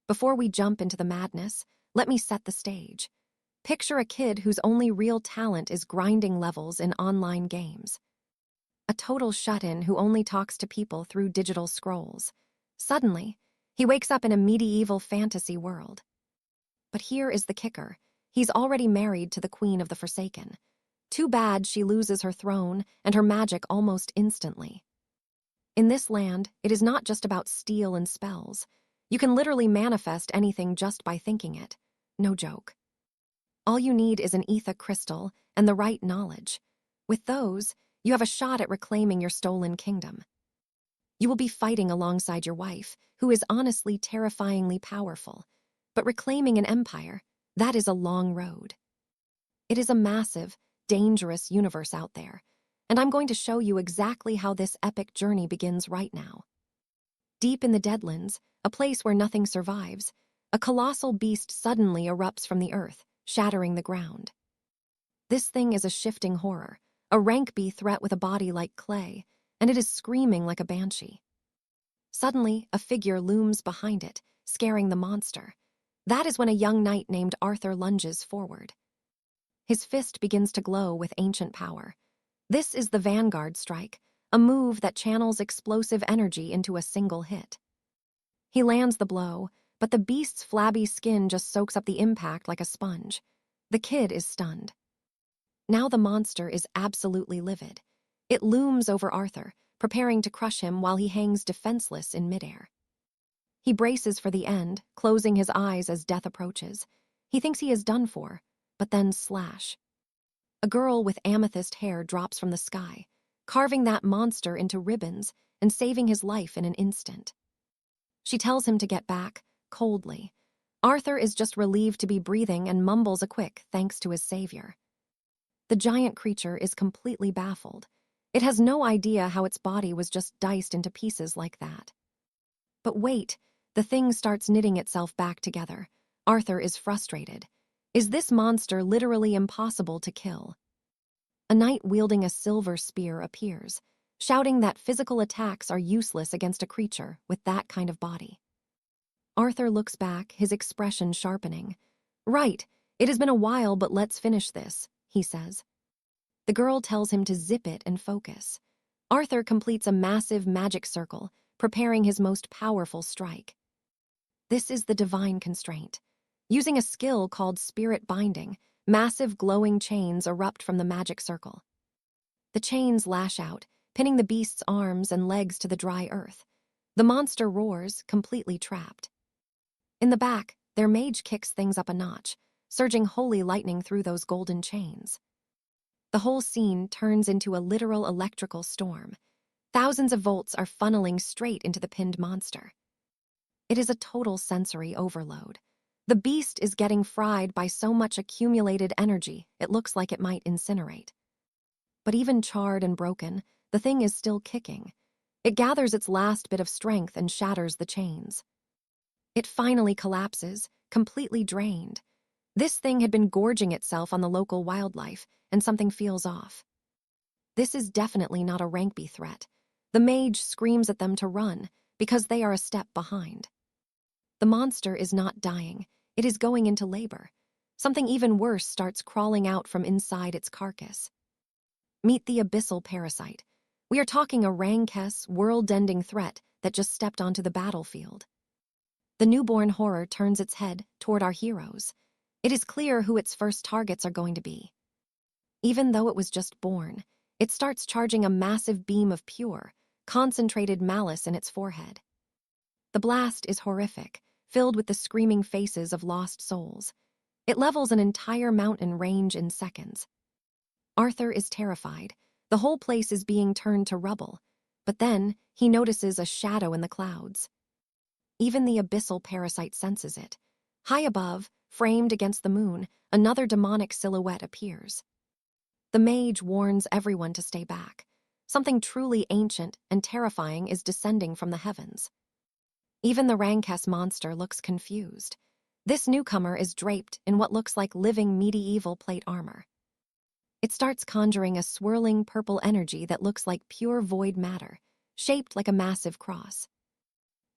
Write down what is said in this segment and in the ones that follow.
Before we jump into the madness, let me set the stage. Picture a kid whose only real talent is grinding levels in online games. A total shut-in who only talks to people through digital scrolls. Suddenly, he wakes up in a medieval fantasy world. But here is the kicker. He's already married to the Queen of the Forsaken. Too bad she loses her throne and her magic almost instantly. In this land, it is not just about steel and spells. You can literally manifest anything just by thinking it. No joke. All you need is an 𝒂𝒂𝒓𝒄𝒆𝒅 crystal and the right knowledge. With those, you have a shot at reclaiming your stolen kingdom. You will be fighting alongside your wife, who is honestly terrifyingly powerful. But reclaiming an empire, that is a long road. It is a massive, dangerous universe out there, and I'm going to show you exactly how this epic journey begins right now. Deep in the Deadlands, a place where nothing survives, a colossal beast suddenly erupts from the earth, shattering the ground. This thing is a shifting horror, a rank B threat with a body like clay, and it is screaming like a banshee. Suddenly, a figure looms behind it, scaring the monster. That is when a young knight named Arthur lunges forward. His fist begins to glow with ancient power. This is the Vanguard Strike, a move that channels explosive energy into a single hit. He lands the blow, but the beast's flabby skin just soaks up the impact like a sponge. The kid is stunned. Now the monster is absolutely livid. It looms over Arthur, preparing to crush him while he hangs defenseless in midair. He braces for the end, closing his eyes as death approaches. He thinks he is done for, but then slash. A girl with amethyst hair drops from the sky, carving that monster into ribbons and saving his life in an instant. She tells him to get back, coldly. Arthur is just relieved to be breathing and mumbles a quick thanks to his savior. The giant creature is completely baffled. It has no idea how its body was just diced into pieces like that. But wait, the thing starts knitting itself back together. Arthur is frustrated. Is this monster literally impossible to kill? A knight wielding a silver spear appears, shouting that physical attacks are useless against a creature with that kind of body. Arthur looks back, his expression sharpening. Right, it has been a while, but let's finish this, he says. The girl tells him to zip it and focus. Arthur completes a massive magic circle, preparing his most powerful strike. This is the divine constraint. Using a skill called spirit binding, massive glowing chains erupt from the magic circle. The chains lash out, pinning the beast's arms and legs to the dry earth. The monster roars, completely trapped. In the back, their mage kicks things up a notch, surging holy lightning through those golden chains. The whole scene turns into a literal electrical storm. Thousands of volts are funneling straight into the pinned monster. It is a total sensory overload. The beast is getting fried by so much accumulated energy, it looks like it might incinerate. But even charred and broken, the thing is still kicking. It gathers its last bit of strength and shatters the chains. It finally collapses, completely drained. This thing had been gorging itself on the local wildlife, and something feels off. This is definitely not a rank B threat. The mage screams at them to run, because they are a step behind. The monster is not dying, it is going into labor. Something even worse starts crawling out from inside its carcass. Meet the abyssal parasite. We are talking a rank-S, world-ending threat that just stepped onto the battlefield. The newborn horror turns its head toward our heroes. It is clear who its first targets are going to be. Even though it was just born, it starts charging a massive beam of pure, concentrated malice in its forehead. The blast is horrific, filled with the screaming faces of lost souls. It levels an entire mountain range in seconds. Arthur is terrified. The whole place is being turned to rubble. But then, he notices a shadow in the clouds. Even the abyssal parasite senses it. High above, framed against the moon, another demonic silhouette appears. The mage warns everyone to stay back. Something truly ancient and terrifying is descending from the heavens. Even the rank-S monster looks confused. This newcomer is draped in what looks like living medieval plate armor. It starts conjuring a swirling purple energy that looks like pure void matter, shaped like a massive cross.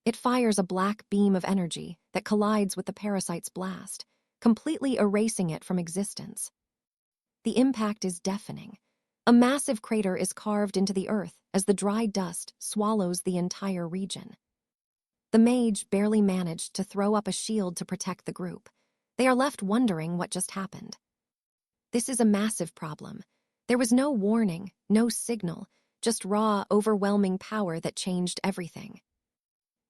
It fires a black beam of energy that collides with the parasite's blast, completely erasing it from existence. The impact is deafening. A massive crater is carved into the earth as the dry dust swallows the entire region. The mage barely managed to throw up a shield to protect the group. They are left wondering what just happened. This is a massive problem. There was no warning, no signal, just raw, overwhelming power that changed everything.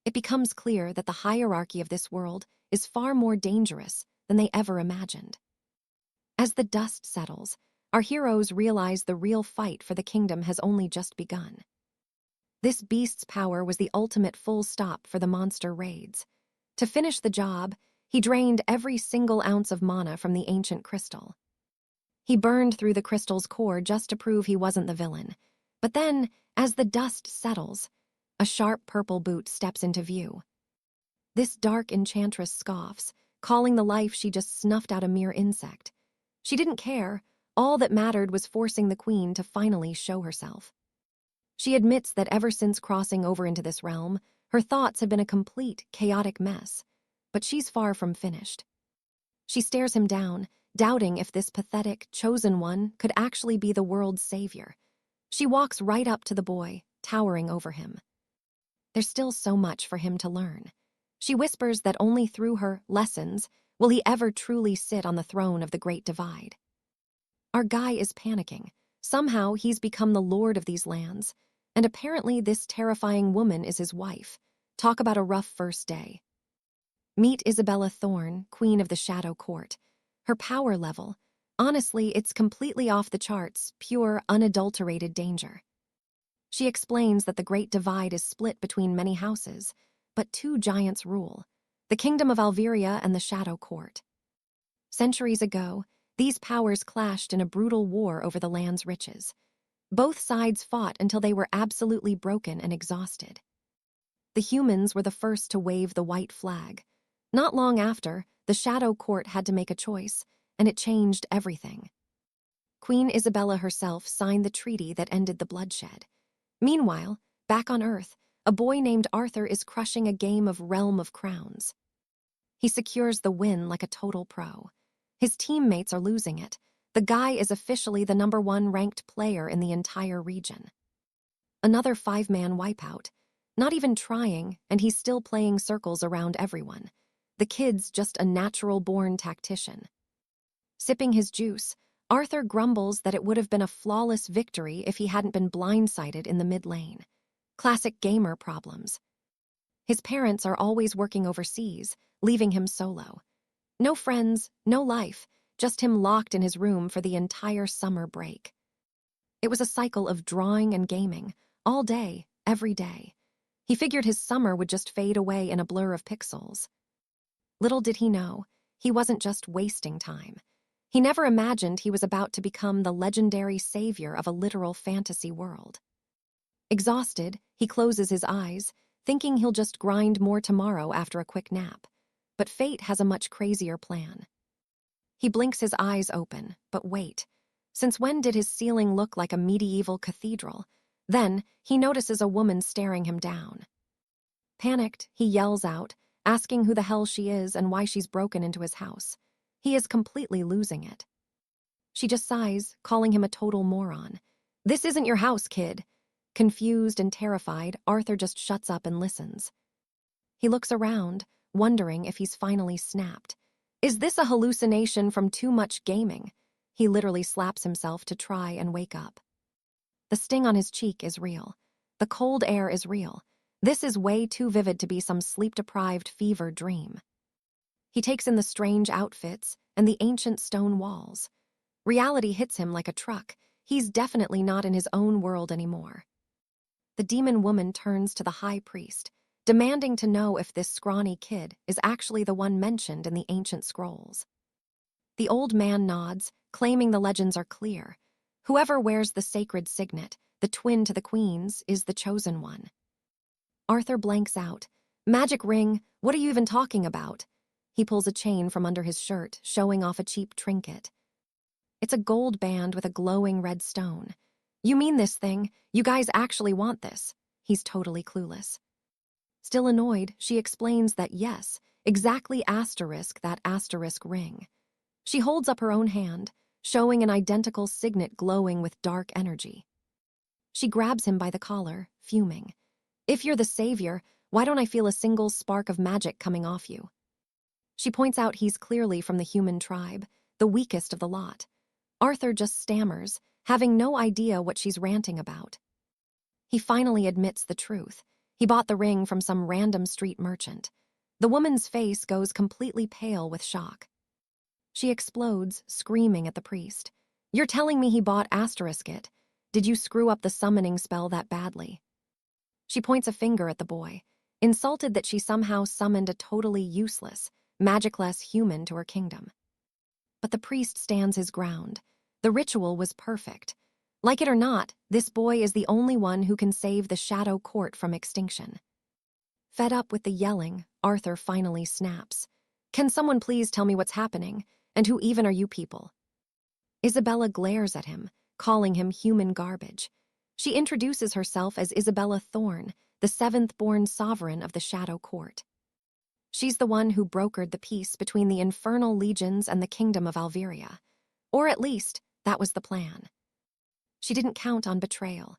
It becomes clear that the hierarchy of this world is far more dangerous than they ever imagined. As the dust settles, our heroes realize the real fight for the kingdom has only just begun. This beast's power was the ultimate full stop for the monster raids. To finish the job, he drained every single ounce of mana from the ancient crystal. He burned through the crystal's core just to prove he wasn't the villain. But then, as the dust settles, a sharp purple boot steps into view. This dark enchantress scoffs, calling the life she just snuffed out a mere insect. She didn't care. All that mattered was forcing the queen to finally show herself. She admits that ever since crossing over into this realm, her thoughts have been a complete, chaotic mess. But she's far from finished. She stares him down, doubting if this pathetic, chosen one could actually be the world's savior. She walks right up to the boy, towering over him. There's still so much for him to learn. She whispers that only through her lessons will he ever truly sit on the throne of the Great Divide. Our guy is panicking. Somehow he's become the lord of these lands, and apparently this terrifying woman is his wife. Talk about a rough first day. Meet Isabella Thorne, Queen of the Shadow Court. Her power level, honestly, it's completely off the charts, pure, unadulterated danger. She explains that the Great Divide is split between many houses, but two giants rule, the Kingdom of Alveria and the Shadow Court. Centuries ago, these powers clashed in a brutal war over the land's riches. Both sides fought until they were absolutely broken and exhausted. The humans were the first to wave the white flag. Not long after, the Shadow Court had to make a choice, and it changed everything. Queen Isabella herself signed the treaty that ended the bloodshed. Meanwhile, back on Earth, a boy named Arthur is crushing a game of Realm of Crowns. He secures the win like a total pro. His teammates are losing it. The guy is officially the #1 ranked player in the entire region. Another 5-man wipeout. Not even trying, and he's still playing circles around everyone. The kid's just a natural-born tactician. Sipping his juice, Arthur grumbles that it would have been a flawless victory if he hadn't been blindsided in the mid-lane. Classic gamer problems. His parents are always working overseas, leaving him solo. No friends, no life, just him locked in his room for the entire summer break. It was a cycle of drawing and gaming, all day, every day. He figured his summer would just fade away in a blur of pixels. Little did he know, he wasn't just wasting time. He never imagined he was about to become the legendary savior of a literal fantasy world. Exhausted, he closes his eyes, thinking he'll just grind more tomorrow after a quick nap. But fate has a much crazier plan. He blinks his eyes open, but wait. Since when did his ceiling look like a medieval cathedral? Then, he notices a woman staring him down. Panicked, he yells out, asking who the hell she is and why she's broken into his house. He is completely losing it. She just sighs, calling him a total moron. "This isn't your house, kid." Confused and terrified, Arthur just shuts up and listens. He looks around, wondering if he's finally snapped. Is this a hallucination from too much gaming? He literally slaps himself to try and wake up. The sting on his cheek is real. The cold air is real. This is way too vivid to be some sleep-deprived fever dream. He takes in the strange outfits and the ancient stone walls. Reality hits him like a truck. He's definitely not in his own world anymore. The demon woman turns to the high priest, demanding to know if this scrawny kid is actually the one mentioned in the ancient scrolls. The old man nods, claiming the legends are clear. Whoever wears the sacred signet, the twin to the queen's, is the chosen one. Arthur blanks out. "Magic ring, what are you even talking about?" He pulls a chain from under his shirt, showing off a cheap trinket. It's a gold band with a glowing red stone. "You mean this thing? You guys actually want this?" He's totally clueless. Still annoyed, she explains that yes, exactly asterisk that asterisk ring. She holds up her own hand, showing an identical signet glowing with dark energy. She grabs him by the collar, fuming. If you're the savior, why don't I feel a single spark of magic coming off you? She points out he's clearly from the human tribe, the weakest of the lot. Arthur just stammers, having no idea what she's ranting about. He finally admits the truth. He bought the ring from some random street merchant. The woman's face goes completely pale with shock. She explodes, screaming at the priest. You're telling me he bought *it? Did you screw up the summoning spell that badly? She points a finger at the boy, insulted that she somehow summoned a totally useless, magicless human to her kingdom. But the priest stands his ground. The ritual was perfect. Like it or not, this boy is the only one who can save the Shadow Court from extinction. Fed up with the yelling, Arthur finally snaps. Can someone please tell me what's happening, and who even are you people? Isabella glares at him, calling him human garbage. She introduces herself as Isabella Thorne, the seventh-born sovereign of the Shadow Court. She's the one who brokered the peace between the infernal legions and the kingdom of Alveria. Or at least, that was the plan. She didn't count on betrayal.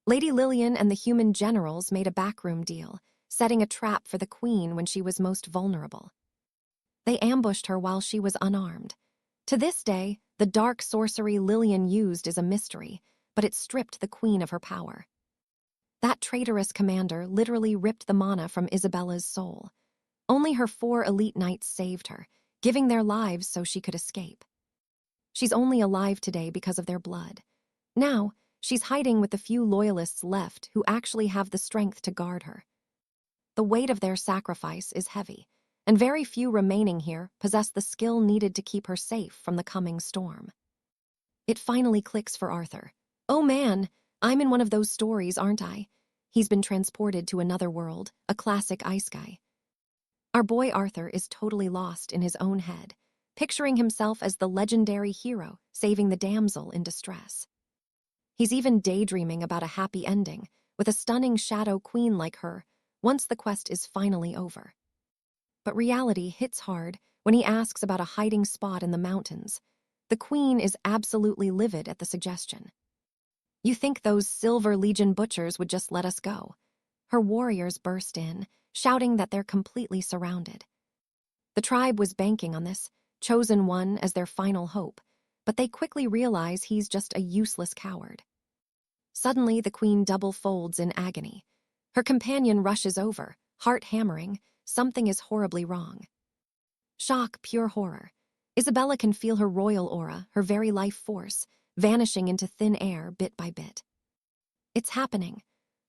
Lady Lillian and the human generals made a backroom deal, setting a trap for the queen when she was most vulnerable. They ambushed her while she was unarmed. To this day, the dark sorcery Lillian used is a mystery, but it stripped the queen of her power. That traitorous commander literally ripped the mana from Isabella's soul. Only her 4 elite knights saved her, giving their lives so she could escape. She's only alive today because of their blood. Now, she's hiding with the few loyalists left who actually have the strength to guard her. The weight of their sacrifice is heavy, and very few remaining here possess the skill needed to keep her safe from the coming storm. It finally clicks for Arthur. Oh man, I'm in one of those stories, aren't I? He's been transported to another world, a classic ice guy. Our boy Arthur is totally lost in his own head, picturing himself as the legendary hero saving the damsel in distress. He's even daydreaming about a happy ending, with a stunning shadow queen like her, once the quest is finally over. But reality hits hard when he asks about a hiding spot in the mountains. The queen is absolutely livid at the suggestion. You think those Silver Legion butchers would just let us go? Her warriors burst in, shouting that they're completely surrounded. The tribe was banking on this, chosen one as their final hope, but they quickly realize he's just a useless coward. Suddenly, the queen double folds in agony. Her companion rushes over, heart hammering. Something is horribly wrong. Shock, pure horror. Isabella can feel her royal aura, her very life force, vanishing into thin air bit by bit. It's happening.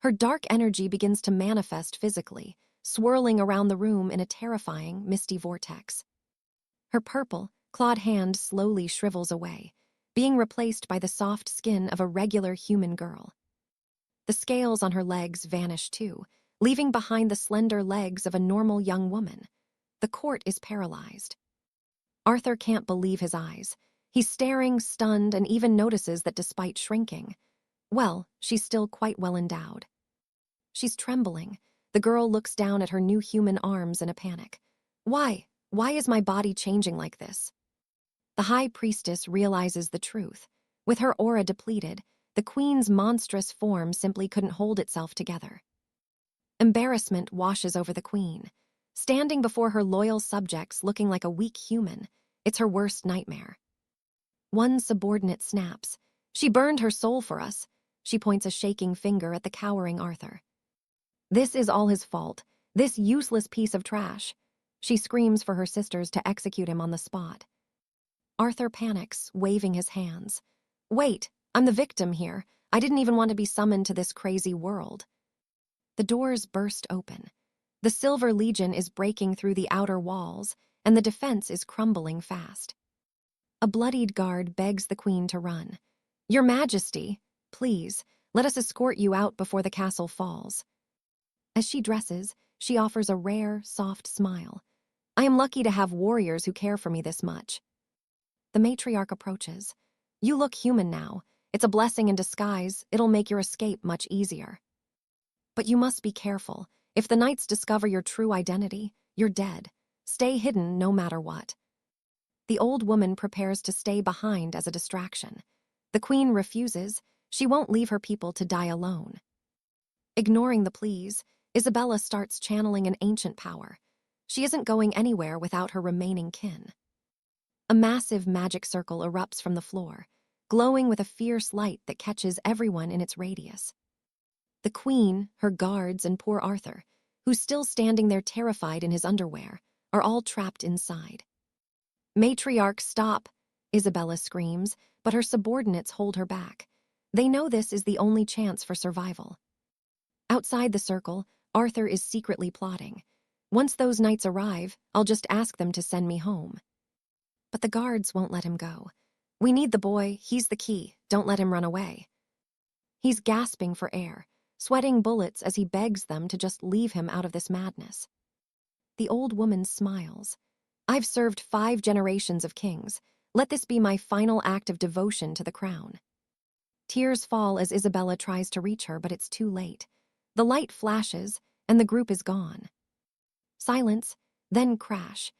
Her dark energy begins to manifest physically, swirling around the room in a terrifying, misty vortex. Her purple, clawed hand slowly shrivels away, being replaced by the soft skin of a regular human girl. The scales on her legs vanish too, leaving behind the slender legs of a normal young woman. The court is paralyzed. Arthur can't believe his eyes. He's staring, stunned, and even notices that despite shrinking, well, she's still quite well endowed. She's trembling. The girl looks down at her new human arms in a panic. Why? Why is my body changing like this? The high priestess realizes the truth. With her aura depleted, the queen's monstrous form simply couldn't hold itself together. Embarrassment washes over the queen. Standing before her loyal subjects looking like a weak human, it's her worst nightmare. One subordinate snaps. She burned her soul for us. She points a shaking finger at the cowering Arthur. This is all his fault, this useless piece of trash. She screams for her sisters to execute him on the spot. Arthur panics, waving his hands. Wait, I'm the victim here. I didn't even want to be summoned to this crazy world. The doors burst open. The Silver Legion is breaking through the outer walls, and the defense is crumbling fast. A bloodied guard begs the queen to run. Your Majesty, please, let us escort you out before the castle falls. As she dresses, she offers a rare, soft smile. I am lucky to have warriors who care for me this much. The matriarch approaches. You look human now. It's a blessing in disguise. It'll make your escape much easier. But you must be careful. If the knights discover your true identity, you're dead. Stay hidden no matter what. The old woman prepares to stay behind as a distraction. The queen refuses. She won't leave her people to die alone. Ignoring the pleas, Isabella starts channeling an ancient power. She isn't going anywhere without her remaining kin. A massive magic circle erupts from the floor, glowing with a fierce light that catches everyone in its radius. The queen, her guards, and poor Arthur, who's still standing there terrified in his underwear, are all trapped inside. "Matriarch, stop!" Isabella screams, but her subordinates hold her back. They know this is the only chance for survival. Outside the circle, Arthur is secretly plotting. "Once those knights arrive, I'll just ask them to send me home." But the guards won't let him go. "We need the boy, he's the key, don't let him run away." He's gasping for air, sweating bullets as he begs them to just leave him out of this madness. The old woman smiles. "I've served 5 generations of kings. Let this be my final act of devotion to the crown." Tears fall as Isabella tries to reach her, but it's too late. The light flashes, and the group is gone. Silence, then crash.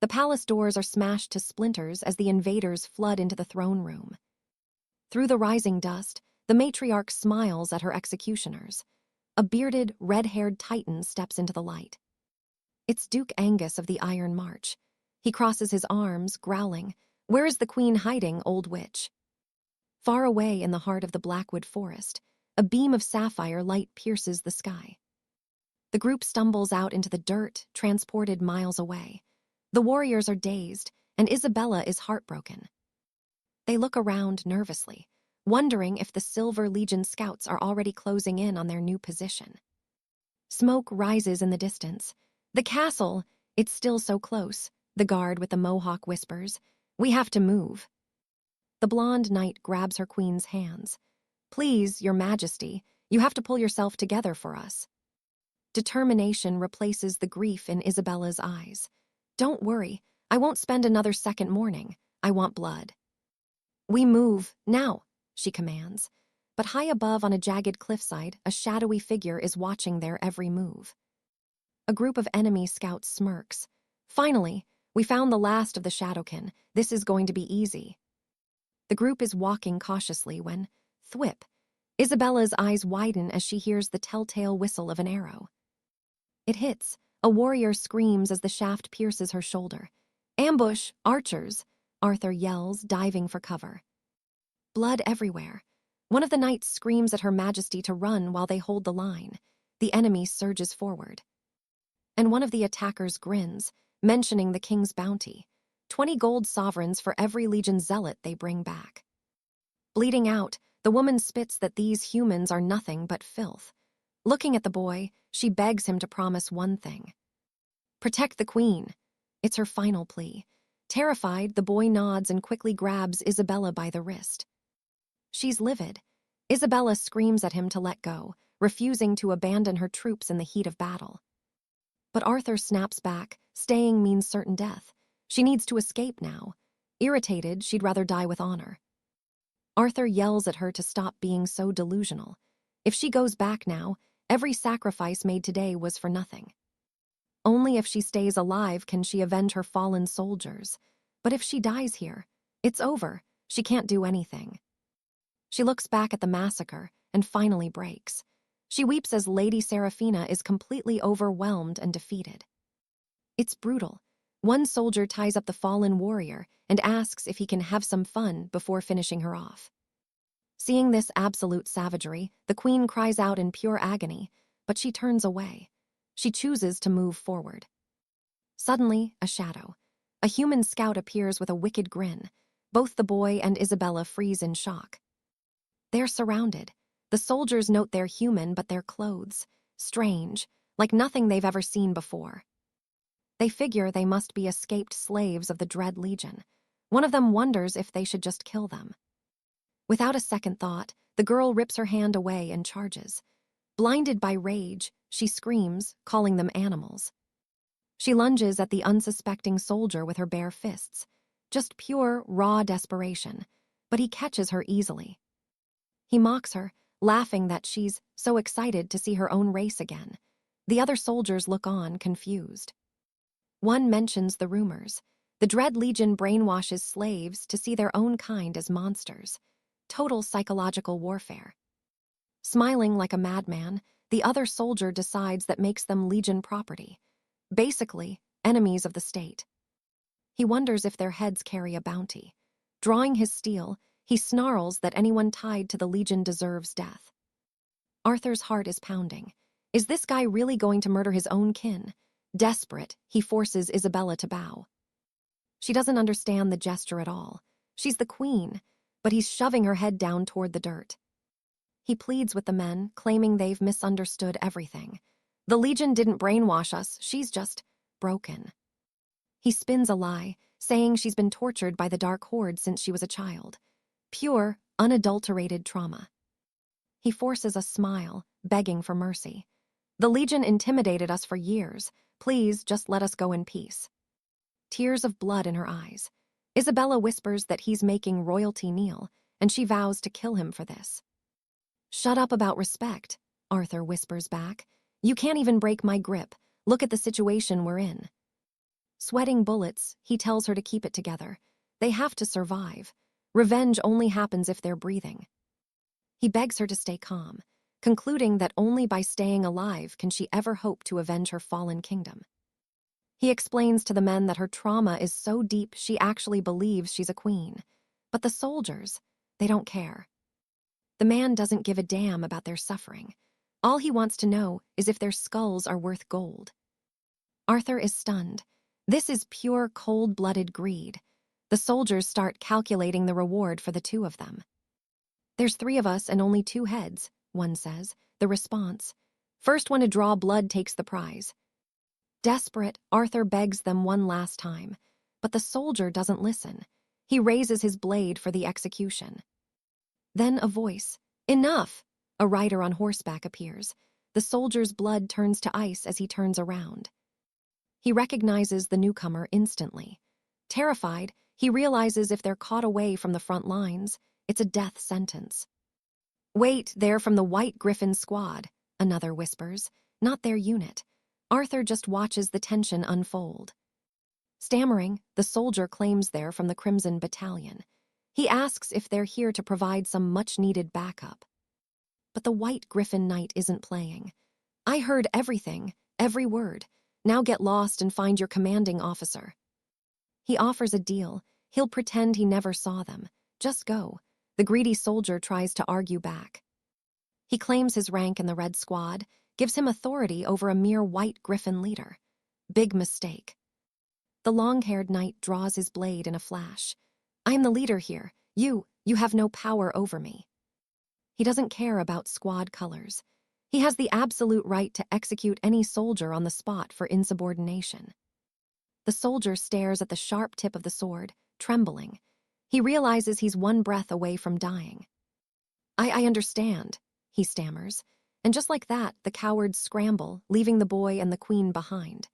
The palace doors are smashed to splinters as the invaders flood into the throne room. Through the rising dust, the matriarch smiles at her executioners. A bearded, red-haired titan steps into the light. It's Duke Angus of the Iron March. He crosses his arms, growling, "Where is the queen hiding, old witch?" Far away in the heart of the Blackwood Forest, a beam of sapphire light pierces the sky. The group stumbles out into the dirt, transported miles away. The warriors are dazed, and Isabella is heartbroken. They look around nervously, wondering if the Silver Legion scouts are already closing in on their new position. Smoke rises in the distance. "The castle! It's still so close," the guard with the mohawk whispers. "We have to move." The blonde knight grabs her queen's hands. "Please, your majesty, you have to pull yourself together for us." Determination replaces the grief in Isabella's eyes. "Don't worry, I won't spend another second mourning. I want blood." "We move, now," she commands. But high above on a jagged cliffside, a shadowy figure is watching their every move. A group of enemy scouts smirks. "Finally, we found the last of the Shadowkin. This is going to be easy." The group is walking cautiously when, thwip, Isabella's eyes widen as she hears the telltale whistle of an arrow. It hits. A warrior screams as the shaft pierces her shoulder. "Ambush! Archers!" Arthur yells, diving for cover. Blood everywhere. One of the knights screams at Her Majesty to run while they hold the line. The enemy surges forward. And one of the attackers grins, mentioning the king's bounty. 20 gold sovereigns for every legion zealot they bring back. Bleeding out, the woman spits that these humans are nothing but filth. Looking at the boy, she begs him to promise one thing. "Protect the queen." It's her final plea. Terrified, the boy nods and quickly grabs Isabella by the wrist. She's livid. Isabella screams at him to let go, refusing to abandon her troops in the heat of battle. But Arthur snaps back. Staying means certain death. She needs to escape now. Irritated, she'd rather die with honor. Arthur yells at her to stop being so delusional. If she goes back now, every sacrifice made today was for nothing. Only if she stays alive can she avenge her fallen soldiers. But if she dies here, it's over. She can't do anything. She looks back at the massacre and finally breaks. She weeps as Lady Seraphina is completely overwhelmed and defeated. It's brutal. One soldier ties up the fallen warrior and asks if he can have some fun before finishing her off. Seeing this absolute savagery, the queen cries out in pure agony, but she turns away. She chooses to move forward. Suddenly, a shadow. A human scout appears with a wicked grin. Both the boy and Isabella freeze in shock. They're surrounded. The soldiers note they're human, but their clothes, strange, like nothing they've ever seen before. They figure they must be escaped slaves of the Dread Legion. One of them wonders if they should just kill them. Without a second thought, the girl rips her hand away and charges. Blinded by rage, she screams, calling them animals. She lunges at the unsuspecting soldier with her bare fists. Just pure, raw desperation, but he catches her easily. He mocks her, laughing that she's so excited to see her own race again. The other soldiers look on, confused. One mentions the rumors. The Dread Legion brainwashes slaves to see their own kind as monsters. Total psychological warfare. Smiling like a madman, the other soldier decides that makes them Legion property. Basically, enemies of the state. He wonders if their heads carry a bounty. Drawing his steel, he snarls that anyone tied to the Legion deserves death. Arthur's heart is pounding. Is this guy really going to murder his own kin? Desperate, he forces Isabella to bow. She doesn't understand the gesture at all. She's the queen, but he's shoving her head down toward the dirt. He pleads with the men, claiming they've misunderstood everything. The Legion didn't brainwash us, she's just broken. He spins a lie, saying she's been tortured by the Dark Horde since she was a child. Pure, unadulterated trauma. He forces a smile, begging for mercy. The Legion intimidated us for years. Please, just let us go in peace. Tears of blood in her eyes. Isabella whispers that he's making royalty kneel, and she vows to kill him for this. Shut up about respect, Arthur whispers back. You can't even break my grip. Look at the situation we're in. Sweating bullets, he tells her to keep it together. They have to survive. Revenge only happens if they're breathing. He begs her to stay calm, concluding that only by staying alive can she ever hope to avenge her fallen kingdom. He explains to the men that her trauma is so deep she actually believes she's a queen. But the soldiers, they don't care. The man doesn't give a damn about their suffering. All he wants to know is if their skulls are worth gold. Arthur is stunned. This is pure cold-blooded greed. The soldiers start calculating the reward for the two of them. There's 3 of us and only 2 heads, one says. The response. First one to draw blood takes the prize. Desperate, Arthur begs them one last time, but the soldier doesn't listen. He raises his blade for the execution. Then a voice. Enough! A rider on horseback appears. The soldier's blood turns to ice as he turns around. He recognizes the newcomer instantly. Terrified, he realizes if they're caught away from the front lines, it's a death sentence. Wait, they're from the White Griffin squad, another whispers. Not their unit. Arthur just watches the tension unfold. Stammering, the soldier claims they're from the Crimson Battalion. He asks if they're here to provide some much-needed backup. But the White Griffin Knight isn't playing. I heard everything, every word. Now get lost and find your commanding officer. He offers a deal. He'll pretend he never saw them. Just go. The greedy soldier tries to argue back. He claims his rank in the Red Squad, gives him authority over a mere White Griffin leader. Big mistake. The long-haired knight draws his blade in a flash. I'm the leader here. You have no power over me. He doesn't care about squad colors. He has the absolute right to execute any soldier on the spot for insubordination. The soldier stares at the sharp tip of the sword, trembling. He realizes he's one breath away from dying. I understand, he stammers, and just like that, the cowards scramble, leaving the boy and the queen behind.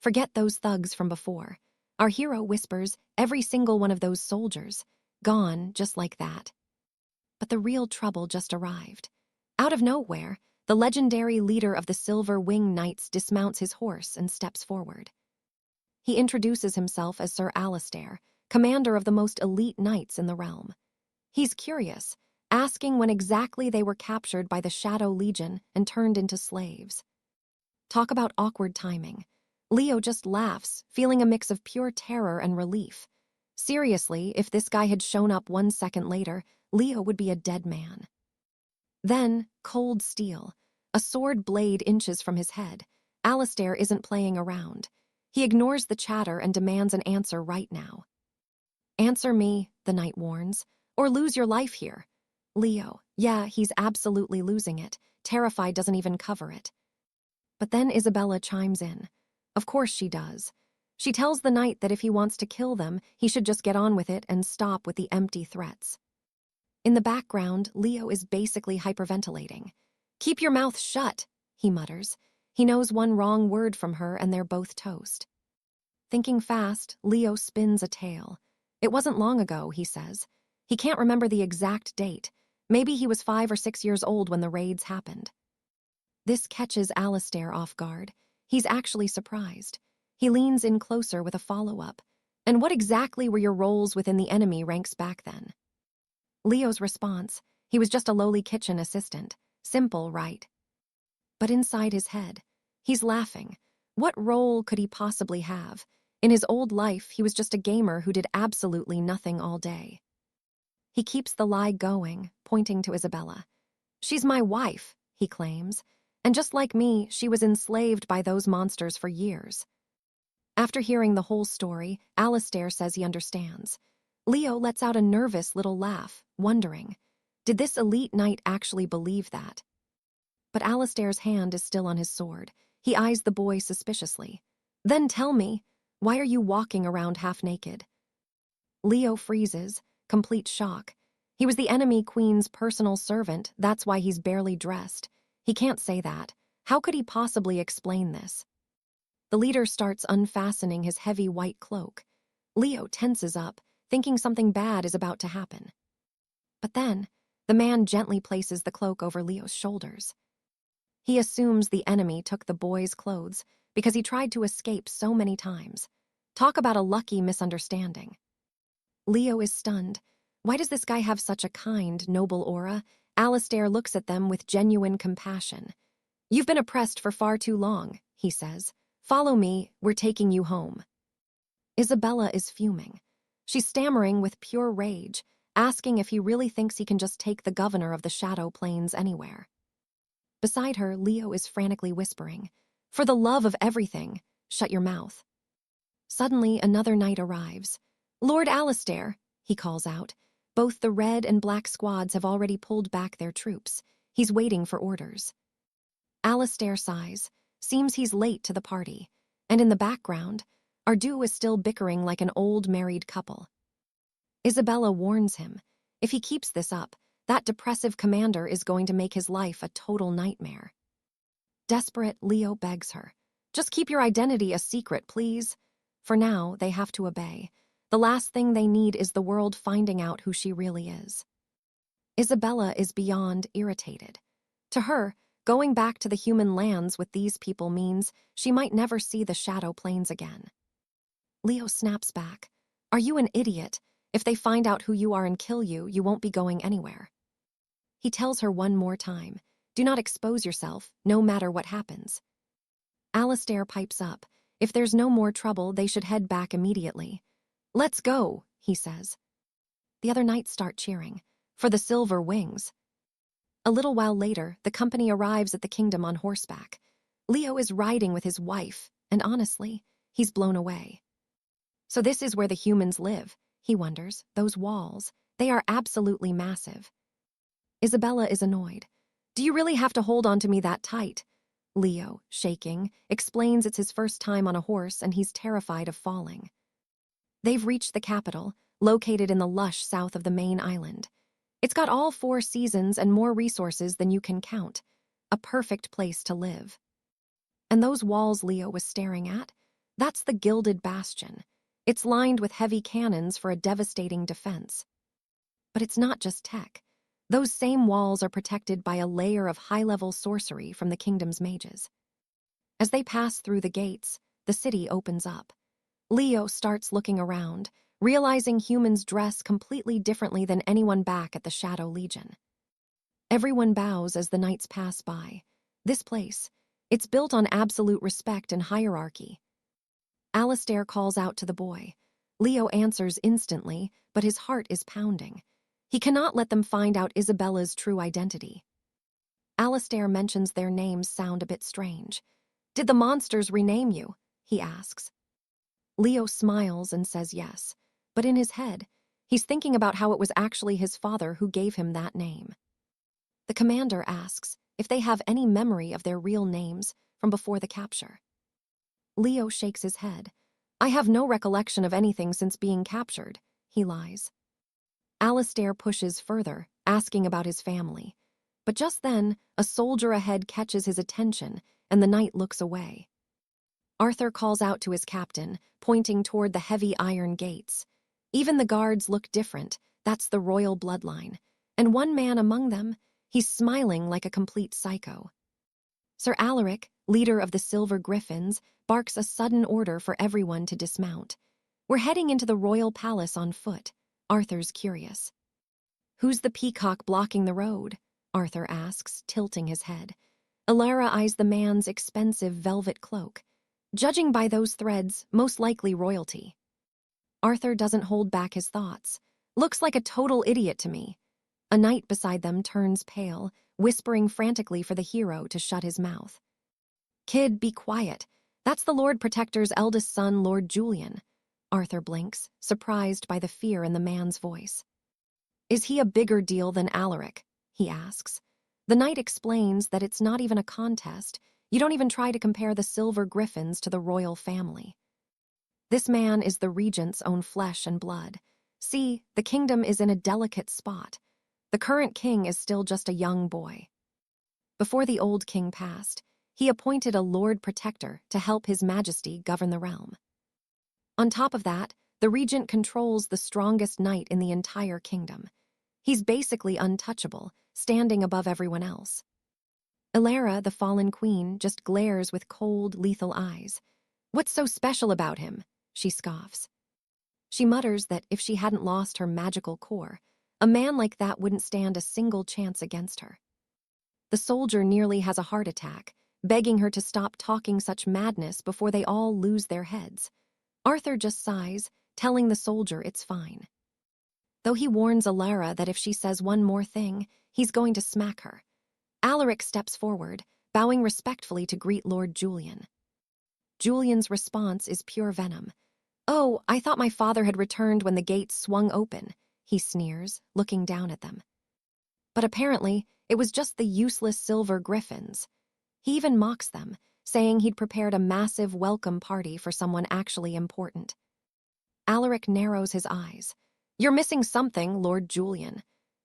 Forget those thugs from before. Our hero whispers, every single one of those soldiers, gone just like that. But the real trouble just arrived. Out of nowhere, the legendary leader of the Silver Wing Knights dismounts his horse and steps forward. He introduces himself as Sir Alestair, commander of the most elite knights in the realm. He's curious, asking when exactly they were captured by the Shadow Legion and turned into slaves. Talk about awkward timing. Leo just laughs, feeling a mix of pure terror and relief. Seriously, if this guy had shown up 1 second later, Leo would be a dead man. Then, cold steel. A sword blade inches from his head. Alestair isn't playing around. He ignores the chatter and demands an answer right now. Answer me, the knight warns, or lose your life here. Leo, yeah, he's absolutely losing it. Terrified doesn't even cover it. But then Isabella chimes in. Of course she does. She tells the knight that if he wants to kill them, he should just get on with it and stop with the empty threats. In the background, Leo is basically hyperventilating. Keep your mouth shut, he mutters. He knows one wrong word from her and they're both toast. Thinking fast, Leo spins a tale. It wasn't long ago, he says. He can't remember the exact date. Maybe he was 5 or 6 years old when the raids happened. This catches Alistair off guard. He's actually surprised. He leans in closer with a follow-up. And what exactly were your roles within the enemy ranks back then? Leo's response, he was just a lowly kitchen assistant. Simple, right? But inside his head, he's laughing. What role could he possibly have? In his old life, he was just a gamer who did absolutely nothing all day. He keeps the lie going, pointing to Isabella. She's my wife, he claims. And just like me, she was enslaved by those monsters for years. After hearing the whole story, Alistair says he understands. Leo lets out a nervous little laugh, wondering, did this elite knight actually believe that? But Alistair's hand is still on his sword. He eyes the boy suspiciously. Then tell me, why are you walking around half naked? Leo freezes, complete shock. He was the enemy queen's personal servant, that's why he's barely dressed. He can't say that. How could he possibly explain this? The leader starts unfastening his heavy white cloak. Leo tenses up, thinking something bad is about to happen. But then, the man gently places the cloak over Leo's shoulders. He assumes the enemy took the boy's clothes because he tried to escape so many times. Talk about a lucky misunderstanding. Leo is stunned. Why does this guy have such a kind, noble aura? Alistair looks at them with genuine compassion. You've been oppressed for far too long, he says. Follow me, we're taking you home. Isabella is fuming. She's stammering with pure rage, asking if he really thinks he can just take the governor of the Shadow Plains anywhere. Beside her, Leo is frantically whispering, for the love of everything, shut your mouth. Suddenly, another knight arrives. Lord Alistair, he calls out. Both the red and black squads have already pulled back their troops. He's waiting for orders. Alistair sighs. Seems he's late to the party. And in the background, Ardu is still bickering like an old married couple. Isabella warns him. If he keeps this up, that depressive commander is going to make his life a total nightmare. Desperate, Leo begs her. Just keep your identity a secret, please. For now, they have to obey. The last thing they need is the world finding out who she really is. Isabella is beyond irritated. To her, going back to the human lands with these people means she might never see the Shadow Plains again. Leo snaps back. Are you an idiot? If they find out who you are and kill you, you won't be going anywhere. He tells her one more time, do not expose yourself, no matter what happens. Alistair pipes up. If there's no more trouble, they should head back immediately. Let's go, he says. The other knights start cheering. For the silver wings. A little while later, the company arrives at the kingdom on horseback. Leo is riding with his wife, and honestly, he's blown away. So this is where the humans live, he wonders. Those walls, they are absolutely massive. Isabella is annoyed. Do you really have to hold on to me that tight? Leo, shaking, explains it's his first time on a horse and he's terrified of falling. They've reached the capital, located in the lush south of the main island. It's got all 4 seasons and more resources than you can count. A perfect place to live. And those walls Leo was staring at? That's the Gilded Bastion. It's lined with heavy cannons for a devastating defense. But it's not just tech. Those same walls are protected by a layer of high-level sorcery from the kingdom's mages. As they pass through the gates, the city opens up. Leo starts looking around, realizing humans dress completely differently than anyone back at the Shadow Legion. Everyone bows as the knights pass by. This place, it's built on absolute respect and hierarchy. Alistair calls out to the boy. Leo answers instantly, but his heart is pounding. He cannot let them find out Isabella's true identity. Alistair mentions their names sound a bit strange. Did the monsters rename you? He asks. Leo smiles and says yes, but in his head, he's thinking about how it was actually his father who gave him that name. The commander asks if they have any memory of their real names from before the capture. Leo shakes his head. I have no recollection of anything since being captured, he lies. Alistair pushes further, asking about his family. But just then, a soldier ahead catches his attention, and the knight looks away. Arthur calls out to his captain, pointing toward the heavy iron gates. Even the guards look different, that's the royal bloodline. And one man among them, he's smiling like a complete psycho. Sir Alaric, leader of the Silver Griffins, barks a sudden order for everyone to dismount. We're heading into the royal palace on foot. Arthur's curious. Who's the peacock blocking the road? Arthur asks, tilting his head. Alara eyes the man's expensive velvet cloak. Judging by those threads, most likely royalty. Arthur doesn't hold back his thoughts. Looks like a total idiot to me. A knight beside them turns pale, whispering frantically for the hero to shut his mouth. Kid, be quiet. That's the Lord Protector's eldest son, Lord Julian. Arthur blinks, surprised by the fear in the man's voice. Is he a bigger deal than Alaric? He asks. The knight explains that it's not even a contest. You don't even try to compare the Silver Griffins to the royal family. This man is the regent's own flesh and blood. See, the kingdom is in a delicate spot. The current king is still just a young boy. Before the old king passed, he appointed a Lord Protector to help His Majesty govern the realm. On top of that, the regent controls the strongest knight in the entire kingdom. He's basically untouchable, standing above everyone else. Alara, the fallen queen, just glares with cold, lethal eyes. What's so special about him? She scoffs. She mutters that if she hadn't lost her magical core, a man like that wouldn't stand a single chance against her. The soldier nearly has a heart attack, begging her to stop talking such madness before they all lose their heads. Arthur just sighs, telling the soldier it's fine. Though he warns Alara that if she says one more thing, he's going to smack her. Alaric steps forward, bowing respectfully to greet Lord Julian. Julian's response is pure venom. Oh, I thought my father had returned when the gates swung open, he sneers, looking down at them. But apparently, it was just the useless Silver Griffins. He even mocks them, saying he'd prepared a massive welcome party for someone actually important. Alaric narrows his eyes. You're missing something, Lord Julian.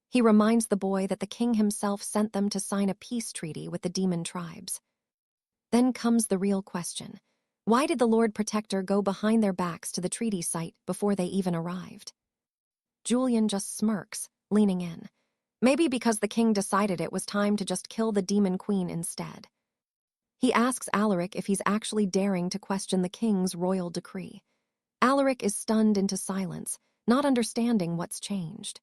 He reminds the boy that the king himself sent them to sign a peace treaty with the demon tribes. Then comes the real question. Why did the Lord Protector go behind their backs to the treaty site before they even arrived? Julian just smirks, leaning in. Maybe because the king decided it was time to just kill the demon queen instead. He asks Alaric if he's actually daring to question the king's royal decree. Alaric is stunned into silence, not understanding what's changed.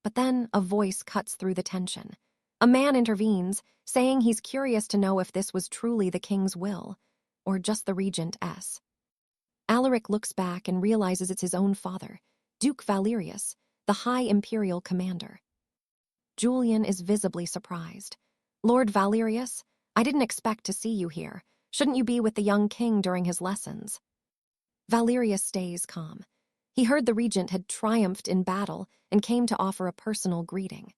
But then a voice cuts through the tension. A man intervenes, saying he's curious to know if this was truly the king's will, or just the regent's. Alaric looks back and realizes it's his own father, Duke Valerius, the High Imperial Commander. Julian is visibly surprised. Lord Valerius, I didn't expect to see you here. Shouldn't you be with the young king during his lessons? Valerius stays calm. He heard the regent had triumphed in battle and came to offer a personal greeting.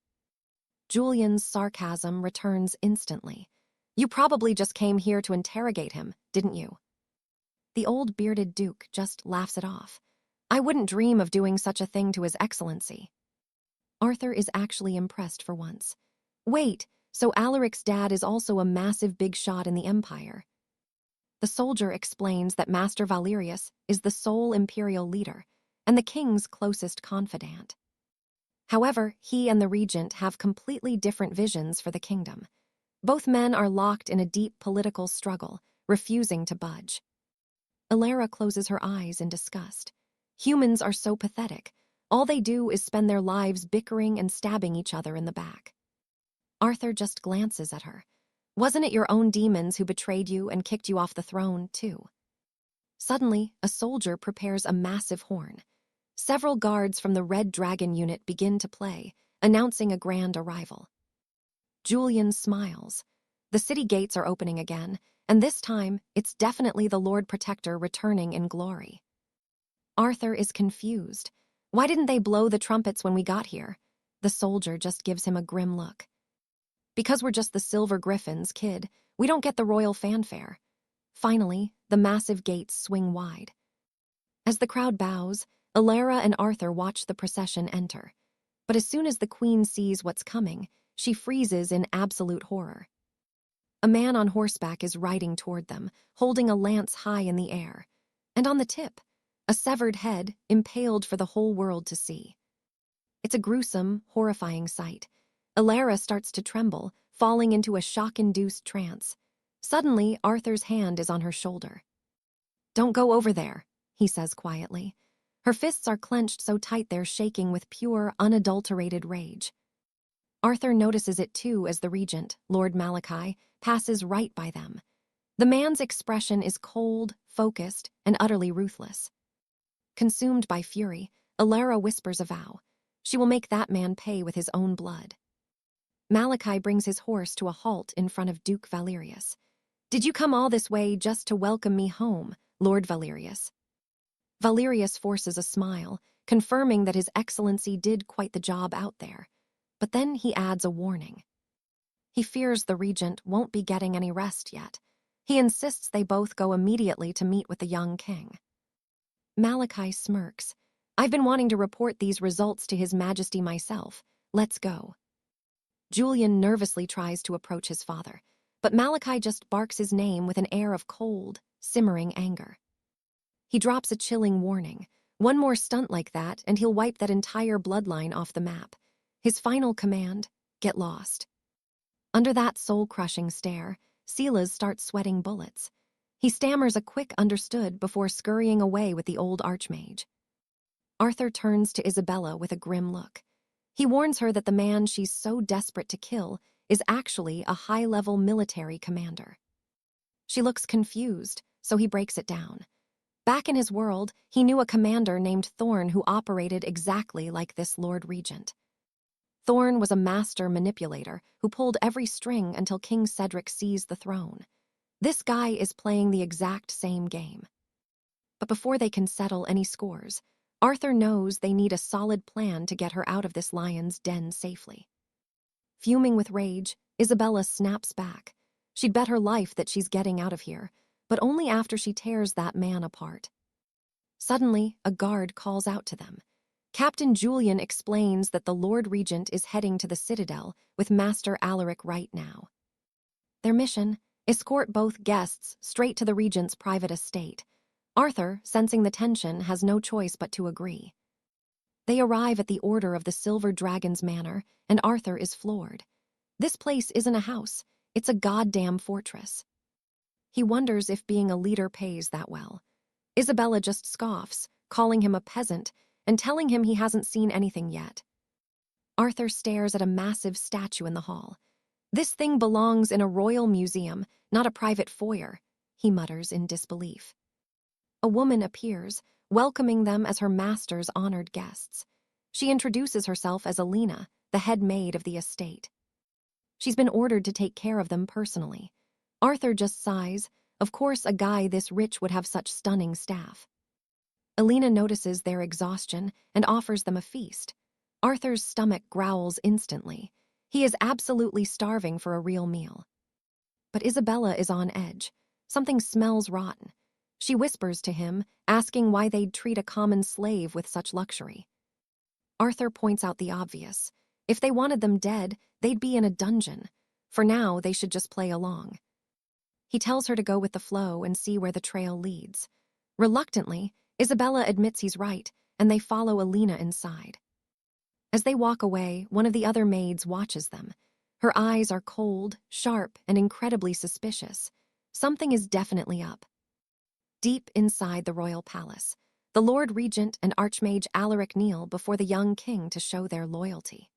Julian's sarcasm returns instantly. You probably just came here to interrogate him, didn't you? The old bearded duke just laughs it off. I wouldn't dream of doing such a thing to His Excellency. Arthur is actually impressed for once. Wait, so Alaric's dad is also a massive big shot in the Empire. The soldier explains that Master Valerius is the sole imperial leader and the king's closest confidant. However, he and the regent have completely different visions for the kingdom. Both men are locked in a deep political struggle, refusing to budge. Alara closes her eyes in disgust. Humans are so pathetic. All they do is spend their lives bickering and stabbing each other in the back. Arthur just glances at her. Wasn't it your own demons who betrayed you and kicked you off the throne, too? Suddenly, a soldier prepares a massive horn. Several guards from the Red Dragon unit begin to play, announcing a grand arrival. Julian smiles. The city gates are opening again, and this time, it's definitely the Lord Protector returning in glory. Arthur is confused. Why didn't they blow the trumpets when we got here? The soldier just gives him a grim look. Because we're just the Silver Griffins, kid, we don't get the royal fanfare. Finally, the massive gates swing wide. As the crowd bows, Alara and Arthur watch the procession enter. But as soon as the queen sees what's coming, she freezes in absolute horror. A man on horseback is riding toward them, holding a lance high in the air. And on the tip, a severed head impaled for the whole world to see. It's a gruesome, horrifying sight. Alara starts to tremble, falling into a shock-induced trance. Suddenly, Arthur's hand is on her shoulder. "Don't go over there," he says quietly. Her fists are clenched so tight they're shaking with pure, unadulterated rage. Arthur notices it too as the regent, Lord Malachi, passes right by them. The man's expression is cold, focused, and utterly ruthless. Consumed by fury, Alara whispers a vow. She will make that man pay with his own blood. Malachi brings his horse to a halt in front of Duke Valerius. "Did you come all this way just to welcome me home, Lord Valerius?" Valerius forces a smile, confirming that His Excellency did quite the job out there. But then he adds a warning. He fears the regent won't be getting any rest yet. He insists they both go immediately to meet with the young king. Malachi smirks. "I've been wanting to report these results to His Majesty myself. Let's go." Julian nervously tries to approach his father, but Malachi just barks his name with an air of cold, simmering anger. He drops a chilling warning. One more stunt like that, and he'll wipe that entire bloodline off the map. His final command: get lost. Under that soul-crushing stare, Silas starts sweating bullets. He stammers a quick understood before scurrying away with the old archmage. Arthur turns to Isabella with a grim look. He warns her that the man she's so desperate to kill is actually a high-level military commander. She looks confused, so he breaks it down. Back in his world, he knew a commander named Thorn who operated exactly like this Lord Regent. Thorn was a master manipulator who pulled every string until King Cedric seized the throne. This guy is playing the exact same game. But before they can settle any scores, Arthur knows they need a solid plan to get her out of this lion's den safely. Fuming with rage, Isabella snaps back. She'd bet her life that she's getting out of here, but only after she tears that man apart. Suddenly, a guard calls out to them. Captain Julian explains that the Lord Regent is heading to the Citadel with Master Alaric right now. Their mission: escort both guests straight to the Regent's private estate. Arthur, sensing the tension, has no choice but to agree. They arrive at the Order of the Silver Dragon's manor, and Arthur is floored. This place isn't a house, it's a goddamn fortress. He wonders if being a leader pays that well. Isabella just scoffs, calling him a peasant and telling him he hasn't seen anything yet. Arthur stares at a massive statue in the hall. "This thing belongs in a royal museum, not a private foyer," he mutters in disbelief. A woman appears, welcoming them as her master's honored guests. She introduces herself as Alina, the head maid of the estate. She's been ordered to take care of them personally. Arthur just sighs. Of course, a guy this rich would have such stunning staff. Alina notices their exhaustion and offers them a feast. Arthur's stomach growls instantly. He is absolutely starving for a real meal. But Isabella is on edge. Something smells rotten. She whispers to him, asking why they'd treat a common slave with such luxury. Arthur points out the obvious. If they wanted them dead, they'd be in a dungeon. For now, they should just play along. He tells her to go with the flow and see where the trail leads. Reluctantly, Isabella admits he's right, and they follow Alina inside. As they walk away, one of the other maids watches them. Her eyes are cold, sharp, and incredibly suspicious. Something is definitely up. Deep inside the royal palace, the Lord Regent and Archmage Alaric kneel before the young king to show their loyalty.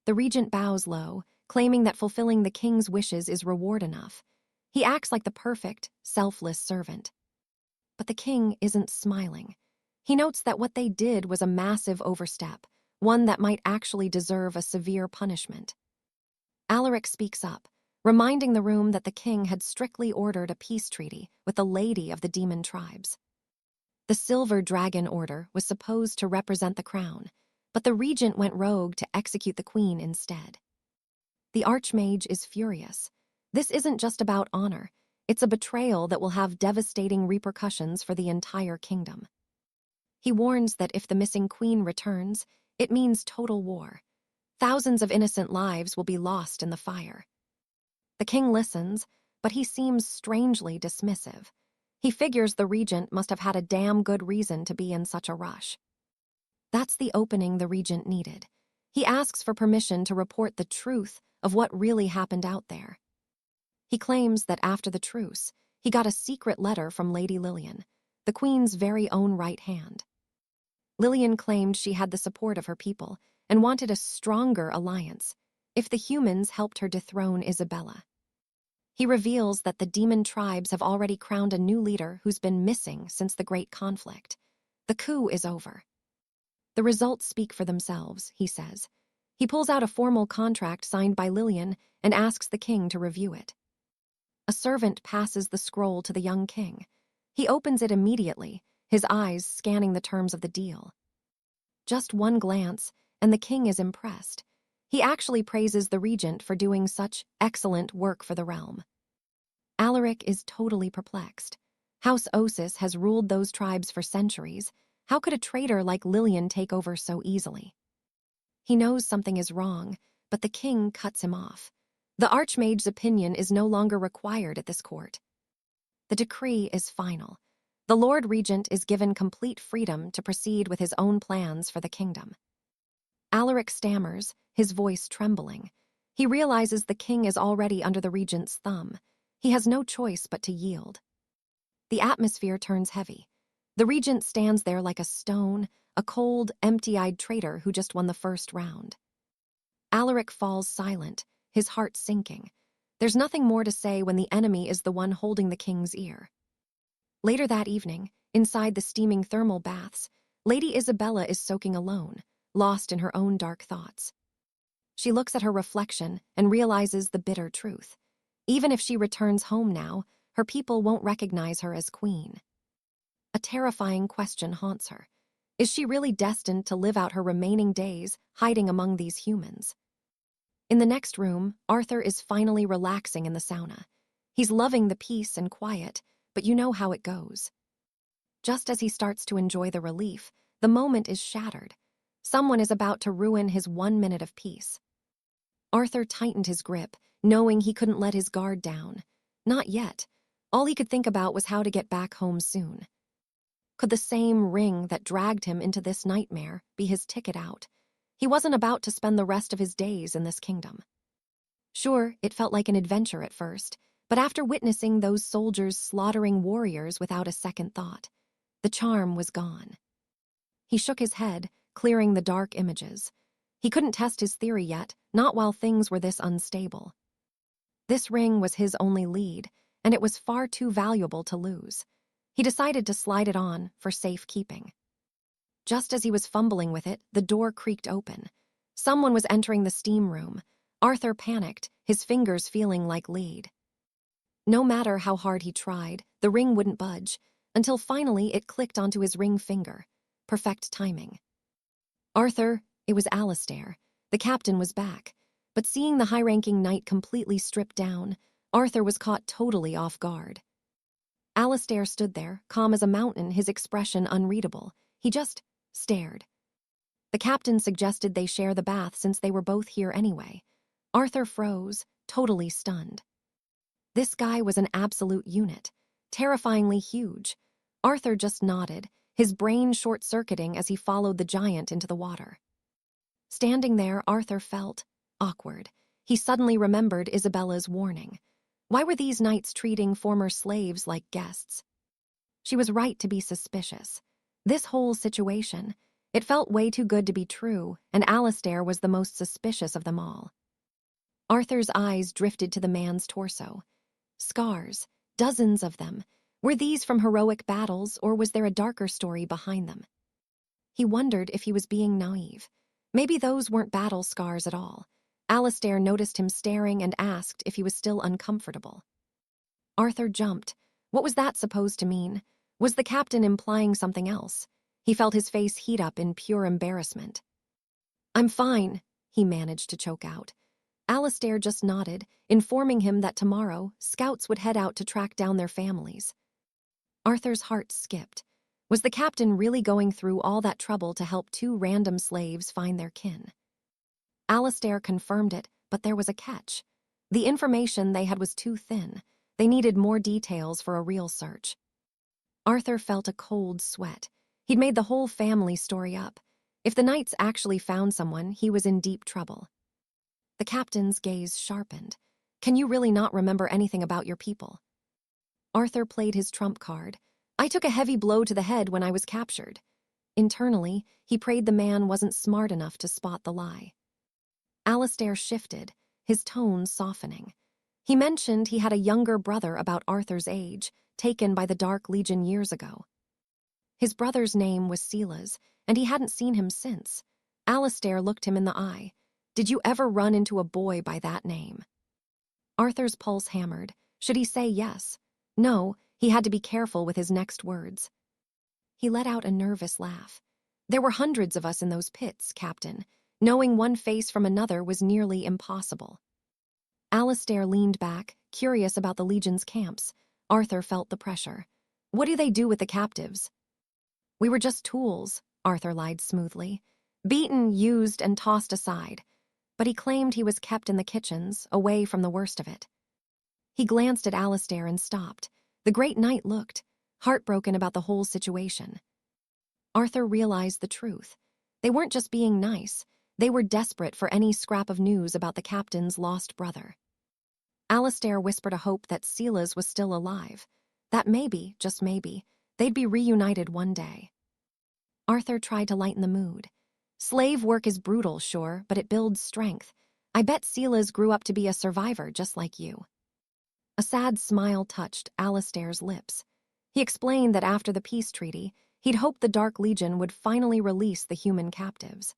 The regent bows low, claiming that fulfilling the king's wishes is reward enough. He acts like the perfect, selfless servant. But the king isn't smiling. He notes that what they did was a massive overstep, one that might actually deserve a severe punishment. Alaric speaks up, reminding the room that the king had strictly ordered a peace treaty with the lady of the demon tribes. The Silver Dragon Order was supposed to represent the crown, but the regent went rogue to execute the queen instead. The Archmage is furious. This isn't just about honor. It's a betrayal that will have devastating repercussions for the entire kingdom. He warns that if the missing queen returns, it means total war. Thousands of innocent lives will be lost in the fire. The king listens, but he seems strangely dismissive. He figures the regent must have had a damn good reason to be in such a rush. That's the opening the regent needed. He asks for permission to report the truth of what really happened out there. He claims that after the truce, he got a secret letter from Lady Lillian, the Queen's very own right hand. Lillian claimed she had the support of her people and wanted a stronger alliance if the humans helped her dethrone Isabella. He reveals that the demon tribes have already crowned a new leader who's been missing since the Great Conflict. The coup is over. The results speak for themselves, he says. He pulls out a formal contract signed by Lillian and asks the king to review it. A servant passes the scroll to the young king. He opens it immediately, his eyes scanning the terms of the deal. Just one glance, and the king is impressed. He actually praises the regent for doing such excellent work for the realm. Alaric is totally perplexed. House Osis has ruled those tribes for centuries. How could a traitor like Lillian take over so easily? He knows something is wrong, but the king cuts him off. The Archmage's opinion is no longer required at this court. The decree is final. The Lord Regent is given complete freedom to proceed with his own plans for the kingdom. Alaric stammers, his voice trembling. He realizes the king is already under the regent's thumb. He has no choice but to yield. The atmosphere turns heavy. The regent stands there like a stone, a cold, empty-eyed traitor who just won the first round. Alaric falls silent, his heart sinking. There's nothing more to say when the enemy is the one holding the king's ear. Later that evening, inside the steaming thermal baths, Lady Isabella is soaking alone, lost in her own dark thoughts. She looks at her reflection and realizes the bitter truth. Even if she returns home now, her people won't recognize her as queen. A terrifying question haunts her. Is she really destined to live out her remaining days hiding among these humans? In the next room, Arthur is finally relaxing in the sauna. He's loving the peace and quiet, but you know how it goes. Just as he starts to enjoy the relief, the moment is shattered. Someone is about to ruin his 1 minute of peace. Arthur tightened his grip, knowing he couldn't let his guard down. Not yet. All he could think about was how to get back home soon. Could the same ring that dragged him into this nightmare be his ticket out? He wasn't about to spend the rest of his days in this kingdom. Sure, it felt like an adventure at first, but after witnessing those soldiers slaughtering warriors without a second thought, the charm was gone. He shook his head, clearing the dark images. He couldn't test his theory yet, not while things were this unstable. This ring was his only lead, and it was far too valuable to lose. He decided to slide it on for safekeeping. Just as he was fumbling with it, the door creaked open. Someone was entering the steam room. Arthur panicked, his fingers feeling like lead. No matter how hard he tried, the ring wouldn't budge, until finally it clicked onto his ring finger. Perfect timing. Arthur, it was Alistair. The captain was back, but seeing the high-ranking knight completely stripped down, Arthur was caught totally off guard. Alistair stood there, calm as a mountain, his expression unreadable. He just stared. The captain suggested they share the bath since they were both here anyway. Arthur froze, totally stunned. This guy was an absolute unit, terrifyingly huge. Arthur just nodded, his brain short-circuiting as he followed the giant into the water. Standing there, Arthur felt awkward. He suddenly remembered Isabella's warning. Why were these knights treating former slaves like guests? She was right to be suspicious. This whole situation, it felt way too good to be true, and Alistair was the most suspicious of them all. Arthur's eyes drifted to the man's torso. Scars, dozens of them. Were these from heroic battles, or was there a darker story behind them? He wondered if he was being naive. Maybe those weren't battle scars at all. Alistair noticed him staring and asked if he was still uncomfortable. Arthur jumped. What was that supposed to mean? Was the captain implying something else? He felt his face heat up in pure embarrassment. "I'm fine," he managed to choke out. Alistair just nodded, informing him that tomorrow, scouts would head out to track down their families. Arthur's heart skipped. Was the captain really going through all that trouble to help 2 random slaves find their kin? Alistair confirmed it, but there was a catch. The information they had was too thin. They needed more details for a real search. Arthur felt a cold sweat. He'd made the whole family story up. If the knights actually found someone, he was in deep trouble. The captain's gaze sharpened. Can you really not remember anything about your people? Arthur played his trump card. I took a heavy blow to the head when I was captured. Internally, he prayed the man wasn't smart enough to spot the lie. Alestair shifted, his tone softening. He mentioned he had a younger brother about Arthur's age, taken by the Dark Legion years ago. His brother's name was 𝒐𝒔𝒆𝒏, and he hadn't seen him since. Alestair looked him in the eye. Did you ever run into a boy by that name? Arthur's pulse hammered. Should he say yes? No, he had to be careful with his next words. He let out a nervous laugh. There were hundreds of us in those pits, Captain. Knowing one face from another was nearly impossible. Alestair leaned back, curious about the Legion's camps. Arthur felt the pressure. What do they do with the captives? We were just tools, Arthur lied smoothly. Beaten, used, and tossed aside. But he claimed he was kept in the kitchens, away from the worst of it. He glanced at Alestair and stopped. The great knight looked, heartbroken about the whole situation. Arthur realized the truth. They weren't just being nice. They were desperate for any scrap of news about the captain's lost brother. Alestair whispered a hope that 𝒐𝒔𝒆𝒏 was still alive. That maybe, just maybe, they'd be reunited one day. Arthur tried to lighten the mood. Slave work is brutal, sure, but it builds strength. I bet 𝒐𝒔𝒆𝒏 grew up to be a survivor just like you. A sad smile touched Alestair's lips. He explained that after the peace treaty, he'd hoped the Dark Legion would finally release the human captives.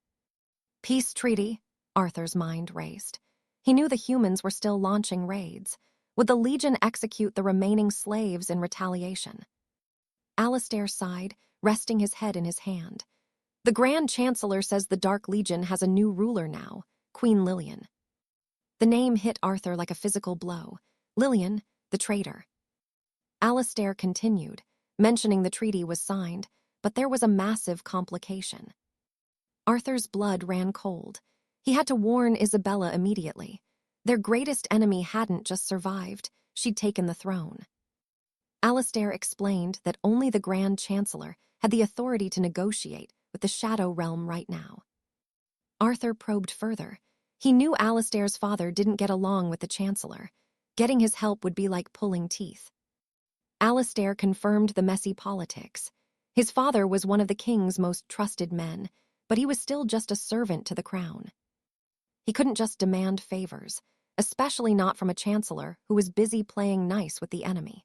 Peace treaty? Arthur's mind raced. He knew the humans were still launching raids. Would the Legion execute the remaining slaves in retaliation? Alestair sighed, resting his head in his hand. The Grand Chancellor says the Dark Legion has a new ruler now, Queen Lillian. The name hit Arthur like a physical blow. Lillian, the traitor. Alestair continued, mentioning the treaty was signed, but there was a massive complication. Arthur's blood ran cold. He had to warn Isabella immediately. Their greatest enemy hadn't just survived, she'd taken the throne. Alestair explained that only the Grand Chancellor had the authority to negotiate with the Shadow Realm right now. Arthur probed further. He knew Alestair's father didn't get along with the Chancellor. Getting his help would be like pulling teeth. Alestair confirmed the messy politics. His father was one of the king's most trusted men, but he was still just a servant to the crown. He couldn't just demand favors, especially not from a chancellor who was busy playing nice with the enemy.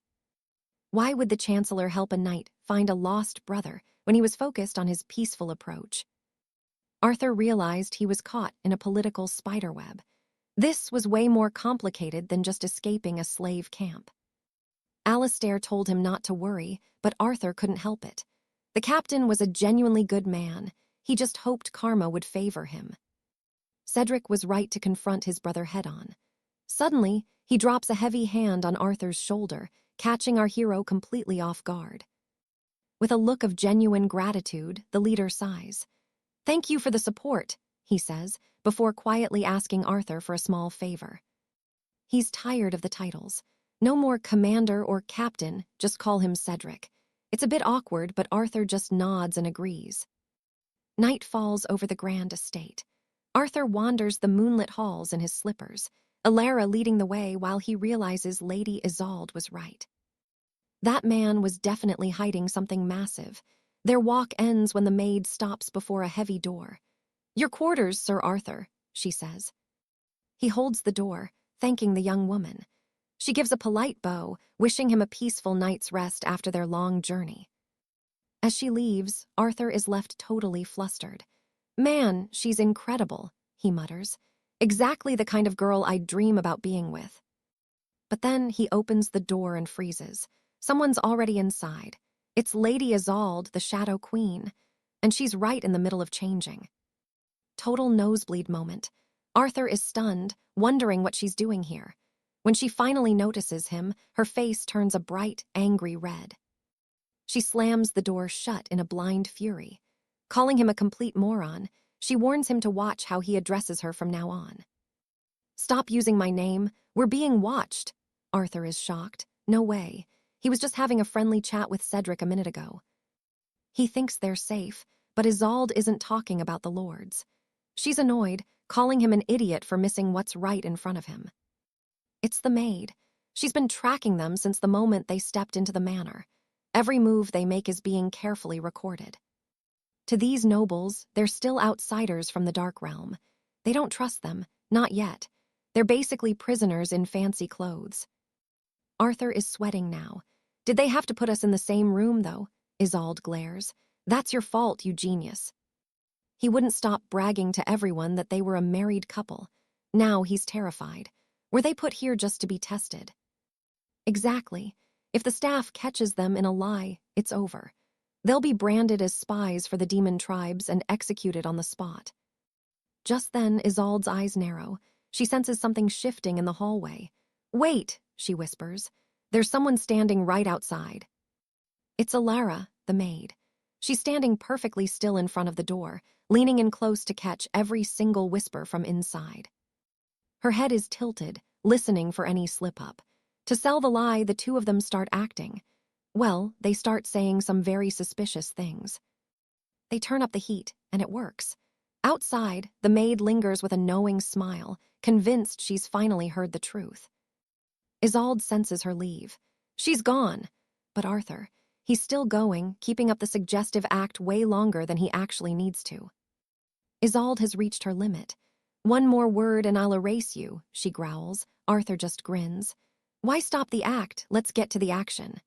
Why would the chancellor help a knight find a lost brother when he was focused on his peaceful approach? Arthur realized he was caught in a political spiderweb. This was way more complicated than just escaping a slave camp. Alestair told him not to worry, but Arthur couldn't help it. The captain was a genuinely good man. He just hoped karma would favor him. Cedric was right to confront his brother head-on. Suddenly, he drops a heavy hand on Arthur's shoulder, catching our hero completely off guard. With a look of genuine gratitude, the leader sighs. "Thank you for the support," he says, before quietly asking Arthur for a small favor. He's tired of the titles. No more commander or captain, just call him Cedric. It's a bit awkward, but Arthur just nods and agrees. Night falls over the grand estate. Arthur wanders the moonlit halls in his slippers, Alara leading the way while he realizes Lady Isolde was right. That man was definitely hiding something massive. Their walk ends when the maid stops before a heavy door. "Your quarters, Sir Arthur," she says. He holds the door, thanking the young woman. She gives a polite bow, wishing him a peaceful night's rest after their long journey. As she leaves, Arthur is left totally flustered. "Man, she's incredible," he mutters. "Exactly the kind of girl I'd dream about being with." But then he opens the door and freezes. Someone's already inside. It's Lady Isolde, the Shadow Queen, and she's right in the middle of changing. Total nosebleed moment. Arthur is stunned, wondering what she's doing here. When she finally notices him, her face turns a bright, angry red. She slams the door shut in a blind fury. Calling him a complete moron, she warns him to watch how he addresses her from now on. "Stop using my name. We're being watched." Arthur is shocked. No way. He was just having a friendly chat with Cedric a minute ago. He thinks they're safe, but Isolde isn't talking about the lords. She's annoyed, calling him an idiot for missing what's right in front of him. It's the maid. She's been tracking them since the moment they stepped into the manor. Every move they make is being carefully recorded. To these nobles, they're still outsiders from the dark realm. They don't trust them, not yet. They're basically prisoners in fancy clothes. Arthur is sweating now. Did they have to put us in the same room, though? 𝒂𝒐𝒏 glares. That's your fault, you genius. He wouldn't stop bragging to everyone that they were a married couple. Now he's terrified. Were they put here just to be tested? Exactly. If the staff catches them in a lie, it's over. They'll be branded as spies for the demon tribes and executed on the spot. Just then, 𝒂𝒐𝒏's eyes narrow. She senses something shifting in the hallway. Wait, she whispers. There's someone standing right outside. It's Alara, the maid. She's standing perfectly still in front of the door, leaning in close to catch every single whisper from inside. Her head is tilted, listening for any slip-up. To sell the lie, the two of them start acting. Well, they start saying some very suspicious things. They turn up the heat, and it works. Outside, the maid lingers with a knowing smile, convinced she's finally heard the truth. 𝒂𝒐𝒏 senses her leave. She's gone. But Arthur, he's still going, keeping up the suggestive act way longer than he actually needs to. 𝒂𝒐𝒏 has reached her limit. One more word and I'll erase you, she growls. Arthur just grins. Why stop the act? Let's get to the action.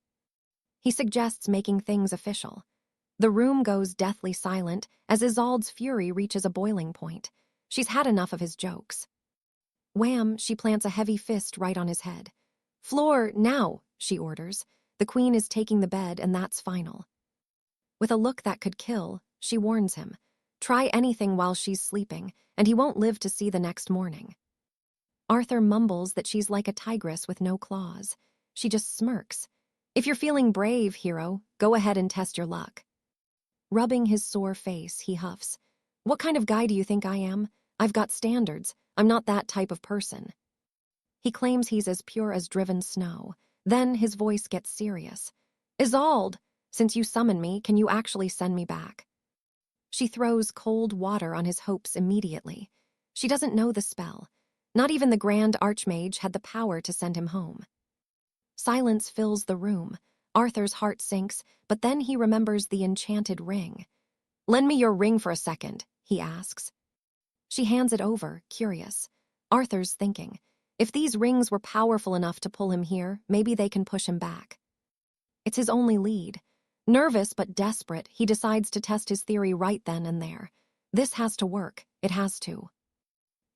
He suggests making things official. The room goes deathly silent as 𝒂𝒐𝒏's fury reaches a boiling point. She's had enough of his jokes. Wham, she plants a heavy fist right on his head. Floor, now, she orders. The queen is taking the bed, and that's final. With a look that could kill, she warns him. Try anything while she's sleeping, and he won't live to see the next morning. Arthur mumbles that she's like a tigress with no claws. She just smirks. If you're feeling brave, hero, go ahead and test your luck. Rubbing his sore face, he huffs. What kind of guy do you think I am? I've got standards. I'm not that type of person. He claims he's as pure as driven snow. Then his voice gets serious. 𝒂𝒐𝒏, since you summoned me, can you actually send me back? She throws cold water on his hopes immediately. She doesn't know the spell. Not even the Grand Archmage had the power to send him home. Silence fills the room. Arthur's heart sinks, but then he remembers the enchanted ring. Lend me your ring for a second, he asks. She hands it over, curious. Arthur's thinking, if these rings were powerful enough to pull him here, maybe they can push him back. It's his only lead. Nervous but desperate, he decides to test his theory right then and there. This has to work. It has to.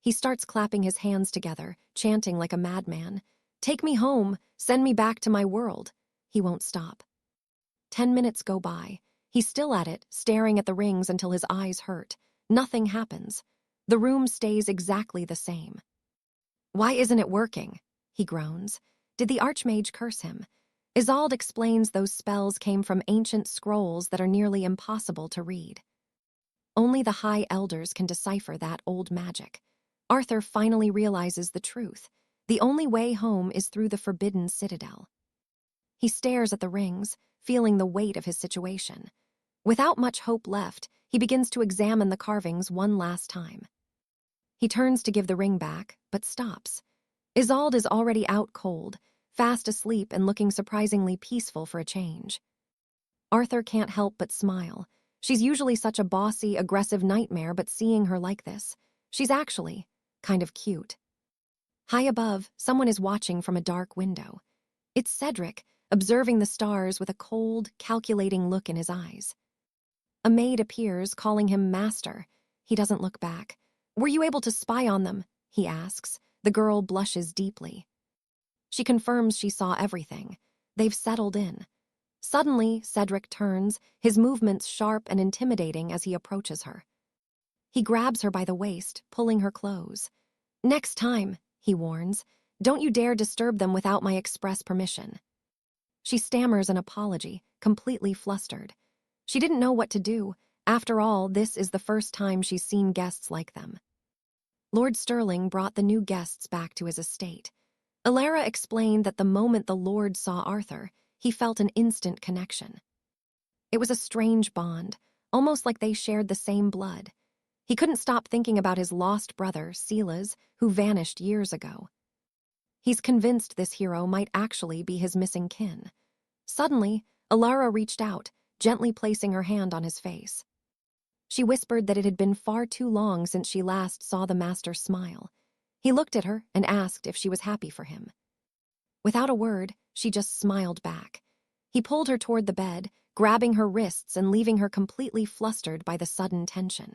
He starts clapping his hands together, chanting like a madman. Take me home. Send me back to my world. He won't stop. 10 minutes go by. He's still at it, staring at the rings until his eyes hurt. Nothing happens. The room stays exactly the same. Why isn't it working? He groans. Did the Archmage curse him? 𝒂𝒐𝒏 explains those spells came from ancient scrolls that are nearly impossible to read. Only the High Elders can decipher that old magic. Arthur finally realizes the truth. The only way home is through the Forbidden Citadel. He stares at the rings, feeling the weight of his situation. Without much hope left, he begins to examine the carvings one last time. He turns to give the ring back, but stops. 𝒂𝒐𝒏 is already out cold, fast asleep and looking surprisingly peaceful for a change. Arthur can't help but smile. She's usually such a bossy, aggressive nightmare, but seeing her like this, she's actually kind of cute. High above, someone is watching from a dark window. It's Cedric, observing the stars with a cold, calculating look in his eyes. A maid appears, calling him master. He doesn't look back. Were you able to spy on them? He asks. The girl blushes deeply. She confirms she saw everything. They've settled in. Suddenly, Cedric turns, his movements sharp and intimidating as he approaches her. He grabs her by the waist, pulling her close. Next time, he warns, don't you dare disturb them without my express permission. She stammers an apology, completely flustered. She didn't know what to do. After all, this is the first time she's seen guests like them. Lord Stirling brought the new guests back to his estate. Alara explained that the moment the Lord saw Arthur, he felt an instant connection. It was a strange bond, almost like they shared the same blood. He couldn't stop thinking about his lost brother, 𝒂𝒏, who vanished years ago. He's convinced this hero might actually be his missing kin. Suddenly, Alara reached out, gently placing her hand on his face. She whispered that it had been far too long since she last saw the master smile. He looked at her and asked if she was happy for him. Without a word, she just smiled back. He pulled her toward the bed, grabbing her wrists and leaving her completely flustered by the sudden tension.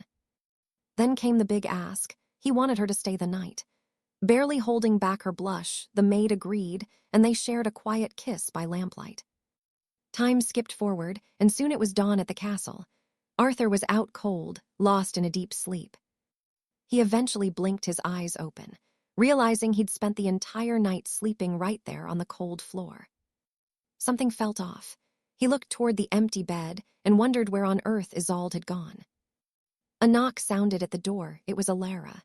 Then came the big ask. He wanted her to stay the night. Barely holding back her blush, the maid agreed, and they shared a quiet kiss by lamplight. Time skipped forward, and soon it was dawn at the castle. Arthur was out cold, lost in a deep sleep. He eventually blinked his eyes open, realizing he'd spent the entire night sleeping right there on the cold floor. Something felt off. He looked toward the empty bed and wondered where on earth Isolde had gone. A knock sounded at the door. It was Alara.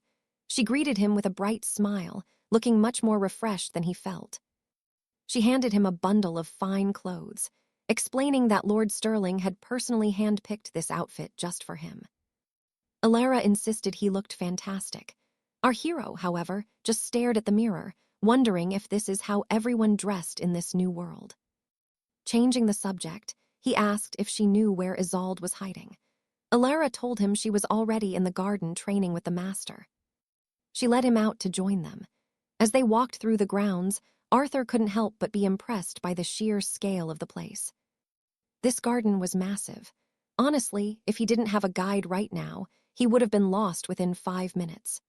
She greeted him with a bright smile, looking much more refreshed than he felt. She handed him a bundle of fine clothes, explaining that Lord Sterling had personally handpicked this outfit just for him. Alara insisted he looked fantastic. Our hero, however, just stared at the mirror, wondering if this is how everyone dressed in this new world. Changing the subject, he asked if she knew where Isolde was hiding. Alara told him she was already in the garden training with the master. She led him out to join them. As they walked through the grounds, Arthur couldn't help but be impressed by the sheer scale of the place. This garden was massive. Honestly, if he didn't have a guide right now, he would have been lost within 5 minutes.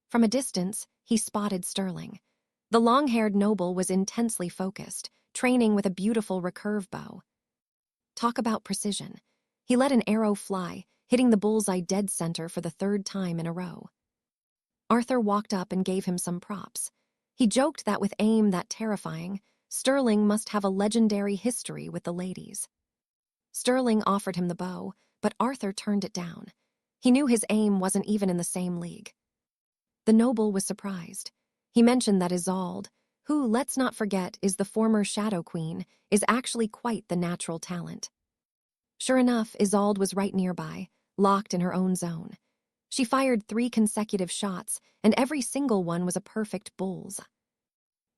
From a distance, he spotted Sterling. The long-haired noble was intensely focused, training with a beautiful recurve bow. Talk about precision. He let an arrow fly, hitting the bullseye dead center for the 3rd time in a row. Arthur walked up and gave him some props. He joked that with aim that terrifying, Sterling must have a legendary history with the ladies. Sterling offered him the bow, but Arthur turned it down. He knew his aim wasn't even in the same league. The noble was surprised. He mentioned that Isolde, who, let's not forget, is the former Shadow Queen, is actually quite the natural talent. Sure enough, Isolde was right nearby, locked in her own zone. She fired 3 consecutive shots, and every single one was a perfect bull's.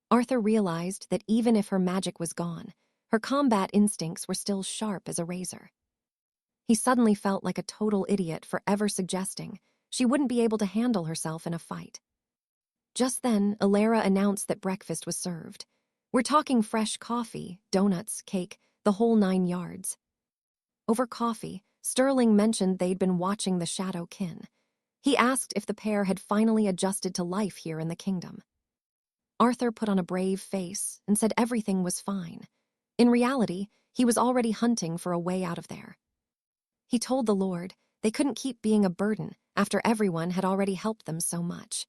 Arthur realized that even if her magic was gone, her combat instincts were still sharp as a razor. He suddenly felt like a total idiot for ever suggesting she wouldn't be able to handle herself in a fight. Just then, Alara announced that breakfast was served. We're talking fresh coffee, donuts, cake, the whole 9 yards. Over coffee, Sterling mentioned they'd been watching the Shadow Kin. He asked if the pair had finally adjusted to life here in the kingdom. Arthur put on a brave face and said everything was fine. In reality, he was already hunting for a way out of there. He told the Lord they couldn't keep being a burden after everyone had already helped them so much.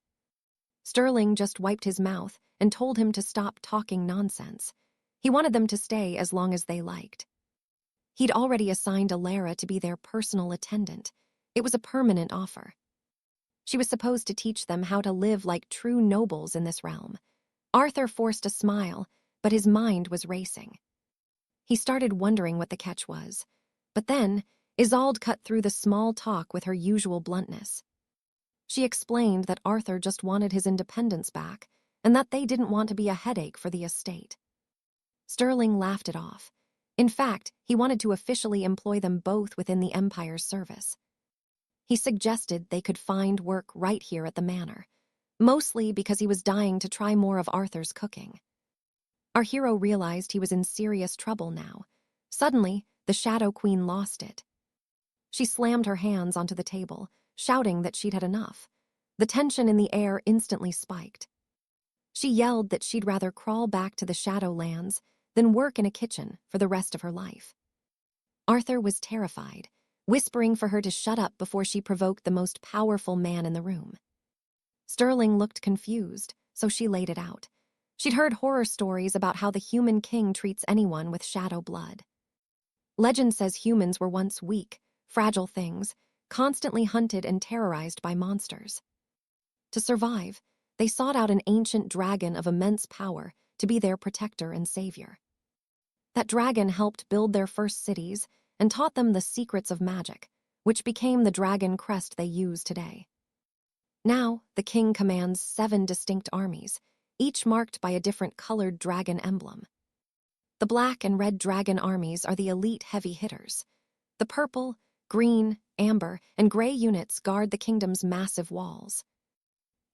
Sterling just wiped his mouth and told him to stop talking nonsense. He wanted them to stay as long as they liked. He'd already assigned Alara to be their personal attendant. It was a permanent offer. She was supposed to teach them how to live like true nobles in this realm. Arthur forced a smile, but his mind was racing. He started wondering what the catch was. But then, Isolde cut through the small talk with her usual bluntness. She explained that Arthur just wanted his independence back, and that they didn't want to be a headache for the estate. Sterling laughed it off. In fact, he wanted to officially employ them both within the Empire's service. He suggested they could find work right here at the manor, mostly because he was dying to try more of Arthur's cooking. Our hero realized he was in serious trouble now. Suddenly, the Shadow Queen lost it. She slammed her hands onto the table, shouting that she'd had enough. The tension in the air instantly spiked. She yelled that she'd rather crawl back to the Shadowlands than work in a kitchen for the rest of her life. Arthur was terrified, whispering for her to shut up before she provoked the most powerful man in the room. Sterling looked confused, so she laid it out. She'd heard horror stories about how the human king treats anyone with shadow blood. Legend says humans were once weak, fragile things, constantly hunted and terrorized by monsters. To survive, they sought out an ancient dragon of immense power to be their protector and savior. That dragon helped build their first cities and taught them the secrets of magic, which became the dragon crest they use today. Now, the king commands 7 distinct armies, each marked by a different colored dragon emblem. The black and red dragon armies are the elite heavy hitters. The purple, green, amber, and gray units guard the kingdom's massive walls.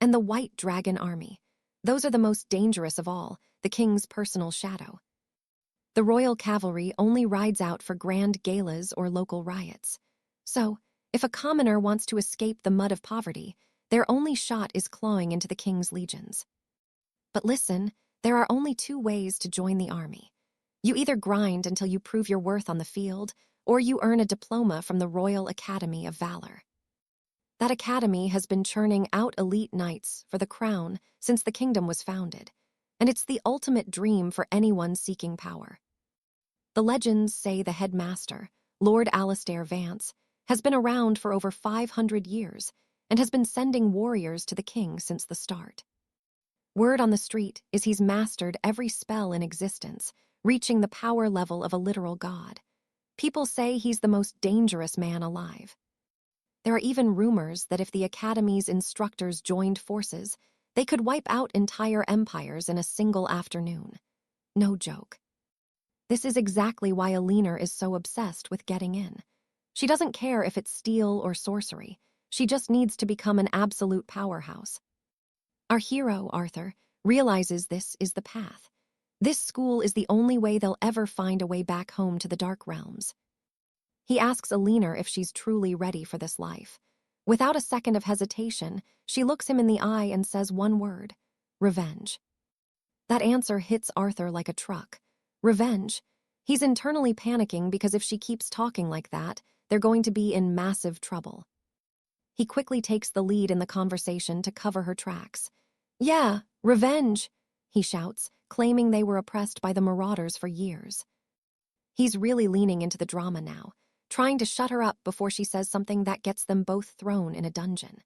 And the white dragon army, those are the most dangerous of all, the king's personal shadow. The royal cavalry only rides out for grand galas or local riots. So, if a commoner wants to escape the mud of poverty, their only shot is clawing into the king's legions. But listen, there are only two ways to join the army. You either grind until you prove your worth on the field, or you earn a diploma from the Royal Academy of Valor. That academy has been churning out elite knights for the crown since the kingdom was founded, and it's the ultimate dream for anyone seeking power. The legends say the headmaster, Lord Alistair Vance, has been around for over 500 years and has been sending warriors to the king since the start. Word on the street is he's mastered every spell in existence, reaching the power level of a literal god. People say he's the most dangerous man alive. There are even rumors that if the Academy's instructors joined forces, they could wipe out entire empires in a single afternoon. No joke. This is exactly why Alina is so obsessed with getting in. She doesn't care if it's steel or sorcery. She just needs to become an absolute powerhouse. Our hero, Arthur, realizes this is the path. This school is the only way they'll ever find a way back home to the Dark Realms. He asks Alina if she's truly ready for this life. Without a second of hesitation, she looks him in the eye and says one word: revenge. That answer hits Arthur like a truck. Revenge. He's internally panicking because if she keeps talking like that, they're going to be in massive trouble. He quickly takes the lead in the conversation to cover her tracks. Yeah, revenge, he shouts, claiming they were oppressed by the marauders for years. He's really leaning into the drama now, trying to shut her up before she says something that gets them both thrown in a dungeon.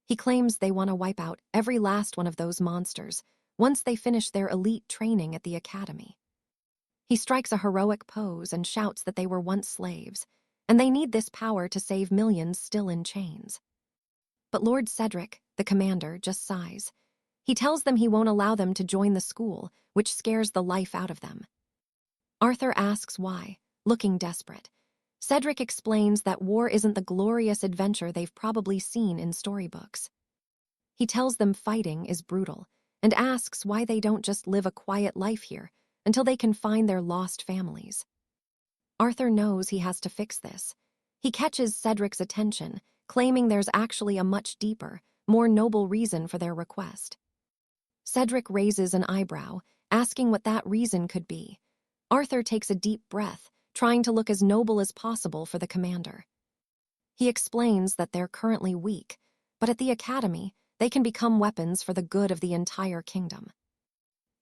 He claims they want to wipe out every last one of those monsters once they finish their elite training at the academy. He strikes a heroic pose and shouts that they were once slaves, and they need this power to save millions still in chains. But Lord Cedric, the commander, just sighs. He tells them he won't allow them to join the school, which scares the life out of them. Arthur asks why, looking desperate. Cedric explains that war isn't the glorious adventure they've probably seen in storybooks. He tells them fighting is brutal, and asks why they don't just live a quiet life here until they can find their lost families. Arthur knows he has to fix this. He catches Cedric's attention, claiming there's actually a much deeper, more noble reason for their request. Cedric raises an eyebrow, asking what that reason could be. Arthur takes a deep breath, trying to look as noble as possible for the commander. He explains that they're currently weak, but at the academy, they can become weapons for the good of the entire kingdom.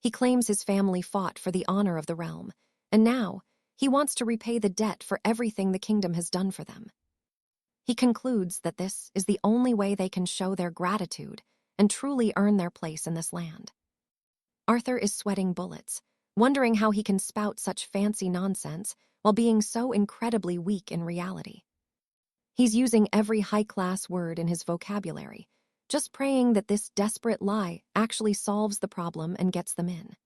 He claims his family fought for the honor of the realm, and now he wants to repay the debt for everything the kingdom has done for them. He concludes that this is the only way they can show their gratitude and truly earn their place in this land. Arthur is sweating bullets, wondering how he can spout such fancy nonsense while being so incredibly weak in reality. He's using every high-class word in his vocabulary, just praying that this desperate lie actually solves the problem and gets them in.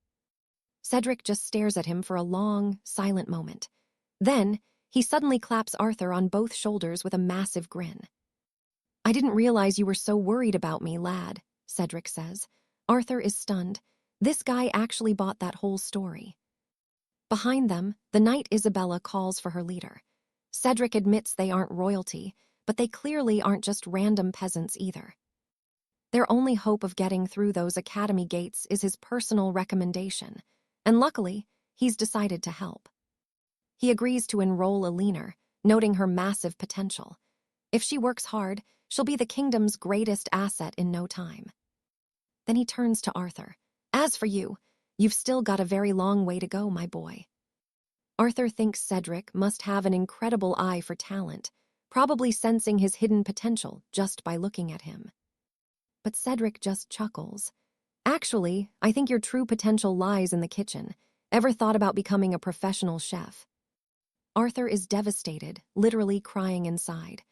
Cedric just stares at him for a long, silent moment. Then, he suddenly claps Arthur on both shoulders with a massive grin. I didn't realize you were so worried about me, lad, Cedric says. Arthur is stunned. This guy actually bought that whole story. Behind them, the knight Isabella calls for her leader. Cedric admits they aren't royalty, but they clearly aren't just random peasants either. Their only hope of getting through those academy gates is his personal recommendation, and luckily, he's decided to help. He agrees to enroll Alina, noting her massive potential. If she works hard, she'll be the kingdom's greatest asset in no time. Then he turns to Arthur. As for you, you've still got a very long way to go, my boy. Arthur thinks Cedric must have an incredible eye for talent, probably sensing his hidden potential just by looking at him. But Cedric just chuckles. Actually, I think your true potential lies in the kitchen. Ever thought about becoming a professional chef? Arthur is devastated, literally crying inside.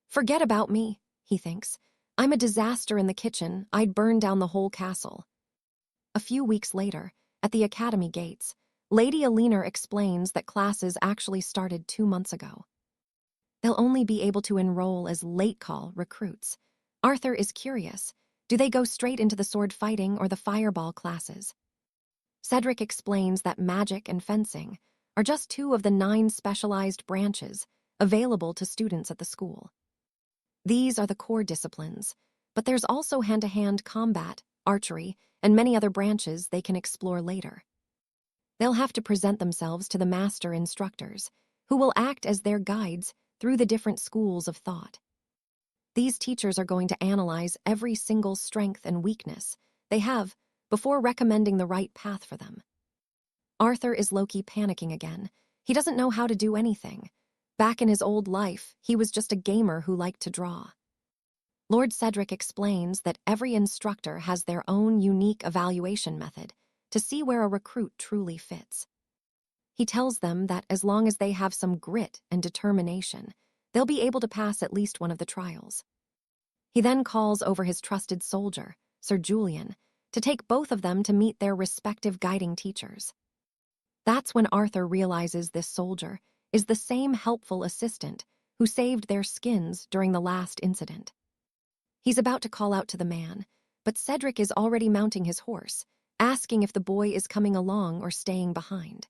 Forget about me, he thinks. I'm a disaster in the kitchen. I'd burn down the whole castle. A few weeks later, at the academy gates, Lady Alina explains that classes actually started 2 months ago. They'll only be able to enroll as late-call recruits. Arthur is curious. Do they go straight into the sword fighting or the fireball classes? Cedric explains that magic and fencing are just 2 of the 9 specialized branches available to students at the school. These are the core disciplines, but there's also hand-to-hand combat, archery, and many other branches they can explore later. They'll have to present themselves to the master instructors, who will act as their guides through the different schools of thought. These teachers are going to analyze every single strength and weakness they have before recommending the right path for them. Arthur is low-key panicking again. He doesn't know how to do anything. Back in his old life, he was just a gamer who liked to draw. Lord Cedric explains that every instructor has their own unique evaluation method to see where a recruit truly fits. He tells them that as long as they have some grit and determination, they'll be able to pass at least one of the trials. He then calls over his trusted soldier, Sir Julian, to take both of them to meet their respective guiding teachers. That's when Arthur realizes this soldier is the same helpful assistant who saved their skins during the last incident. He's about to call out to the man, but Cedric is already mounting his horse, asking if the boy is coming along or staying behind.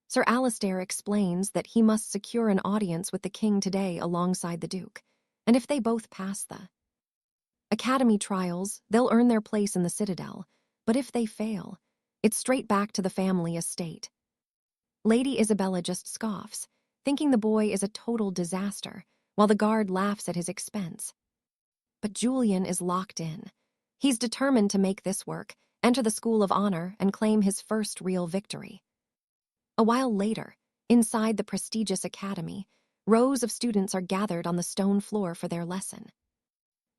Sir Alistair explains that he must secure an audience with the king today alongside the Duke, and if they both pass the academy trials, they'll earn their place in the citadel, but if they fail, it's straight back to the family estate. Lady Isabella just scoffs, thinking the boy is a total disaster, while the guard laughs at his expense. But Julian is locked in. He's determined to make this work, enter the School of Honor, and claim his first real victory. A while later, inside the prestigious academy, rows of students are gathered on the stone floor for their lesson.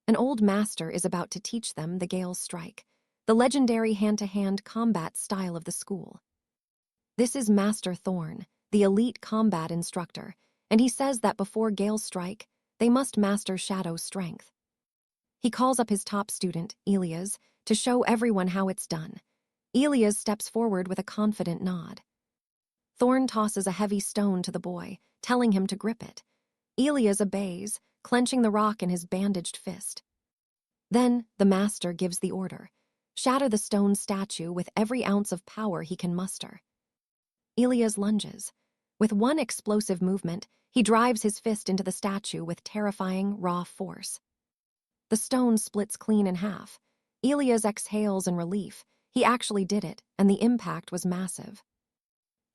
An old master is about to teach them the Gale's Strike, the legendary hand-to-hand combat style of the school. This is Master Thorn, the elite combat instructor, and he says that before Gale's Strike, they must master Shadow's strength. He calls up his top student, Elias, to show everyone how it's done. Elias steps forward with a confident nod. Thorn tosses a heavy stone to the boy, telling him to grip it. Elias obeys, clenching the rock in his bandaged fist. Then, the master gives the order. Shatter the stone statue with every ounce of power he can muster. Elias lunges. With one explosive movement, he drives his fist into the statue with terrifying, raw force. The stone splits clean in half. Elias exhales in relief. He actually did it, and the impact was massive.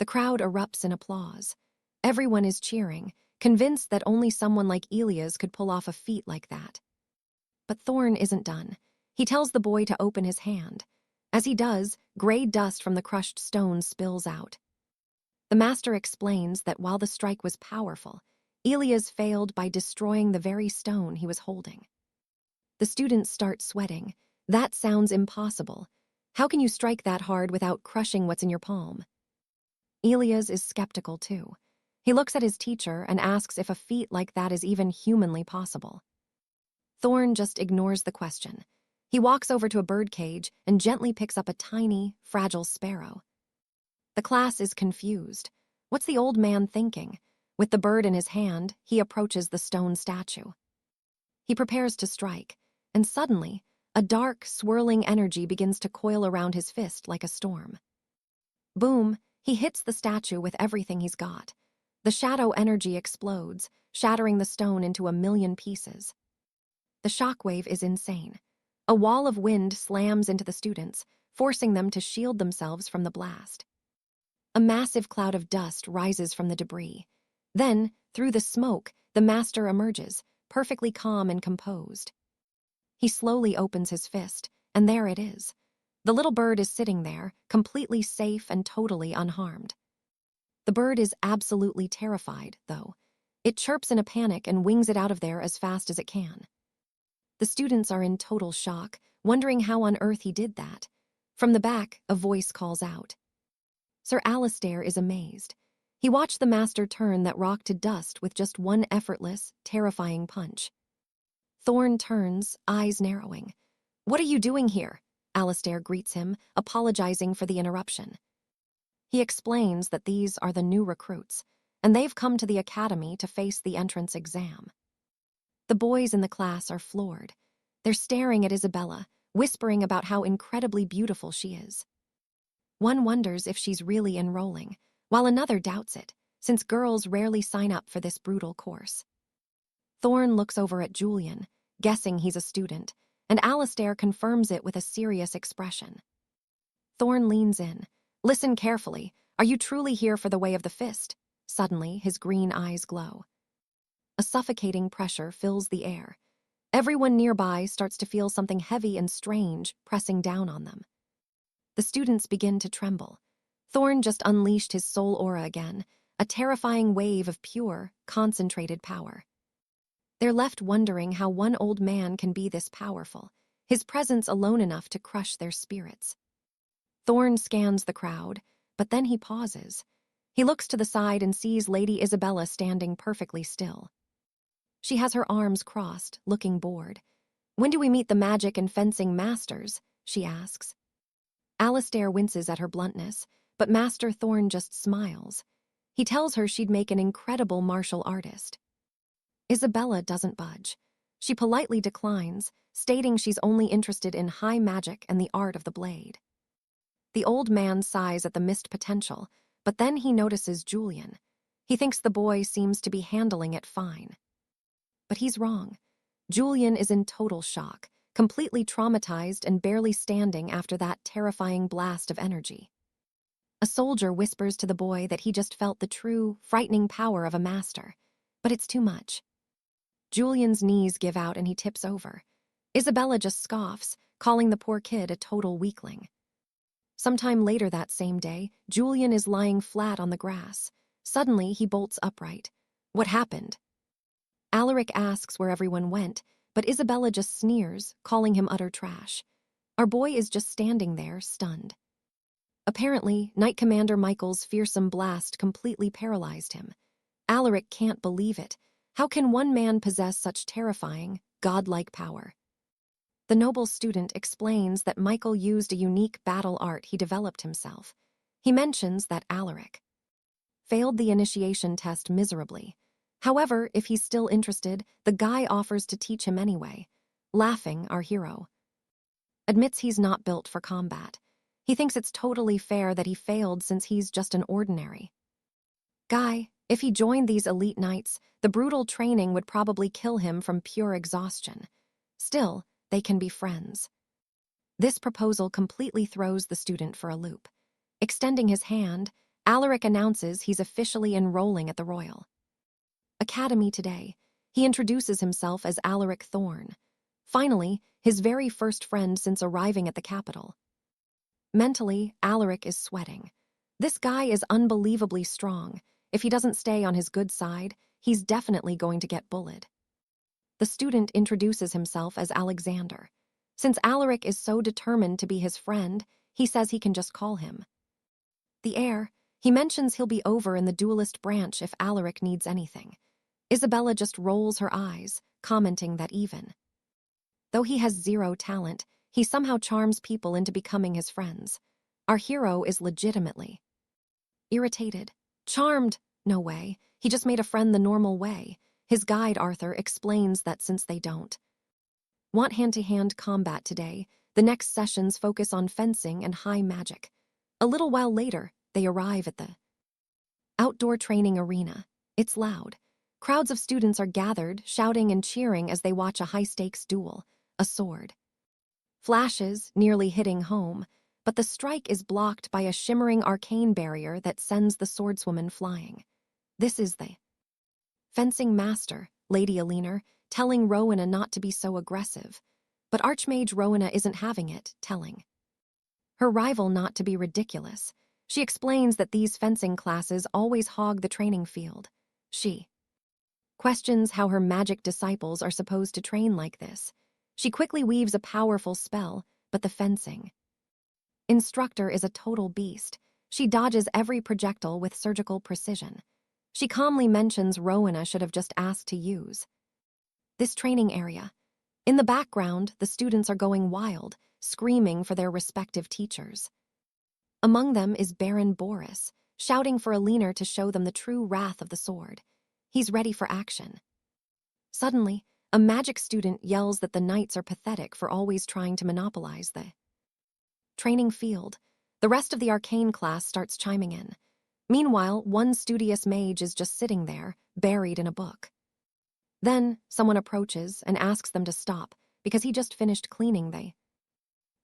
The crowd erupts in applause. Everyone is cheering, convinced that only someone like Elias could pull off a feat like that. But Thorn isn't done. He tells the boy to open his hand. As he does, gray dust from the crushed stone spills out. The master explains that while the strike was powerful, Elias failed by destroying the very stone he was holding. The students start sweating. That sounds impossible. How can you strike that hard without crushing what's in your palm? Elias is skeptical too. He looks at his teacher and asks if a feat like that is even humanly possible. Thorn just ignores the question. He walks over to a birdcage and gently picks up a tiny, fragile sparrow. The class is confused. What's the old man thinking? With the bird in his hand, he approaches the stone statue. He prepares to strike, and suddenly, a dark, swirling energy begins to coil around his fist like a storm. Boom, he hits the statue with everything he's got. The shadow energy explodes, shattering the stone into 1,000,000 pieces. The shockwave is insane. A wall of wind slams into the students, forcing them to shield themselves from the blast. A massive cloud of dust rises from the debris. Then, through the smoke, the master emerges, perfectly calm and composed. He slowly opens his fist, and there it is. The little bird is sitting there, completely safe and totally unharmed. The bird is absolutely terrified, though. It chirps in a panic and wings it out of there as fast as it can. The students are in total shock, wondering how on earth he did that. From the back, a voice calls out. Sir Alistair is amazed. He watched the master turn that rock to dust with just one effortless, terrifying punch. Thorn turns, eyes narrowing. "What are you doing here?" 𝒂𝒓𝒄𝒆𝒅 greets him, apologizing for the interruption. He explains that these are the new recruits, and they've come to the academy to face the entrance exam. The boys in the class are floored. They're staring at Isabella, whispering about how incredibly beautiful she is. One wonders if she's really enrolling, while another doubts it, since girls rarely sign up for this brutal course. Thorn looks over at Julian, guessing he's a student, and 𝒂𝒓𝒄𝒆𝒅 confirms it with a serious expression. Thorn leans in. Listen carefully. Are you truly here for the way of the fist? Suddenly, his green eyes glow. A suffocating pressure fills the air. Everyone nearby starts to feel something heavy and strange pressing down on them. The students begin to tremble. Thorn just unleashed his soul aura again, a terrifying wave of pure, concentrated power. They're left wondering how one old man can be this powerful, his presence alone enough to crush their spirits. Thorn scans the crowd, but then he pauses. He looks to the side and sees Lady Isabella standing perfectly still. She has her arms crossed, looking bored. When do we meet the magic and fencing masters? She asks. 𝒂𝒓𝒄𝒆𝒅 winces at her bluntness, but Master Thorn just smiles. He tells her she'd make an incredible martial artist. Isabella doesn't budge. She politely declines, stating she's only interested in high magic and the art of the blade. The old man sighs at the missed potential, but then he notices Julian. He thinks the boy seems to be handling it fine. But he's wrong. Julian is in total shock, completely traumatized and barely standing after that terrifying blast of energy. A soldier whispers to the boy that he just felt the true, frightening power of a master, but it's too much. Julian's knees give out and he tips over. Isabella just scoffs, calling the poor kid a total weakling. Sometime later that same day, Julian is lying flat on the grass. Suddenly, he bolts upright. What happened? Alaric asks where everyone went, but Isabella just sneers, calling him utter trash. Our boy is just standing there, stunned. Apparently, Knight Commander Michael's fearsome blast completely paralyzed him. Alaric can't believe it. How can one man possess such terrifying, godlike power? The noble student explains that Michael used a unique battle art he developed himself. He mentions that Alaric failed the initiation test miserably. However, if he's still interested, the guy offers to teach him anyway. Laughing, our hero admits he's not built for combat. He thinks it's totally fair that he failed since he's just an ordinary guy. If he joined these elite knights, the brutal training would probably kill him from pure exhaustion. Still, they can be friends. This proposal completely throws the student for a loop. Extending his hand, Alaric announces he's officially enrolling at the Royal Academy today. He introduces himself as Alaric Thorn. Finally, his very first friend since arriving at the capital. Mentally, Alaric is sweating. This guy is unbelievably strong. If he doesn't stay on his good side, he's definitely going to get bullied. The student introduces himself as Alexander. Since Alaric is so determined to be his friend, he says he can just call him the heir. He mentions he'll be over in the duelist branch if Alaric needs anything. Isabella just rolls her eyes, commenting that even though he has zero talent, he somehow charms people into becoming his friends. Our hero is legitimately irritated. Charmed? No way. He just made a friend the normal way. His guide, Arthur, explains that since they don't want hand-to-hand combat today, the next sessions focus on fencing and high magic. A little while later, they arrive at the outdoor training arena. It's loud. Crowds of students are gathered, shouting and cheering as they watch a high-stakes duel. A sword flashes, nearly hitting home, but the strike is blocked by a shimmering arcane barrier that sends the swordswoman flying. This is the fencing master, Lady Alina, telling Rowena not to be so aggressive. But Archmage Rowena isn't having it, telling her rival not to be ridiculous. She explains that these fencing classes always hog the training field. She questions how her magic disciples are supposed to train like this. She quickly weaves a powerful spell, but the fencing instructor is a total beast. She dodges every projectile with surgical precision. She calmly mentions Rowena should have just asked to use this training area. In the background, the students are going wild. screaming for their respective teachers. Among them is Baron Boris, shouting for Alina to show them the true wrath of the sword. He's ready for action. Suddenly, a magic student yells that the knights are pathetic for always trying to monopolize the training field. The rest of the arcane class starts chiming in. Meanwhile, one studious mage is just sitting there, buried in a book. Then, someone approaches and asks them to stop because he just finished cleaning the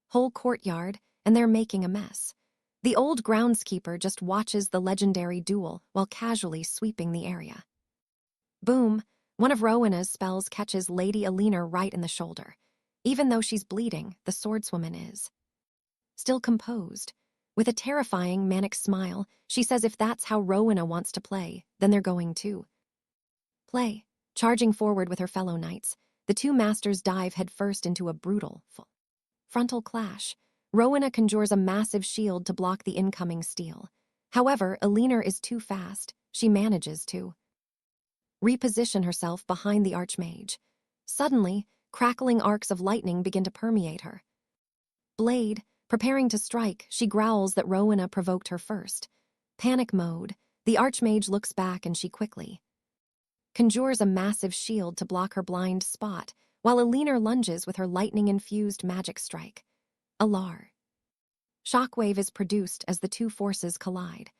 whole courtyard and they're making a mess. The old groundskeeper just watches the legendary duel while casually sweeping the area. Boom! One of Rowena's spells catches Lady Alina right in the shoulder. Even though she's bleeding, the swordswoman is still composed. With a terrifying, manic smile, she says if that's how Rowena wants to play, then they're going to play. Charging forward with her fellow knights, the two masters dive headfirst into a brutal, frontal clash. Rowena conjures a massive shield to block the incoming steel. However, Alina is too fast. She manages to reposition herself behind the archmage. Suddenly, crackling arcs of lightning begin to permeate her blade. Preparing to strike, she growls that Rowena provoked her first. Panic mode, the archmage looks back and she quickly conjures a massive shield to block her blind spot, while Alina lunges with her lightning-infused magic strike. Alar. Shockwave is produced as the two forces collide.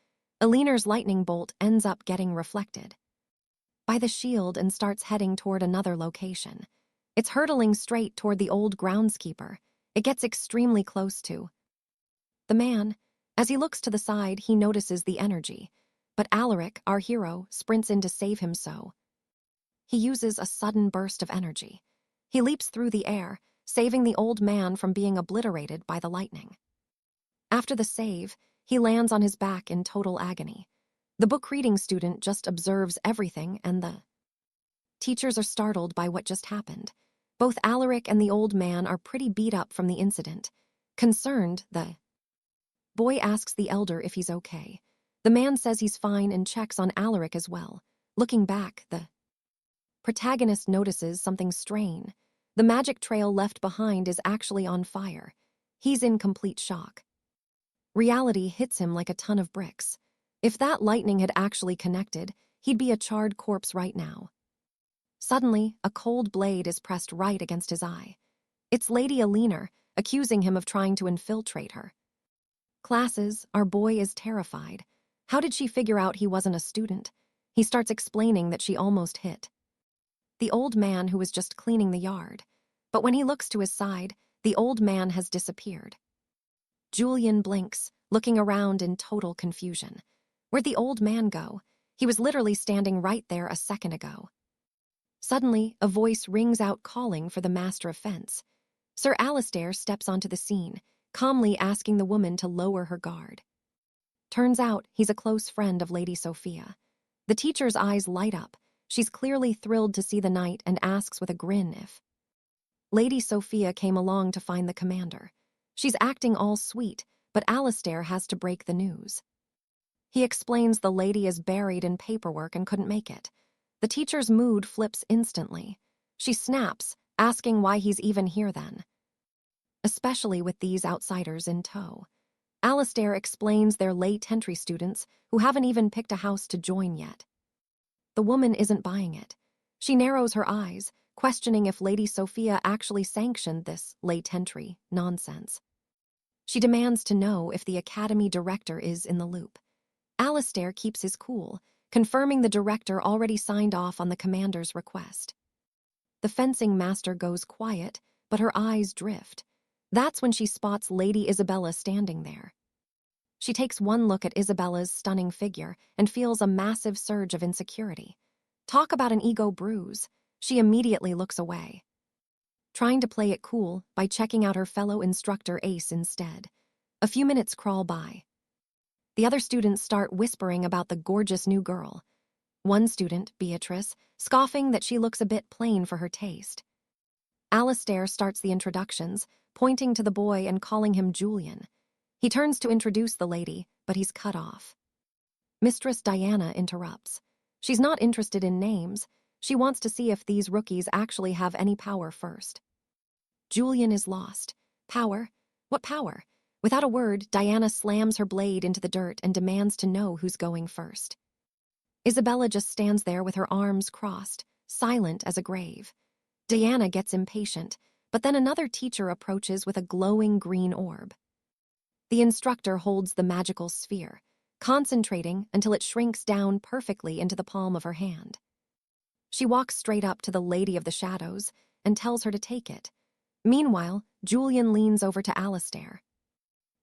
Alina's lightning bolt ends up getting reflected by the shield and starts heading toward another location. It's hurtling straight toward the old groundskeeper. It gets extremely close to the man. As he looks to the side, he notices the energy. But Alaric, our hero, sprints in to save him so. He uses a sudden burst of energy. He leaps through the air, saving the old man from being obliterated by the lightning. After the save, he lands on his back in total agony. The book-reading student just observes everything and the teachers are startled by what just happened. Both Alaric and the old man are pretty beat up from the incident. Concerned, the boy asks the elder if he's okay. The man says he's fine and checks on Alaric as well. Looking back, the protagonist notices something strange. The magic trail left behind is actually on fire. He's in complete shock. Reality hits him like a ton of bricks. If that lightning had actually connected, he'd be a charred corpse right now. Suddenly, a cold blade is pressed right against his eye. It's Lady Alina, accusing him of trying to infiltrate her classes. Our boy is terrified. How did she figure out he wasn't a student? He starts explaining that she almost hit the old man who was just cleaning the yard. But when he looks to his side, the old man has disappeared. Julian blinks, looking around in total confusion. Where'd the old man go? He was literally standing right there a second ago. Suddenly, a voice rings out calling for the master of fence. Sir Alistair steps onto the scene, calmly asking the woman to lower her guard. Turns out he's a close friend of Lady Sophia. The teacher's eyes light up. She's clearly thrilled to see the knight and asks with a grin if Lady Sophia came along to find the commander. She's acting all sweet, but Alistair has to break the news. He explains the lady is buried in paperwork and couldn't make it. The teacher's mood flips instantly. She snaps, asking why he's even here then. Especially with these outsiders in tow. Alistair explains they're late entry students who haven't even picked a house to join yet. The woman isn't buying it. She narrows her eyes, questioning if Lady Sophia actually sanctioned this late entry nonsense. She demands to know if the academy director is in the loop. Alistair keeps his cool, confirming the director already signed off on the commander's request. The fencing master goes quiet, but her eyes drift. That's when she spots Lady Isabella standing there. She takes one look at Isabella's stunning figure and feels a massive surge of insecurity. Talk about an ego bruise. She immediately looks away, trying to play it cool by checking out her fellow instructor Ace instead. A few minutes crawl by. The other students start whispering about the gorgeous new girl. One student, Beatrice, scoffing that she looks a bit plain for her taste. Alistair starts the introductions, pointing to the boy and calling him Julian. He turns to introduce the lady, but he's cut off. Mistress Diana interrupts. She's not interested in names. She wants to see if these rookies actually have any power first. Julian is lost. Power? What power? Without a word, Diana slams her blade into the dirt and demands to know who's going first. Isabella just stands there with her arms crossed, silent as a grave. Diana gets impatient, but then another teacher approaches with a glowing green orb. The instructor holds the magical sphere, concentrating until it shrinks down perfectly into the palm of her hand. She walks straight up to the Lady of the Shadows and tells her to take it. Meanwhile, Julian leans over to Alastair.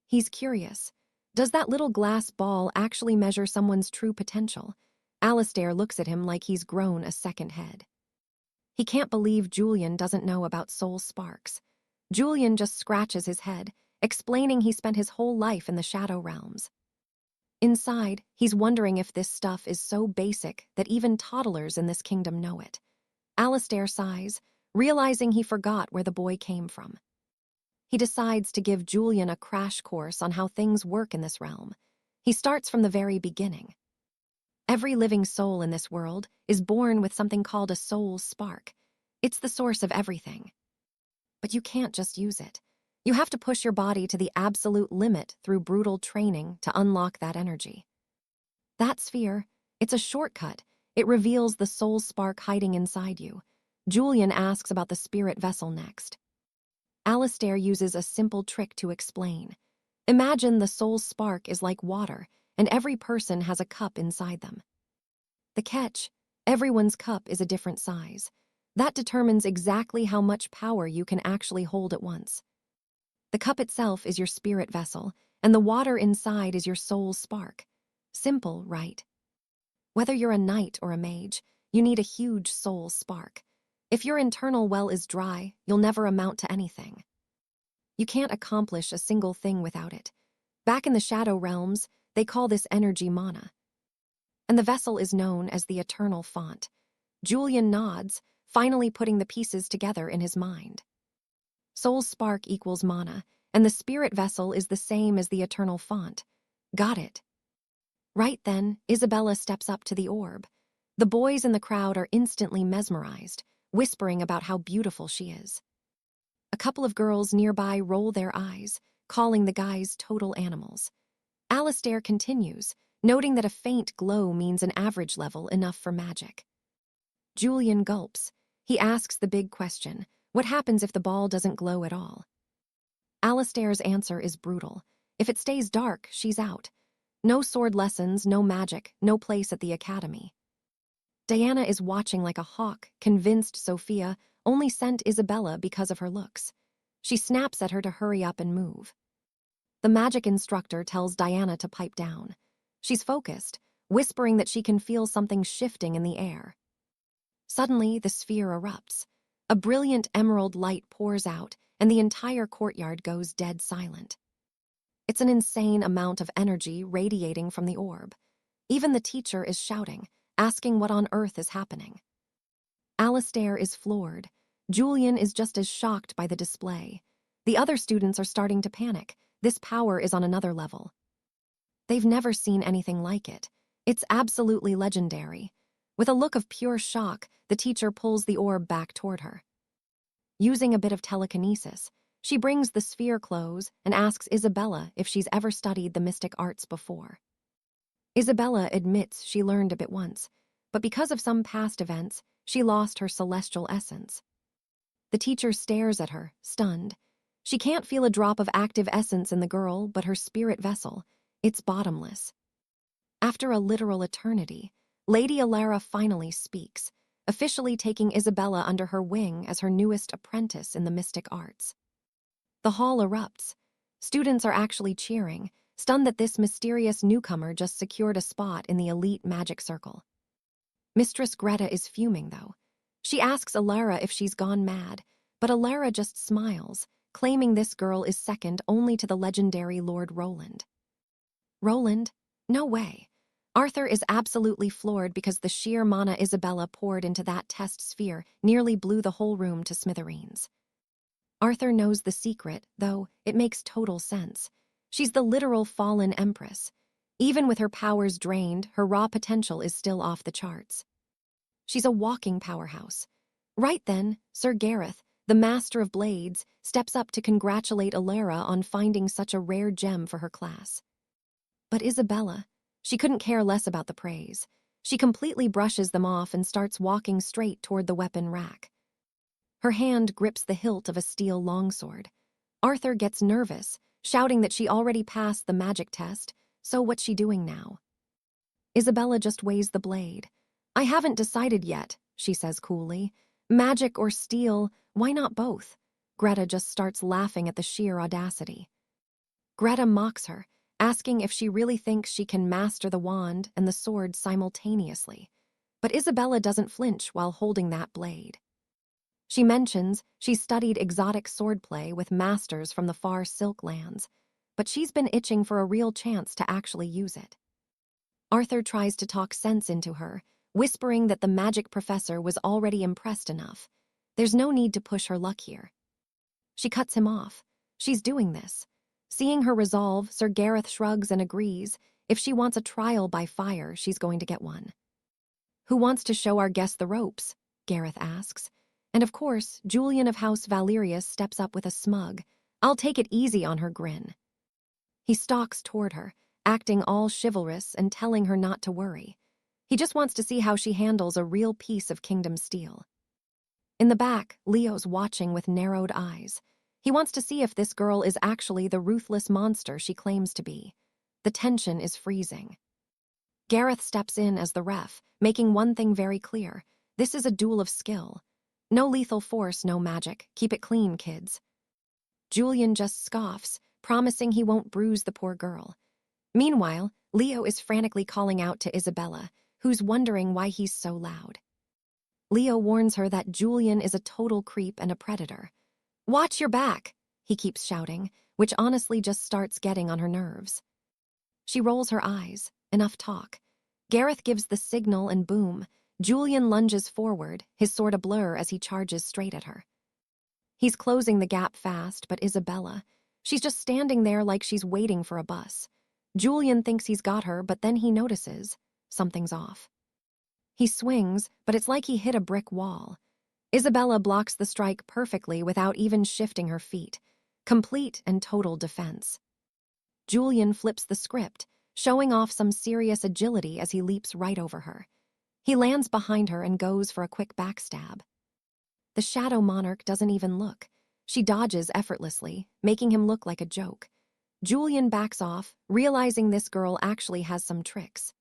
He's curious. Does that little glass ball actually measure someone's true potential? Alastair looks at him like he's grown a second head. He can't believe Julian doesn't know about soul sparks. Julian just scratches his head, explaining he spent his whole life in the shadow realms. Inside, he's wondering if this stuff is so basic that even toddlers in this kingdom know it. Alastair sighs, realizing he forgot where the boy came from. He decides to give Julian a crash course on how things work in this realm. He starts from the very beginning. Every living soul in this world is born with something called a soul spark. It's the source of everything. But you can't just use it. You have to push your body to the absolute limit through brutal training to unlock that energy. That sphere, it's a shortcut. It reveals the soul spark hiding inside you. Julian asks about the spirit vessel next. Alastair uses a simple trick to explain. Imagine the soul spark is like water, and every person has a cup inside them. The catch, everyone's cup is a different size. That determines exactly how much power you can actually hold at once. The cup itself is your spirit vessel, and the water inside is your soul spark. Simple, right? Whether you're a knight or a mage, you need a huge soul spark. If your internal well is dry, you'll never amount to anything. You can't accomplish a single thing without it. Back in the shadow realms, they call this energy mana. And the vessel is known as the eternal font. Julian nods, finally putting the pieces together in his mind. Soul spark equals mana, and the spirit vessel is the same as the eternal font. Got it. Right then, Isabella steps up to the orb. The boys in the crowd are instantly mesmerized, whispering about how beautiful she is. A couple of girls nearby roll their eyes, calling the guys total animals. Alastair continues, noting that a faint glow means an average level enough for magic. Julian gulps. He asks the big question, what happens if the ball doesn't glow at all? Alastair's answer is brutal. If it stays dark, she's out. No sword lessons, no magic, no place at the academy. Diana is watching like a hawk, convinced Sophia only sent Isabella because of her looks. She snaps at her to hurry up and move. The magic instructor tells Diana to pipe down. She's focused, whispering that she can feel something shifting in the air. Suddenly, the sphere erupts. A brilliant emerald light pours out, and the entire courtyard goes dead silent. It's an insane amount of energy radiating from the orb. Even the teacher is shouting, asking what on earth is happening. Alastair is floored. Julian is just as shocked by the display. The other students are starting to panic. This power is on another level. They've never seen anything like it. It's absolutely legendary. With a look of pure shock, the teacher pulls the orb back toward her. Using a bit of telekinesis, she brings the sphere close and asks Isabella if she's ever studied the mystic arts before. Isabella admits she learned a bit once, but because of some past events, she lost her celestial essence. The teacher stares at her, stunned. She can't feel a drop of active essence in the girl, but her spirit vessel, it's bottomless. After a literal eternity, Lady Alara finally speaks, officially taking Isabella under her wing as her newest apprentice in the mystic arts. The hall erupts. Students are actually cheering, stunned that this mysterious newcomer just secured a spot in the elite magic circle. Mistress Greta is fuming, though. She asks Alara if she's gone mad, but Alara just smiles, claiming this girl is second only to the legendary Lord Roland. Roland? No way. Arthur is absolutely floored because the sheer mana Isabella poured into that test sphere nearly blew the whole room to smithereens. Arthur knows the secret, though it makes total sense. She's the literal fallen empress. Even with her powers drained, her raw potential is still off the charts. She's a walking powerhouse. Right then, Sir Gareth, the master of blades, steps up to congratulate 𝒂𝒓𝒏 on finding such a rare gem for her class. But Isabella, she couldn't care less about the praise. She completely brushes them off and starts walking straight toward the weapon rack. Her hand grips the hilt of a steel longsword. Arthur gets nervous, shouting that she already passed the magic test, so what's she doing now? Isabella just weighs the blade. I haven't decided yet, she says coolly. Magic or steel, why not both? Greta just starts laughing at the sheer audacity. Greta mocks her, asking if she really thinks she can master the wand and the sword simultaneously. But Isabella doesn't flinch while holding that blade. She mentions she studied exotic swordplay with masters from the far Silk lands, but she's been itching for a real chance to actually use it. Arthur tries to talk sense into her, whispering that the magic professor was already impressed enough. There's no need to push her luck here. She cuts him off. She's doing this. Seeing her resolve, 𝒂𝒓𝒏 shrugs and agrees. If she wants a trial by fire, she's going to get one. Who wants to show our guest the ropes? Gareth asks. And of course, Julian of House Valerius steps up with a smug, I'll take it easy on her grin. He stalks toward her, acting all chivalrous and telling her not to worry. He just wants to see how she handles a real piece of kingdom steel. In the back, Leo's watching with narrowed eyes. He wants to see if this girl is actually the ruthless monster she claims to be. The tension is freezing. Gareth steps in as the ref, making one thing very clear. This is a duel of skill. No lethal force, no magic. Keep it clean, kids. Julian just scoffs, promising he won't bruise the poor girl. Meanwhile, Leo is frantically calling out to Isabella, who's wondering why he's so loud. Leo warns her that Julian is a total creep and a predator. Watch your back, he keeps shouting, which honestly just starts getting on her nerves. She rolls her eyes. Enough talk. Gareth gives the signal and boom, Julian lunges forward, his sword a blur as he charges straight at her. He's closing the gap fast, but Isabella, she's just standing there like she's waiting for a bus. Julian thinks he's got her, but then he notices something's off. He swings, but it's like he hit a brick wall. Isabella blocks the strike perfectly without even shifting her feet. Complete and total defense. Julian flips the script, showing off some serious agility as he leaps right over her. He lands behind her and goes for a quick backstab. The Shadow Monarch doesn't even look. She dodges effortlessly, making him look like a joke. Julian backs off, realizing this girl actually has some tricks.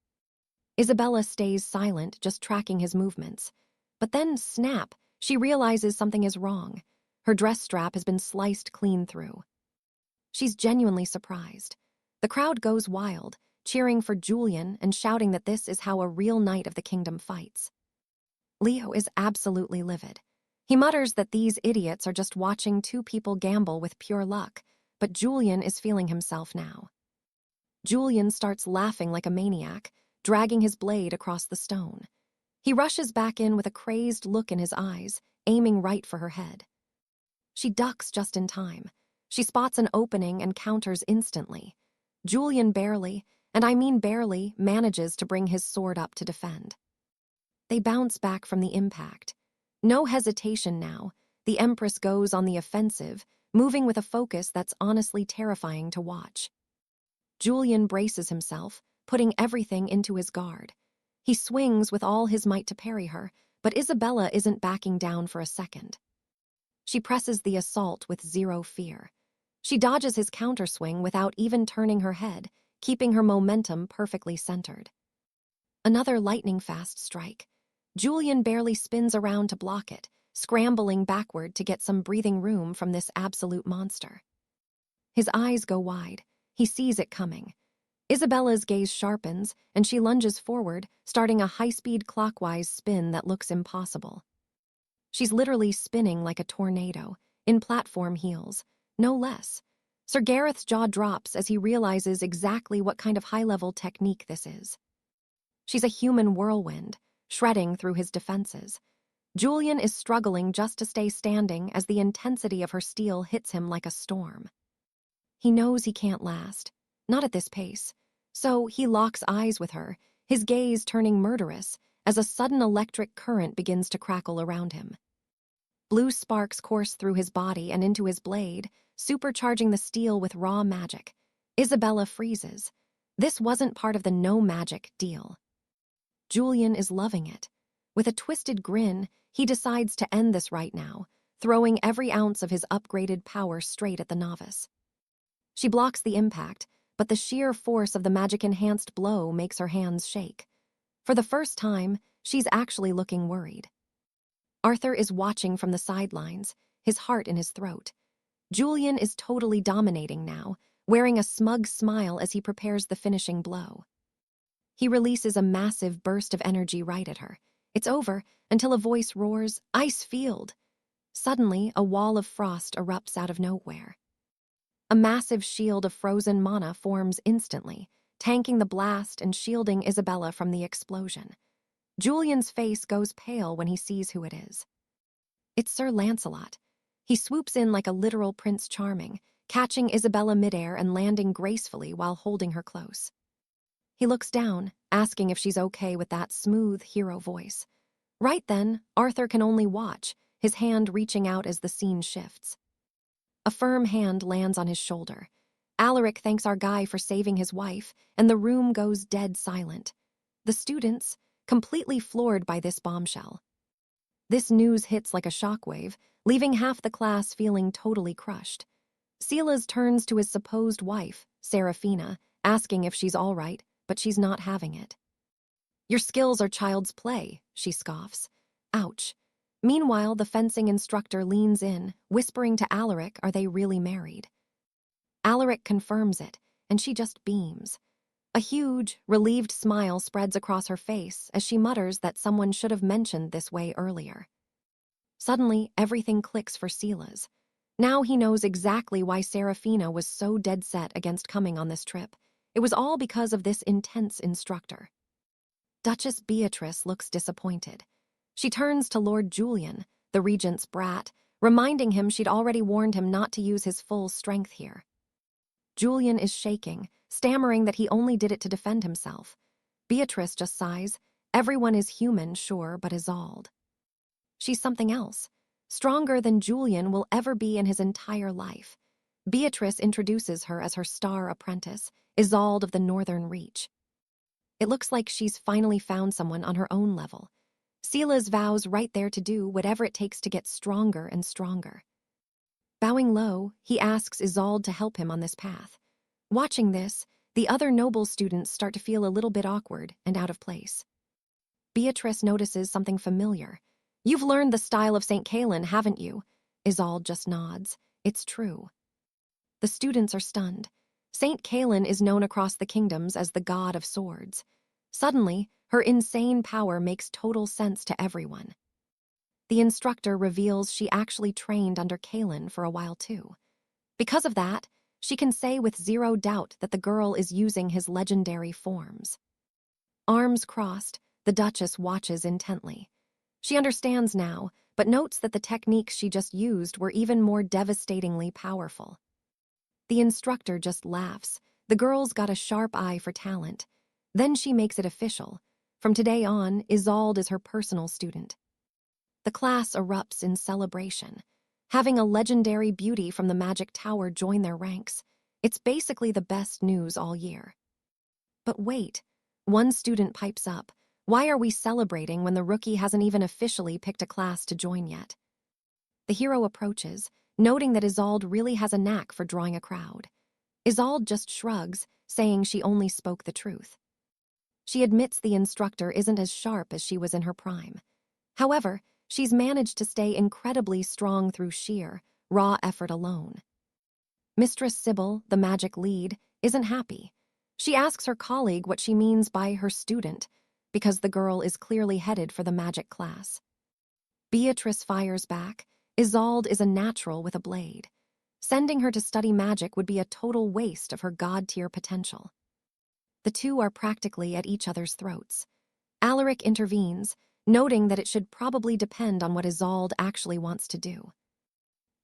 Isabella stays silent, just tracking his movements. But then, snap, she realizes something is wrong. Her dress strap has been sliced clean through. She's genuinely surprised. The crowd goes wild, cheering for Julian and shouting that this is how a real knight of the kingdom fights. Leo is absolutely livid. He mutters that these idiots are just watching two people gamble with pure luck, but Julian is feeling himself now. Julian starts laughing like a maniac, dragging his blade across the stone. He rushes back in with a crazed look in his eyes, aiming right for her head. She ducks just in time. She spots an opening and counters instantly. Julian barely, and I mean barely, manages to bring his sword up to defend. They bounce back from the impact. No hesitation now. The Empress goes on the offensive, moving with a focus that's honestly terrifying to watch. Julian braces himself, putting everything into his guard. He swings with all his might to parry her, but Isabella isn't backing down for a second. She presses the assault with zero fear. She dodges his counterswing without even turning her head, keeping her momentum perfectly centered. Another lightning-fast strike. Julian barely spins around to block it, scrambling backward to get some breathing room from this absolute monster. His eyes go wide. He sees it coming. Isabella's gaze sharpens, and she lunges forward, starting a high-speed clockwise spin that looks impossible. She's literally spinning like a tornado, in platform heels, no less. Sir Gareth's jaw drops as he realizes exactly what kind of high-level technique this is. She's a human whirlwind, shredding through his defenses. Julian is struggling just to stay standing as the intensity of her steel hits him like a storm. He knows he can't last, not at this pace, so he locks eyes with her, his gaze turning murderous as a sudden electric current begins to crackle around him. Blue sparks course through his body and into his blade, supercharging the steel with raw magic. Isabella freezes. This wasn't part of the no magic deal. Julian is loving it. With a twisted grin, he decides to end this right now, throwing every ounce of his upgraded power straight at the novice. She blocks the impact, but the sheer force of the magic-enhanced blow makes her hands shake. For the first time, she's actually looking worried. Arthur is watching from the sidelines, his heart in his throat. Julian is totally dominating now, wearing a smug smile as he prepares the finishing blow. He releases a massive burst of energy right at her. It's over until a voice roars, "Ice field!" Suddenly, a wall of frost erupts out of nowhere. A massive shield of frozen mana forms instantly, tanking the blast and shielding Isabella from the explosion. Julian's face goes pale when he sees who it is. It's Sir Lancelot. He swoops in like a literal Prince Charming, catching Isabella midair and landing gracefully while holding her close. He looks down, asking if she's okay with that smooth hero voice. Right then, Arthur can only watch, his hand reaching out as the scene shifts. A firm hand lands on his shoulder. Alaric thanks our guy for saving his wife, and the room goes dead silent. The students, completely floored by this bombshell. This news hits like a shockwave, leaving half the class feeling totally crushed. Silas turns to his supposed wife, Seraphina, asking if she's all right, but she's not having it. "Your skills are child's play," she scoffs. Ouch. Meanwhile, the fencing instructor leans in, whispering to Alaric, are they really married? Alaric confirms it, and she just beams. A huge, relieved smile spreads across her face as she mutters that someone should have mentioned this way earlier. Suddenly, everything clicks for Silas. Now he knows exactly why Seraphina was so dead set against coming on this trip. It was all because of this intense instructor. Duchess Beatrice looks disappointed. She turns to Lord Julian, the regent's brat, reminding him she'd already warned him not to use his full strength here. Julian is shaking, stammering that he only did it to defend himself. Beatrice just sighs. Everyone is human, sure, but Isolde. She's something else, stronger than Julian will ever be in his entire life. Beatrice introduces her as her star apprentice, Isolde of the Northern Reach. It looks like she's finally found someone on her own level. Silas vows right there to do whatever it takes to get stronger and stronger. Bowing low, he asks Isolde to help him on this path. Watching this, the other noble students start to feel a little bit awkward and out of place. Beatrice notices something familiar. "You've learned the style of St. Calen, haven't you?" Isolde just nods. It's true. The students are stunned. St. Calen is known across the kingdoms as the god of swords. Suddenly, her insane power makes total sense to everyone. The instructor reveals she actually trained under Calen for a while too. Because of that, she can say with zero doubt that the girl is using his legendary forms. Arms crossed, the Duchess watches intently. She understands now, but notes that the techniques she just used were even more devastatingly powerful. The instructor just laughs. The girl's got a sharp eye for talent. Then she makes it official. From today on, Isolde is her personal student. The class erupts in celebration. Having a legendary beauty from the Magic Tower join their ranks, it's basically the best news all year. But wait, one student pipes up. Why are we celebrating when the rookie hasn't even officially picked a class to join yet? The hero approaches, noting that Isolde really has a knack for drawing a crowd. Isolde just shrugs, saying she only spoke the truth. She admits the instructor isn't as sharp as she was in her prime. However, she's managed to stay incredibly strong through sheer, raw effort alone. Mistress Sybil, the magic lead, isn't happy. She asks her colleague what she means by her student, because the girl is clearly headed for the magic class. Beatrice fires back. Isolde is a natural with a blade. Sending her to study magic would be a total waste of her god-tier potential. The two are practically at each other's throats. Alaric intervenes, noting that it should probably depend on what Isolde actually wants to do.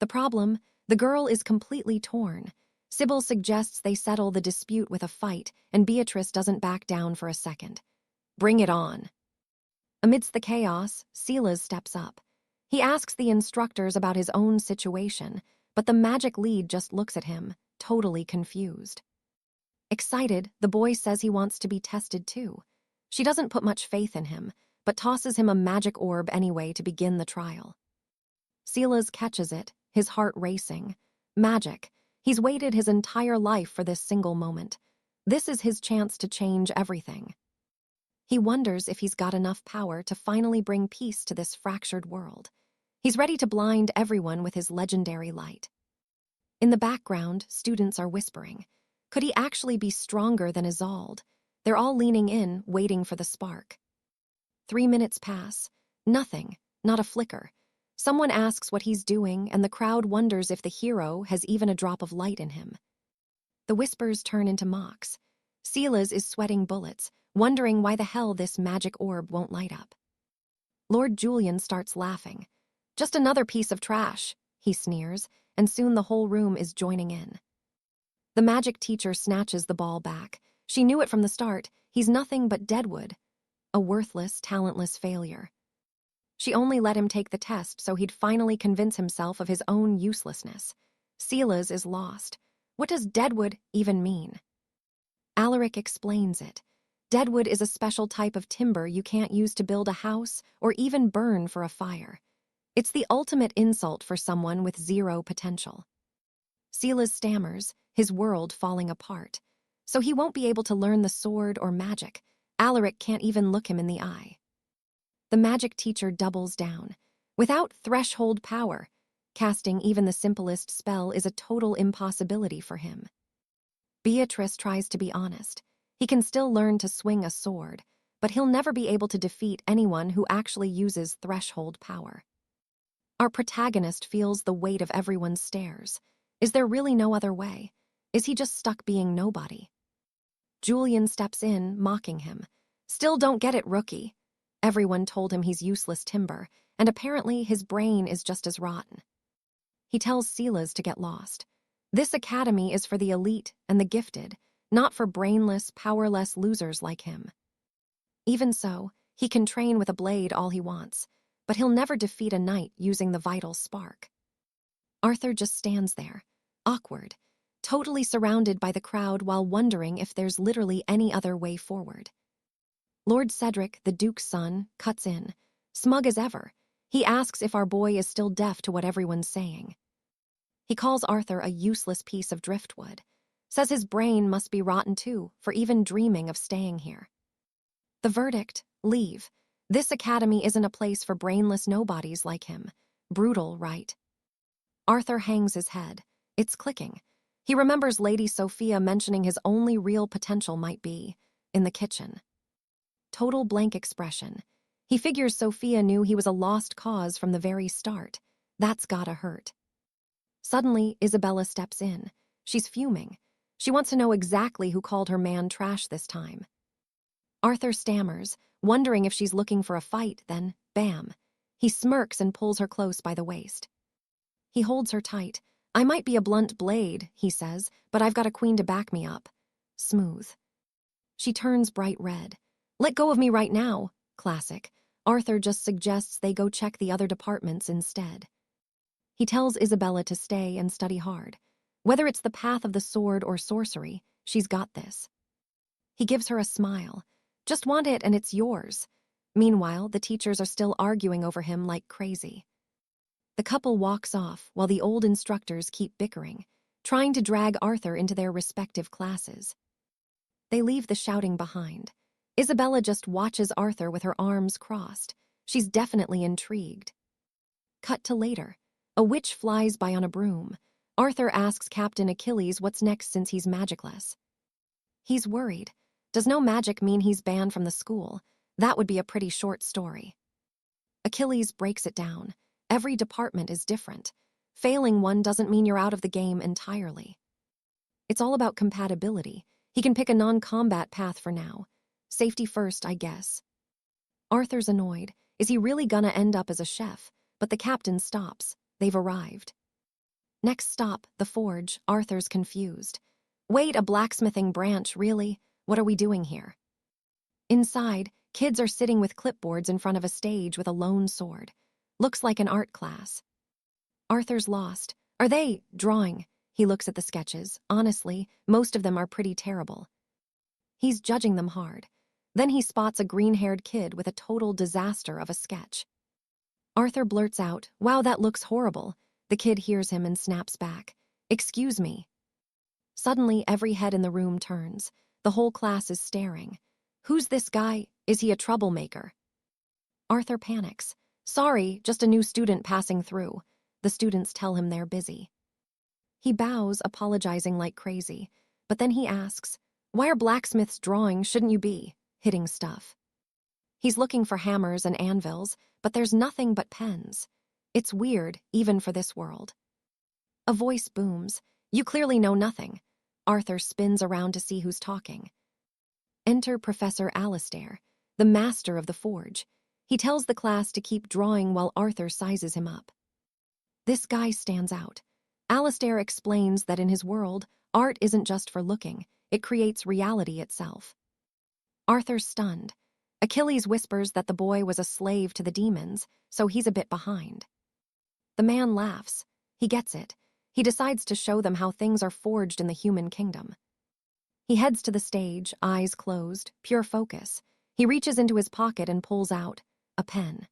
The problem, the girl is completely torn. Sybil suggests they settle the dispute with a fight, and Beatrice doesn't back down for a second. Bring it on. Amidst the chaos, Silas steps up. He asks the instructors about his own situation, but the magic lead just looks at him, totally confused. Excited, the boy says he wants to be tested too. She doesn't put much faith in him, but tosses him a magic orb anyway to begin the trial. 𝒂𝒏 catches it, his heart racing. Magic. He's waited his entire life for this single moment. This is his chance to change everything. He wonders if he's got enough power to finally bring peace to this fractured world. He's ready to blind everyone with his legendary light. In the background, students are whispering. Could he actually be stronger than 𝒂𝒐𝒏? They're all leaning in, waiting for the spark. 3 minutes pass. Nothing, not a flicker. Someone asks what he's doing, and the crowd wonders if the hero has even a drop of light in him. The whispers turn into mocks. 𝒂𝒏 is sweating bullets, wondering why the hell this magic orb won't light up. Lord Julian starts laughing. Just another piece of trash, he sneers, and soon the whole room is joining in. The magic teacher snatches the ball back. She knew it from the start. He's nothing but deadwood. A worthless, talentless failure. She only let him take the test so he'd finally convince himself of his own uselessness. 𝒂𝒏 is lost. What does deadwood even mean? Alaric explains it. Deadwood is a special type of timber you can't use to build a house or even burn for a fire. It's the ultimate insult for someone with zero potential. 𝒂𝒏 stammers, his world falling apart. So he won't be able to learn the sword or magic. Alaric can't even look him in the eye. The magic teacher doubles down. Without threshold power, casting even the simplest spell is a total impossibility for him. Beatrice tries to be honest. He can still learn to swing a sword, but he'll never be able to defeat anyone who actually uses threshold power. Our protagonist feels the weight of everyone's stares. Is there really no other way? Is he just stuck being nobody? Julian steps in, mocking him. Still don't get it, rookie. Everyone told him he's useless timber, and apparently his brain is just as rotten. He tells 𝒂𝒏 to get lost. This academy is for the elite and the gifted, not for brainless, powerless losers like him. Even so, he can train with a blade all he wants, but he'll never defeat a knight using the vital spark. Arthur just stands there, awkward, totally surrounded by the crowd while wondering if there's literally any other way forward. Lord Cedric, the Duke's son, cuts in, smug as ever. He asks if our boy is still deaf to what everyone's saying. He calls Arthur a useless piece of driftwood, says his brain must be rotten too for even dreaming of staying here. The verdict, leave. This academy isn't a place for brainless nobodies like him. Brutal, right? Arthur hangs his head. It's clicking. He remembers Lady Sophia mentioning his only real potential might be in the kitchen. Total blank expression. He figures Sophia knew he was a lost cause from the very start. That's gotta hurt. Suddenly, Isabella steps in. She's fuming. She wants to know exactly who called her man trash this time. Arthur stammers, wondering if she's looking for a fight, then, bam. He smirks and pulls her close by the waist. He holds her tight. I might be a blunt blade, he says, but I've got a queen to back me up. Smooth. She turns bright red. Let go of me right now. Classic. Arthur just suggests they go check the other departments instead. He tells Isabella to stay and study hard. Whether it's the path of the sword or sorcery, she's got this. He gives her a smile. Just want it and it's yours. Meanwhile, the teachers are still arguing over him like crazy. The couple walks off while the old instructors keep bickering, trying to drag Arthur into their respective classes. They leave the shouting behind. Isabella just watches Arthur with her arms crossed. She's definitely intrigued. Cut to later. A witch flies by on a broom. Arthur asks Captain Achilles what's next since he's magicless. He's worried. Does no magic mean he's banned from the school? That would be a pretty short story. Achilles breaks it down. Every department is different. Failing one doesn't mean you're out of the game entirely. It's all about compatibility. He can pick a non-combat path for now. Safety first, I guess. Arthur's annoyed. Is he really gonna end up as a chef? But the captain stops. They've arrived. Next stop, the forge. Arthur's confused. Wait, a blacksmithing branch, really? What are we doing here? Inside, kids are sitting with clipboards in front of a stage with a lone sword. Looks like an art class. Arthur's lost. Are they drawing? He looks at the sketches. Honestly, most of them are pretty terrible. He's judging them hard. Then he spots a green-haired kid with a total disaster of a sketch. Arthur blurts out, "Wow, that looks horrible." The kid hears him and snaps back. "Excuse me." Suddenly, every head in the room turns. The whole class is staring. Who's this guy? Is he a troublemaker? Arthur panics. "Sorry, just a new student passing through." The students tell him they're busy. He bows, apologizing like crazy. But then he asks, "Why are blacksmiths drawing? Shouldn't you be hitting stuff?" He's looking for hammers and anvils, but there's nothing but pens. It's weird, even for this world. A voice booms. "You clearly know nothing." Arthur spins around to see who's talking. Enter Professor Alastair, the master of the forge. He tells the class to keep drawing while Arthur sizes him up. This guy stands out. Alastair explains that in his world, art isn't just for looking, it creates reality itself. Arthur's stunned. Achilles whispers that the boy was a slave to the demons, so he's a bit behind. The man laughs. He gets it. He decides to show them how things are forged in the human kingdom. He heads to the stage, eyes closed, pure focus. He reaches into his pocket and pulls out a pen.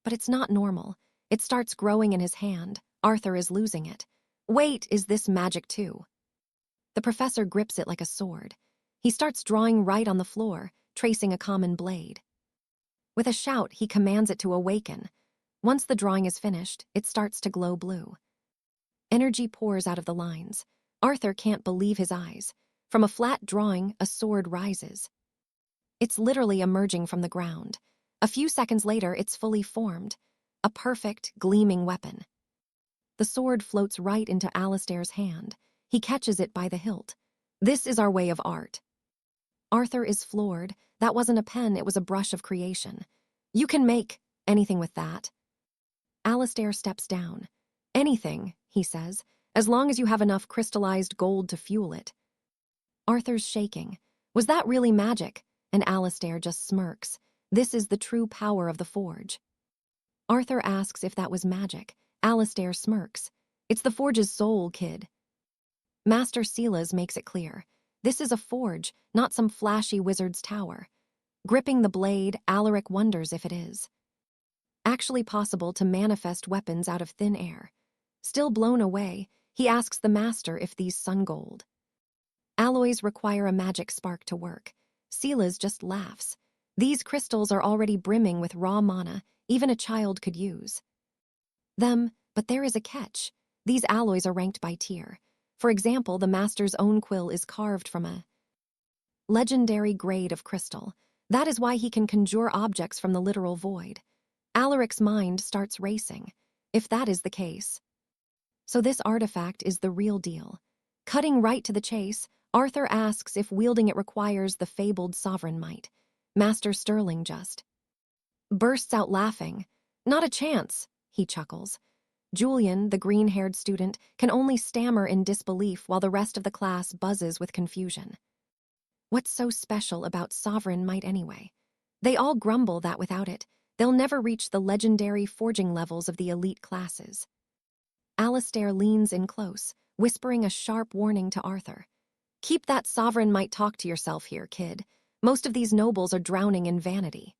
But it's not normal. It starts growing in his hand. Arthur is losing it. "Wait, is this magic too?" The professor grips it like a sword. He starts drawing right on the floor, tracing a common blade. With a shout, he commands it to awaken. Once the drawing is finished, it starts to glow blue. Energy pours out of the lines. Arthur can't believe his eyes. From a flat drawing, a sword rises. It's literally emerging from the ground. A few seconds later, it's fully formed. A perfect, gleaming weapon. The sword floats right into Alastair's hand. He catches it by the hilt. "This is our way of art." Arthur is floored. That wasn't a pen, it was a brush of creation. "You can make anything with that." Alastair steps down. "Anything," he says, "as long as you have enough crystallized gold to fuel it." Arthur's shaking. "Was that really magic?" And Alastair just smirks. This is the true power of the forge. Arthur asks if that was magic. Alastair smirks. "It's the forge's soul, kid." Master 𝒖𝒆𝒏 makes it clear. This is a forge, not some flashy wizard's tower. Gripping the blade, Alaric wonders if it is actually possible to manifest weapons out of thin air. Still blown away, he asks the master if these sun gold alloys require a magic spark to work. 𝒖𝒆𝒏 just laughs. "These crystals are already brimming with raw mana, even a child could use them, but there is a catch. These alloys are ranked by tier. For example, the master's own quill is carved from a legendary grade of crystal. That is why he can conjure objects from the literal void." Alaric's mind starts racing. If that is the case, so this artifact is the real deal. Cutting right to the chase, Arthur asks if wielding it requires the fabled sovereign might. Master Sterling just bursts out laughing. "Not a chance," he chuckles. Julian, the green-haired student, can only stammer in disbelief while the rest of the class buzzes with confusion. What's so special about sovereign might anyway? They all grumble that without it, they'll never reach the legendary forging levels of the elite classes. Alastair leans in close, whispering a sharp warning to Arthur. "Keep that sovereign might talk to yourself here, kid. Most of these nobles are drowning in vanity."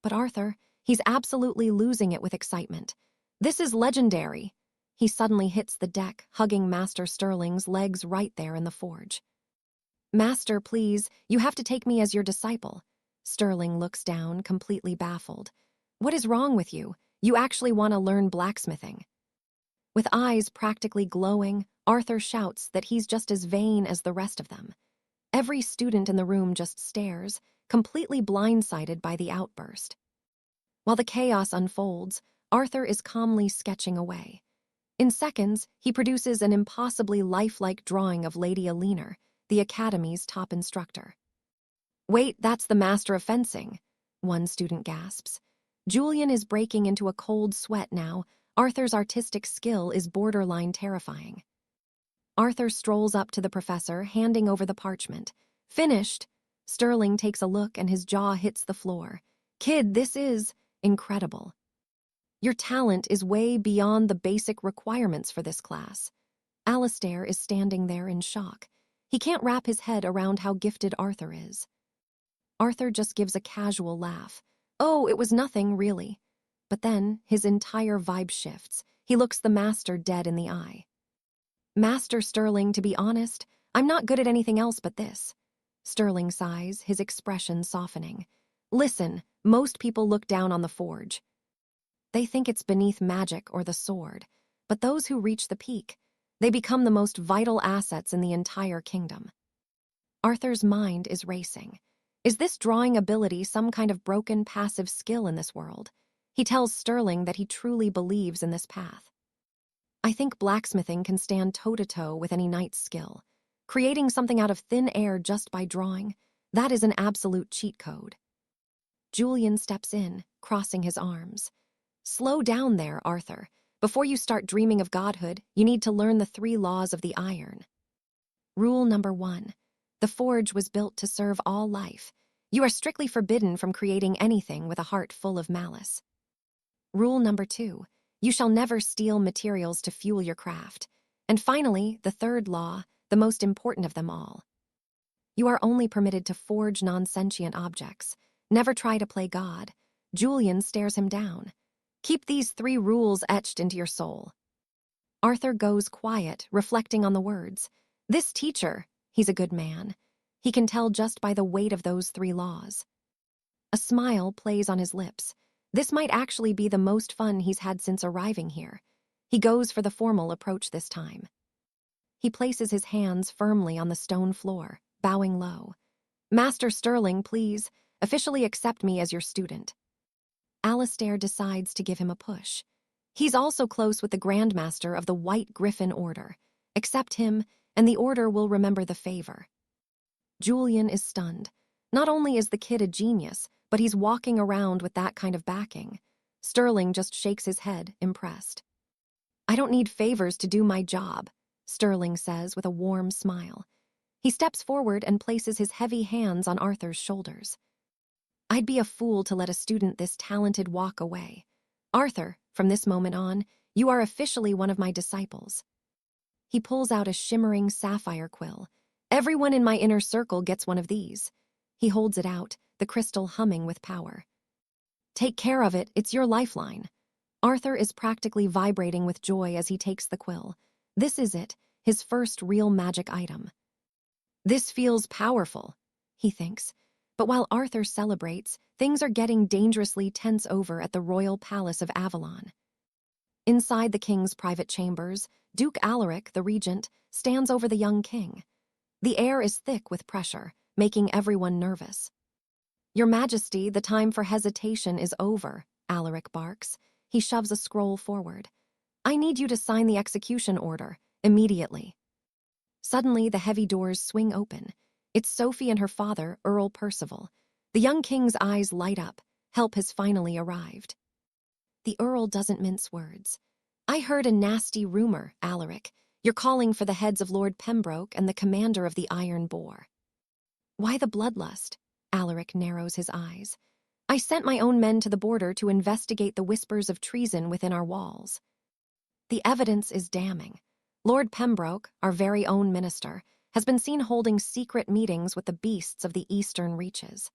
But Arthur, he's absolutely losing it with excitement. "This is legendary." He suddenly hits the deck, hugging Master Sterling's legs right there in the forge. "Master, please, you have to take me as your disciple." Sterling looks down, completely baffled. "What is wrong with you? You actually want to learn blacksmithing?" With eyes practically glowing, Arthur shouts that he's just as vain as the rest of them. Every student in the room just stares, completely blindsided by the outburst. While the chaos unfolds, Arthur is calmly sketching away. In seconds, he produces an impossibly lifelike drawing of Lady Alina, the Academy's top instructor. "Wait, that's the master of fencing," one student gasps. Julian is breaking into a cold sweat now. Arthur's artistic skill is borderline terrifying. Arthur strolls up to the professor, handing over the parchment. "Finished." Sterling takes a look and his jaw hits the floor. "Kid, this is incredible." Your talent is way beyond the basic requirements for this class. Alastair is standing there in shock. He can't wrap his head around how gifted Arthur is. Arthur just gives a casual laugh. Oh, it was nothing, really. But then, his entire vibe shifts. He looks the master dead in the eye. Master Sterling, to be honest, I'm not good at anything else but this. Sterling sighs, his expression softening. Listen, most people look down on the forge. They think it's beneath magic or the sword. But those who reach the peak, they become the most vital assets in the entire kingdom. Arthur's mind is racing. Is this drawing ability some kind of broken passive skill in this world? He tells Sterling that he truly believes in this path. I think blacksmithing can stand toe-to-toe with any knight's skill. Creating something out of thin air just by drawing, that is an absolute cheat code. Julian steps in, crossing his arms. Slow down there, Arthur. Before you start dreaming of godhood, you need to learn the 3 laws of the iron. Rule number 1. The forge was built to serve all life. You are strictly forbidden from creating anything with a heart full of malice. Rule number 2. You shall never steal materials to fuel your craft. And finally, the 3rd law, the most important of them all. You are only permitted to forge non-sentient objects. Never try to play God. Julian stares him down. Keep these 3 rules etched into your soul. Arthur goes quiet, reflecting on the words. This teacher, he's a good man. He can tell just by the weight of those 3 laws. A smile plays on his lips. This might actually be the most fun he's had since arriving here. He goes for the formal approach this time. He places his hands firmly on the stone floor, bowing low. Master Sterling, please, officially accept me as your student. Alastair decides to give him a push. He's also close with the Grandmaster of the White Griffin Order. Accept him, and the Order will remember the favor. Julian is stunned. Not only is the kid a genius, but he's walking around with that kind of backing. Sterling just shakes his head, impressed. I don't need favors to do my job, Sterling says with a warm smile. He steps forward and places his heavy hands on Arthur's shoulders. I'd be a fool to let a student this talented walk away. Arthur, from this moment on, you are officially one of my disciples. He pulls out a shimmering sapphire quill. Everyone in my inner circle gets one of these. He holds it out, the crystal humming with power. Take care of it, it's your lifeline. Arthur is practically vibrating with joy as he takes the quill. This is it, his first real magic item. This feels powerful, he thinks. But while Arthur celebrates, things are getting dangerously tense over at the royal palace of Avalon. Inside the king's private chambers, Duke Alaric, the regent, stands over the young king. The air is thick with pressure, making everyone nervous. Your Majesty, the time for hesitation is over, Alaric barks. He shoves a scroll forward. I need you to sign the execution order, immediately. Suddenly, the heavy doors swing open. It's Sophie and her father, Earl Percival. The young king's eyes light up. Help has finally arrived. The Earl doesn't mince words. I heard a nasty rumor, Alaric. You're calling for the heads of Lord Pembroke and the commander of the Iron Boar. Why the bloodlust? Alaric narrows his eyes. I sent my own men to the border to investigate the whispers of treason within our walls. The evidence is damning. Lord Pembroke, our very own minister, has been seen holding secret meetings with the beasts of the eastern reaches.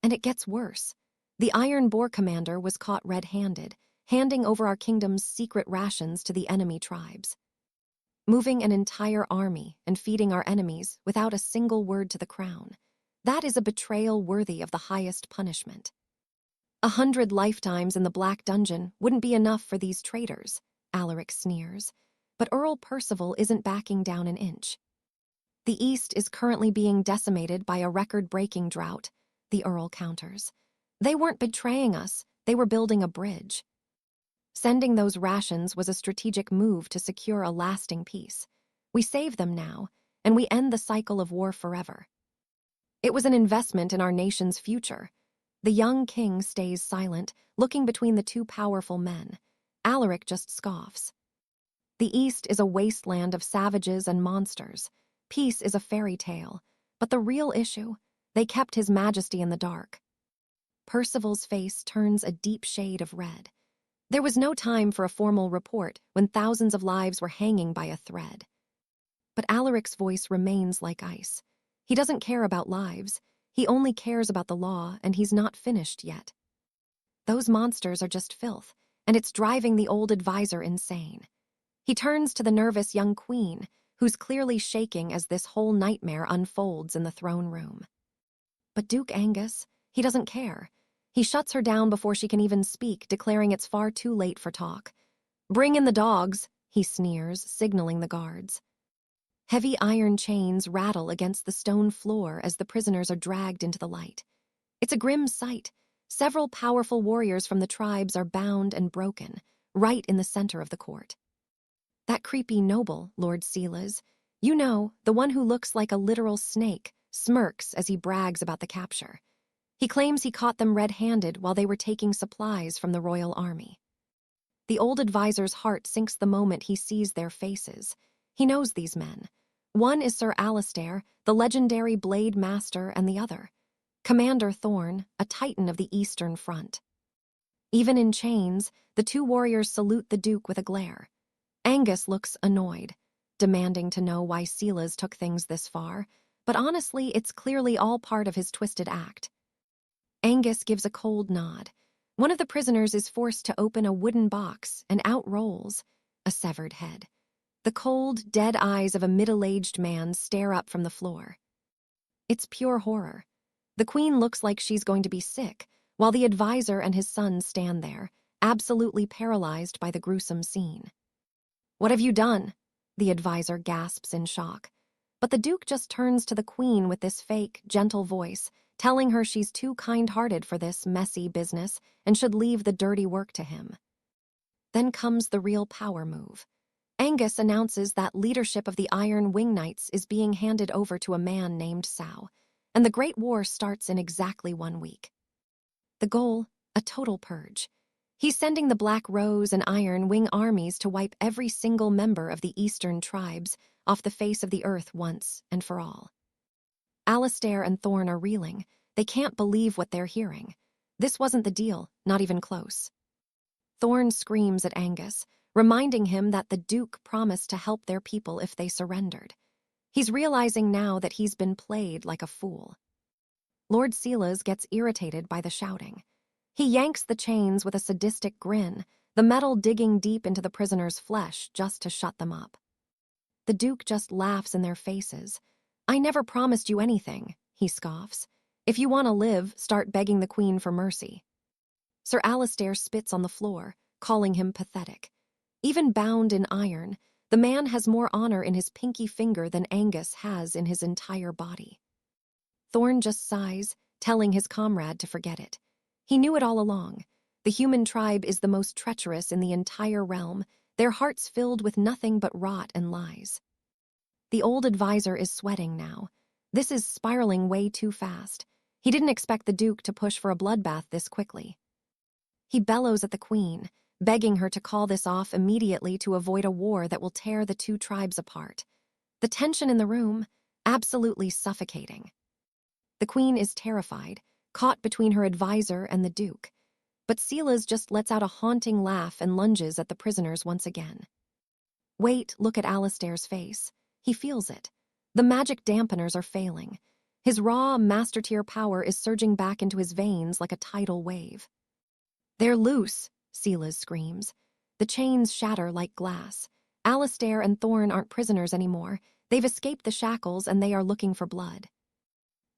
And it gets worse. The Iron Boar commander was caught red-handed, handing over our kingdom's secret rations to the enemy tribes. Moving an entire army and feeding our enemies without a single word to the crown. That is a betrayal worthy of the highest punishment. 100 lifetimes in the Black Dungeon wouldn't be enough for these traitors, Alaric sneers. But Earl Percival isn't backing down an inch. The East is currently being decimated by a record-breaking drought, the Earl counters. They weren't betraying us, they were building a bridge. Sending those rations was a strategic move to secure a lasting peace. We save them now, and we end the cycle of war forever. It was an investment in our nation's future. The young king stays silent, looking between the 2 powerful men. Alaric just scoffs. The East is a wasteland of savages and monsters. Peace is a fairy tale. But the real issue, they kept His Majesty in the dark. Percival's face turns a deep shade of red. There was no time for a formal report when thousands of lives were hanging by a thread. But Alaric's voice remains like ice. He doesn't care about lives. He only cares about the law, and he's not finished yet. Those monsters are just filth, and it's driving the old advisor insane. He turns to the nervous young queen, who's clearly shaking as this whole nightmare unfolds in the throne room. But Duke Angus, he doesn't care. He shuts her down before she can even speak, declaring it's far too late for talk. "Bring in the dogs," he sneers, signaling the guards. Heavy iron chains rattle against the stone floor as the prisoners are dragged into the light. It's a grim sight. Several powerful warriors from the tribes are bound and broken, right in the center of the court. That creepy noble, Lord 𝒖𝒆𝒏, you know, the one who looks like a literal snake, smirks as he brags about the capture. He claims he caught them red-handed while they were taking supplies from the royal army. The old advisor's heart sinks the moment he sees their faces. He knows these men. One is Sir Alistair, the legendary blade master, and the other, Commander Thorne, a titan of the Eastern Front. Even in chains, the two warriors salute the Duke with a glare. Angus looks annoyed, demanding to know why 𝒖𝒆𝒏 took things this far, but honestly, it's clearly all part of his twisted act. Angus gives a cold nod. One of the prisoners is forced to open a wooden box, and out rolls a severed head. The cold, dead eyes of a middle-aged man stare up from the floor. It's pure horror. The queen looks like she's going to be sick, while the advisor and his son stand there, absolutely paralyzed by the gruesome scene. "What have you done?" the advisor gasps in shock. But the Duke just turns to the queen with this fake, gentle voice, telling her she's too kind-hearted for this messy business and should leave the dirty work to him. Then comes the real power move. Angus announces that leadership of the Iron Wing Knights is being handed over to a man named 𝒐𝒏, and the Great War starts in exactly 1 week. The goal, a total purge. He's sending the Black Rose and Iron Wing armies to wipe every single member of the Eastern tribes off the face of the earth once and for all. Alistair and Thorne are reeling. They can't believe what they're hearing. This wasn't the deal, not even close. Thorne screams at Angus, reminding him that the Duke promised to help their people if they surrendered. He's realizing now that he's been played like a fool. Lord 𝒖𝒆𝒏 gets irritated by the shouting. He yanks the chains with a sadistic grin, the metal digging deep into the prisoner's flesh just to shut them up. The Duke just laughs in their faces. "I never promised you anything," he scoffs. "If you want to live, start begging the Queen for mercy." Sir Alistair spits on the floor, calling him pathetic. Even bound in iron, the man has more honor in his pinky finger than Angus has in his entire body. Thorne just sighs, telling his comrade to forget it. He knew it all along. The human tribe is the most treacherous in the entire realm, their hearts filled with nothing but rot and lies. The old advisor is sweating now. This is spiraling way too fast. He didn't expect the Duke to push for a bloodbath this quickly. He bellows at the Queen, begging her to call this off immediately to avoid a war that will tear the two tribes apart. The tension in the room, absolutely suffocating. The Queen is terrified, caught between her advisor and the Duke. But 𝒖𝒆𝒏 just lets out a haunting laugh and lunges at the prisoners once again. Wait, look at Alistair's face. He feels it. The magic dampeners are failing. His raw, master-tier power is surging back into his veins like a tidal wave. "They're loose," 𝒖𝒆𝒏 screams. The chains shatter like glass. Alistair and Thorne aren't prisoners anymore. They've escaped the shackles and they are looking for blood.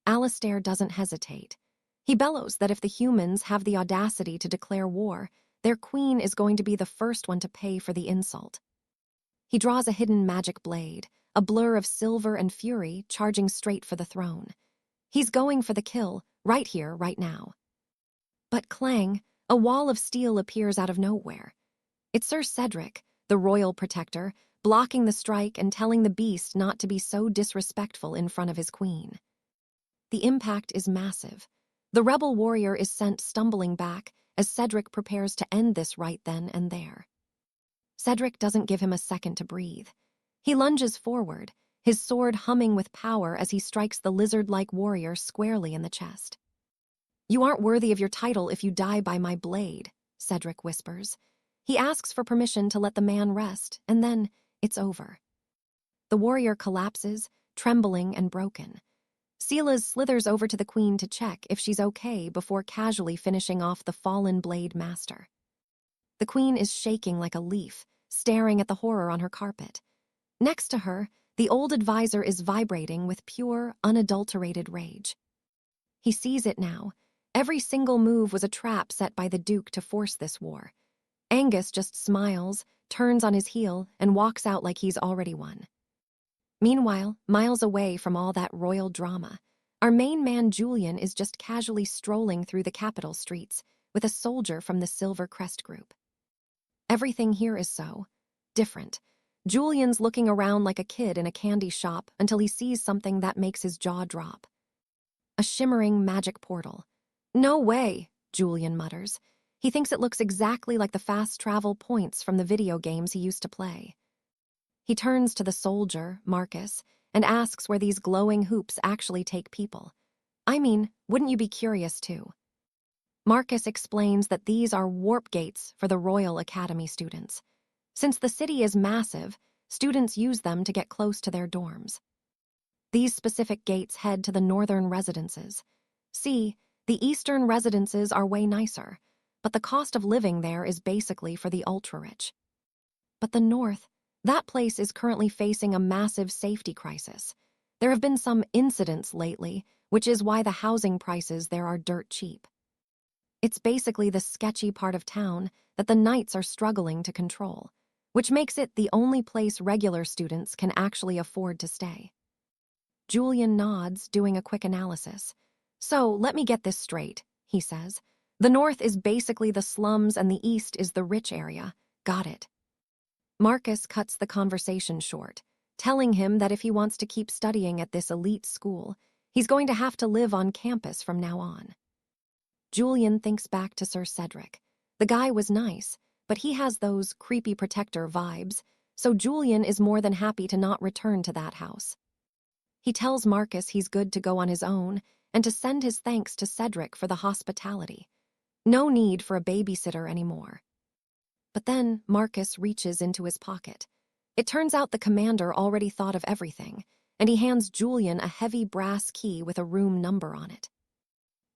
Alistair doesn't hesitate. He bellows that if the humans have the audacity to declare war, their queen is going to be the first one to pay for the insult. He draws a hidden magic blade, a blur of silver and fury charging straight for the throne. He's going for the kill, right here, right now. But clang, a wall of steel appears out of nowhere. It's Sir Cedric, the royal protector, blocking the strike and telling the beast not to be so disrespectful in front of his queen. The impact is massive. The rebel warrior is sent stumbling back as Cedric prepares to end this right then and there. Cedric doesn't give him a second to breathe. He lunges forward, his sword humming with power as he strikes the lizard-like warrior squarely in the chest. "You aren't worthy of your title if you die by my blade," Cedric whispers. He asks for permission to let the man rest, and then it's over. The warrior collapses, trembling and broken. Silas slithers over to the queen to check if she's okay before casually finishing off the fallen blade master. The queen is shaking like a leaf, staring at the horror on her carpet. Next to her, the old advisor is vibrating with pure, unadulterated rage. He sees it now. Every single move was a trap set by the Duke to force this war. Angus just smiles, turns on his heel, and walks out like he's already won. Meanwhile, miles away from all that royal drama, our main man Julian is just casually strolling through the capital streets with a soldier from the Silver Crest group. Everything here is so different. Julian's looking around like a kid in a candy shop until he sees something that makes his jaw drop. A shimmering magic portal. "No way," Julian mutters. He thinks it looks exactly like the fast travel points from the video games he used to play. He turns to the soldier, Marcus, and asks where these glowing hoops actually take people. I mean, wouldn't you be curious too? Marcus explains that these are warp gates for the Royal Academy students. Since the city is massive, students use them to get close to their dorms. These specific gates head to the northern residences. See, the eastern residences are way nicer, but the cost of living there is basically for the ultra-rich. But the north, that place is currently facing a massive safety crisis. There have been some incidents lately, which is why the housing prices there are dirt cheap. It's basically the sketchy part of town that the knights are struggling to control, which makes it the only place regular students can actually afford to stay. Julian nods, doing a quick analysis. "So, let me get this straight," he says. "The north is basically the slums and the east is the rich area. Got it." Marcus cuts the conversation short, telling him that if he wants to keep studying at this elite school, he's going to have to live on campus from now on. Julian thinks back to Sir Cedric. The guy was nice, but he has those creepy protector vibes, so Julian is more than happy to not return to that house. He tells Marcus he's good to go on his own and to send his thanks to Cedric for the hospitality. No need for a babysitter anymore. But then Marcus reaches into his pocket. It turns out the commander already thought of everything, and he hands Julian a heavy brass key with a room number on it.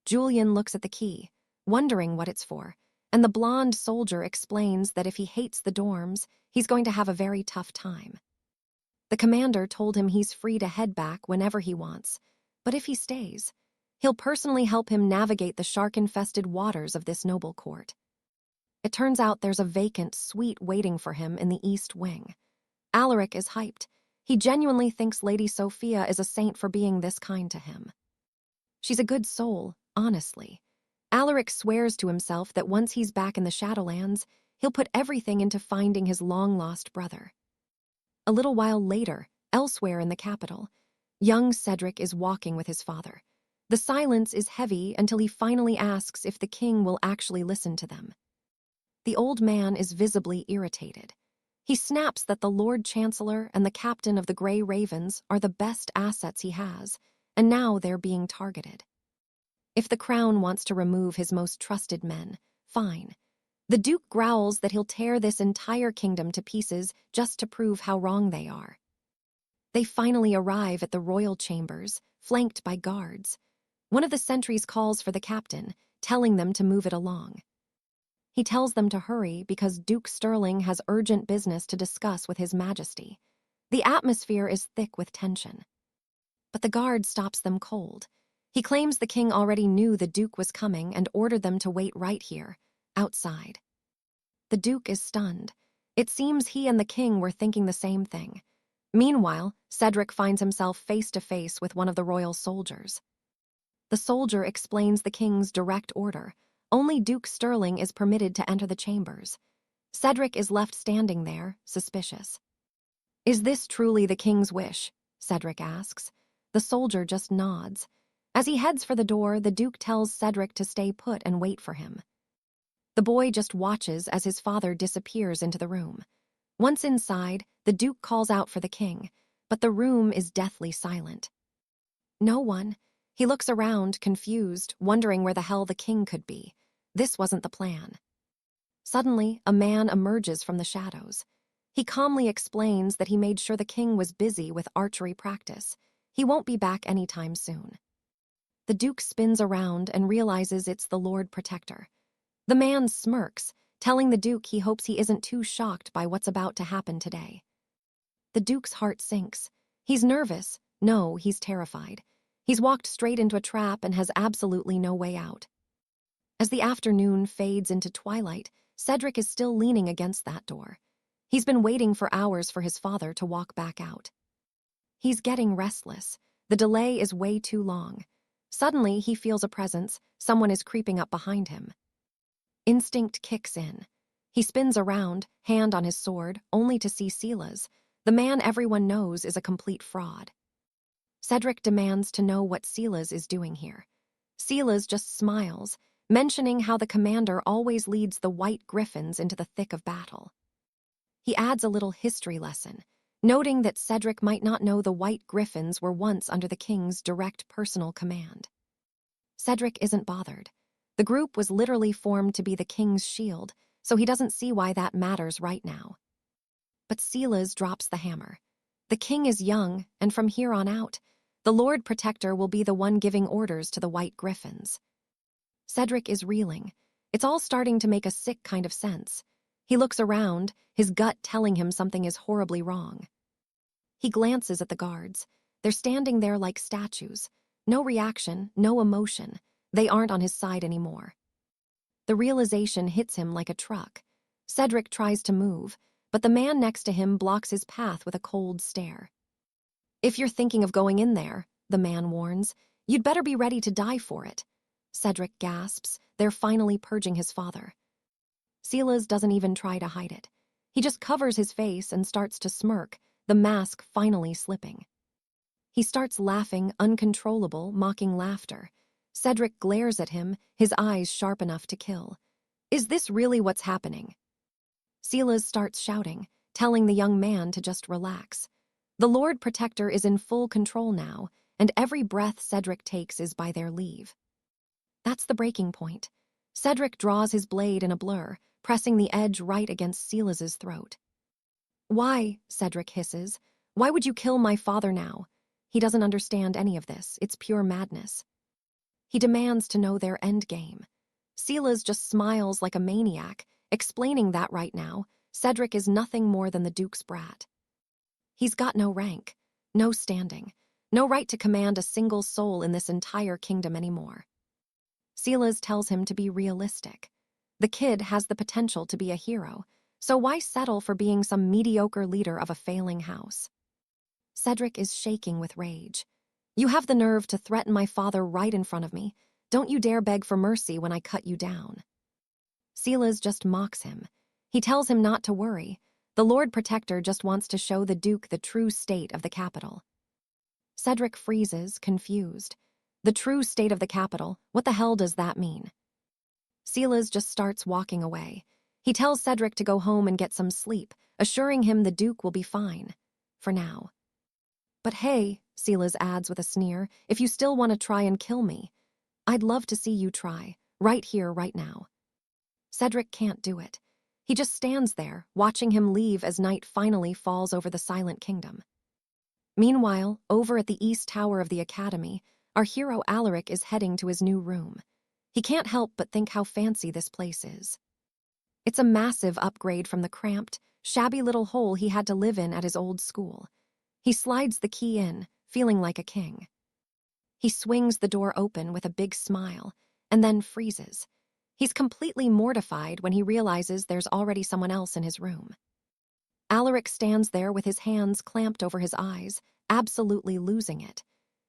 Julian looks at the key, wondering what it's for, and the blonde soldier explains that if he hates the dorms, he's going to have a very tough time. The commander told him he's free to head back whenever he wants, but if he stays, he'll personally help him navigate the shark-infested waters of this noble court. It turns out there's a vacant suite waiting for him in the East Wing. Alaric is hyped. He genuinely thinks Lady Sophia is a saint for being this kind to him. She's a good soul, honestly. Alaric swears to himself that once he's back in the Shadowlands, he'll put everything into finding his long-lost brother. A little while later, elsewhere in the capital, young Cedric is walking with his father. The silence is heavy until he finally asks if the king will actually listen to them. The old man is visibly irritated. He snaps that the Lord Chancellor and the captain of the Grey Ravens are the best assets he has, and now they're being targeted. If the crown wants to remove his most trusted men, fine. The Duke growls that he'll tear this entire kingdom to pieces just to prove how wrong they are. They finally arrive at the royal chambers, flanked by guards. One of the sentries calls for the captain, telling them to move it along. He tells them to hurry because Duke Sterling has urgent business to discuss with His Majesty. The atmosphere is thick with tension. But the guard stops them cold. He claims the king already knew the Duke was coming and ordered them to wait right here, outside. The Duke is stunned. It seems he and the king were thinking the same thing. Meanwhile, Cedric finds himself face to face with one of the royal soldiers. The soldier explains the king's direct order. Only Duke Sterling is permitted to enter the chambers. Cedric is left standing there, suspicious. "Is this truly the king's wish?" Cedric asks. The soldier just nods. As he heads for the door, the Duke tells Cedric to stay put and wait for him. The boy just watches as his father disappears into the room. Once inside, the Duke calls out for the king, but the room is deathly silent. No one. He looks around, confused, wondering where the hell the king could be. This wasn't the plan. Suddenly, a man emerges from the shadows. He calmly explains that he made sure the king was busy with archery practice. He won't be back anytime soon. The Duke spins around and realizes it's the Lord Protector. The man smirks, telling the Duke he hopes he isn't too shocked by what's about to happen today. The Duke's heart sinks. He's nervous. No, he's terrified. He's walked straight into a trap and has absolutely no way out. As the afternoon fades into twilight, Cedric is still leaning against that door. He's been waiting for hours for his father to walk back out. He's getting restless. The delay is way too long. Suddenly, he feels a presence. Someone is creeping up behind him. Instinct kicks in. He spins around, hand on his sword, only to see 𝒐𝒏, the man everyone knows is a complete fraud. Cedric demands to know what 𝒐𝒏 is doing here. 𝒐𝒏 just smiles, mentioning how the commander always leads the white griffins into the thick of battle. He adds a little history lesson, noting that Cedric might not know the white griffins were once under the king's direct personal command. Cedric isn't bothered. The group was literally formed to be the king's shield, so he doesn't see why that matters right now. But 𝒐𝒏 drops the hammer. The king is young, and from here on out, the Lord Protector will be the one giving orders to the white griffins. Cedric is reeling. It's all starting to make a sick kind of sense. He looks around, his gut telling him something is horribly wrong. He glances at the guards. They're standing there like statues. No reaction, no emotion. They aren't on his side anymore. The realization hits him like a truck. Cedric tries to move, but the man next to him blocks his path with a cold stare. "If you're thinking of going in there," the man warns, "you'd better be ready to die for it." Cedric gasps. They're finally purging his father. 𝒐𝒏 doesn't even try to hide it. He just covers his face and starts to smirk, the mask finally slipping. He starts laughing, uncontrollable, mocking laughter. Cedric glares at him, his eyes sharp enough to kill. "Is this really what's happening?" 𝒐𝒏 starts shouting, telling the young man to just relax. The Lord Protector is in full control now, and every breath Cedric takes is by their leave. That's the breaking point. Cedric draws his blade in a blur, pressing the edge right against 𝒐𝒏's throat. "Why?" Cedric hisses. "Why would you kill my father now?" He doesn't understand any of this. It's pure madness. He demands to know their endgame. 𝒐𝒏 just smiles like a maniac, explaining that right now, Cedric is nothing more than the Duke's brat. He's got no rank, no standing, no right to command a single soul in this entire kingdom anymore. 𝒐𝒏 tells him to be realistic. The kid has the potential to be a hero, so why settle for being some mediocre leader of a failing house? Cedric is shaking with rage. "You have the nerve to threaten my father right in front of me. Don't you dare beg for mercy when I cut you down." 𝒐𝒏 just mocks him. He tells him not to worry. The Lord Protector just wants to show the Duke the true state of the capital. Cedric freezes, confused. The true state of the capital, what the hell does that mean? 𝒐𝒏 just starts walking away. He tells Cedric to go home and get some sleep, assuring him the Duke will be fine. For now. "But hey," 𝒐𝒏 adds with a sneer, "if you still want to try and kill me, I'd love to see you try, right here, right now." Cedric can't do it. He just stands there, watching him leave as night finally falls over the silent kingdom. Meanwhile, over at the East Tower of the Academy, our hero Alaric is heading to his new room. He can't help but think how fancy this place is. It's a massive upgrade from the cramped, shabby little hole he had to live in at his old school. He slides the key in, feeling like a king. He swings the door open with a big smile, and then freezes. He's completely mortified when he realizes there's already someone else in his room. Alaric stands there with his hands clamped over his eyes, absolutely losing it.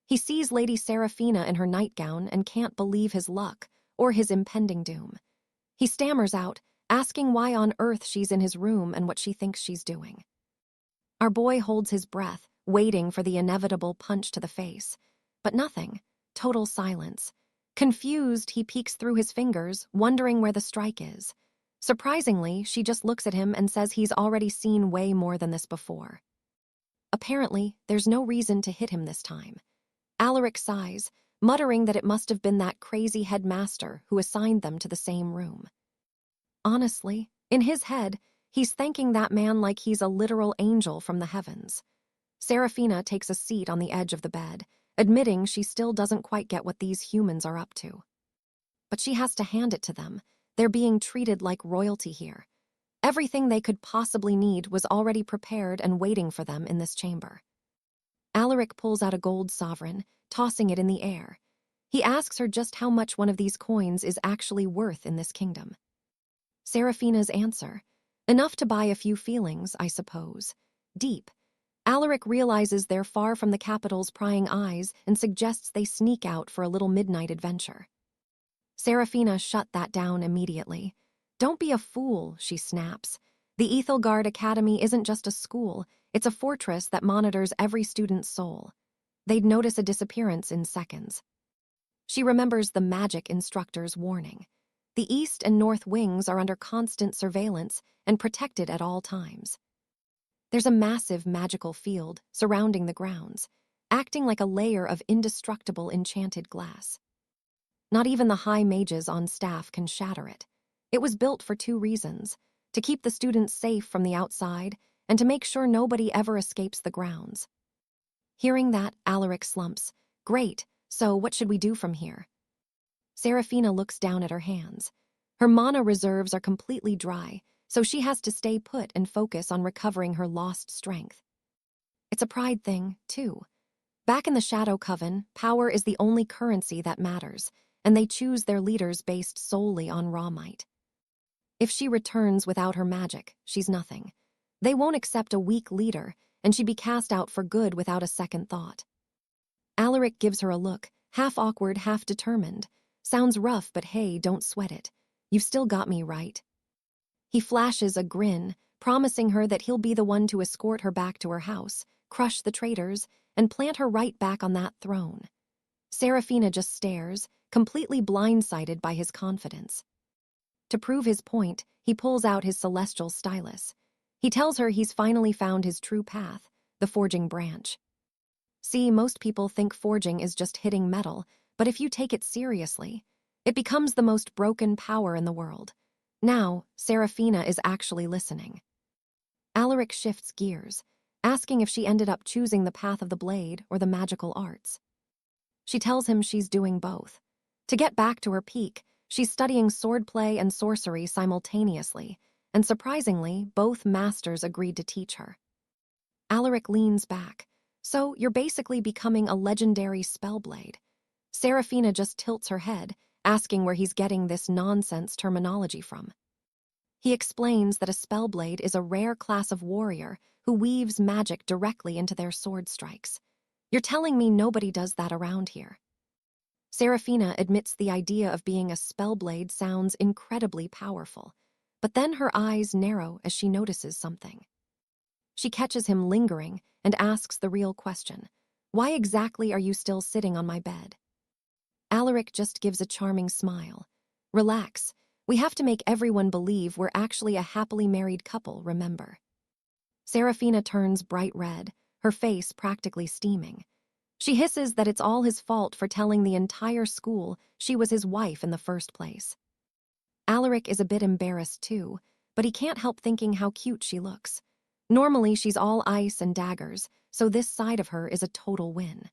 He sees Lady Seraphina in her nightgown and can't believe his luck, or his impending doom. He stammers out, asking why on earth she's in his room and what she thinks she's doing. Our boy holds his breath, waiting for the inevitable punch to the face. But nothing. Total silence. Confused, he peeks through his fingers, wondering where the strike is. Surprisingly, she just looks at him and says he's already seen way more than this before. Apparently, there's no reason to hit him this time. Alaric sighs, muttering that it must have been that crazy headmaster who assigned them to the same room. Honestly, in his head, he's thanking that man like he's a literal angel from the heavens. Seraphina takes a seat on the edge of the bed, admitting she still doesn't quite get what these humans are up to. But she has to hand it to them. They're being treated like royalty here. Everything they could possibly need was already prepared and waiting for them in this chamber. Alaric pulls out a gold sovereign, tossing it in the air. He asks her just how much one of these coins is actually worth in this kingdom. Seraphina's answer: enough to buy a few feelings, I suppose. Deep. Alaric realizes they're far from the capital's prying eyes and suggests they sneak out for a little midnight adventure. Seraphina shut that down immediately. Don't be a fool, she snaps. The 𝒂𝒂𝒓𝒄𝒆𝒅 Academy isn't just a school, it's a fortress that monitors every student's soul. They'd notice a disappearance in seconds. She remembers the magic instructor's warning. The east and north wings are under constant surveillance and protected at all times. There's a massive magical field surrounding the grounds, acting like a layer of indestructible enchanted glass. Not even the high mages on staff can shatter it. It was built for two reasons: to keep the students safe from the outside and to make sure nobody ever escapes the grounds. Hearing that, Alaric slumps. Great, so what should we do from here? Seraphina looks down at her hands. Her mana reserves are completely dry, so she has to stay put and focus on recovering her lost strength. It's a pride thing, too. Back in the Shadow Coven, power is the only currency that matters, and they choose their leaders based solely on raw might. If she returns without her magic, she's nothing. They won't accept a weak leader, and she'd be cast out for good without a second thought. Alaric gives her a look, half awkward, half determined. Sounds rough, but hey, don't sweat it. You've still got me, right? He flashes a grin, promising her that he'll be the one to escort her back to her house, crush the traitors, and plant her right back on that throne. Seraphina just stares, completely blindsided by his confidence. To prove his point, he pulls out his celestial stylus. He tells her he's finally found his true path, the forging branch. See, most people think forging is just hitting metal, but if you take it seriously, it becomes the most broken power in the world. Now, Seraphina is actually listening. Alaric shifts gears, asking if she ended up choosing the path of the blade or the magical arts. She tells him she's doing both. To get back to her peak, she's studying swordplay and sorcery simultaneously, and surprisingly, both masters agreed to teach her. Alaric leans back. So you're basically becoming a legendary spellblade. Seraphina just tilts her head, asking where he's getting this nonsense terminology from. He explains that a spellblade is a rare class of warrior who weaves magic directly into their sword strikes. You're telling me nobody does that around here? Seraphina admits the idea of being a spellblade sounds incredibly powerful, but then her eyes narrow as she notices something. She catches him lingering and asks the real question: why exactly are you still sitting on my bed? Alaric just gives a charming smile. Relax, we have to make everyone believe we're actually a happily married couple, remember? Seraphina turns bright red, her face practically steaming. She hisses that it's all his fault for telling the entire school she was his wife in the first place. Alaric is a bit embarrassed too, but he can't help thinking how cute she looks. Normally she's all ice and daggers, so this side of her is a total win.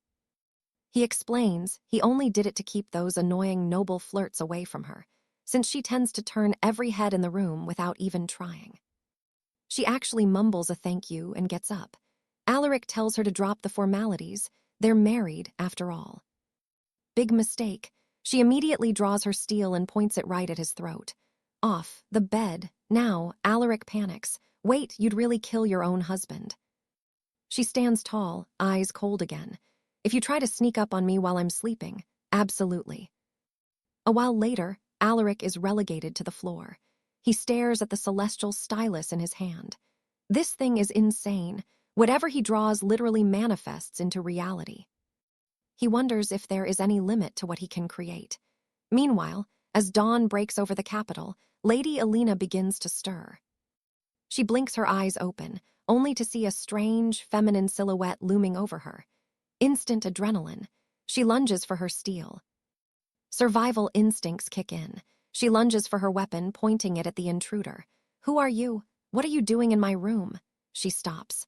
He explains he only did it to keep those annoying noble flirts away from her, since she tends to turn every head in the room without even trying. She actually mumbles a thank you and gets up. Alaric tells her to drop the formalities. They're married, after all. Big mistake. She immediately draws her steel and points it right at his throat. Off, the bed. Now, Alaric panics. Wait, you'd really kill your own husband. She stands tall, eyes cold again. If you try to sneak up on me while I'm sleeping, absolutely. A while later, Alaric is relegated to the floor. He stares at the celestial stylus in his hand. This thing is insane. Whatever he draws literally manifests into reality. He wonders if there is any limit to what he can create. Meanwhile, as dawn breaks over the capital, Lady Alina begins to stir. She blinks her eyes open, only to see a strange, feminine silhouette looming over her. Instant adrenaline. She lunges for her steel. Survival instincts kick in. She lunges for her weapon, pointing it at the intruder. "Who are you? What are you doing in my room?" She stops.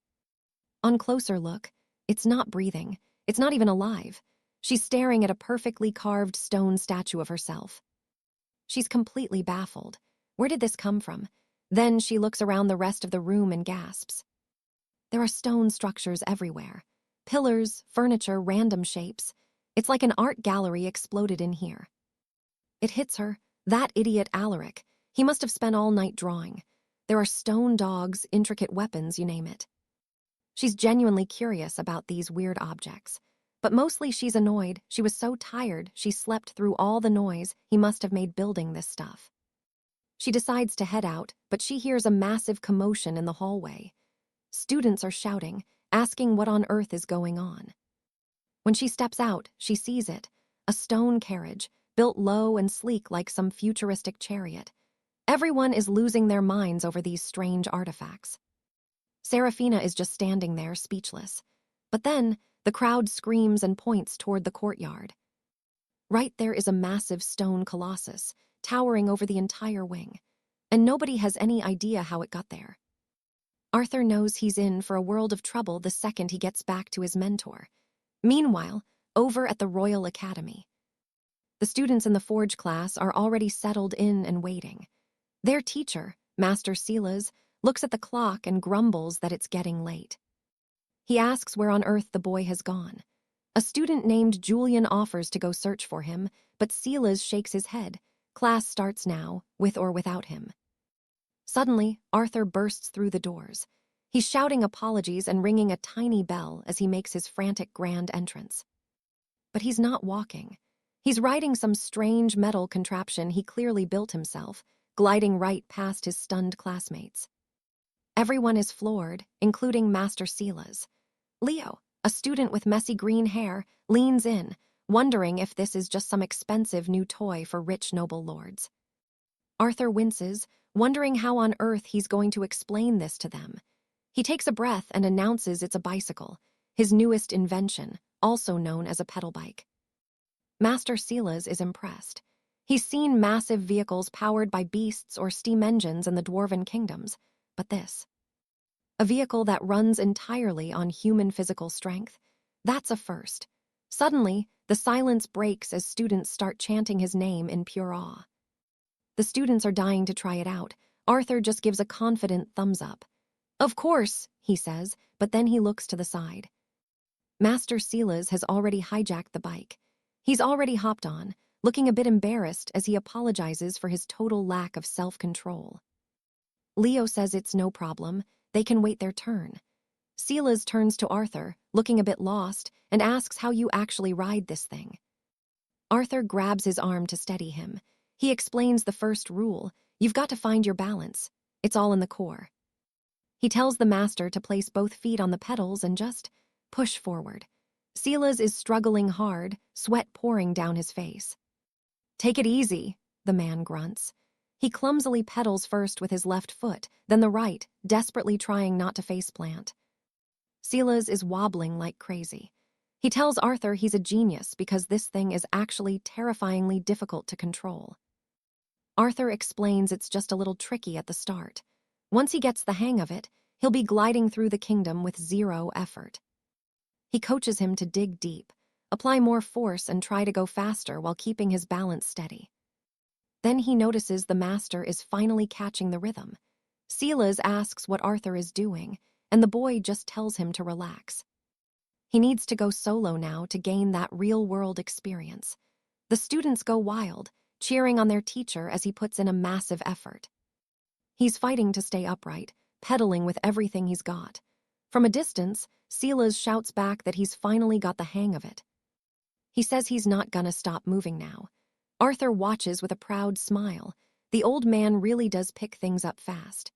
On closer look, it's not breathing. It's not even alive. She's staring at a perfectly carved stone statue of herself. She's completely baffled. Where did this come from? Then she looks around the rest of the room and gasps. There are stone structures everywhere. Pillars, furniture, random shapes. It's like an art gallery exploded in here. It hits her. That idiot Alaric. He must have spent all night drawing. There are stone dogs, intricate weapons, you name it. She's genuinely curious about these weird objects. But mostly she's annoyed. She was so tired she slept through all the noise he must have made building this stuff. She decides to head out, but she hears a massive commotion in the hallway. Students are shouting, asking what on earth is going on. When she steps out, she sees it, a stone carriage, built low and sleek like some futuristic chariot. Everyone is losing their minds over these strange artifacts. Seraphina is just standing there, speechless. But then, the crowd screams and points toward the courtyard. Right there is a massive stone colossus, towering over the entire wing. And nobody has any idea how it got there. Arthur knows he's in for a world of trouble the second he gets back to his mentor. Meanwhile, over at the Royal Academy, the students in the Forge class are already settled in and waiting. Their teacher, Master 𝑫𝒔𝒆𝒏, looks at the clock and grumbles that it's getting late. He asks where on earth the boy has gone. A student named Julian offers to go search for him, but 𝑫𝒔𝒆𝒏 shakes his head. Class starts now, with or without him. Suddenly, Arthur bursts through the doors. He's shouting apologies and ringing a tiny bell as he makes his frantic grand entrance. But he's not walking. He's riding some strange metal contraption he clearly built himself, gliding right past his stunned classmates. Everyone is floored, including Master 𝑫𝒔𝒆𝒏. Leo, a student with messy green hair, leans in, wondering if this is just some expensive new toy for rich noble lords. Arthur winces, wondering how on earth he's going to explain this to them. He takes a breath and announces it's a bicycle, his newest invention, also known as a pedal bike. Master 𝑫𝒔𝒆𝒏 is impressed. He's seen massive vehicles powered by beasts or steam engines in the Dwarven kingdoms, but this, a vehicle that runs entirely on human physical strength, that's a first. Suddenly, the silence breaks as students start chanting his name in pure awe. The students are dying to try it out. Arthur just gives a confident thumbs up. "Of course," he says, but then he looks to the side. Master 𝑫𝒔𝒆𝒏 has already hijacked the bike. He's already hopped on, looking a bit embarrassed as he apologizes for his total lack of self-control. Leo says it's no problem, they can wait their turn. 𝑫𝒔𝒆𝒏 turns to Arthur, looking a bit lost, and asks how you actually ride this thing. Arthur grabs his arm to steady him. He explains the first rule: you've got to find your balance. It's all in the core. He tells the master to place both feet on the pedals and just push forward. 𝑫𝒔𝒆𝒏 is struggling hard, sweat pouring down his face. "Take it easy," the man grunts. He clumsily pedals first with his left foot, then the right, desperately trying not to faceplant. 𝑫𝒔𝒆𝒏 is wobbling like crazy. He tells Arthur he's a genius because this thing is actually terrifyingly difficult to control. Arthur explains it's just a little tricky at the start. Once he gets the hang of it, he'll be gliding through the kingdom with zero effort. He coaches him to dig deep, apply more force and try to go faster while keeping his balance steady. Then he notices the master is finally catching the rhythm. 𝑫𝒔𝒆𝒏 asks what Arthur is doing, and the boy just tells him to relax. He needs to go solo now to gain that real-world experience. The students go wild, cheering on their teacher as he puts in a massive effort. He's fighting to stay upright, pedaling with everything he's got. From a distance, 𝑫𝒔𝒆𝒏 shouts back that he's finally got the hang of it. He says he's not gonna stop moving now. Arthur watches with a proud smile. The old man really does pick things up fast.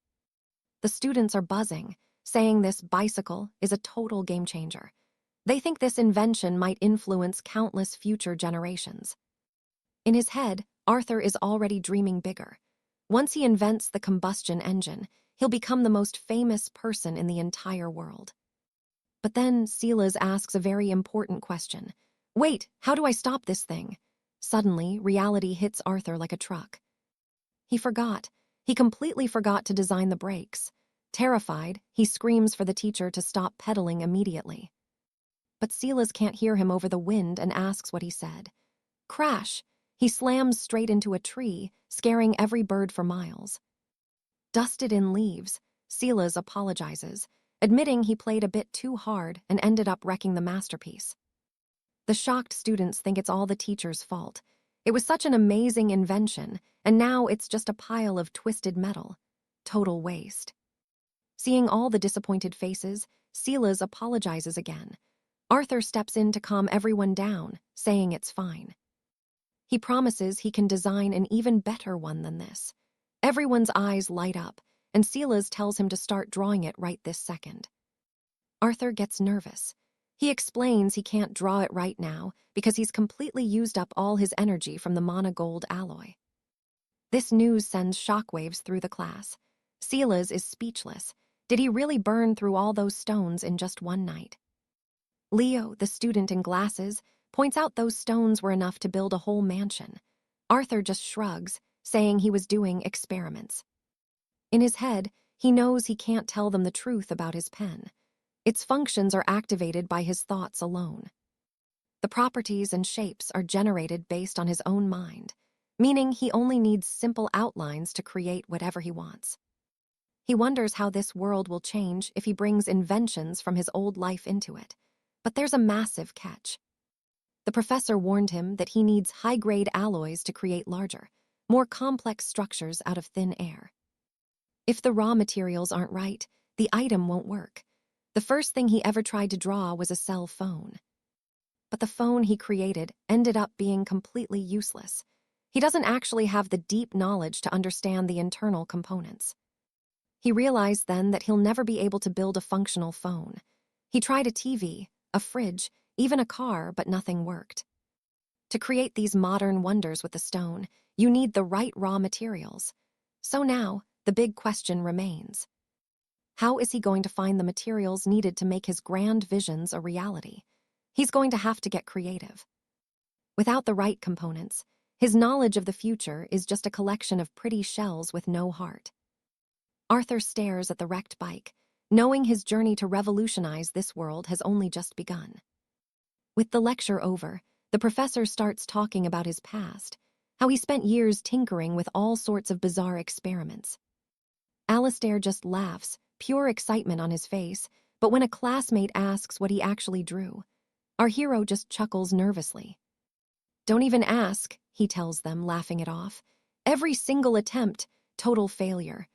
The students are buzzing, saying this bicycle is a total game changer. They think this invention might influence countless future generations. In his head, Arthur is already dreaming bigger. Once he invents the combustion engine, he'll become the most famous person in the entire world. But then 𝑫𝒔𝒆𝒏 asks a very important question. "Wait, how do I stop this thing?" Suddenly, reality hits Arthur like a truck. He forgot. He completely forgot to design the brakes. Terrified, he screams for the teacher to stop pedaling immediately. But 𝒂𝒏 can't hear him over the wind and asks what he said. Crash! He slams straight into a tree, scaring every bird for miles. Dusted in leaves, 𝒂𝒏 apologizes, admitting he played a bit too hard and ended up wrecking the masterpiece. The shocked students think it's all the teacher's fault. It was such an amazing invention, and now it's just a pile of twisted metal. Total waste. Seeing all the disappointed faces, 𝒂𝒏 apologizes again. Arthur steps in to calm everyone down, saying it's fine. He promises he can design an even better one than this. Everyone's eyes light up, and 𝒂𝒏 tells him to start drawing it right this second. Arthur gets nervous. He explains he can't draw it right now because he's completely used up all his energy from the Manhwa gold alloy. This news sends shockwaves through the class. 𝒂𝒏 is speechless. Did he really burn through all those stones in just one night? Leo, the student in glasses, points out those stones were enough to build a whole mansion. Arthur just shrugs, saying he was doing experiments. In his head, he knows he can't tell them the truth about his pen. Its functions are activated by his thoughts alone. The properties and shapes are generated based on his own mind, meaning he only needs simple outlines to create whatever he wants. He wonders how this world will change if he brings inventions from his old life into it. But there's a massive catch. The professor warned him that he needs high-grade alloys to create larger, more complex structures out of thin air. If the raw materials aren't right, the item won't work. The first thing he ever tried to draw was a cell phone. But the phone he created ended up being completely useless. He doesn't actually have the deep knowledge to understand the internal components. He realized then that he'll never be able to build a functional phone. He tried a TV, a fridge, even a car, but nothing worked. To create these modern wonders with the stone, you need the right raw materials. So now, the big question remains. How is he going to find the materials needed to make his grand visions a reality? He's going to have to get creative. Without the right components, his knowledge of the future is just a collection of pretty shells with no heart. Arthur stares at the wrecked bike, knowing his journey to revolutionize this world has only just begun. With the lecture over, the professor starts talking about his past, how he spent years tinkering with all sorts of bizarre experiments. 𝒂𝒏 just laughs, pure excitement on his face, but when a classmate asks what he actually drew, our hero just chuckles nervously. Don't even ask, he tells them, laughing it off. Every single attempt, total failure.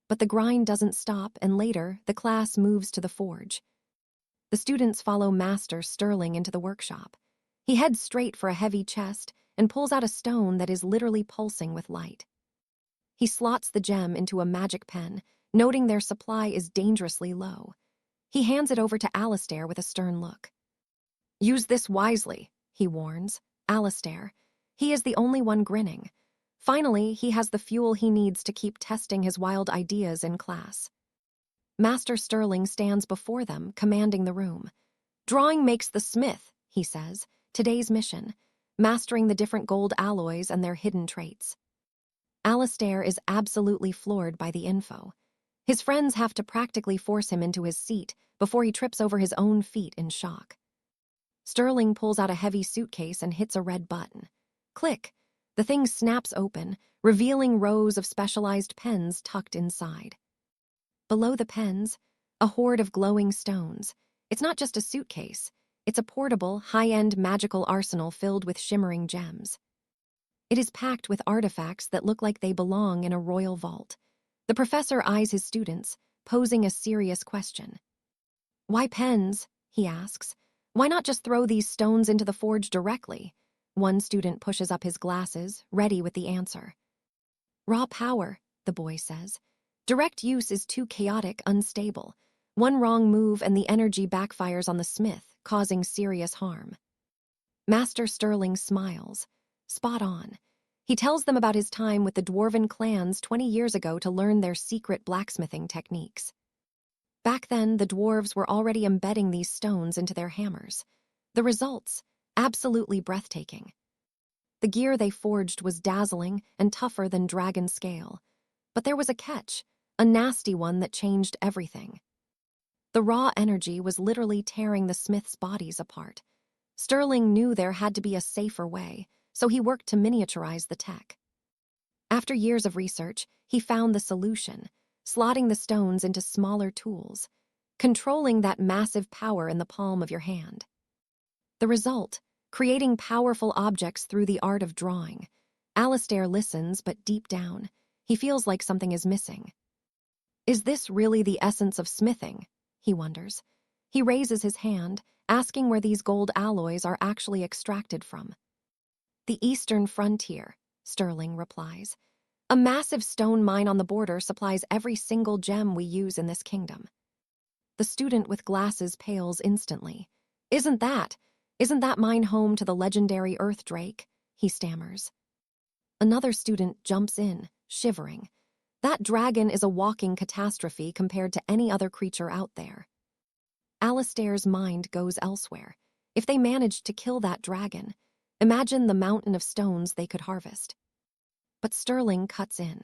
But the grind doesn't stop, and later, the class moves to the forge. The students follow Master Sterling into the workshop. He heads straight for a heavy chest and pulls out a stone that is literally pulsing with light. He slots the gem into a magic pen, noting their supply is dangerously low. He hands it over to 𝒂𝒏 with a stern look. Use this wisely, he warns. 𝒂𝒏. He is the only one grinning. Finally, he has the fuel he needs to keep testing his wild ideas in class. Master Sterling stands before them, commanding the room. Drawing makes the smith, he says. Today's mission, mastering the different gold alloys and their hidden traits. 𝒂𝒏 is absolutely floored by the info. His friends have to practically force him into his seat before he trips over his own feet in shock. Sterling pulls out a heavy suitcase and hits a red button. Click! The thing snaps open, revealing rows of specialized pens tucked inside. Below the pens, a hoard of glowing stones. It's not just a suitcase. It's a portable, high-end magical arsenal filled with shimmering gems. It is packed with artifacts that look like they belong in a royal vault. The professor eyes his students, posing a serious question. Why pens? He asks. Why not just throw these stones into the forge directly? One student pushes up his glasses, ready with the answer. Raw power, the boy says. Direct use is too chaotic, unstable. One wrong move and the energy backfires on the smith, causing serious harm. Master Sterling smiles. Spot on. He tells them about his time with the dwarven clans 20 years ago to learn their secret blacksmithing techniques. Back then, the dwarves were already embedding these stones into their hammers. The results, absolutely breathtaking. The gear they forged was dazzling and tougher than dragon scale. But there was a catch, a nasty one that changed everything. The raw energy was literally tearing the smiths' bodies apart. Sterling knew there had to be a safer way, so he worked to miniaturize the tech. After years of research, he found the solution, slotting the stones into smaller tools, controlling that massive power in the palm of your hand. The result, creating powerful objects through the art of drawing. Alistair listens, but deep down, he feels like something is missing. Is this really the essence of smithing? He wonders. He raises his hand, asking where these gold alloys are actually extracted from. The eastern frontier, Sterling replies. A massive stone mine on the border supplies every single gem we use in this kingdom. The student with glasses pales instantly. Isn't that mine home to the legendary Earth Drake? He stammers. Another student jumps in, shivering. That dragon is a walking catastrophe compared to any other creature out there. Alistair's mind goes elsewhere. If they managed to kill that dragon, imagine the mountain of stones they could harvest. But Sterling cuts in.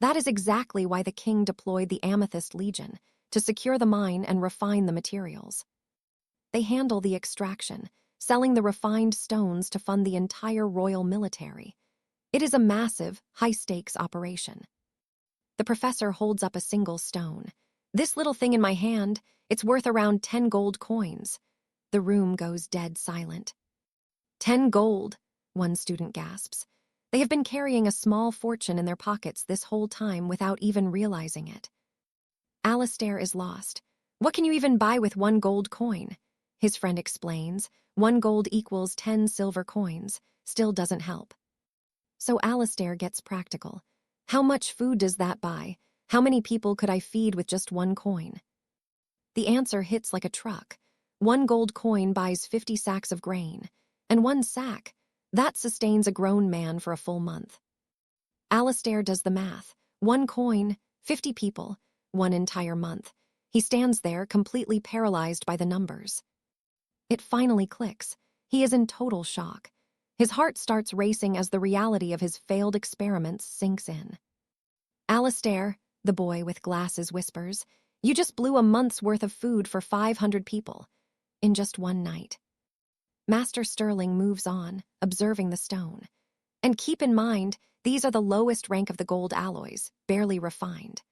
That is exactly why the king deployed the Amethyst Legion, to secure the mine and refine the materials. They handle the extraction, selling the refined stones to fund the entire royal military. It is a massive, high-stakes operation. The professor holds up a single stone. This little thing in my hand, it's worth around 10 gold coins. The room goes dead silent. 10 gold, one student gasps. They have been carrying a small fortune in their pockets this whole time without even realizing it. Alistair is lost. What can you even buy with 1 gold coin? His friend explains. 1 gold equals 10 silver coins. Still doesn't help. So Alistair gets practical. How much food does that buy? How many people could I feed with just 1 coin? The answer hits like a truck. 1 gold coin buys 50 sacks of grain. And 1 sack, that sustains a grown man for a full month. Alistair does the math. 1 coin, 50 people, 1 entire month. He stands there, completely paralyzed by the numbers. It finally clicks. He is in total shock. His heart starts racing as the reality of his failed experiments sinks in. Alistair, the boy with glasses whispers, you just blew a month's worth of food for 500 people. In just 1 night. Master Sterling moves on, observing the stone. And keep in mind, these are the lowest rank of the gold alloys, barely refined.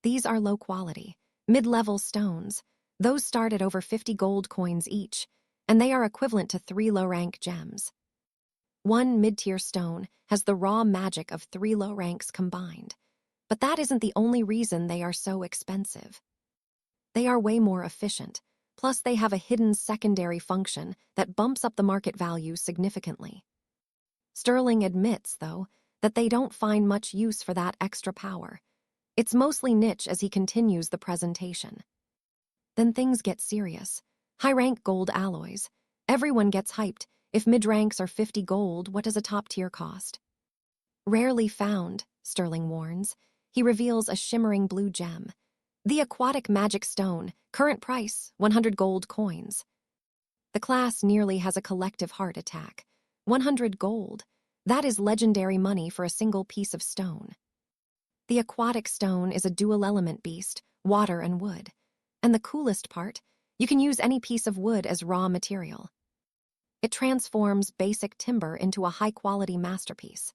These are low quality, mid-level stones. Those start at over 50 gold coins each, and they are equivalent to 3 low-rank gems. 1 mid-tier stone has the raw magic of 3 low ranks combined. But that isn't the only reason they are so expensive. They are way more efficient. Plus, they have a hidden secondary function that bumps up the market value significantly. Sterling admits, though, that they don't find much use for that extra power. It's mostly niche as he continues the presentation. Then things get serious. High-rank gold alloys. Everyone gets hyped. If mid-ranks are 50 gold, what does a top tier cost? Rarely found, Sterling warns. He reveals a shimmering blue gem. The aquatic magic stone, current price, 100 gold coins. The class nearly has a collective heart attack. 100 gold. That is legendary money for a single piece of stone. The aquatic stone is a dual-element beast, water and wood. And the coolest part, you can use any piece of wood as raw material. It transforms basic timber into a high-quality masterpiece.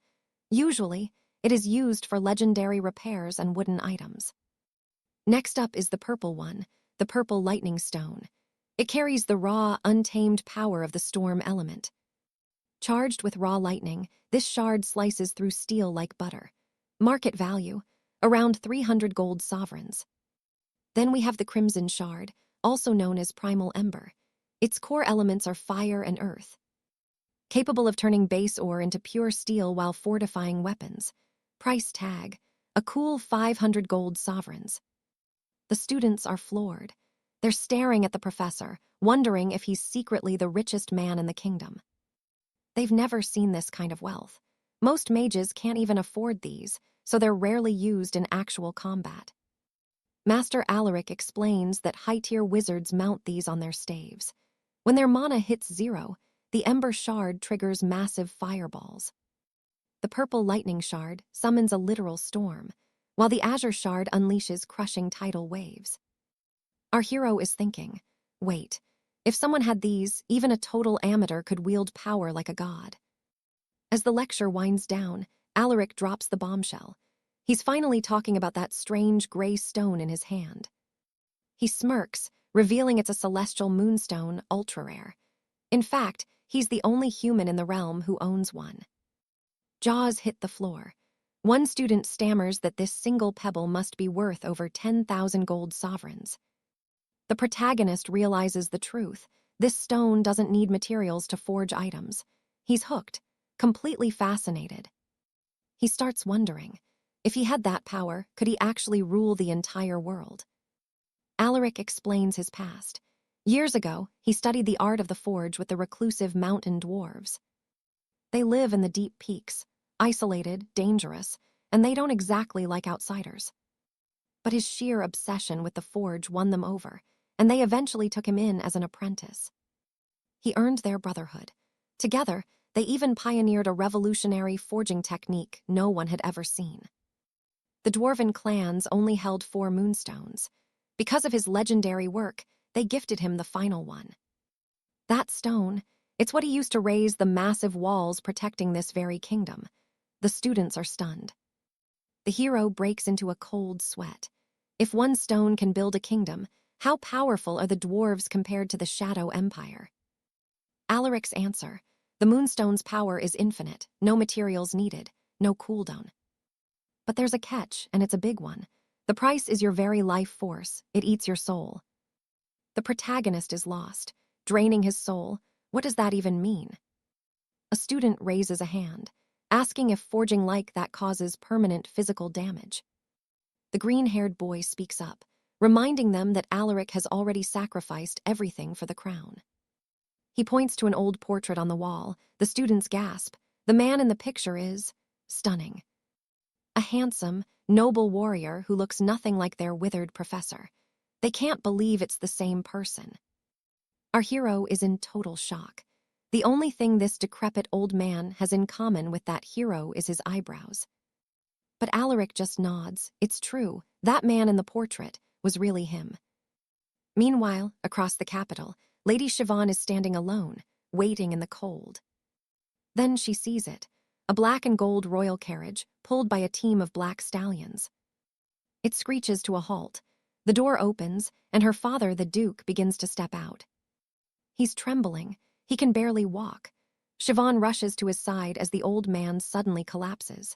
Usually, it is used for legendary repairs and wooden items. Next up is the purple one, the purple lightning stone. It carries the raw, untamed power of the storm element. Charged with raw lightning, this shard slices through steel like butter. Market value, around 300 gold sovereigns. Then we have the crimson shard, also known as primal ember. Its core elements are fire and earth. Capable of turning base ore into pure steel while fortifying weapons. Price tag, a cool 500 gold sovereigns. The students are floored. They're staring at the professor, wondering if he's secretly the richest man in the kingdom. They've never seen this kind of wealth. Most mages can't even afford these, so they're rarely used in actual combat. Master Alaric explains that high-tier wizards mount these on their staves. When their mana hits 0, The Ember Shard triggers massive fireballs. The Purple Lightning Shard summons a literal storm, while the Azure Shard unleashes crushing tidal waves. Our hero is thinking, wait, if someone had these, even a total amateur could wield power like a god. As the lecture winds down, Alaric drops the bombshell. He's finally talking about that strange gray stone in his hand. He smirks, revealing it's a celestial moonstone, ultra-rare. In fact, he's the only human in the realm who owns one. Jaws hit the floor. One student stammers that this single pebble must be worth over 10,000 gold sovereigns. The protagonist realizes the truth. This stone doesn't need materials to forge items. He's hooked, completely fascinated. He starts wondering, if he had that power, could he actually rule the entire world? Alaric explains his past. Years ago, he studied the art of the forge with the reclusive mountain dwarves. They live in the deep peaks, isolated, dangerous, and they don't exactly like outsiders. But his sheer obsession with the forge won them over, and they eventually took him in as an apprentice. He earned their brotherhood. Together, they even pioneered a revolutionary forging technique no one had ever seen. The dwarven clans only held 4 moonstones. Because of his legendary work, they gifted him the final one. That stone, it's what he used to raise the massive walls protecting this very kingdom. The students are stunned. The hero breaks into a cold sweat. If one stone can build a kingdom, how powerful are the dwarves compared to the Shadow Empire? Alaric's answer, the moonstone's power is infinite, no materials needed, no cooldown. But there's a catch, and it's a big one. The price is your very life force, it eats your soul. The protagonist is lost, draining his soul. What does that even mean? A student raises a hand, asking if forging like that causes permanent physical damage. The green-haired boy speaks up, reminding them that Alaric has already sacrificed everything for the crown. He points to an old portrait on the wall. The students gasp. The man in the picture is stunning. A handsome, noble warrior who looks nothing like their withered professor. They can't believe it's the same person. Our hero is in total shock. The only thing this decrepit old man has in common with that hero is his eyebrows. But Alaric just nods. It's true, that man in the portrait was really him. Meanwhile, across the capital, Lady Siobhan is standing alone, waiting in the cold. Then she sees it, a black and gold royal carriage pulled by a team of black stallions. It screeches to a halt. The door opens, and her father, the Duke, begins to step out. He's trembling. He can barely walk. Siobhan rushes to his side as the old man suddenly collapses.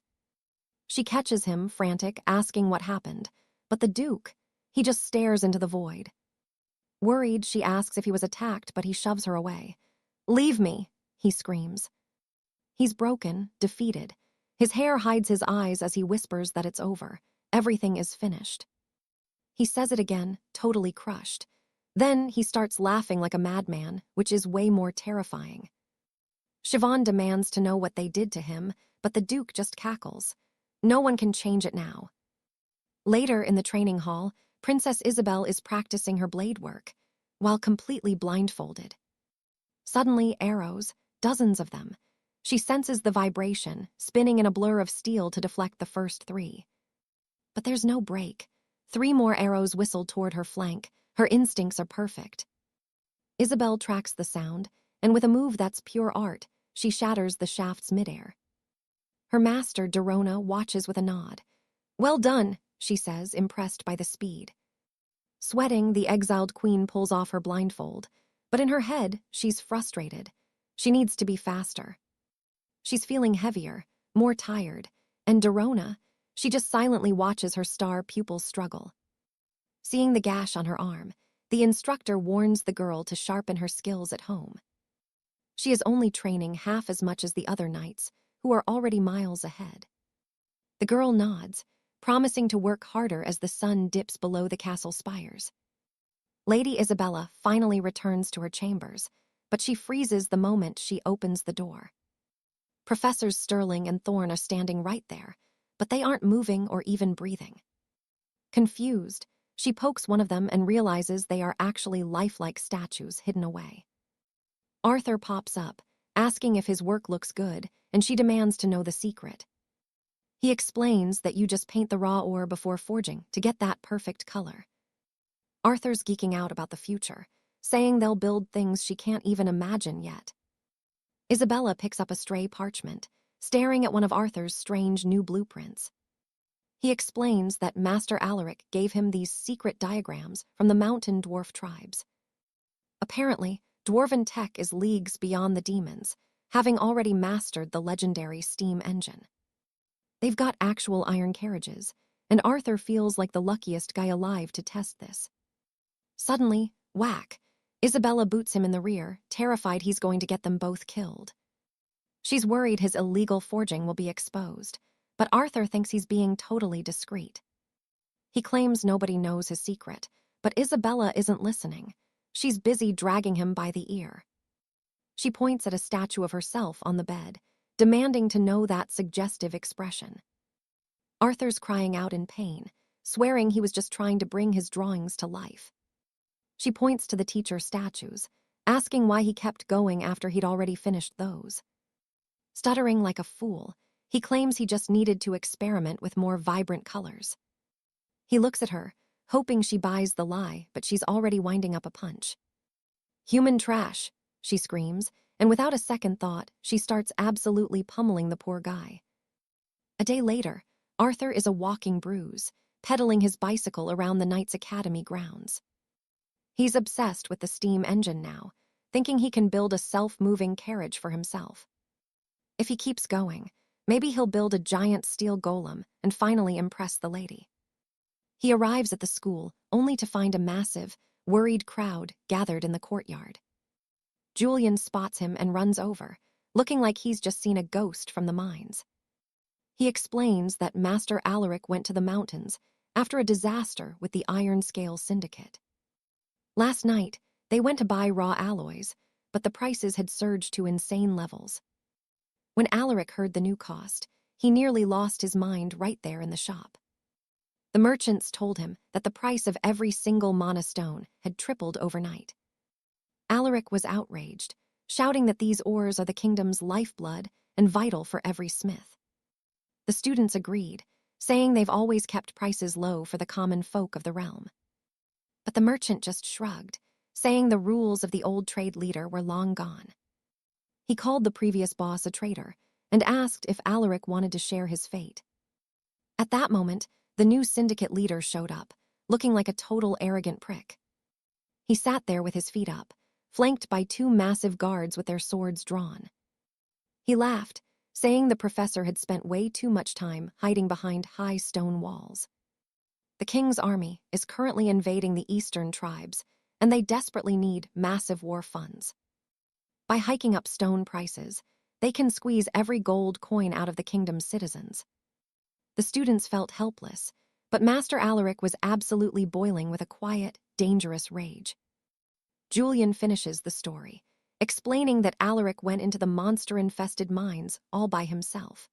She catches him, frantic, asking what happened. But the Duke, he just stares into the void. Worried, she asks if he was attacked, but he shoves her away. "Leave me," he screams. He's broken, defeated. His hair hides his eyes as he whispers that it's over. Everything is finished. He says it again, totally crushed. Then he starts laughing like a madman, which is way more terrifying. Siobhan demands to know what they did to him, but the Duke just cackles. No one can change it now. Later in the training hall, Princess Isabel is practicing her blade work, while completely blindfolded. Suddenly, arrows, dozens of them. She senses the vibration, spinning in a blur of steel to deflect the first 3. But there's no break. 3 more arrows whistle toward her flank. Her instincts are perfect. Isabel tracks the sound, and with a move that's pure art, she shatters the shaft's midair. Her master, Dorona, watches with a nod. "Well done," she says, impressed by the speed. Sweating, the exiled queen pulls off her blindfold, but in her head, she's frustrated. She needs to be faster. She's feeling heavier, more tired, and Dorona, she just silently watches her star pupils struggle. Seeing the gash on her arm, the instructor warns the girl to sharpen her skills at home. She is only training half as much as the other knights, who are already miles ahead. The girl nods, promising to work harder as the sun dips below the castle spires. Lady Isabella finally returns to her chambers, but she freezes the moment she opens the door. Professors Sterling and Thorne are standing right there, but they aren't moving or even breathing. Confused, she pokes one of them and realizes they are actually lifelike statues hidden away. Arthur pops up, asking if his work looks good, and she demands to know the secret. He explains that you just paint the raw ore before forging to get that perfect color. Arthur's geeking out about the future, saying they'll build things she can't even imagine yet. Isabella picks up a stray parchment, staring at one of Arthur's strange new blueprints. He explains that Master Alaric gave him these secret diagrams from the mountain dwarf tribes. Apparently, dwarven tech is leagues beyond the demons, having already mastered the legendary steam engine. They've got actual iron carriages, and Arthur feels like the luckiest guy alive to test this. Suddenly, whack, Isabella boots him in the rear, terrified he's going to get them both killed. She's worried his illegal forging will be exposed, but Arthur thinks he's being totally discreet. He claims nobody knows his secret, but Isabella isn't listening. She's busy dragging him by the ear. She points at a statue of herself on the bed, demanding to know that suggestive expression. Arthur's crying out in pain, swearing he was just trying to bring his drawings to life. She points to the teacher's statues, asking why he kept going after he'd already finished those. Stuttering like a fool, he claims he just needed to experiment with more vibrant colors. He looks at her, hoping she buys the lie, but she's already winding up a punch. "Human trash," she screams, and without a second thought, she starts absolutely pummeling the poor guy. A day later, Arthur is a walking bruise, pedaling his bicycle around the Knights Academy grounds. He's obsessed with the steam engine now, thinking he can build a self-moving carriage for himself. If he keeps going, maybe he'll build a giant steel golem and finally impress the lady. He arrives at the school only to find a massive, worried crowd gathered in the courtyard. Julian spots him and runs over, looking like he's just seen a ghost from the mines. He explains that Master Alaric went to the mountains after a disaster with the Iron Scale Syndicate. Last night, they went to buy raw alloys, but the prices had surged to insane levels. When Alaric heard the new cost, he nearly lost his mind right there in the shop. The merchants told him that the price of every single mana stone had tripled overnight. Alaric was outraged, shouting that these ores are the kingdom's lifeblood and vital for every smith. The students agreed, saying they've always kept prices low for the common folk of the realm. But the merchant just shrugged, saying the rules of the old trade leader were long gone. He called the previous boss a traitor and asked if Alaric wanted to share his fate. At that moment, the new syndicate leader showed up, looking like a total arrogant prick. He sat there with his feet up, flanked by two massive guards with their swords drawn. He laughed, saying the professor had spent way too much time hiding behind high stone walls. The king's army is currently invading the eastern tribes, and they desperately need massive war funds. By hiking up stone prices, they can squeeze every gold coin out of the kingdom's citizens. The students felt helpless, but Master Alaric was absolutely boiling with a quiet, dangerous rage. Julian finishes the story, explaining that Alaric went into the monster-infested mines all by himself.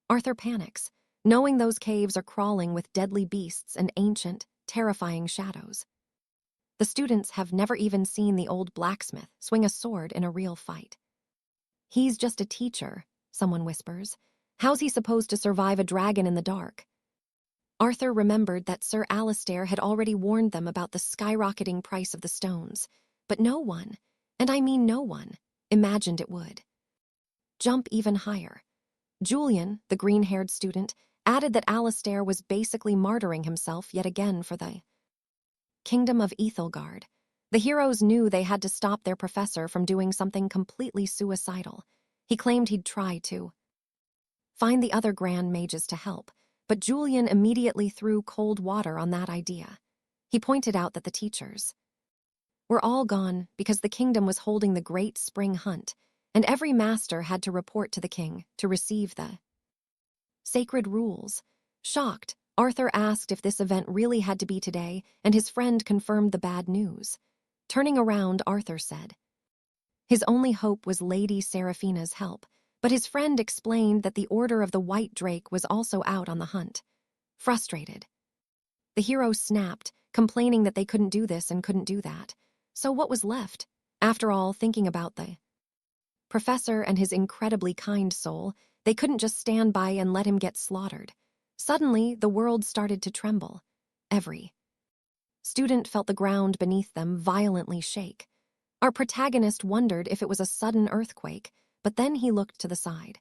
Arthur panics, knowing those caves are crawling with deadly beasts and ancient, terrifying shadows. The students have never even seen the old blacksmith swing a sword in a real fight. "He's just a teacher," someone whispers. "How's he supposed to survive a dragon in the dark?" Arthur remembered that Sir Alistair had already warned them about the skyrocketing price of the stones, but no one, and I mean no one, imagined it would jump even higher. Julian, the green-haired student, added that Alistair was basically martyring himself yet again for the Kingdom of 𝒂𝒓𝒄𝒆𝒅. The heroes knew they had to stop their professor from doing something completely suicidal. He claimed he'd try to find the other grand mages to help, but Julian immediately threw cold water on that idea. He pointed out that the teachers were all gone because the kingdom was holding the Great Spring Hunt, and every master had to report to the king to receive the sacred rules. Shocked, Arthur asked if this event really had to be today, and his friend confirmed the bad news. Turning around, Arthur said his only hope was Lady Seraphina's help, but his friend explained that the Order of the White Drake was also out on the hunt. Frustrated, the heroes snapped, complaining that they couldn't do this and couldn't do that. So what was left? After all, thinking about the Professor and his incredibly kind soul, they couldn't just stand by and let him get slaughtered. Suddenly, the world started to tremble. Every student felt the ground beneath them violently shake. Our protagonist wondered if it was a sudden earthquake, but then he looked to the side.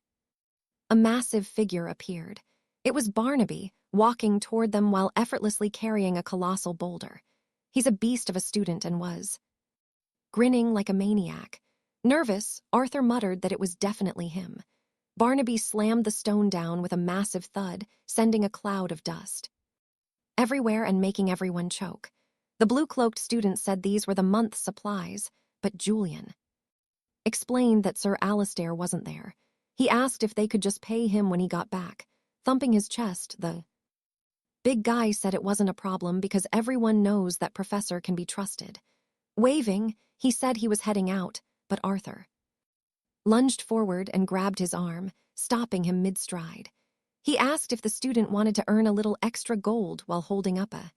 A massive figure appeared. It was Barnaby, walking toward them while effortlessly carrying a colossal boulder. He's a beast of a student and was grinning like a maniac. Nervous, Arthur muttered that it was definitely him. Barnaby slammed the stone down with a massive thud, sending a cloud of dust everywhere and making everyone choke. The blue-cloaked student said these were the month's supplies, but Julian explained that Sir Alistair wasn't there. He asked if they could just pay him when he got back. Thumping his chest, the big guy said it wasn't a problem because everyone knows that Professor can be trusted. Waving, he said he was heading out, but Arthur lunged forward and grabbed his arm, stopping him mid-stride. He asked if the student wanted to earn a little extra gold while holding up a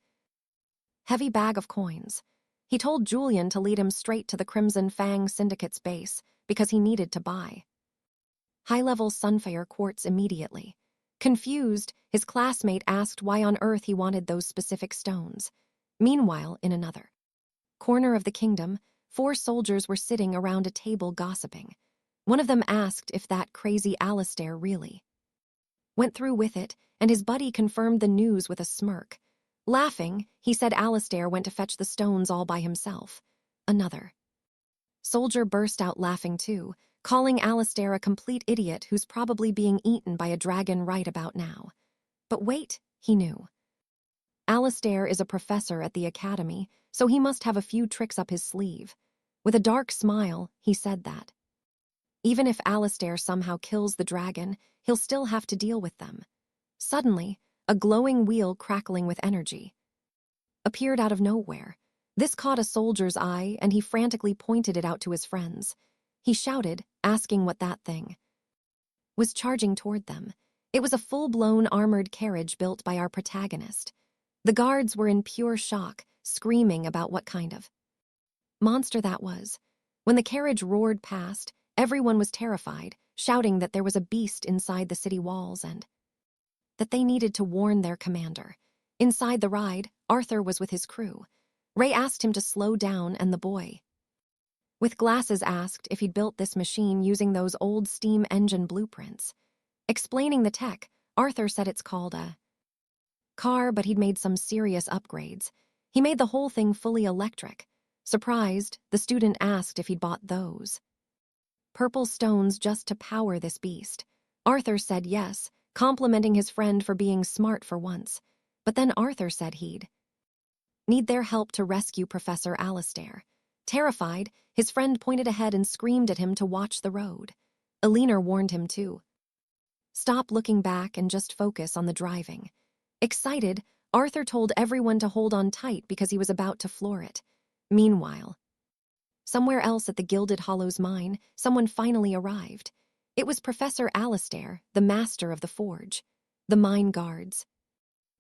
heavy bag of coins. He told Julian to lead him straight to the Crimson Fang Syndicate's base because he needed to buy high-level sunfire quartz immediately. Confused, his classmate asked why on earth he wanted those specific stones. Meanwhile, in another corner of the kingdom, 4 soldiers were sitting around a table gossiping. One of them asked if that crazy Alistair really went through with it, and his buddy confirmed the news with a smirk. Laughing, he said Alistair went to fetch the stones all by himself. Another soldier burst out laughing too, calling Alistair a complete idiot who's probably being eaten by a dragon right about now. But wait, he knew. Alistair is a professor at the academy, so he must have a few tricks up his sleeve. With a dark smile, he said that even if Alistair somehow kills the dragon, he'll still have to deal with them. Suddenly, a glowing wheel crackling with energy appeared out of nowhere. This caught a soldier's eye, and he frantically pointed it out to his friends. He shouted, asking what that thing was charging toward them. It was a full-blown armored carriage built by our protagonist. The guards were in pure shock, screaming about what kind of monster that was. When the carriage roared past, everyone was terrified, shouting that there was a beast inside the city walls and that they needed to warn their commander. Inside the ride, Arthur was with his crew. Ray asked him to slow down, and the boy with glasses asked if he'd built this machine using those old steam engine blueprints. Explaining the tech, Arthur said it's called a car, but he'd made some serious upgrades. He made the whole thing fully electric. Surprised, the student asked if he'd bought those purple stones just to power this beast. Arthur said yes, complimenting his friend for being smart for once. But then Arthur said he'd need their help to rescue Professor Alistair. Terrified, his friend pointed ahead and screamed at him to watch the road. Alina warned him to stop looking back and just focus on the driving. Excited, Arthur told everyone to hold on tight because he was about to floor it. Meanwhile, somewhere else at the Gilded Hollows mine, someone finally arrived. It was Professor Alistair, the master of the forge. The mine guards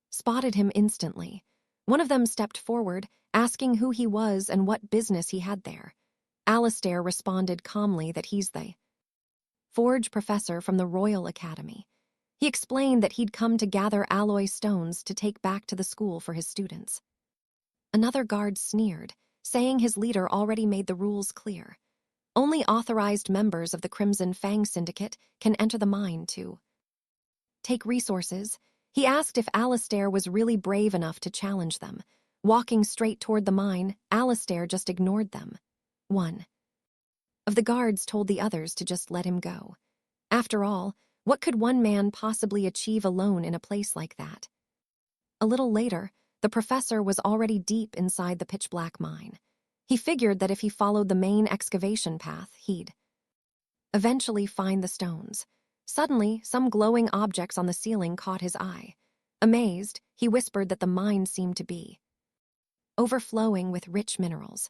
spotted him instantly. One of them stepped forward, asking who he was and what business he had there. Alistair responded calmly that he's the forge professor from the Royal Academy. He explained that he'd come to gather alloy stones to take back to the school for his students. Another guard sneered, saying his leader already made the rules clear. Only authorized members of the Crimson Fang Syndicate can enter the mine to take resources. He asked if Alistair was really brave enough to challenge them. Walking straight toward the mine, Alistair just ignored them. One of the guards told the others to just let him go. After all, what could one man possibly achieve alone in a place like that? A little later, the professor was already deep inside the pitch-black mine. He figured that if he followed the main excavation path, he'd eventually find the stones. Suddenly, some glowing objects on the ceiling caught his eye. Amazed, he whispered that the mine seemed to be overflowing with rich minerals.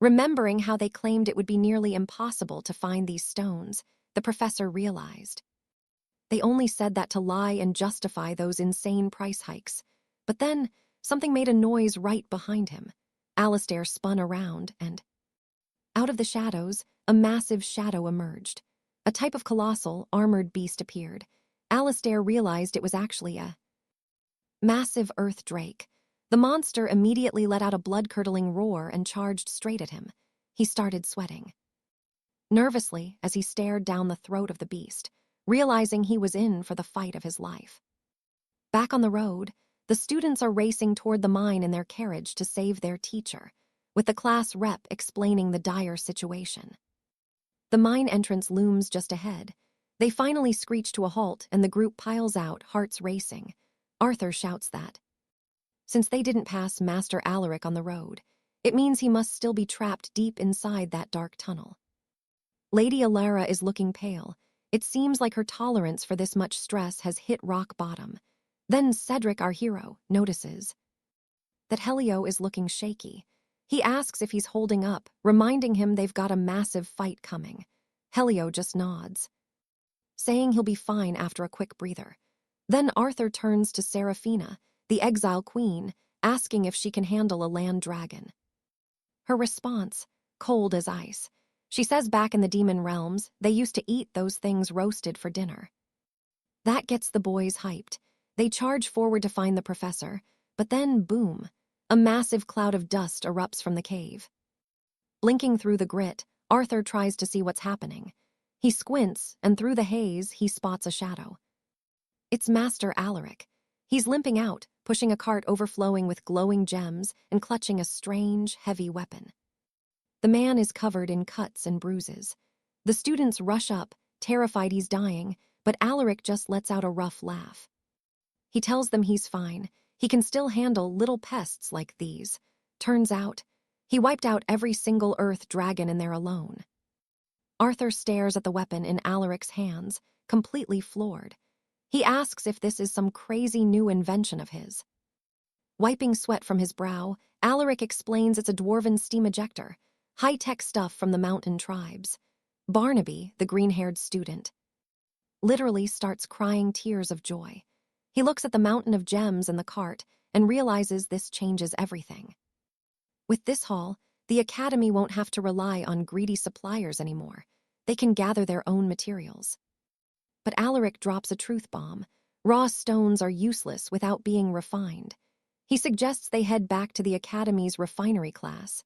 Remembering how they claimed it would be nearly impossible to find these stones, the professor realized they only said that to lie and justify those insane price hikes. But then, something made a noise right behind him. Alistair spun around, and Out of the shadows, a massive shadow emerged. A type of colossal, armored beast appeared. Alistair realized it was actually a massive earth drake. The monster immediately let out a blood-curdling roar and charged straight at him. He started sweating nervously as he stared down the throat of the beast, realizing he was in for the fight of his life. Back on the road, the students are racing toward the mine in their carriage to save their teacher, with the class rep explaining the dire situation. The mine entrance looms just ahead. They finally screech to a halt and the group piles out, hearts racing. Arthur shouts that, since they didn't pass Master Alaric on the road, it means he must still be trapped deep inside that dark tunnel. Lady Alara is looking pale. It seems like her tolerance for this much stress has hit rock bottom. Then Cedric, our hero, notices that Helio is looking shaky. He asks if he's holding up, reminding him they've got a massive fight coming. Helio just nods, saying he'll be fine after a quick breather. Then Arthur turns to Seraphina, the exile queen, asking if she can handle a land dragon. Her response, cold as ice. She says back in the demon realms, they used to eat those things roasted for dinner. That gets the boys hyped. They charge forward to find the professor, but then, boom, a massive cloud of dust erupts from the cave. Blinking through the grit, Arthur tries to see what's happening. He squints, and through the haze, he spots a shadow. It's Master Alaric. He's limping out, pushing a cart overflowing with glowing gems and clutching a strange, heavy weapon. The man is covered in cuts and bruises. The students rush up, terrified he's dying, but Alaric just lets out a rough laugh. He tells them he's fine. He can still handle little pests like these. Turns out, he wiped out every single earth dragon in there alone. Arthur stares at the weapon in Alaric's hands, completely floored. He asks if this is some crazy new invention of his. Wiping sweat from his brow, Alaric explains it's a dwarven steam ejector, high-tech stuff from the mountain tribes. Barnaby, the green-haired student, literally starts crying tears of joy. He looks at the mountain of gems in the cart and realizes this changes everything. With this haul, the Academy won't have to rely on greedy suppliers anymore. They can gather their own materials. But Alaric drops a truth bomb. Raw stones are useless without being refined. He suggests they head back to the Academy's refinery class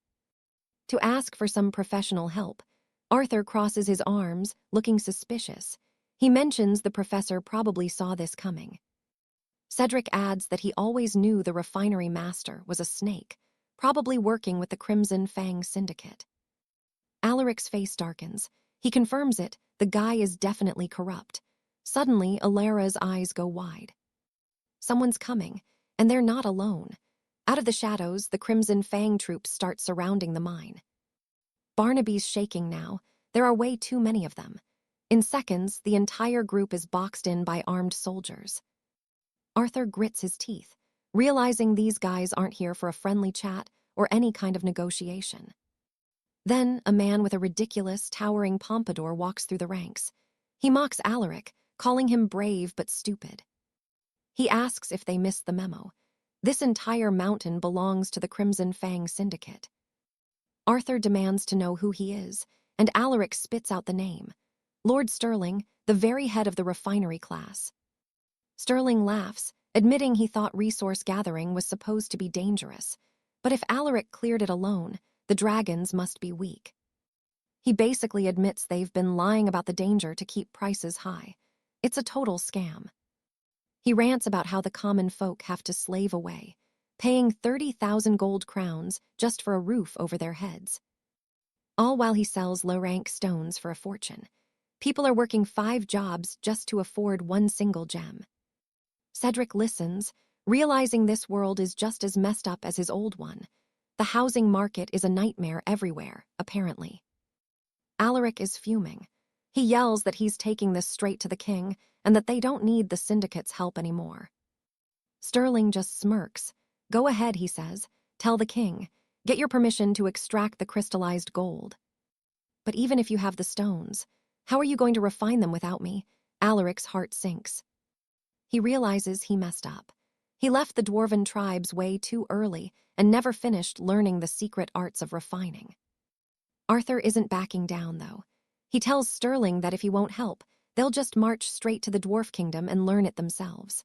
to ask for some professional help. Arthur crosses his arms, looking suspicious. He mentions the professor probably saw this coming. Cedric adds that he always knew the refinery master was a snake, probably working with the Crimson Fang Syndicate. Alaric's face darkens. He confirms it. The guy is definitely corrupt. Suddenly, Alara's eyes go wide. Someone's coming, and they're not alone. Out of the shadows, the Crimson Fang troops start surrounding the mine. Barnaby's shaking now. There are way too many of them. In seconds, the entire group is boxed in by armed soldiers. Arthur grits his teeth, realizing these guys aren't here for a friendly chat or any kind of negotiation. Then, a man with a ridiculous, towering pompadour walks through the ranks. He mocks Alaric, calling him brave but stupid. He asks if they missed the memo. This entire mountain belongs to the Crimson Fang Syndicate. Arthur demands to know who he is, and Alaric spits out the name. Lord Sterling, the very head of the refinery class. Sterling laughs, admitting he thought resource gathering was supposed to be dangerous. But if Alaric cleared it alone, the dragons must be weak. He basically admits they've been lying about the danger to keep prices high. It's a total scam. He rants about how the common folk have to slave away, paying 30,000 gold crowns just for a roof over their heads. All while he sells low-rank stones for a fortune. People are working 5 jobs just to afford one single gem. Cedric listens, realizing this world is just as messed up as his old one. The housing market is a nightmare everywhere, apparently. Alaric is fuming. He yells that he's taking this straight to the king and that they don't need the syndicate's help anymore. Sterling just smirks. Go ahead, he says. Tell the king. Get your permission to extract the crystallized gold. But even if you have the stones, how are you going to refine them without me? Alaric's heart sinks. He realizes he messed up. He left the dwarven tribes way too early and never finished learning the secret arts of refining. Arthur isn't backing down, though. He tells Sterling that if he won't help, they'll just march straight to the Dwarf Kingdom and learn it themselves.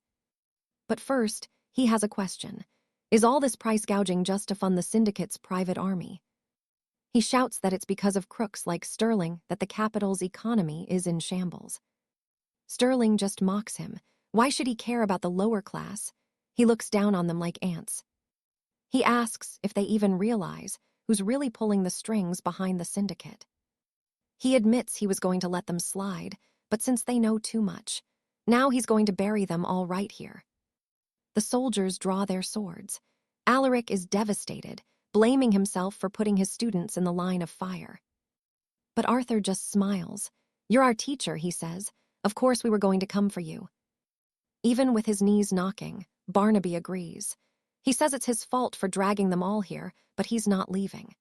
But first, he has a question. Is all this price gouging just to fund the Syndicate's private army? He shouts that it's because of crooks like Sterling that the capital's economy is in shambles. Sterling just mocks him. Why should he care about the lower class? He looks down on them like ants. He asks if they even realize who's really pulling the strings behind the Syndicate. He admits he was going to let them slide, but since they know too much, now he's going to bury them all right here. The soldiers draw their swords. Alaric is devastated, blaming himself for putting his students in the line of fire. But Arthur just smiles. "You're our teacher," he says. "Of course we were going to come for you." Even with his knees knocking, Barnaby agrees. He says it's his fault for dragging them all here, but he's not leaving.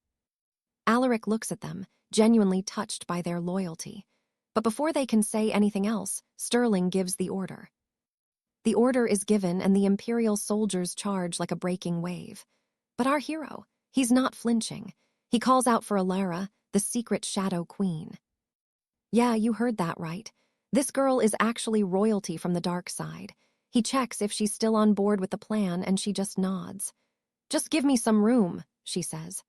Alaric looks at them, genuinely touched by their loyalty. But before they can say anything else, Sterling gives the order. The order is given and the Imperial soldiers charge like a breaking wave. But our hero, he's not flinching. He calls out for Alara, the secret Shadow Queen. Yeah, you heard that right. This girl is actually royalty from the dark side. He checks if she's still on board with the plan and she just nods. "Just give me some room," she says.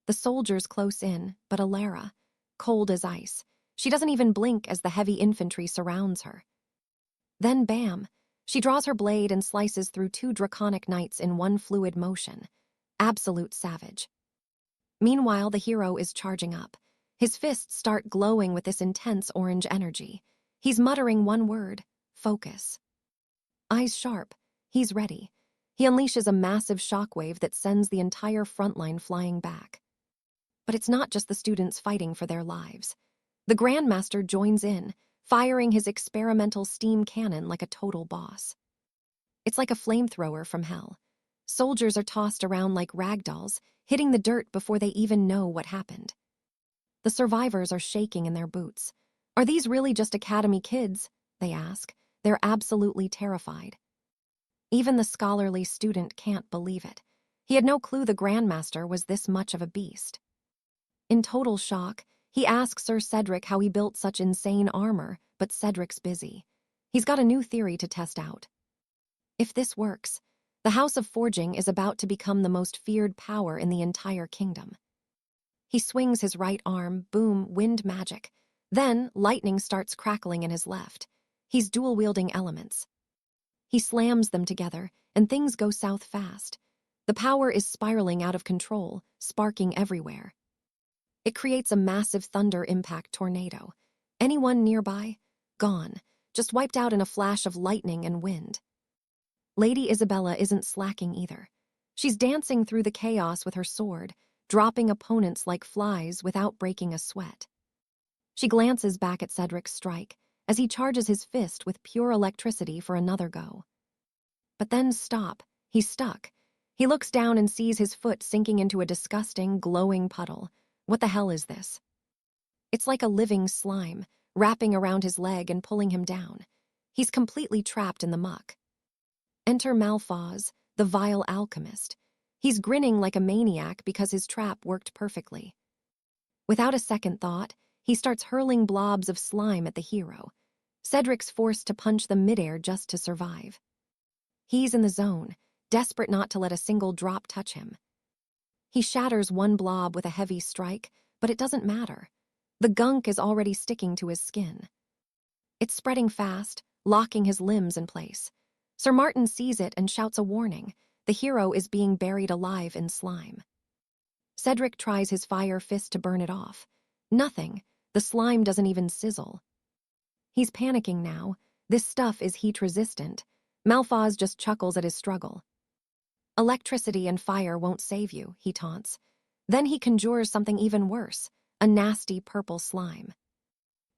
The soldiers close in, but Alara, cold as ice. She doesn't even blink as the heavy infantry surrounds her. Then bam, she draws her blade and slices through 2 draconic knights in one fluid motion. Absolute savage. Meanwhile, the hero is charging up. His fists start glowing with this intense orange energy. He's muttering one word: focus. Eyes sharp, he's ready. He unleashes a massive shockwave that sends the entire front line flying back. But it's not just the students fighting for their lives. The Grandmaster joins in, firing his experimental steam cannon like a total boss. It's like a flamethrower from hell. Soldiers are tossed around like ragdolls, hitting the dirt before they even know what happened. The survivors are shaking in their boots. Are these really just Academy kids? They ask. They're absolutely terrified. Even the scholarly student can't believe it. He had no clue the Grandmaster was this much of a beast. In total shock, he asks Sir Cedric how he built such insane armor, but Cedric's busy. He's got a new theory to test out. If this works, the House of Forging is about to become the most feared power in the entire kingdom. He swings his right arm, boom, wind magic. Then, lightning starts crackling in his left. He's dual-wielding elements. He slams them together, and things go south fast. The power is spiraling out of control, sparking everywhere. It creates a massive thunder impact tornado. Anyone nearby? Gone. Just wiped out in a flash of lightning and wind. Lady Isabella isn't slacking either. She's dancing through the chaos with her sword, dropping opponents like flies without breaking a sweat. She glances back at Cedric's strike as he charges his fist with pure electricity for another go. But then stop. He's stuck. He looks down and sees his foot sinking into a disgusting, glowing puddle. What the hell is this? It's like a living slime, wrapping around his leg and pulling him down. He's completely trapped in the muck. Enter Malphaz, the vile alchemist. He's grinning like a maniac because his trap worked perfectly. Without a second thought, he starts hurling blobs of slime at the hero. Cedric's forced to punch them midair just to survive. He's in the zone, desperate not to let a single drop touch him. He shatters one blob with a heavy strike, but it doesn't matter. The gunk is already sticking to his skin. It's spreading fast, locking his limbs in place. Sir Martin sees it and shouts a warning. The hero is being buried alive in slime. Cedric tries his fire fist to burn it off. Nothing. The slime doesn't even sizzle. He's panicking now. This stuff is heat-resistant. Malphaz just chuckles at his struggle. Electricity and fire won't save you, he taunts. Then he conjures something even worse, a nasty purple slime.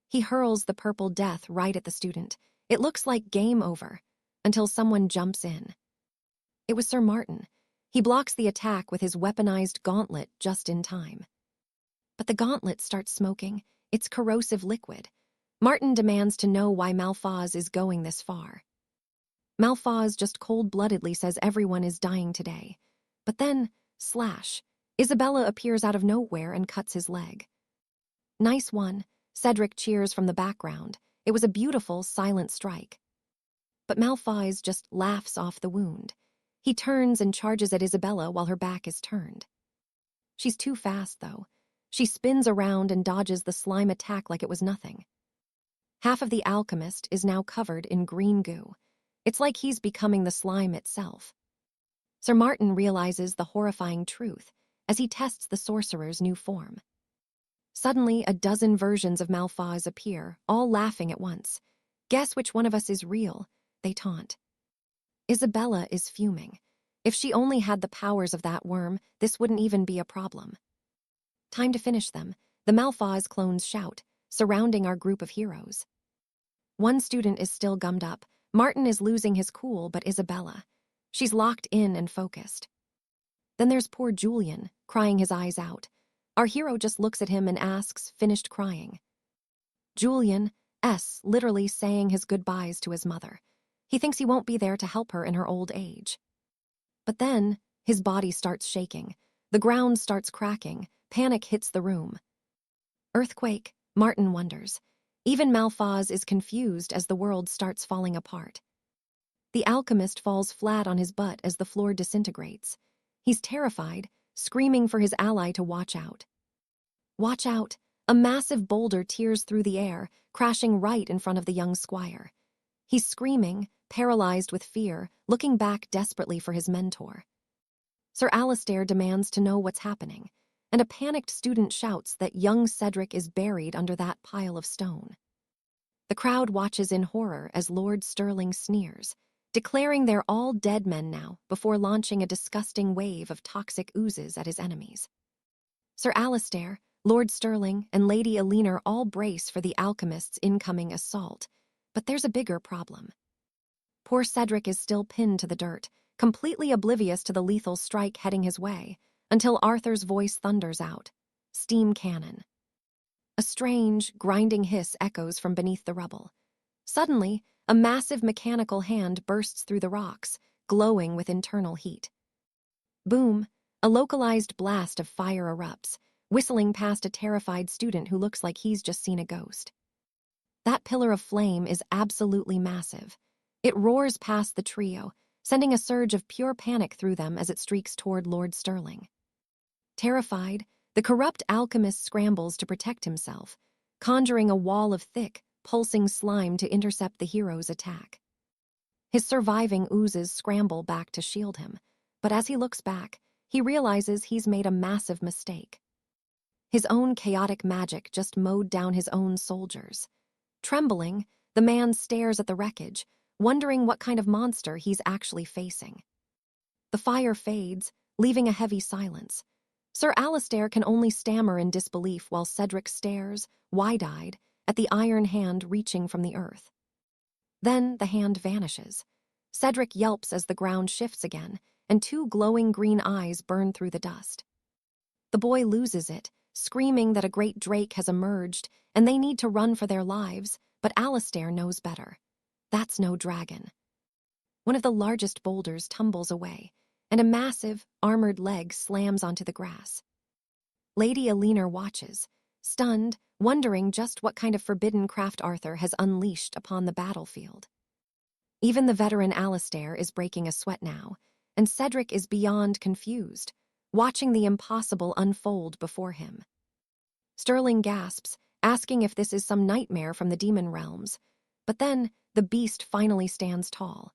He hurls the purple death right at the student. It looks like game over, until someone jumps in. It was Sir Martin. He blocks the attack with his weaponized gauntlet just in time. But the gauntlet starts smoking. It's corrosive liquid. Martin demands to know why Malphaz is going this far. Malphaz just cold-bloodedly says everyone is dying today. But then, slash, Isabella appears out of nowhere and cuts his leg. Nice one, Cedric cheers from the background. It was a beautiful, silent strike. But Malfoy just laughs off the wound. He turns and charges at Isabella while her back is turned. She's too fast, though. She spins around and dodges the slime attack like it was nothing. Half of the alchemist is now covered in green goo. It's like he's becoming the slime itself. Sir Martin realizes the horrifying truth as he tests the sorcerer's new form. Suddenly, a dozen versions of Malfoy appear, all laughing at once. Guess which one of us is real, they taunt. Isabella is fuming. If she only had the powers of that worm, this wouldn't even be a problem. Time to finish them, the Malfoy clones shout, surrounding our group of heroes. One student is still gummed up. Martin is losing his cool, but Isabella. She's locked in and focused. Then there's poor Julian, crying his eyes out. Our hero just looks at him and asks, finished crying. Julian, literally saying his goodbyes to his mother. He thinks he won't be there to help her in her old age. But then, his body starts shaking. The ground starts cracking. Panic hits the room. Earthquake, Martin wonders. Even Malfoy is confused as the world starts falling apart. The alchemist falls flat on his butt as the floor disintegrates. He's terrified, screaming for his ally to watch out. Watch out! A massive boulder tears through the air, crashing right in front of the young squire. He's screaming, paralyzed with fear, looking back desperately for his mentor. Sir Alistair demands to know what's happening, and a panicked student shouts that young Cedric is buried under that pile of stone. The crowd watches in horror as Lord Sterling sneers, declaring they're all dead men now before launching a disgusting wave of toxic oozes at his enemies. Sir Alistair, Lord Sterling, and Lady Elinor all brace for the alchemist's incoming assault, but there's a bigger problem. Poor Cedric is still pinned to the dirt, completely oblivious to the lethal strike heading his way, until Arthur's voice thunders out. Steam cannon. A strange, grinding hiss echoes from beneath the rubble. Suddenly, a massive mechanical hand bursts through the rocks, glowing with internal heat. Boom! A localized blast of fire erupts, whistling past a terrified student who looks like he's just seen a ghost. That pillar of flame is absolutely massive. It roars past the trio, sending a surge of pure panic through them as it streaks toward Lord Sterling. Terrified, the corrupt alchemist scrambles to protect himself, conjuring a wall of thick, pulsing slime to intercept the hero's attack. His surviving oozes scramble back to shield him, but as he looks back, he realizes he's made a massive mistake. His own chaotic magic just mowed down his own soldiers. Trembling, the man stares at the wreckage, wondering what kind of monster he's actually facing. The fire fades, leaving a heavy silence. Sir Alistair can only stammer in disbelief while Cedric stares, wide-eyed, at the iron hand reaching from the earth. Then the hand vanishes. Cedric yelps as the ground shifts again, and two glowing green eyes burn through the dust. The boy loses it, screaming that a great drake has emerged and they need to run for their lives, but Alistair knows better. That's no dragon. One of the largest boulders tumbles away, and a massive, armored leg slams onto the grass. Lady Elinor watches, stunned, wondering just what kind of forbidden craft Arthur has unleashed upon the battlefield. Even the veteran Alistair is breaking a sweat now, and Cedric is beyond confused, watching the impossible unfold before him. Sterling gasps, asking if this is some nightmare from the demon realms, but then the beast finally stands tall.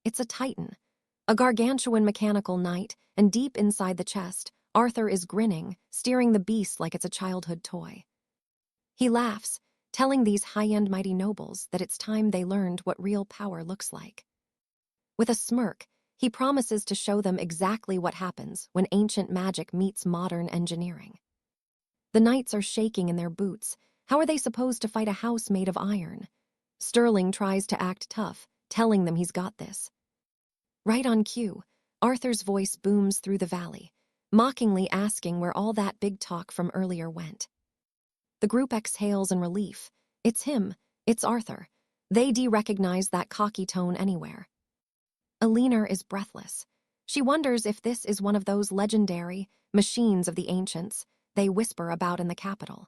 It's a titan, a gargantuan mechanical knight, and deep inside the chest, Arthur is grinning, steering the beast like it's a childhood toy. He laughs, telling these high-end mighty nobles that it's time they learned what real power looks like. With a smirk, he promises to show them exactly what happens when ancient magic meets modern engineering. The knights are shaking in their boots. How are they supposed to fight a house made of iron? Sterling tries to act tough, telling them he's got this. Right on cue, Arthur's voice booms through the valley, mockingly asking where all that big talk from earlier went. The group exhales in relief. It's him. It's Arthur. They recognize that cocky tone anywhere. Elinor is breathless. She wonders if this is one of those legendary machines of the ancients they whisper about in the capital.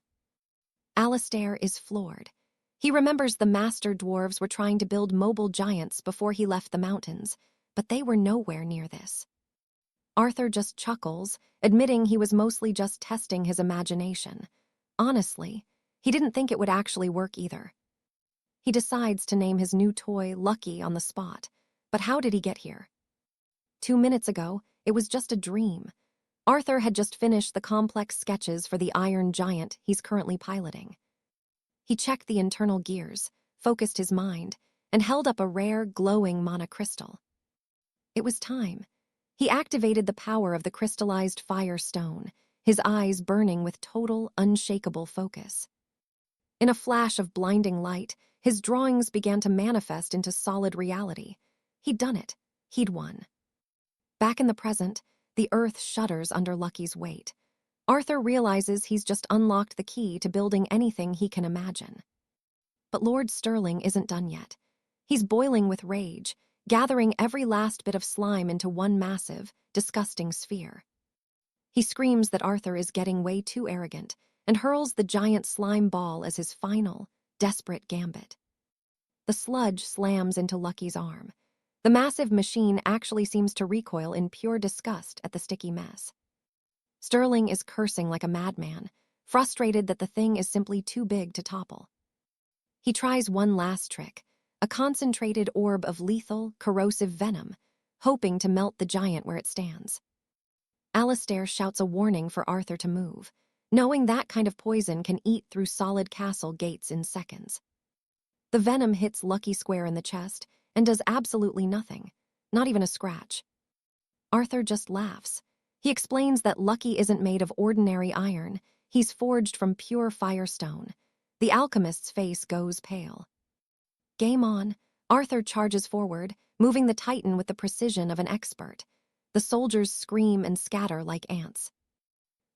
Alastair is floored. He remembers the master dwarves were trying to build mobile giants before he left the mountains, but they were nowhere near this. Arthur just chuckles, admitting he was mostly just testing his imagination. Honestly, he didn't think it would actually work either. He decides to name his new toy Lucky on the spot, but how did he get here? 2 minutes ago, it was just a dream. Arthur had just finished the complex sketches for the iron giant he's currently piloting. He checked the internal gears, focused his mind, and held up a rare, glowing monocrystal. It was time. He activated the power of the crystallized fire stone, his eyes burning with total, unshakable focus. In a flash of blinding light, his drawings began to manifest into solid reality. He'd done it. He'd won. Back in the present, the earth shudders under Lucky's weight. Arthur realizes he's just unlocked the key to building anything he can imagine. But Lord Sterling isn't done yet. He's boiling with rage, gathering every last bit of slime into one massive, disgusting sphere. He screams that Arthur is getting way too arrogant and hurls the giant slime ball as his final, desperate gambit. The sludge slams into Lucky's arm. The massive machine actually seems to recoil in pure disgust at the sticky mess. Sterling is cursing like a madman, frustrated that the thing is simply too big to topple. He tries one last trick, a concentrated orb of lethal, corrosive venom, hoping to melt the giant where it stands. Alastair shouts a warning for Arthur to move, knowing that kind of poison can eat through solid castle gates in seconds. The venom hits Lucky square in the chest and does absolutely nothing, not even a scratch. Arthur just laughs. He explains that Lucky isn't made of ordinary iron, he's forged from pure firestone. The alchemist's face goes pale. Game on. Arthur charges forward, moving the Titan with the precision of an expert. The soldiers scream and scatter like ants.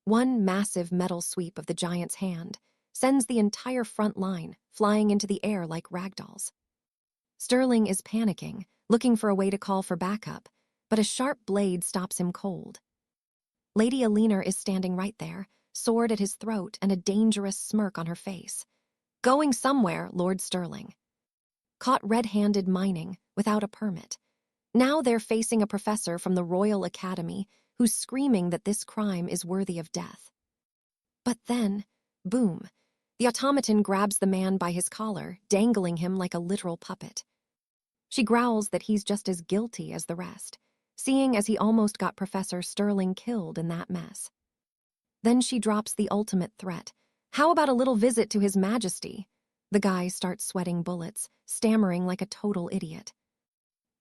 One massive metal sweep of the giant's hand sends the entire front line flying into the air like ragdolls. Sterling is panicking, looking for a way to call for backup, but a sharp blade stops him cold. Lady Alina is standing right there, sword at his throat and a dangerous smirk on her face. Going somewhere, Lord Sterling. Caught red-handed mining, without a permit. Now they're facing a professor from the Royal Academy who's screaming that this crime is worthy of death. But then, boom, the automaton grabs the man by his collar, dangling him like a literal puppet. She growls that he's just as guilty as the rest, seeing as he almost got Professor Sterling killed in that mess. Then she drops the ultimate threat. How about a little visit to His Majesty? The guy starts sweating bullets, stammering like a total idiot.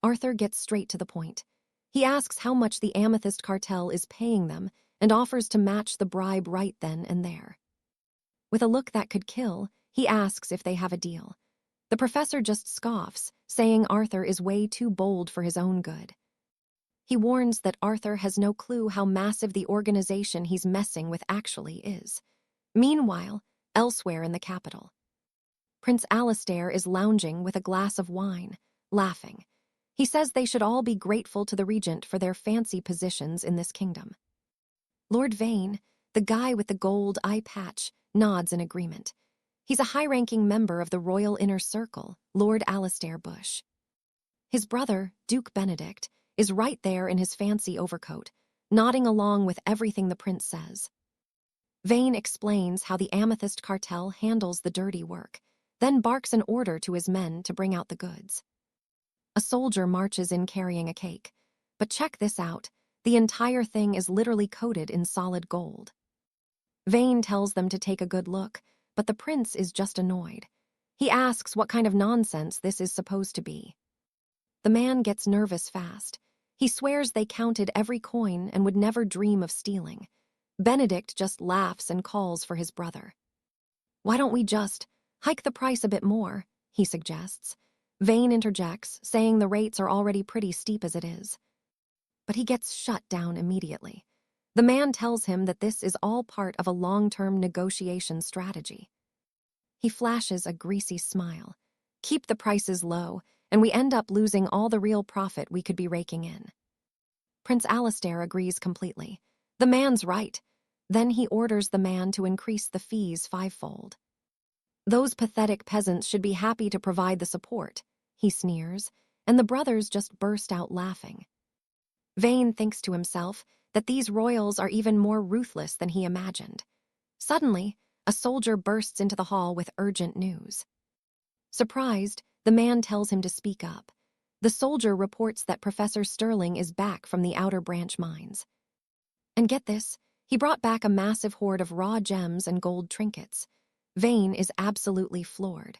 Arthur gets straight to the point. He asks how much the Amethyst Cartel is paying them and offers to match the bribe right then and there. With a look that could kill, he asks if they have a deal. The professor just scoffs, saying Arthur is way too bold for his own good. He warns that Arthur has no clue how massive the organization he's messing with actually is. Meanwhile, elsewhere in the capital, Prince Alastair is lounging with a glass of wine, laughing. He says they should all be grateful to the regent for their fancy positions in this kingdom. Lord Vane, the guy with the gold eye patch, nods in agreement. He's a high-ranking member of the royal inner circle, Lord Alastair Bush. His brother, Duke Benedict, is right there in his fancy overcoat, nodding along with everything the prince says. Vane explains how the Amethyst Cartel handles the dirty work, then barks an order to his men to bring out the goods. A soldier marches in carrying a cake, but check this out, the entire thing is literally coated in solid gold. Vane tells them to take a good look, but the prince is just annoyed. He asks what kind of nonsense this is supposed to be. The man gets nervous fast. He swears they counted every coin and would never dream of stealing. Benedict just laughs and calls for his brother. Why don't we just hike the price a bit more, he suggests. Vane interjects, saying the rates are already pretty steep as it is. But he gets shut down immediately. The man tells him that this is all part of a long-term negotiation strategy. He flashes a greasy smile. Keep the prices low, and we end up losing all the real profit we could be raking in. Prince 𝒂𝒓𝒏 agrees completely. The man's right. Then he orders the man to increase the fees fivefold. Those pathetic peasants should be happy to provide the support, he sneers, and the brothers just burst out laughing. Vane thinks to himself that these royals are even more ruthless than he imagined. Suddenly, a soldier bursts into the hall with urgent news. Surprised, the man tells him to speak up. The soldier reports that Professor Sterling is back from the Outer Branch mines. And get this, he brought back a massive hoard of raw gems and gold trinkets. Vane is absolutely floored.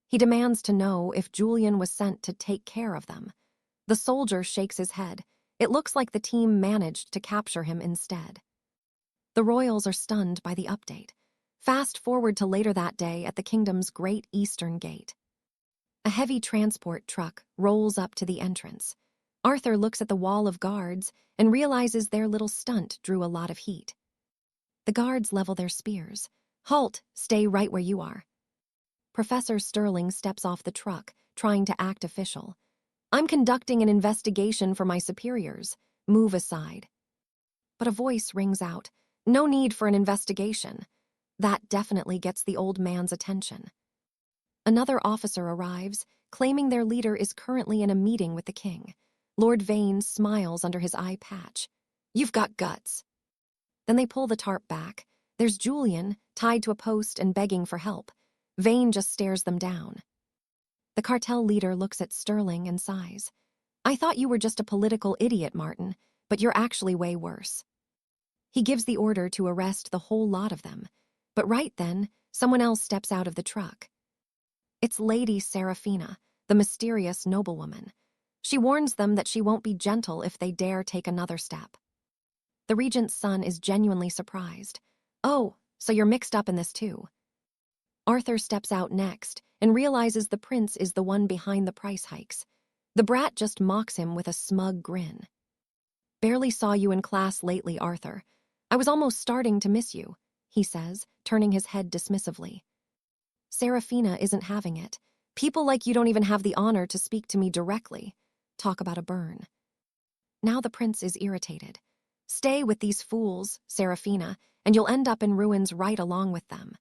He demands to know if Julian was sent to take care of them. The soldier shakes his head. It looks like the team managed to capture him instead. The royals are stunned by the update. Fast forward to later that day at the kingdom's Great Eastern Gate. A heavy transport truck rolls up to the entrance. Arthur looks at the wall of guards and realizes their little stunt drew a lot of heat. The guards level their spears. "Halt! Stay right where you are." Professor Sterling steps off the truck, trying to act official. "I'm conducting an investigation for my superiors. Move aside." But a voice rings out, "No need for an investigation." That definitely gets the old man's attention. Another officer arrives, claiming their leader is currently in a meeting with the king. Lord Vane smiles under his eye patch. "You've got guts." Then they pull the tarp back. There's Julian, tied to a post and begging for help. Vane just stares them down. The cartel leader looks at Sterling and sighs. "I thought you were just a political idiot, Martin, but you're actually way worse." He gives the order to arrest the whole lot of them. But right then, someone else steps out of the truck. It's Lady Seraphina, the mysterious noblewoman. She warns them that she won't be gentle if they dare take another step. The regent's son is genuinely surprised. "Oh, so you're mixed up in this too." Arthur steps out next and realizes the prince is the one behind the price hikes. The brat just mocks him with a smug grin. "Barely saw you in class lately, Arthur. I was almost starting to miss you," he says, turning his head dismissively. Seraphina isn't having it. "People like you don't even have the honor to speak to me directly. Talk about a burn." Now the prince is irritated. "Stay with these fools, Seraphina, and you'll end up in ruins right along with them."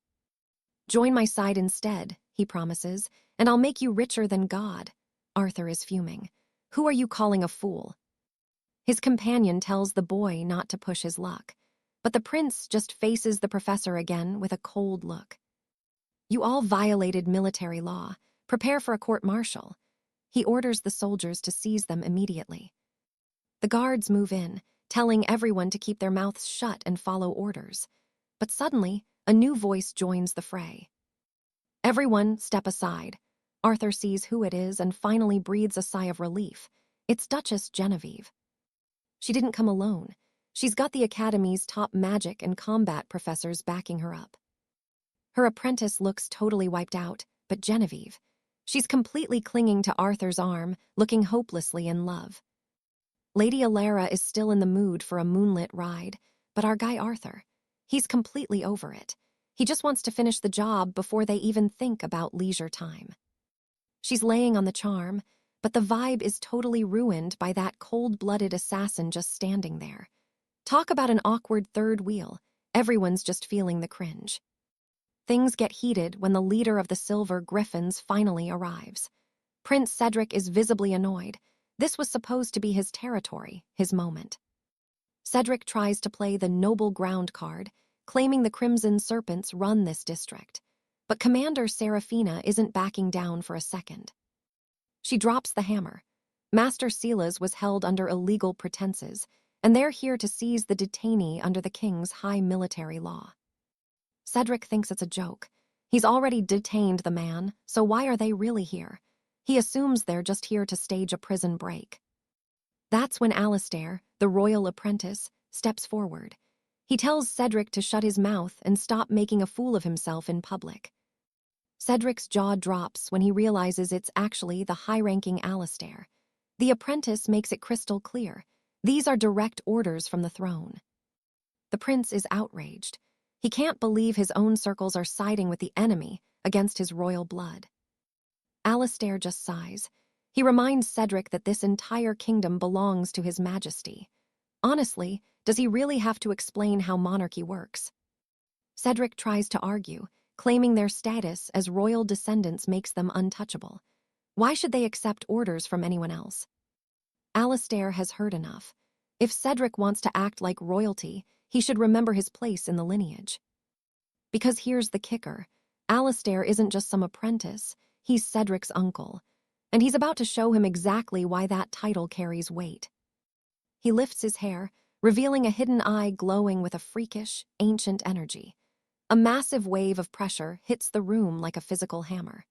"Join my side instead," he promises, "and I'll make you richer than God." Arthur is fuming. "Who are you calling a fool?" His companion tells the boy not to push his luck, but the prince just faces the professor again with a cold look. "You all violated military law. Prepare for a court-martial." He orders the soldiers to seize them immediately. The guards move in, telling everyone to keep their mouths shut and follow orders. But suddenly, a new voice joins the fray. "Everyone, step aside." Arthur sees who it is and finally breathes a sigh of relief. It's Duchess Genevieve. She didn't come alone. She's got the Academy's top magic and combat professors backing her up. Her apprentice looks totally wiped out, but Genevieve, she's completely clinging to Arthur's arm, looking hopelessly in love. Lady Alara is still in the mood for a moonlit ride, but our guy Arthur, he's completely over it. He just wants to finish the job before they even think about leisure time. She's laying on the charm, but the vibe is totally ruined by that cold-blooded assassin just standing there. Talk about an awkward third wheel. Everyone's just feeling the cringe. Things get heated when the leader of the Silver Griffins finally arrives. Prince Cedric is visibly annoyed. This was supposed to be his territory, his moment. Cedric tries to play the noble ground card, claiming the Crimson Serpents run this district. But Commander Seraphina isn't backing down for a second. She drops the hammer. Master Silas was held under illegal pretenses, and they're here to seize the detainee under the king's high military law. Cedric thinks it's a joke. He's already detained the man, so why are they really here? He assumes they're just here to stage a prison break. That's when 𝒂𝒓𝒏, the royal apprentice, steps forward. He tells Cedric to shut his mouth and stop making a fool of himself in public. Cedric's jaw drops when he realizes it's actually the high-ranking 𝒂𝒓𝒏. The apprentice makes it crystal clear. These are direct orders from the throne. The prince is outraged. He can't believe his own circles are siding with the enemy against his royal blood. 𝒂𝒓𝒏 just sighs. He reminds Cedric that this entire kingdom belongs to His Majesty. Honestly, does he really have to explain how monarchy works? Cedric tries to argue, claiming their status as royal descendants makes them untouchable. Why should they accept orders from anyone else? Alestair has heard enough. If Cedric wants to act like royalty, he should remember his place in the lineage. Because here's the kicker. Alestair isn't just some apprentice, he's Cedric's uncle, and he's about to show him exactly why that title carries weight. He lifts his hair, revealing a hidden eye glowing with a freakish, ancient energy. A massive wave of pressure hits the room like a physical hammer.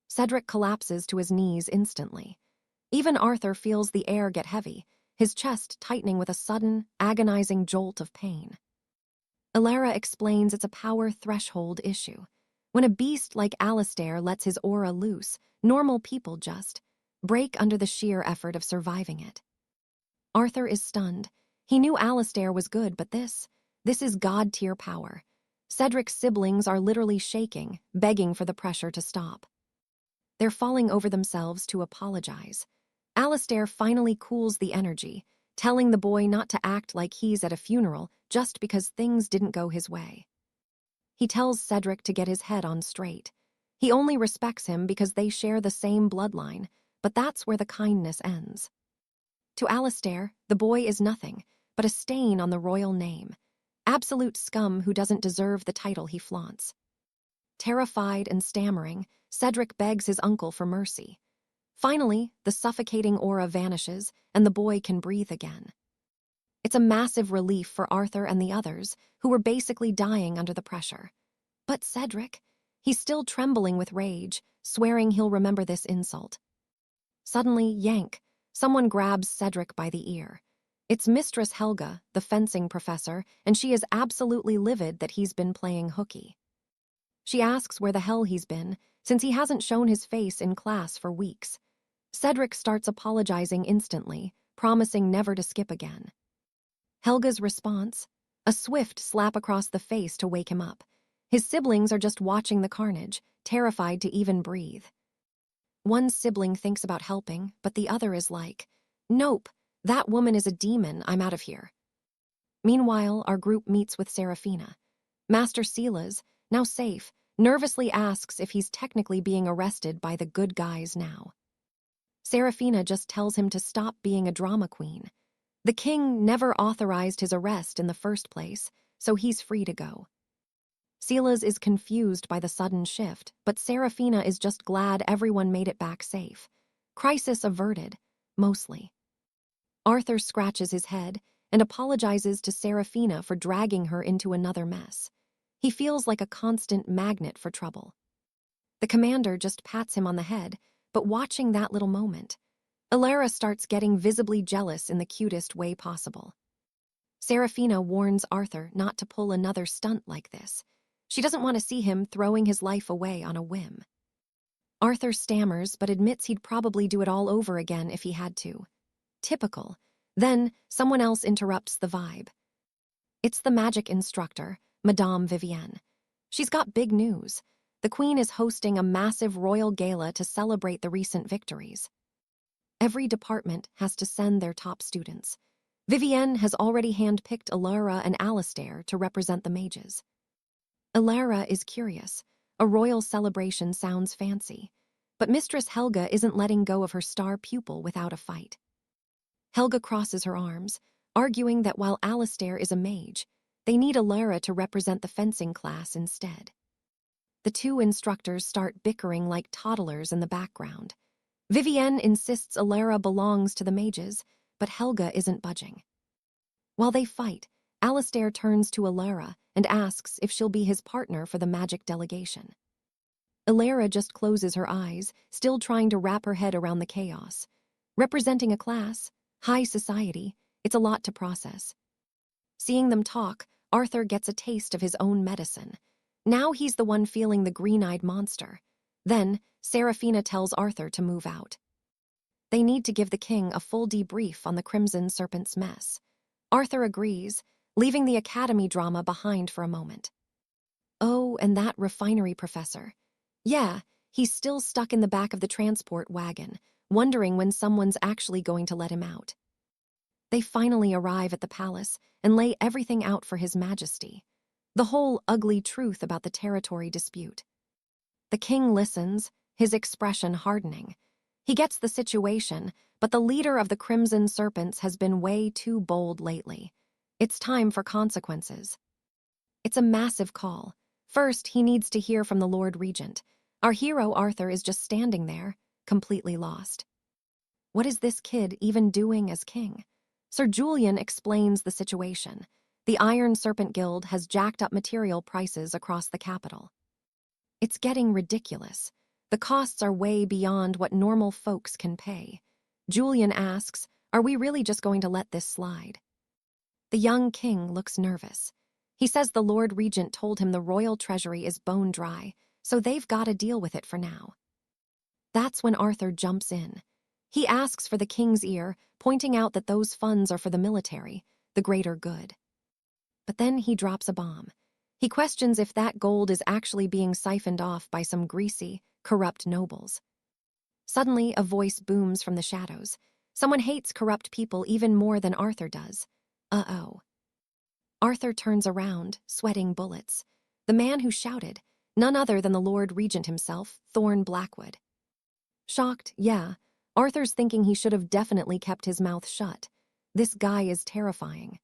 Cedric collapses to his knees instantly. Even Arthur feels the air get heavy, his chest tightening with a sudden, agonizing jolt of pain. Alara explains it's a power threshold issue. When a beast like Alestair lets his aura loose, normal people just break under the sheer effort of surviving it. Arthur is stunned. He knew Alestair was good, but this is god-tier power. Cedric's siblings are literally shaking, begging for the pressure to stop. They're falling over themselves to apologize. Alestair finally cools the energy, telling the boy not to act like he's at a funeral just because things didn't go his way. He tells Cedric to get his head on straight. He only respects him because they share the same bloodline, but that's where the kindness ends. To Alestair, the boy is nothing but a stain on the royal name. Absolute scum who doesn't deserve the title he flaunts. Terrified and stammering, Cedric begs his uncle for mercy. Finally, the suffocating aura vanishes, and the boy can breathe again. It's a massive relief for Arthur and the others, who were basically dying under the pressure. But Cedric, he's still trembling with rage, swearing he'll remember this insult. Suddenly, yank! Someone grabs Cedric by the ear. It's Mistress Helga, the fencing professor, and she is absolutely livid that he's been playing hooky. She asks where the hell he's been, since he hasn't shown his face in class for weeks. Cedric starts apologizing instantly, promising never to skip again. Helga's response? A swift slap across the face to wake him up. His siblings are just watching the carnage, terrified to even breathe. One sibling thinks about helping, but the other is like, "Nope, that woman is a demon, I'm out of here." Meanwhile, our group meets with Seraphina. Master Silas, now safe, nervously asks if he's technically being arrested by the good guys now. Seraphina just tells him to stop being a drama queen. The king never authorized his arrest in the first place, so he's free to go. Silas is confused by the sudden shift, but Seraphina is just glad everyone made it back safe. Crisis averted, mostly. Arthur scratches his head and apologizes to Seraphina for dragging her into another mess. He feels like a constant magnet for trouble. The commander just pats him on the head, but watching that little moment, Alara starts getting visibly jealous in the cutest way possible. Seraphina warns Arthur not to pull another stunt like this. She doesn't want to see him throwing his life away on a whim. Arthur stammers but admits he'd probably do it all over again if he had to. Typical. Then, someone else interrupts the vibe. It's the magic instructor, Madame Vivienne. She's got big news. The Queen is hosting a massive royal gala to celebrate the recent victories. Every department has to send their top students. Vivienne has already handpicked Alara and Alestair to represent the mages. Alara is curious. A royal celebration sounds fancy. But Mistress Helga isn't letting go of her star pupil without a fight. Helga crosses her arms, arguing that while Alestair is a mage, they need Alara to represent the fencing class instead. The two instructors start bickering like toddlers in the background. Vivienne insists Alara belongs to the mages, but Helga isn't budging. While they fight, Alestair turns to Alara and asks if she'll be his partner for the magic delegation. Alara just closes her eyes, still trying to wrap her head around the chaos. Representing a class, high society, it's a lot to process. Seeing them talk, Arthur gets a taste of his own medicine. Now he's the one feeling the green-eyed monster. Then, Seraphina tells Arthur to move out. They need to give the king a full debrief on the Crimson Serpent's mess. Arthur agrees, leaving the academy drama behind for a moment. Oh, and that refinery professor. Yeah, he's still stuck in the back of the transport wagon, wondering when someone's actually going to let him out. They finally arrive at the palace and lay everything out for His Majesty. The whole ugly truth about the territory dispute. The king listens, his expression hardening. He gets the situation, but the leader of the Crimson Serpents has been way too bold lately. It's time for consequences. It's a massive call. First, he needs to hear from the Lord Regent. Our hero Arthur is just standing there, completely lost. What is this kid even doing as king? Sir Julian explains the situation. The Iron Serpent Guild has jacked up material prices across the capital. It's getting ridiculous. The costs are way beyond what normal folks can pay. Julian asks, are we really just going to let this slide? The young king looks nervous. He says the Lord Regent told him the royal treasury is bone dry, so they've got to deal with it for now. That's when Arthur jumps in. He asks for the king's ear, pointing out that those funds are for the military, the greater good. But then he drops a bomb. He questions if that gold is actually being siphoned off by some greasy, corrupt nobles. Suddenly, a voice booms from the shadows. Someone hates corrupt people even more than Arthur does. Uh-oh. Arthur turns around, sweating bullets. The man who shouted, none other than the Lord Regent himself, Thorn Blackwood. Shocked, yeah. Arthur's thinking he should have definitely kept his mouth shut. This guy is terrifying.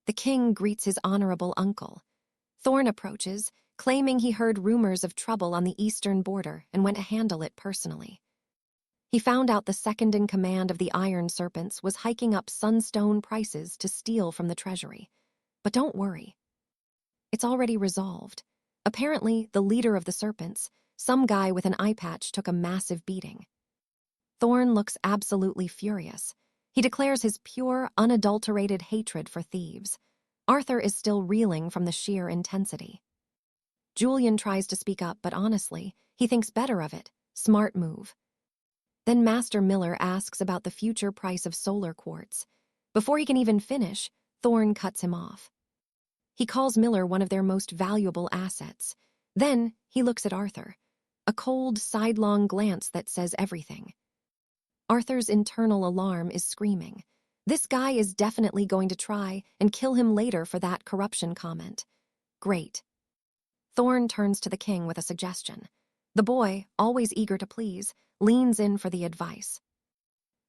The king greets his honorable uncle. Thorn approaches, claiming he heard rumors of trouble on the eastern border and went to handle it personally. He found out the second-in-command of the Iron Serpents was hiking up sunstone prices to steal from the treasury. But don't worry. It's already resolved. Apparently, the leader of the Serpents, some guy with an eye patch, took a massive beating. Thorn looks absolutely furious. He declares his pure, unadulterated hatred for thieves. Arthur is still reeling from the sheer intensity. Julian tries to speak up, but honestly, he thinks better of it. Smart move. Then Master Miller asks about the future price of solar quartz. Before he can even finish, Thorn cuts him off. He calls Miller one of their most valuable assets. Then he looks at Arthur. A cold, sidelong glance that says everything. Arthur's internal alarm is screaming. This guy is definitely going to try and kill him later for that corruption comment. Great. Thorn turns to the king with a suggestion. The boy, always eager to please, leans in for the advice.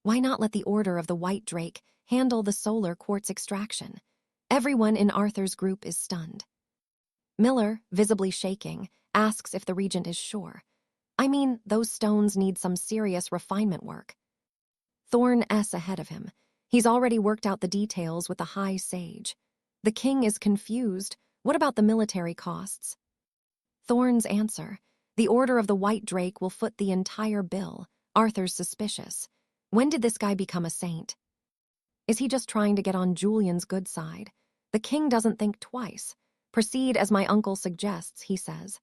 Why not let the Order of the White Drake handle the solar quartz extraction? Everyone in Arthur's group is stunned. Miller, visibly shaking, asks if the regent is sure. I mean, those stones need some serious refinement work. Thorn S ahead of him. He's already worked out the details with the High Sage. The king is confused. What about the military costs? Thorn's answer. The Order of the White Drake will foot the entire bill. Arthur's suspicious. When did this guy become a saint? Is he just trying to get on Julian's good side? The king doesn't think twice. Proceed as my uncle suggests, he says.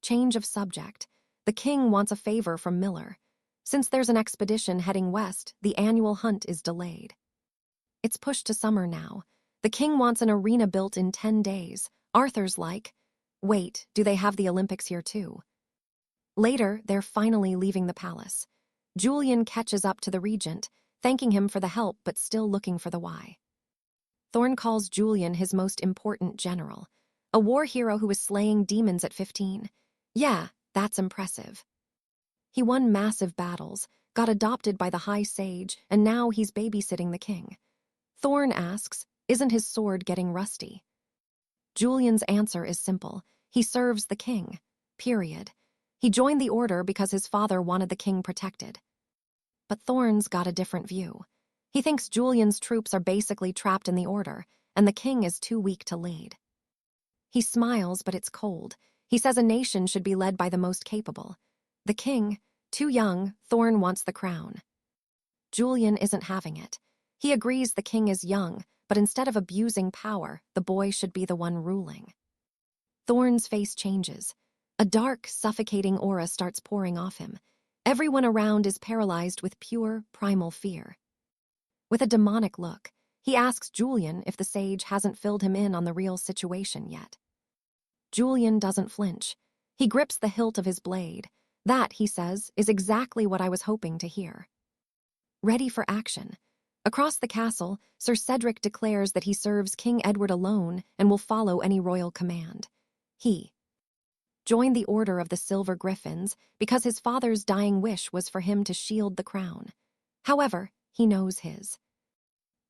Change of subject. The king wants a favor from Miller. Since there's an expedition heading west, the annual hunt is delayed. It's pushed to summer now. The king wants an arena built in 10 days. Arthur's like, wait, do they have the Olympics here too? Later, they're finally leaving the palace. Julian catches up to the regent, thanking him for the help but still looking for the why. Thorn calls Julian his most important general, a war hero who was slaying demons at 15. Yeah, that's impressive. He won massive battles, got adopted by the High Sage, and now he's babysitting the king. Thorn asks, isn't his sword getting rusty? Julian's answer is simple. He serves the king. Period. He joined the order because his father wanted the king protected. But Thorn's got a different view. He thinks Julian's troops are basically trapped in the order, and the king is too weak to lead. He smiles, but it's cold. He says a nation should be led by the most capable. The king, too young, Thorn wants the crown. Julian isn't having it. He agrees the king is young, but instead of abusing power, the boy should be the one ruling. Thorn's face changes. A dark, suffocating aura starts pouring off him. Everyone around is paralyzed with pure, primal fear. With a demonic look, he asks Julian if the sage hasn't filled him in on the real situation yet. Julian doesn't flinch. He grips the hilt of his blade. That, he says, is exactly what I was hoping to hear. Ready for action. Across the castle, Sir Cedric declares that he serves King Edward alone and will follow any royal command. He joined the Order of the Silver Griffins because his father's dying wish was for him to shield the crown. However, he knows his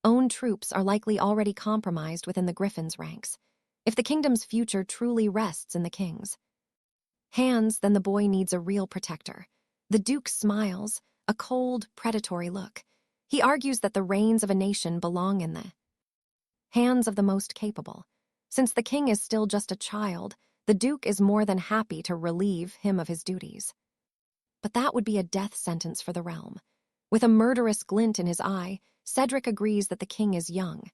own troops are likely already compromised within the Griffins' ranks. If the kingdom's future truly rests in the king's hands, then the boy needs a real protector. The Duke smiles, a cold, predatory look. He argues that the reins of a nation belong in the hands of the most capable. Since the king is still just a child, the Duke is more than happy to relieve him of his duties. But that would be a death sentence for the realm. With a murderous glint in his eye, Cedric agrees that the king is young.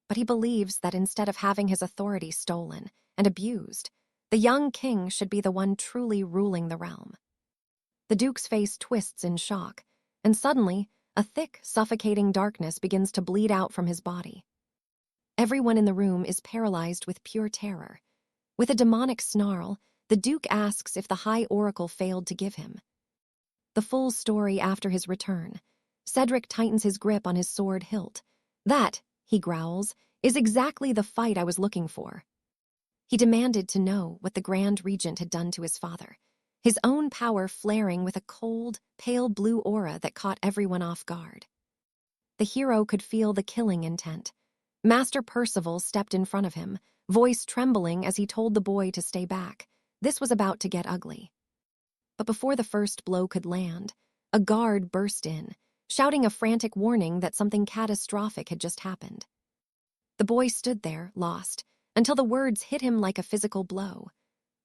But he believes that instead of having his authority stolen and abused, the young king should be the one truly ruling the realm. The Duke's face twists in shock, and suddenly, a thick, suffocating darkness begins to bleed out from his body. Everyone in the room is paralyzed with pure terror. With a demonic snarl, the Duke asks if the High Oracle failed to give him the full story after his return. Cedric tightens his grip on his sword hilt. That, he growls, is exactly the fight I was looking for. He demanded to know what the Grand Regent had done to his father, his own power flaring with a cold, pale blue aura that caught everyone off guard. The hero could feel the killing intent. Master Percival stepped in front of him, voice trembling as he told the boy to stay back. This was about to get ugly. But before the first blow could land, a guard burst in, shouting a frantic warning that something catastrophic had just happened. The boy stood there, lost, until the words hit him like a physical blow.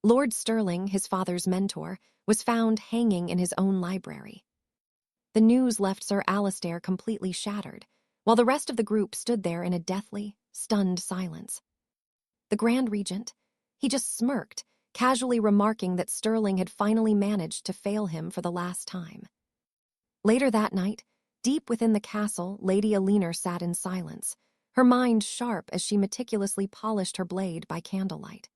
Lord Stirling, his father's mentor, was found hanging in his own library. The news left Sir Alistair completely shattered, while the rest of the group stood there in a deathly, stunned silence. The Grand Regent, he just smirked, casually remarking that Stirling had finally managed to fail him for the last time. Later that night, deep within the castle, Lady Elinor sat in silence, her mind sharp as she meticulously polished her blade by candlelight.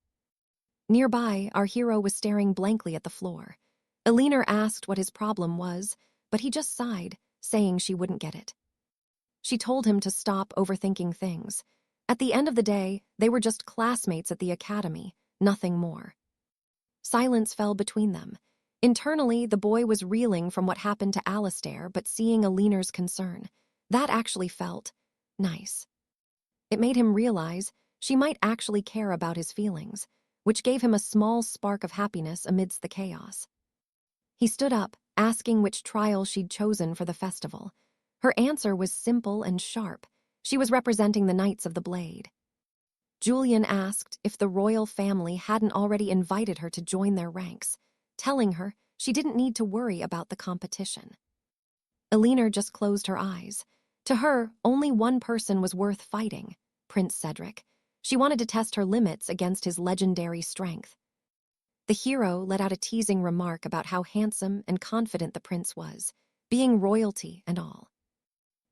Nearby, our hero was staring blankly at the floor. Elinor asked what his problem was, but he just sighed, saying she wouldn't get it. She told him to stop overthinking things. At the end of the day, they were just classmates at the academy, nothing more. Silence fell between them. Internally, the boy was reeling from what happened to Alistair, but seeing Elinor's concern, that actually felt nice. It made him realize she might actually care about his feelings, which gave him a small spark of happiness amidst the chaos. He stood up, asking which trial she'd chosen for the festival. Her answer was simple and sharp. She was representing the Knights of the Blade. Julian asked if the royal family hadn't already invited her to join their ranks, telling her she didn't need to worry about the competition. Elinor just closed her eyes. To her, only one person was worth fighting, Prince Cedric. She wanted to test her limits against his legendary strength. The hero let out a teasing remark about how handsome and confident the prince was, being royalty and all.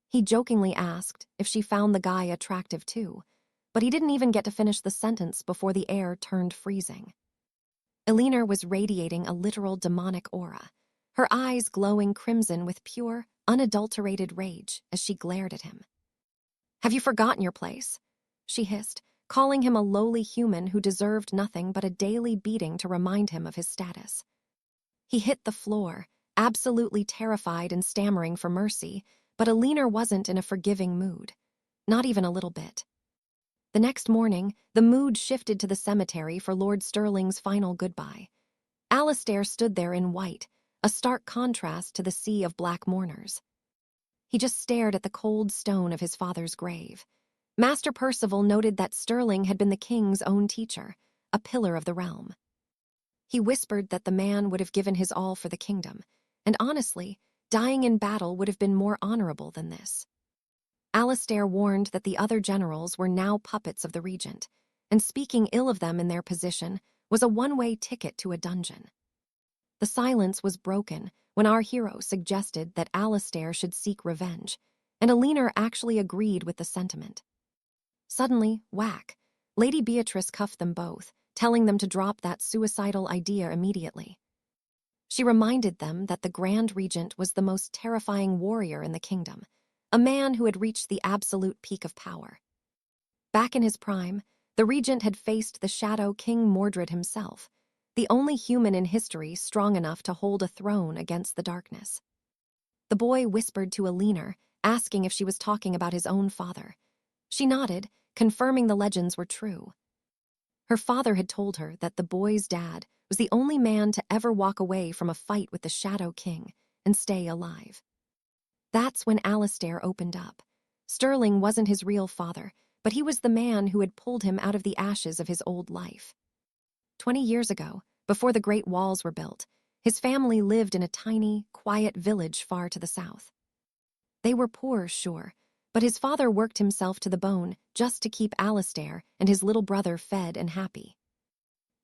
He jokingly asked if she found the guy attractive too, but he didn't even get to finish the sentence before the air turned freezing. Elinor was radiating a literal demonic aura, her eyes glowing crimson with pure, unadulterated rage as she glared at him. "Have you forgotten your place?" she hissed, calling him a lowly human who deserved nothing but a daily beating to remind him of his status. He hit the floor, absolutely terrified and stammering for mercy, but Elinor wasn't in a forgiving mood. Not even a little bit. The next morning, the mood shifted to the cemetery for Lord Stirling's final goodbye. Alistair stood there in white, a stark contrast to the sea of black mourners. He just stared at the cold stone of his father's grave. Master Percival noted that Stirling had been the king's own teacher, a pillar of the realm. He whispered that the man would have given his all for the kingdom, and honestly, dying in battle would have been more honorable than this. Alistair warned that the other generals were now puppets of the regent, and speaking ill of them in their position was a one-way ticket to a dungeon. The silence was broken when our hero suggested that Alistair should seek revenge, and Elinor actually agreed with the sentiment. Suddenly, whack, Lady Beatrice cuffed them both, telling them to drop that suicidal idea immediately. She reminded them that the Grand Regent was the most terrifying warrior in the kingdom, a man who had reached the absolute peak of power. Back in his prime, the regent had faced the Shadow King Mordred himself, the only human in history strong enough to hold a throne against the darkness. The boy whispered to Alina, asking if she was talking about his own father. She nodded, confirming the legends were true. Her father had told her that the boy's dad was the only man to ever walk away from a fight with the Shadow King and stay alive. That's when Alestair opened up. Sterling wasn't his real father, but he was the man who had pulled him out of the ashes of his old life. 20 years ago, before the Great Walls were built, his family lived in a tiny, quiet village far to the south. They were poor, sure, but his father worked himself to the bone just to keep Alestair and his little brother fed and happy.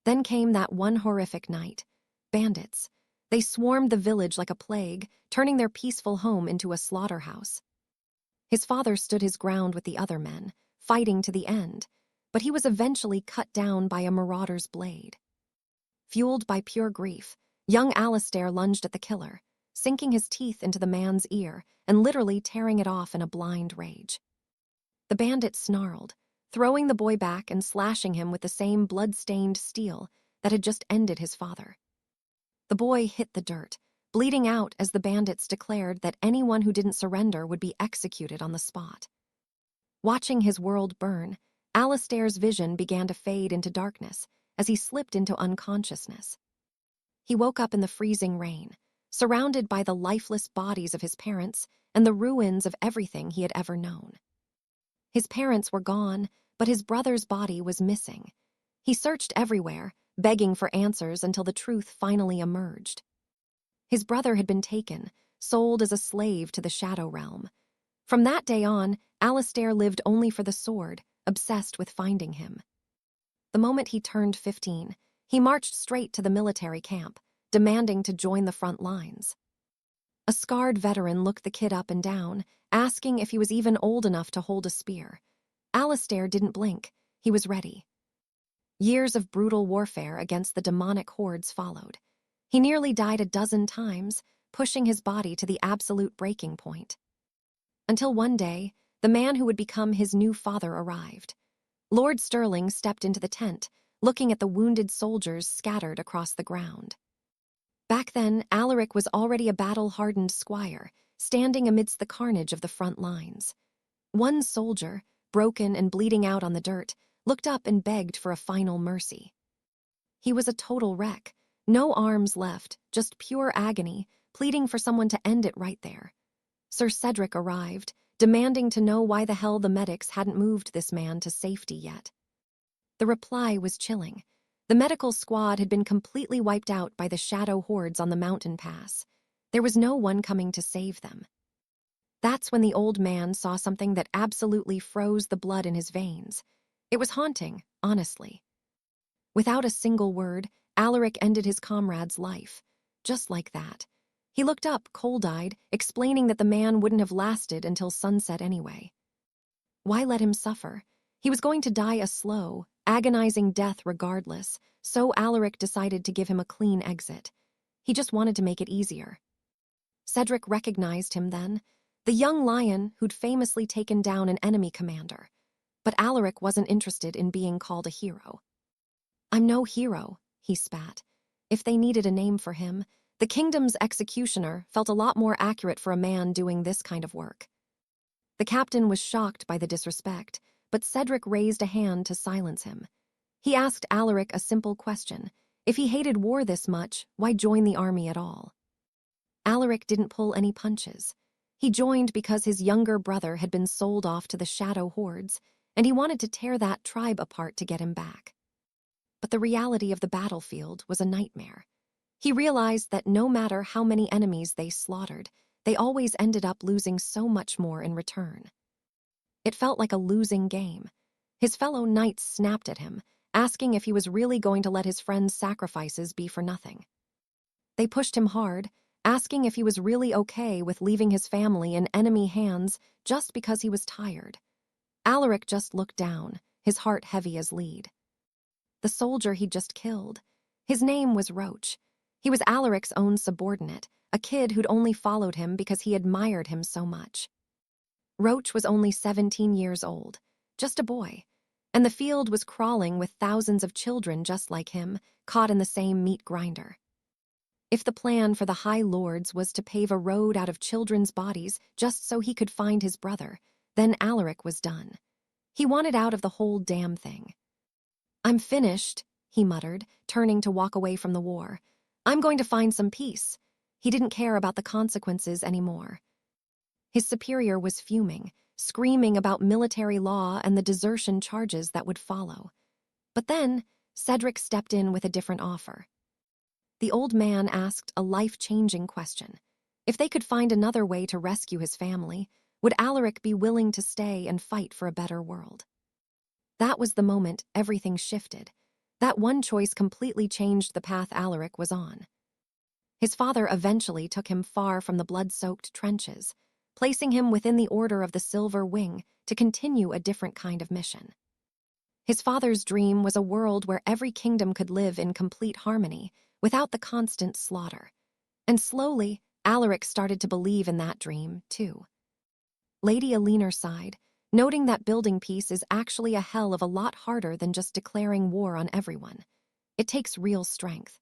Then came that one horrific night. Bandits. They swarmed the village like a plague, turning their peaceful home into a slaughterhouse. His father stood his ground with the other men, fighting to the end, but he was eventually cut down by a marauder's blade. Fueled by pure grief, young Alestair lunged at the killer, sinking his teeth into the man's ear and literally tearing it off in a blind rage. The bandit snarled, throwing the boy back and slashing him with the same blood-stained steel that had just ended his father. The boy hit the dirt, bleeding out as the bandits declared that anyone who didn't surrender would be executed on the spot. Watching his world burn, Alestair's vision began to fade into darkness as he slipped into unconsciousness. He woke up in the freezing rain, surrounded by the lifeless bodies of his parents and the ruins of everything he had ever known. His parents were gone, but his brother's body was missing. He searched everywhere, begging for answers until the truth finally emerged. His brother had been taken, sold as a slave to the Shadow Realm. From that day on, Alestair lived only for the sword, obsessed with finding him. The moment he turned 15, he marched straight to the military camp, demanding to join the front lines. A scarred veteran looked the kid up and down, asking if he was even old enough to hold a spear. Alestair didn't blink. He was ready. Years of brutal warfare against the demonic hordes followed. He nearly died a dozen times, pushing his body to the absolute breaking point. Until one day, the man who would become his new father arrived. Lord Sterling stepped into the tent, looking at the wounded soldiers scattered across the ground. Back then, Alaric was already a battle-hardened squire, standing amidst the carnage of the front lines. One soldier, broken and bleeding out on the dirt, looked up and begged for a final mercy. He was a total wreck, no arms left, just pure agony, pleading for someone to end it right there. Sir Cedric arrived, demanding to know why the hell the medics hadn't moved this man to safety yet. The reply was chilling. The medical squad had been completely wiped out by the shadow hordes on the mountain pass. There was no one coming to save them. That's when the old man saw something that absolutely froze the blood in his veins. It was haunting, honestly. Without a single word, Alaric ended his comrade's life. Just like that. He looked up, cold-eyed, explaining that the man wouldn't have lasted until sunset anyway. Why let him suffer? He was going to die a slow, agonizing death regardless, so Alaric decided to give him a clean exit. He just wanted to make it easier. Cedric recognized him then, the young lion who'd famously taken down an enemy commander. But Alaric wasn't interested in being called a hero. "I'm no hero," he spat. If they needed a name for him, the kingdom's executioner felt a lot more accurate for a man doing this kind of work. The captain was shocked by the disrespect, but Cedric raised a hand to silence him. He asked Alaric a simple question. If he hated war this much, why join the army at all? Alaric didn't pull any punches. He joined because his younger brother had been sold off to the shadow hordes, and he wanted to tear that tribe apart to get him back. But the reality of the battlefield was a nightmare. He realized that no matter how many enemies they slaughtered, they always ended up losing so much more in return. It felt like a losing game. His fellow knights snapped at him, asking if he was really going to let his friends' sacrifices be for nothing. They pushed him hard, asking if he was really okay with leaving his family in enemy hands just because he was tired. Alaric just looked down, his heart heavy as lead. The soldier he'd just killed. His name was Roach. He was Alaric's own subordinate, a kid who'd only followed him because he admired him so much. Roach was only 17 years old, just a boy, and the field was crawling with thousands of children just like him, caught in the same meat grinder. If the plan for the High Lords was to pave a road out of children's bodies just so he could find his brother, then Alaric was done. He wanted out of the whole damn thing. "I'm finished," he muttered, turning to walk away from the war. "I'm going to find some peace." He didn't care about the consequences anymore. His superior was fuming, screaming about military law and the desertion charges that would follow. But then, Cedric stepped in with a different offer. The old man asked a life-changing question. If they could find another way to rescue his family, would Alaric be willing to stay and fight for a better world? That was the moment everything shifted. That one choice completely changed the path Alaric was on. His father eventually took him far from the blood-soaked trenches, placing him within the Order of the Silver Wing to continue a different kind of mission. His father's dream was a world where every kingdom could live in complete harmony, without the constant slaughter. And slowly, Alaric started to believe in that dream, too. Lady Aliner sighed, noting that building peace is actually a hell of a lot harder than just declaring war on everyone. It takes real strength.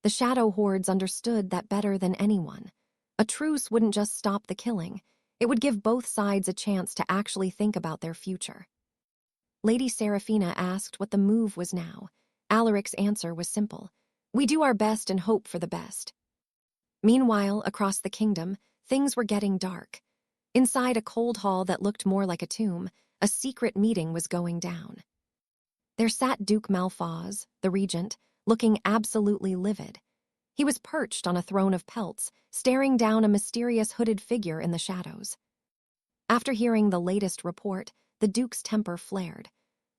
The Shadow Hordes understood that better than anyone. A truce wouldn't just stop the killing, it would give both sides a chance to actually think about their future. Lady Seraphina asked what the move was now. Alaric's answer was simple. "We do our best and hope for the best." Meanwhile, across the kingdom, things were getting dark. Inside a cold hall that looked more like a tomb, a secret meeting was going down. There sat Duke Malphaz, the regent, looking absolutely livid. He was perched on a throne of pelts, staring down a mysterious hooded figure in the shadows. After hearing the latest report, the Duke's temper flared.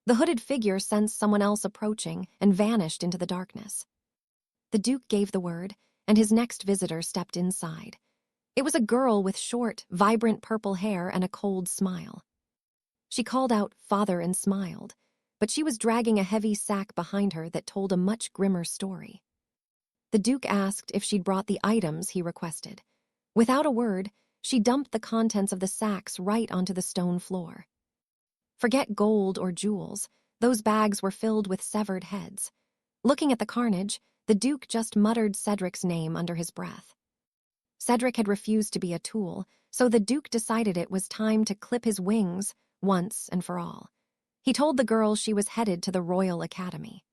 The hooded figure sensed someone else approaching and vanished into the darkness. The Duke gave the word, and his next visitor stepped inside. It was a girl with short, vibrant purple hair and a cold smile. She called out "Father" and smiled, but she was dragging a heavy sack behind her that told a much grimmer story. The Duke asked if she'd brought the items he requested. Without a word, she dumped the contents of the sacks right onto the stone floor. Forget gold or jewels, those bags were filled with severed heads. Looking at the carnage, the Duke just muttered Cedric's name under his breath. Cedric had refused to be a tool, so the Duke decided it was time to clip his wings once and for all. He told the girl she was headed to the Royal Academy.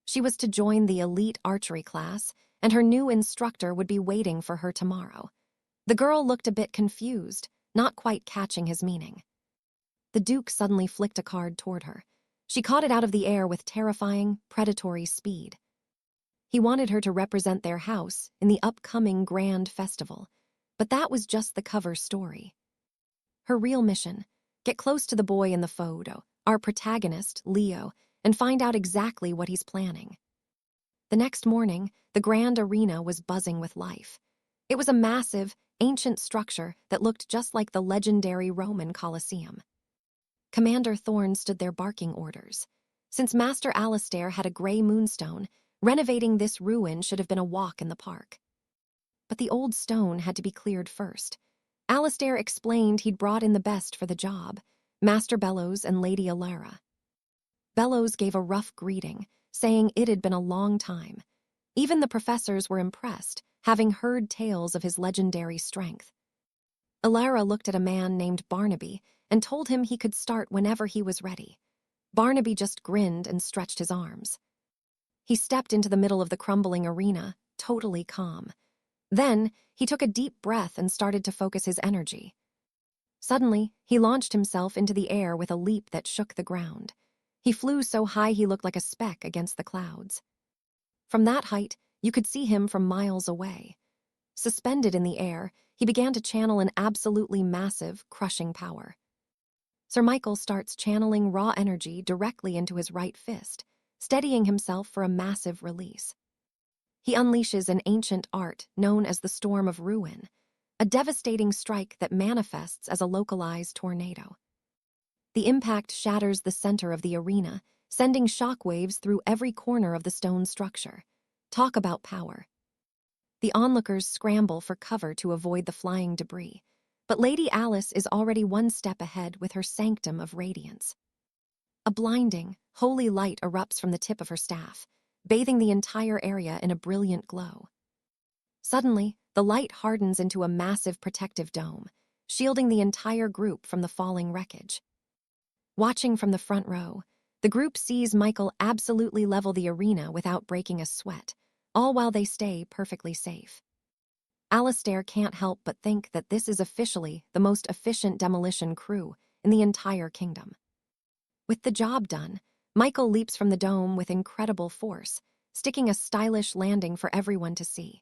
She was to join the elite archery class, and her new instructor would be waiting for her tomorrow. The girl looked a bit confused, not quite catching his meaning. The Duke suddenly flicked a card toward her. She caught it out of the air with terrifying, predatory speed. He wanted her to represent their house in the upcoming grand festival, but that was just the cover story. Her real mission: get close to the boy in the photo, our protagonist, Leo, and find out exactly what he's planning. The next morning, the grand arena was buzzing with life. It was a massive, ancient structure that looked just like the legendary Roman Colosseum. Commander Thorne stood there barking orders. Since Master Alistair had a gray moonstone, renovating this ruin should have been a walk in the park. But the old stone had to be cleared first. Alistair explained he'd brought in the best for the job, Master Bellows and Lady Alara. Bellows gave a rough greeting, saying it had been a long time. Even the professors were impressed, having heard tales of his legendary strength. Alara looked at a man named Barnaby and told him he could start whenever he was ready. Barnaby just grinned and stretched his arms. He stepped into the middle of the crumbling arena, totally calm. Then, he took a deep breath and started to focus his energy. Suddenly, he launched himself into the air with a leap that shook the ground. He flew so high he looked like a speck against the clouds. From that height, you could see him from miles away. Suspended in the air, he began to channel an absolutely massive, crushing power. Sir Michael starts channeling raw energy directly into his right fist, steadying himself for a massive release. He unleashes an ancient art known as the Storm of Ruin, a devastating strike that manifests as a localized tornado. The impact shatters the center of the arena, sending shockwaves through every corner of the stone structure. Talk about power. The onlookers scramble for cover to avoid the flying debris, but Lady Alice is already one step ahead with her sanctum of radiance. A blinding, holy light erupts from the tip of her staff, bathing the entire area in a brilliant glow. Suddenly, the light hardens into a massive protective dome, shielding the entire group from the falling wreckage. Watching from the front row, the group sees Michael absolutely level the arena without breaking a sweat, all while they stay perfectly safe. Alestair can't help but think that this is officially the most efficient demolition crew in the entire kingdom. With the job done, Michael leaps from the dome with incredible force, sticking a stylish landing for everyone to see.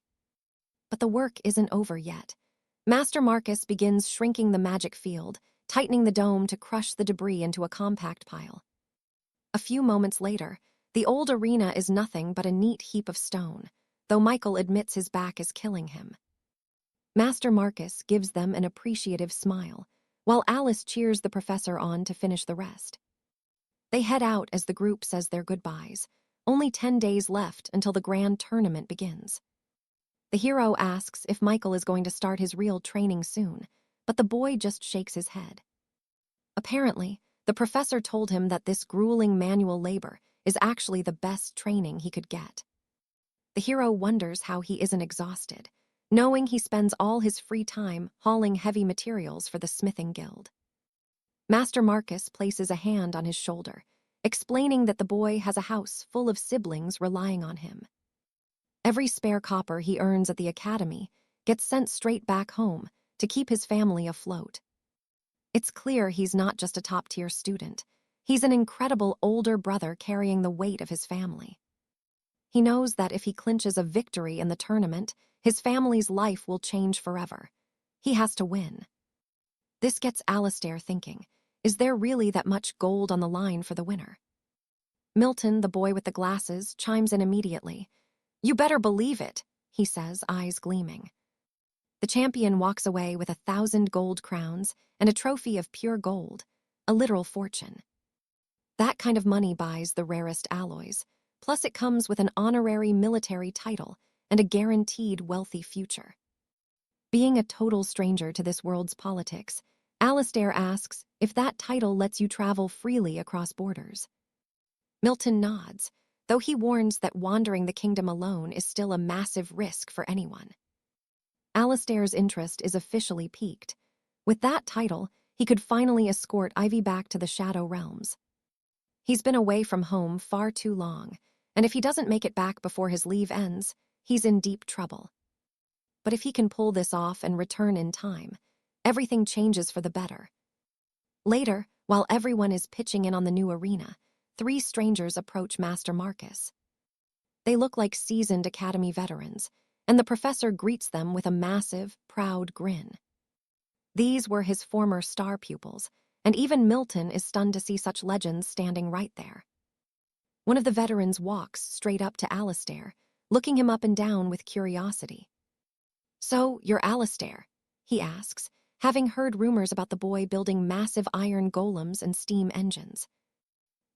But the work isn't over yet. Master Marcus begins shrinking the magic field, tightening the dome to crush the debris into a compact pile. A few moments later, the old arena is nothing but a neat heap of stone, though Michael admits his back is killing him. Master Marcus gives them an appreciative smile, while Alice cheers the professor on to finish the rest. They head out as the group says their goodbyes, only 10 days left until the grand tournament begins. The hero asks if Michael is going to start his real training soon, but the boy just shakes his head. Apparently, the professor told him that this grueling manual labor is actually the best training he could get. The hero wonders how he isn't exhausted, knowing he spends all his free time hauling heavy materials for the smithing guild. Master Marcus places a hand on his shoulder, explaining that the boy has a house full of siblings relying on him. Every spare copper he earns at the academy gets sent straight back home to keep his family afloat. It's clear he's not just a top-tier student. He's an incredible older brother carrying the weight of his family. He knows that if he clinches a victory in the tournament, his family's life will change forever. He has to win. This gets Alestair thinking, is there really that much gold on the line for the winner? Milton, the boy with the glasses, chimes in immediately. "You better believe it," he says, eyes gleaming. The champion walks away with 1,000 gold crowns and a trophy of pure gold, a literal fortune. That kind of money buys the rarest alloys, plus it comes with an honorary military title and a guaranteed wealthy future. Being a total stranger to this world's politics, Alestair asks if that title lets you travel freely across borders. Milton nods, though he warns that wandering the kingdom alone is still a massive risk for anyone. Alestair's interest is officially piqued. With that title, he could finally escort Ivy back to the Shadow Realms. He's been away from home far too long, and if he doesn't make it back before his leave ends, he's in deep trouble. But if he can pull this off and return in time, everything changes for the better. Later, while everyone is pitching in on the new arena, 3 strangers approach Master Marcus. They look like seasoned academy veterans, and the professor greets them with a massive, proud grin. These were his former star pupils, and even Milton is stunned to see such legends standing right there. One of the veterans walks straight up to Alestair, looking him up and down with curiosity. "So, you're Alestair?" he asks, having heard rumors about the boy building massive iron golems and steam engines.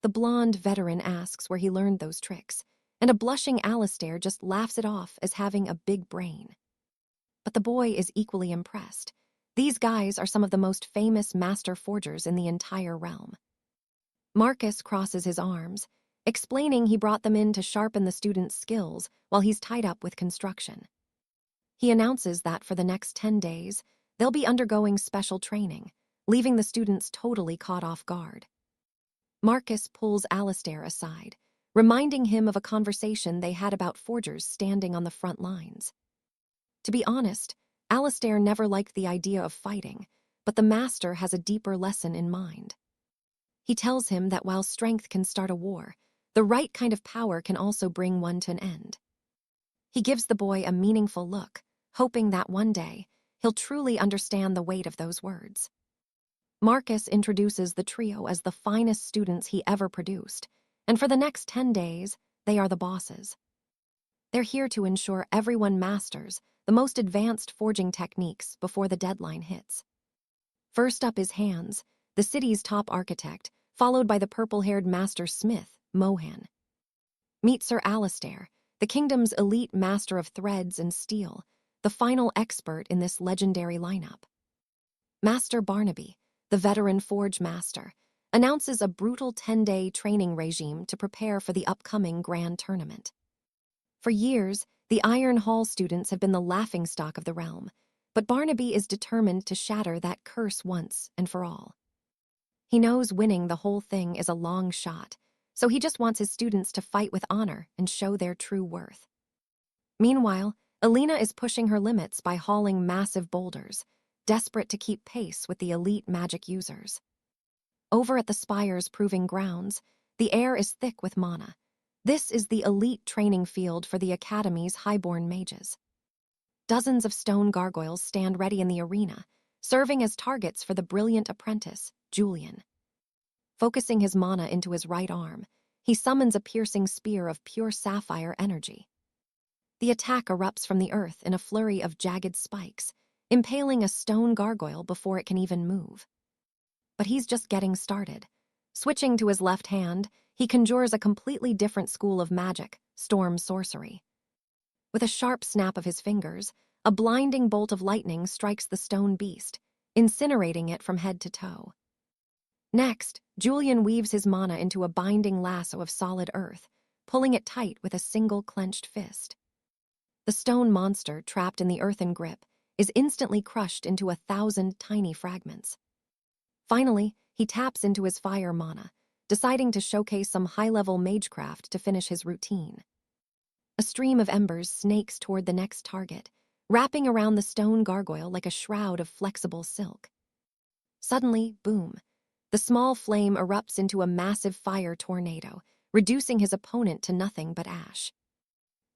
The blonde veteran asks where he learned those tricks, and a blushing Alestair just laughs it off as having a big brain. But the boy is equally impressed. These guys are some of the most famous master forgers in the entire realm. Marcus crosses his arms, explaining he brought them in to sharpen the students' skills while he's tied up with construction. He announces that for the next 10 days, they'll be undergoing special training, leaving the students totally caught off guard. Marcus pulls Alestair aside, reminding him of a conversation they had about forgers standing on the front lines. To be honest, Alestair never liked the idea of fighting, but the master has a deeper lesson in mind. He tells him that while strength can start a war, the right kind of power can also bring one to an end. He gives the boy a meaningful look, hoping that one day he'll truly understand the weight of those words. Marcus introduces the trio as the finest students he ever produced, and for the next 10 days, they are the bosses. They're here to ensure everyone masters the most advanced forging techniques before the deadline hits. First up is Hans, the city's top architect, followed by the purple-haired master smith, Mohan. Meet Sir Alestair, the kingdom's elite master of threads and steel, the final expert in this legendary lineup. Master Barnaby, the veteran forge master, announces a brutal 10-day training regime to prepare for the upcoming grand tournament. For years, the Iron Hall students have been the laughingstock of the realm, but Barnaby is determined to shatter that curse once and for all. He knows winning the whole thing is a long shot, so he just wants his students to fight with honor and show their true worth. Meanwhile, Alina is pushing her limits by hauling massive boulders, desperate to keep pace with the elite magic users. Over at the Spire's proving grounds, the air is thick with mana. This is the elite training field for the Academy's highborn mages. Dozens of stone gargoyles stand ready in the arena, serving as targets for the brilliant apprentice, Julian. Focusing his mana into his right arm, he summons a piercing spear of pure sapphire energy. The attack erupts from the earth in a flurry of jagged spikes, impaling a stone gargoyle before it can even move. But he's just getting started. Switching to his left hand, he conjures a completely different school of magic, storm sorcery. With a sharp snap of his fingers, a blinding bolt of lightning strikes the stone beast, incinerating it from head to toe. Next, Julian weaves his mana into a binding lasso of solid earth, pulling it tight with a single clenched fist. The stone monster, trapped in the earthen grip, is instantly crushed into 1,000 tiny fragments. Finally, he taps into his fire mana, deciding to showcase some high-level magecraft to finish his routine. A stream of embers snakes toward the next target, wrapping around the stone gargoyle like a shroud of flexible silk. Suddenly, boom, the small flame erupts into a massive fire tornado, reducing his opponent to nothing but ash.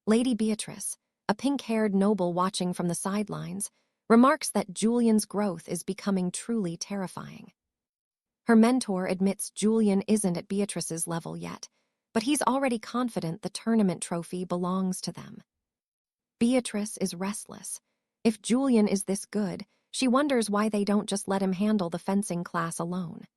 Lady Beatrice, a pink-haired noble watching from the sidelines, remarks that Julian's growth is becoming truly terrifying. Her mentor admits Julian isn't at Beatrice's level yet, but he's already confident the tournament trophy belongs to them. Beatrice is restless. If Julian is this good, she wonders why they don't just let him handle the fencing class alone.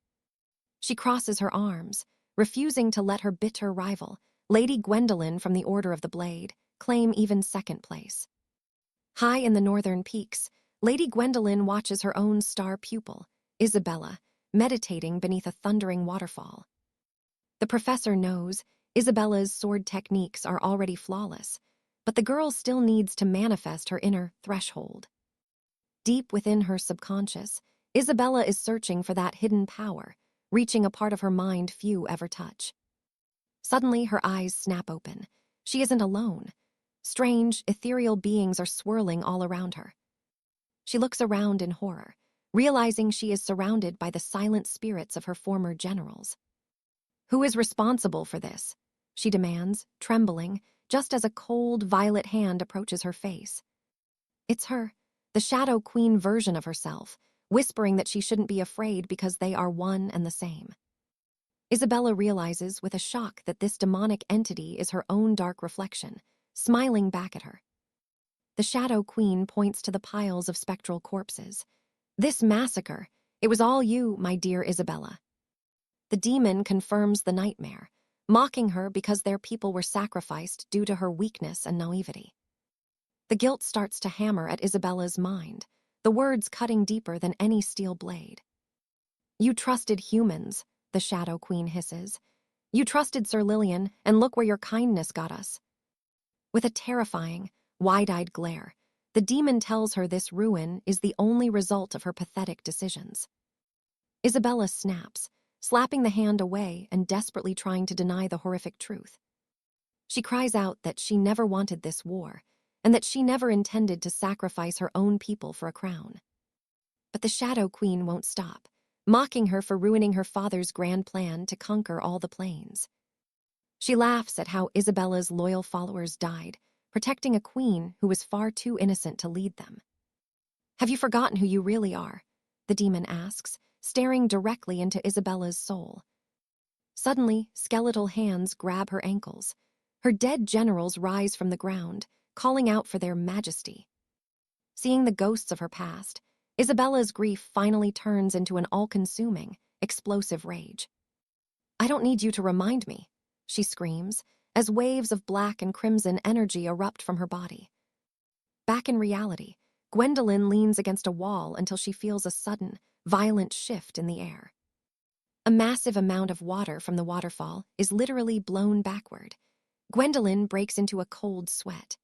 She crosses her arms, refusing to let her bitter rival, Lady Gwendolyn from the Order of the Blade, claim even second place. High in the northern peaks, Lady Gwendolyn watches her own star pupil, Isabella, meditating beneath a thundering waterfall. The professor knows Isabella's sword techniques are already flawless, but the girl still needs to manifest her inner threshold. Deep within her subconscious, Isabella is searching for that hidden power, reaching a part of her mind few ever touch. Suddenly, her eyes snap open. She isn't alone. Strange, ethereal beings are swirling all around her. She looks around in horror, realizing she is surrounded by the silent spirits of her former generals. "Who is responsible for this?" she demands, trembling, just as a cold, violet hand approaches her face. It's her, the Shadow Queen version of herself, whispering that she shouldn't be afraid because they are one and the same. Isabella realizes with a shock that this demonic entity is her own dark reflection, smiling back at her. The Shadow Queen points to the piles of spectral corpses. "This massacre, it was all you, my dear Isabella." The demon confirms the nightmare, mocking her because their people were sacrificed due to her weakness and naivety. The guilt starts to hammer at Isabella's mind, the words cutting deeper than any steel blade. "You trusted humans," the Shadow Queen hisses. "You trusted Sir Lillian, and look where your kindness got us." With a terrifying, wide-eyed glare, the demon tells her this ruin is the only result of her pathetic decisions. Isabella snaps, slapping the hand away and desperately trying to deny the horrific truth. She cries out that she never wanted this war, and that she never intended to sacrifice her own people for a crown. But the Shadow Queen won't stop, mocking her for ruining her father's grand plan to conquer all the plains. She laughs at how Isabella's loyal followers died, protecting a queen who was far too innocent to lead them. "Have you forgotten who you really are?" the demon asks, staring directly into Isabella's soul. Suddenly, skeletal hands grab her ankles. Her dead generals rise from the ground, calling out for their majesty. Seeing the ghosts of her past, Isabella's grief finally turns into an all-consuming, explosive rage. "I don't need you to remind me," she screams, as waves of black and crimson energy erupt from her body. Back in reality, Gwendolyn leans against a wall until she feels a sudden, violent shift in the air. A massive amount of water from the waterfall is literally blown backward. Gwendolyn breaks into a cold sweat.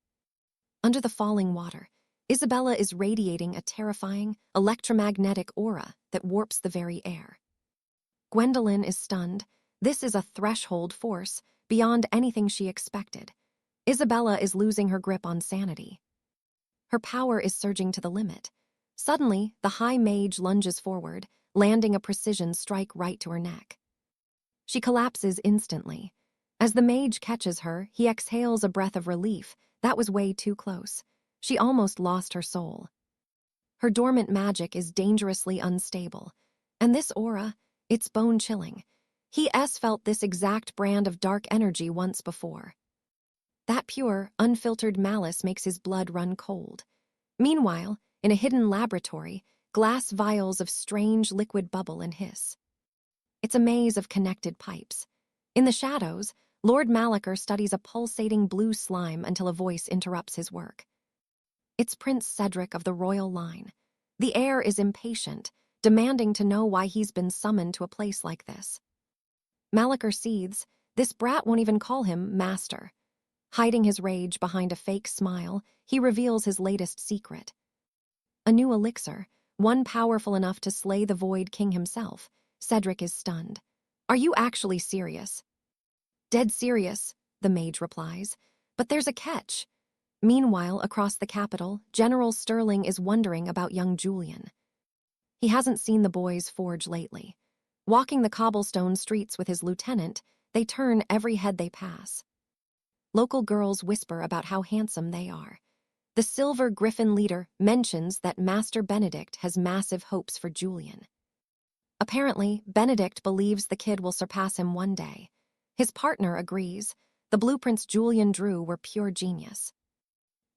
Under the falling water, Isabella is radiating a terrifying, electromagnetic aura that warps the very air. Gwendolyn is stunned. This is a threshold force, beyond anything she expected. Isabella is losing her grip on sanity. Her power is surging to the limit. Suddenly, the High Mage lunges forward, landing a precision strike right to her neck. She collapses instantly. As the mage catches her, he exhales a breath of relief. That was way too close. She almost lost her soul. Her dormant magic is dangerously unstable. And this aura, it's bone-chilling. He felt this exact brand of dark energy once before. That pure, unfiltered malice makes his blood run cold. Meanwhile, in a hidden laboratory, glass vials of strange liquid bubble and hiss. It's a maze of connected pipes. In the shadows, Lord Malachar studies a pulsating blue slime until a voice interrupts his work. It's Prince Cedric of the royal line. The heir is impatient, demanding to know why he's been summoned to a place like this. Malachar seethes. This brat won't even call him master. Hiding his rage behind a fake smile, he reveals his latest secret. A new elixir, one powerful enough to slay the Void King himself. Cedric is stunned. Are you actually serious? Dead serious, the mage replies. But there's a catch. Meanwhile, across the capital, General Sterling is wondering about young Julian. He hasn't seen the boys forge lately. Walking the cobblestone streets with his lieutenant, they turn every head they pass. Local girls whisper about how handsome they are. The Silver Griffin leader mentions that Master Benedict has massive hopes for Julian. Apparently, Benedict believes the kid will surpass him one day. His partner agrees. The blueprints Julian drew were pure genius.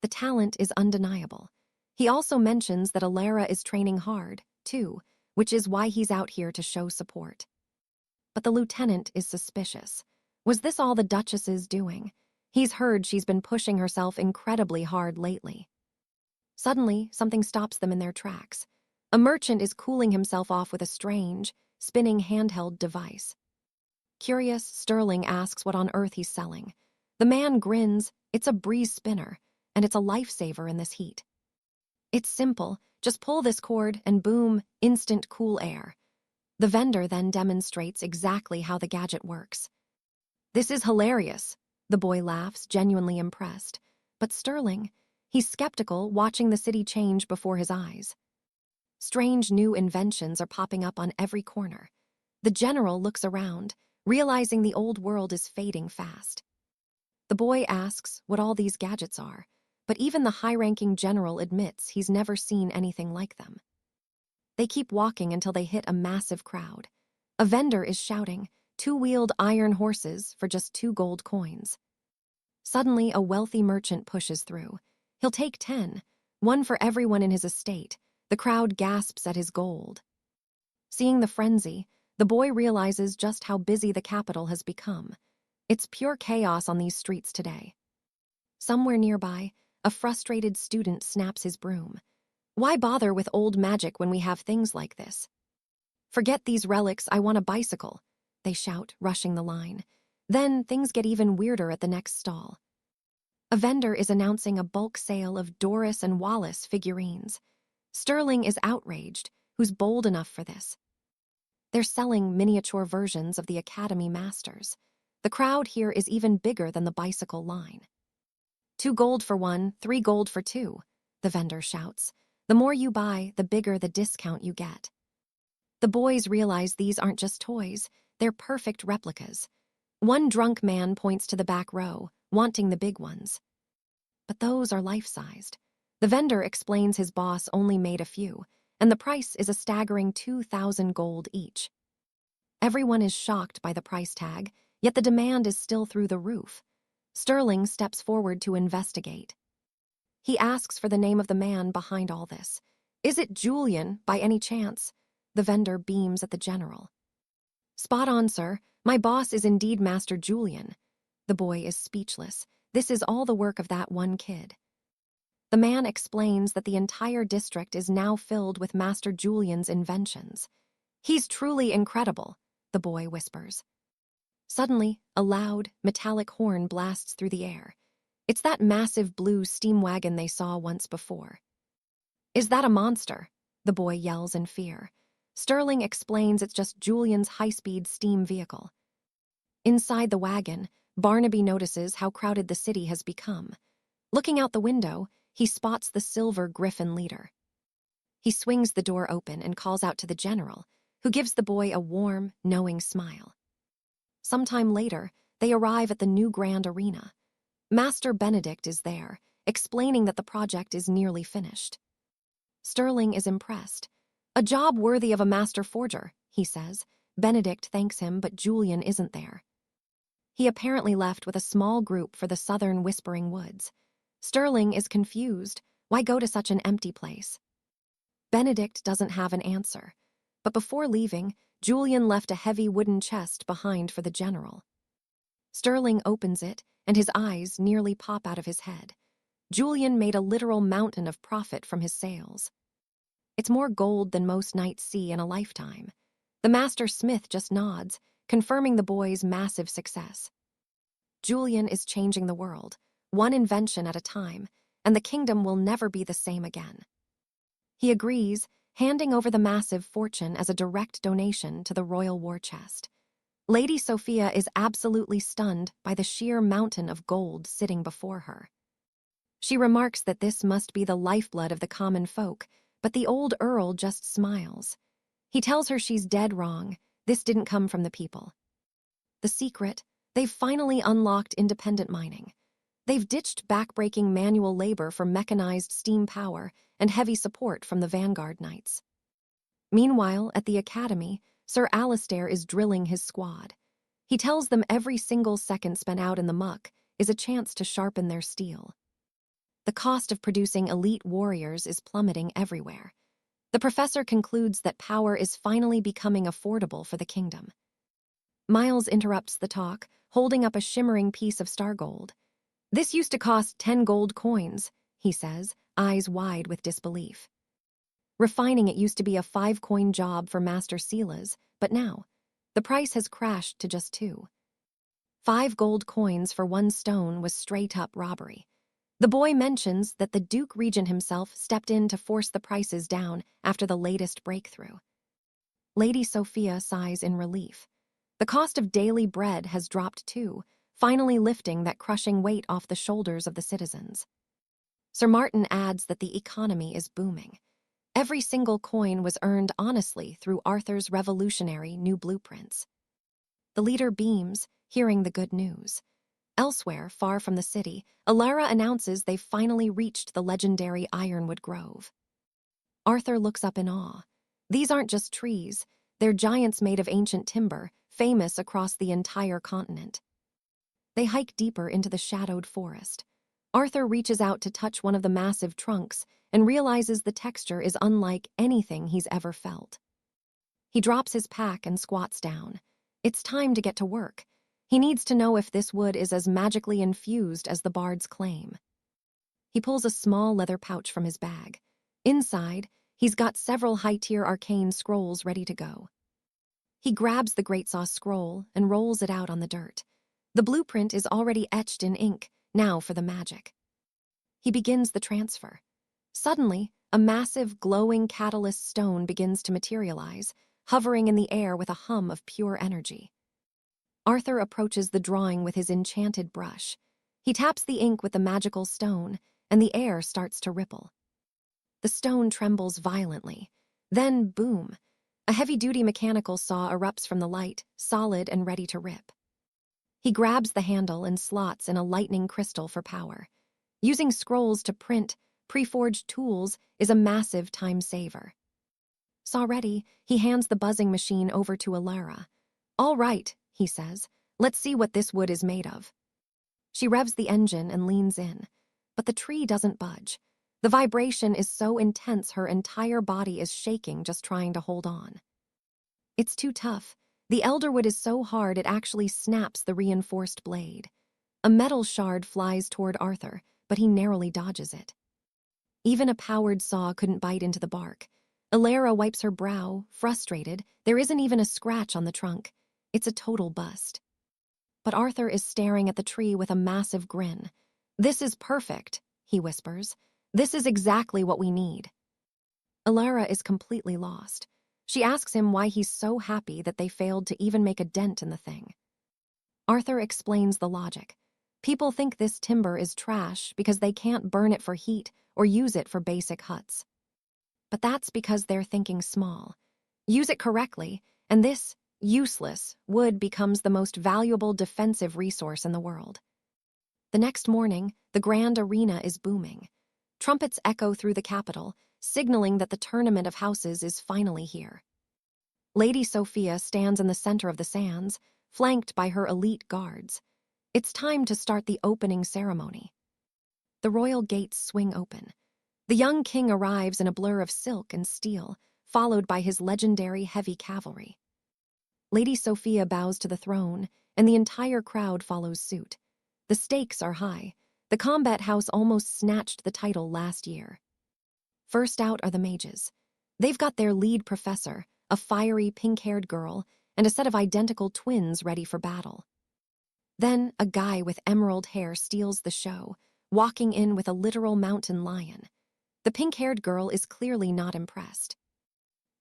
The talent is undeniable. He also mentions that Alara is training hard, too, which is why he's out here to show support. But the lieutenant is suspicious. Was this all the Duchess is doing? He's heard she's been pushing herself incredibly hard lately. Suddenly, something stops them in their tracks. A merchant is cooling himself off with a strange, spinning handheld device. Curious, Sterling asks what on earth he's selling. The man grins. It's a breeze spinner, and it's a lifesaver in this heat. It's simple. Just pull this cord and boom, instant cool air. The vendor then demonstrates exactly how the gadget works. This is hilarious. The boy laughs, genuinely impressed. But Sterling, he's skeptical, watching the city change before his eyes. Strange new inventions are popping up on every corner. The general looks around, realizing the old world is fading fast. The boy asks what all these gadgets are, but even the high-ranking general admits he's never seen anything like them. They keep walking until they hit a massive crowd. A vendor is shouting, 2-wheeled iron horses for just 2 gold coins. Suddenly, a wealthy merchant pushes through. He'll take 10, one for everyone in his estate. The crowd gasps at his gold. Seeing the frenzy, the boy realizes just how busy the capital has become. It's pure chaos on these streets today. Somewhere nearby, a frustrated student snaps his broom. Why bother with old magic when we have things like this? Forget these relics, I want a bicycle, they shout, rushing the line. Then things get even weirder at the next stall. A vendor is announcing a bulk sale of Doris and Wallace figurines. Sterling is outraged. Who's bold enough for this? They're selling miniature versions of the Academy Masters. The crowd here is even bigger than the bicycle line. 2 gold for 1, 3 gold for 2, the vendor shouts. The more you buy, the bigger the discount you get. The boys realize these aren't just toys, they're perfect replicas. One drunk man points to the back row, wanting the big ones. But those are life-sized. The vendor explains his boss only made a few, and the price is a staggering 2,000 gold each. Everyone is shocked by the price tag, yet the demand is still through the roof. Sterling steps forward to investigate. He asks for the name of the man behind all this. Is it Julian, by any chance? The vendor beams at the general. Spot on, sir. My boss is indeed Master Julian. The boy is speechless. This is all the work of that one kid. The man explains that the entire district is now filled with Master Julian's inventions. He's truly incredible, the boy whispers. Suddenly, a loud, metallic horn blasts through the air. It's that massive blue steam wagon they saw once before. Is that a monster? The boy yells in fear. Sterling explains it's just Julian's high-speed steam vehicle. Inside the wagon, Barnaby notices how crowded the city has become. Looking out the window, he spots the silver griffin leader. He swings the door open and calls out to the general, who gives the boy a warm, knowing smile. Sometime later, they arrive at the new Grand Arena. Master Benedict is there, explaining that the project is nearly finished. Sterling is impressed. A job worthy of a master forger, he says. Benedict thanks him, but Julian isn't there. He apparently left with a small group for the southern Whispering Woods. Sterling is confused. Why go to such an empty place? Benedict doesn't have an answer. But before leaving, Julian left a heavy wooden chest behind for the general. Sterling opens it, and his eyes nearly pop out of his head. Julian made a literal mountain of profit from his sales. It's more gold than most knights see in a lifetime. The master smith just nods, confirming the boy's massive success. Julian is changing the world, one invention at a time, and the kingdom will never be the same again. He agrees, handing over the massive fortune as a direct donation to the royal war chest. Lady Sophia is absolutely stunned by the sheer mountain of gold sitting before her. She remarks that this must be the lifeblood of the common folk, but the old earl just smiles. He tells her she's dead wrong. This didn't come from the people. The secret, they've finally unlocked independent mining. They've ditched backbreaking manual labor for mechanized steam power and heavy support from the Vanguard Knights. Meanwhile, at the academy, Sir Alistair is drilling his squad. He tells them every single second spent out in the muck is a chance to sharpen their steel. The cost of producing elite warriors is plummeting everywhere. The professor concludes that power is finally becoming affordable for the kingdom. Miles interrupts the talk, holding up a shimmering piece of star gold. This used to cost 10 gold coins, he says, eyes wide with disbelief. Refining it used to be a 5-coin job for Master 𝒐𝒔𝒆𝒏, but now, the price has crashed to just 2. 5 gold coins for 1 stone was straight-up robbery. The boy mentions that the Duke Regent himself stepped in to force the prices down after the latest breakthrough. Lady Sophia sighs in relief. The cost of daily bread has dropped too, finally lifting that crushing weight off the shoulders of the citizens. Sir Martin adds that the economy is booming. Every single coin was earned honestly through Arthur's revolutionary new blueprints. The leader beams, hearing the good news. Elsewhere, far from the city, Alara announces they've finally reached the legendary Ironwood Grove. Arthur looks up in awe. These aren't just trees, they're giants made of ancient timber, famous across the entire continent. They hike deeper into the shadowed forest. Arthur reaches out to touch one of the massive trunks and realizes the texture is unlike anything he's ever felt. He drops his pack and squats down. It's time to get to work. He needs to know if this wood is as magically infused as the bards claim. He pulls a small leather pouch from his bag. Inside, he's got several high-tier arcane scrolls ready to go. He grabs the 𝒂𝒐𝒆𝒏 scroll and rolls it out on the dirt. The blueprint is already etched in ink, now for the magic. He begins the transfer. Suddenly, a massive, glowing catalyst stone begins to materialize, hovering in the air with a hum of pure energy. Arthur approaches the drawing with his enchanted brush. He taps the ink with the magical stone, and the air starts to ripple. The stone trembles violently. Then, boom! A heavy-duty mechanical saw erupts from the light, solid and ready to rip. He grabs the handle and slots in a lightning crystal for power. Using scrolls to print pre-forged tools is a massive time saver. Saw ready, he hands the buzzing machine over to Alara. "All right," he says, "let's see what this wood is made of." She revs the engine and leans in, but the tree doesn't budge. The vibration is so intense her entire body is shaking just trying to hold on. It's too tough. The elderwood is so hard it actually snaps the reinforced blade. A metal shard flies toward Arthur, but he narrowly dodges it. Even a powered saw couldn't bite into the bark. 𝒂𝒓𝒄𝒆𝒅 wipes her brow, frustrated. There isn't even a scratch on the trunk. It's a total bust. But Arthur is staring at the tree with a massive grin. "This is perfect," he whispers. "This is exactly what we need." 𝒂𝒓𝒄𝒆𝒅 is completely lost. She asks him why he's so happy that they failed to even make a dent in the thing. Arthur explains the logic. People think this timber is trash because they can't burn it for heat or use it for basic huts. But that's because they're thinking small. Use it correctly, and this useless wood becomes the most valuable defensive resource in the world. The next morning, the grand arena is booming. Trumpets echo through the capital, signaling that the tournament of houses is finally here. Lady Sophia stands in the center of the sands, flanked by her elite guards. It's time to start the opening ceremony. The royal gates swing open. The young king arrives in a blur of silk and steel, followed by his legendary heavy cavalry. Lady Sophia bows to the throne, and the entire crowd follows suit. The stakes are high. The combat house almost snatched the title last year. First out are the mages. They've got their lead professor, a fiery pink-haired girl, and a set of identical twins ready for battle. Then a guy with emerald hair steals the show, walking in with a literal mountain lion. The pink-haired girl is clearly not impressed.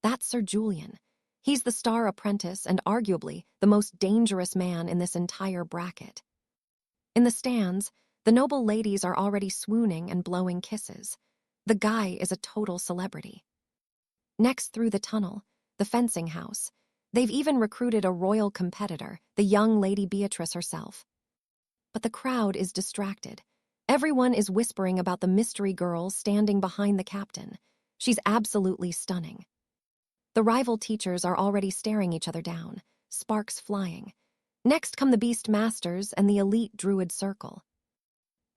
That's Sir Julian. He's the star apprentice and arguably the most dangerous man in this entire bracket. In the stands, the noble ladies are already swooning and blowing kisses. The guy is a total celebrity. Next through the tunnel, the fencing house. They've even recruited a royal competitor, the young Lady Beatrice herself. But the crowd is distracted. Everyone is whispering about the mystery girl standing behind the captain. She's absolutely stunning. The rival teachers are already staring each other down, sparks flying. Next come the beast masters and the elite druid circle.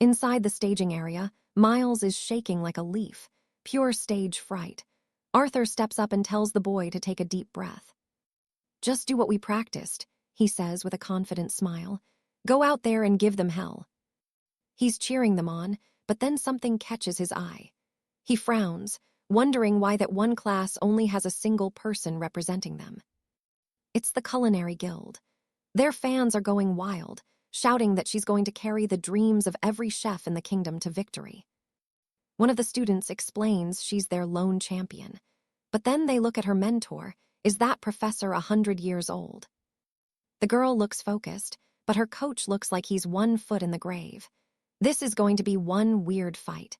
Inside the staging area, Miles is shaking like a leaf, pure stage fright. Arthur steps up and tells the boy to take a deep breath. "Just do what we practiced," he says with a confident smile. "Go out there and give them hell." He's cheering them on, but then something catches his eye. He frowns, wondering why that one class only has a single person representing them. It's the Culinary Guild. Their fans are going wild, shouting that she's going to carry the dreams of every chef in the kingdom to victory. One of the students explains she's their lone champion. But then they look at her mentor. Is that professor 100 years old? The girl looks focused, but her coach looks like he's 1 foot in the grave. This is going to be one weird fight.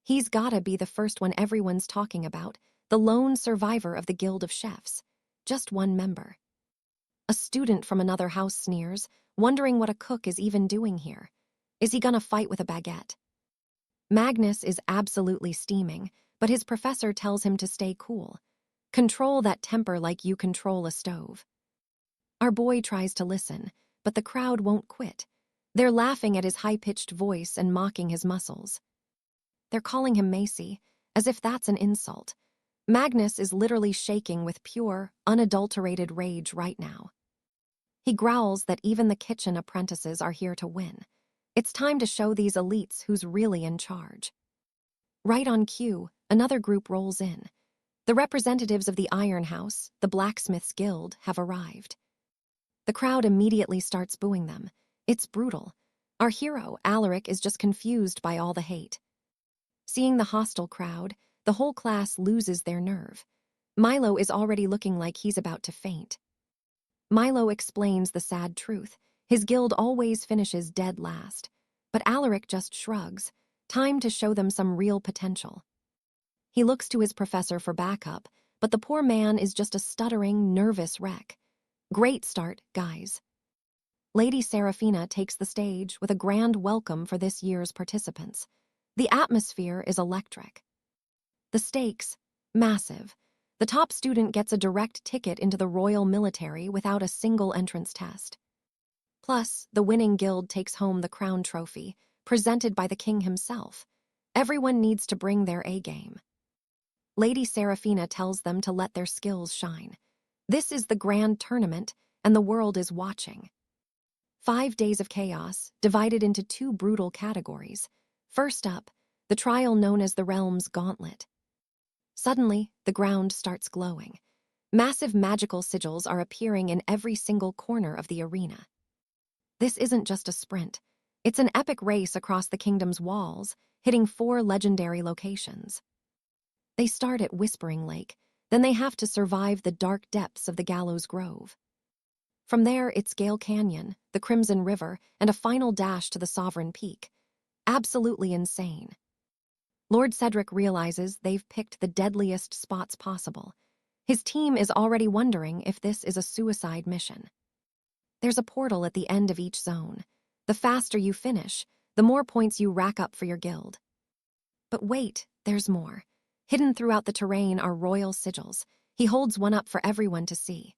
He's gotta be the first one everyone's talking about, the lone survivor of the Guild of Chefs. Just one member. A student from another house sneers, wondering what a cook is even doing here. Is he gonna fight with a baguette? Magnus is absolutely steaming, but his professor tells him to stay cool. Control that temper like you control a stove. Our boy tries to listen, but the crowd won't quit. They're laughing at his high-pitched voice and mocking his muscles. They're calling him Macy, as if that's an insult. Magnus is literally shaking with pure, unadulterated rage right now. He growls that even the kitchen apprentices are here to win. It's time to show these elites who's really in charge. Right on cue, another group rolls in. The representatives of the Iron House, the Blacksmiths Guild, have arrived. The crowd immediately starts booing them. It's brutal. Our hero, Alaric, is just confused by all the hate. Seeing the hostile crowd, the whole class loses their nerve. Milo is already looking like he's about to faint. Milo explains the sad truth. His guild always finishes dead last. But Alaric just shrugs. Time to show them some real potential. He looks to his professor for backup, but the poor man is just a stuttering, nervous wreck. Great start, guys. Lady Seraphina takes the stage with a grand welcome for this year's participants. The atmosphere is electric. The stakes, massive. The top student gets a direct ticket into the Royal Military without a single entrance test. Plus, the winning guild takes home the crown trophy, presented by the king himself. Everyone needs to bring their A-game. Lady Seraphina tells them to let their skills shine. This is the grand tournament, and the world is watching. 5 days of chaos, divided into 2 brutal categories. First up, the trial known as the Realm's Gauntlet. Suddenly, the ground starts glowing. Massive magical sigils are appearing in every single corner of the arena. This isn't just a sprint. It's an epic race across the kingdom's walls, hitting 4 legendary locations. They start at Whispering Lake, then they have to survive the dark depths of the Gallows Grove. From there, it's Gale Canyon, the Crimson River, and a final dash to the Sovereign Peak. Absolutely insane. Lord Cedric realizes they've picked the deadliest spots possible. His team is already wondering if this is a suicide mission. There's a portal at the end of each zone. The faster you finish, the more points you rack up for your guild. But wait, there's more. Hidden throughout the terrain are royal sigils. He holds one up for everyone to see.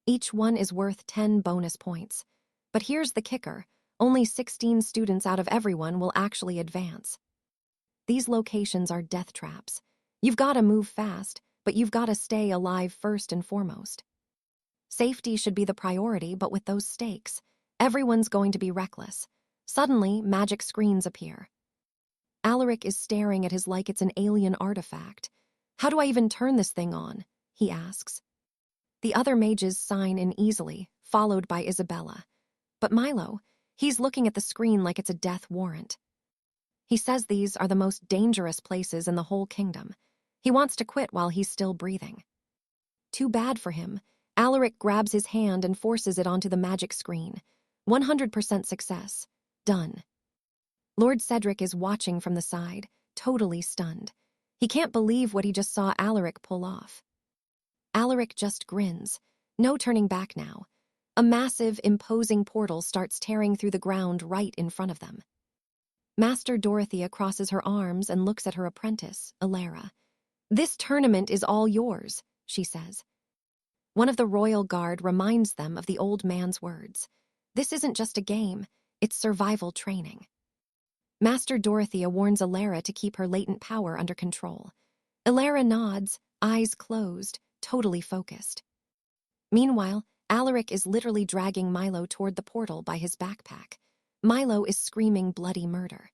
Each one is worth 10 bonus points. But here's the kicker. Only 16 students out of everyone will actually advance. These locations are death traps. You've got to move fast, but you've got to stay alive first and foremost. Safety should be the priority, but with those stakes, everyone's going to be reckless. Suddenly, magic screens appear. Alaric is staring at his like it's an alien artifact. How do I even turn this thing on? He asks. The other mages sign in easily, followed by Isabella. But Milo, he's looking at the screen like it's a death warrant. He says these are the most dangerous places in the whole kingdom. He wants to quit while he's still breathing. Too bad for him. Alaric grabs his hand and forces it onto the magic screen. 100% success. Done. Lord Cedric is watching from the side, totally stunned. He can't believe what he just saw Alaric pull off. Alaric just grins. No turning back now. A massive, imposing portal starts tearing through the ground right in front of them. Master Dorothea crosses her arms and looks at her apprentice, Alara. "This tournament is all yours," she says. One of the royal guard reminds them of the old man's words. This isn't just a game, it's survival training. Master Dorothea warns Alara to keep her latent power under control. Alara nods, eyes closed, totally focused. Meanwhile, Alaric is literally dragging Milo toward the portal by his backpack. Milo is screaming bloody murder.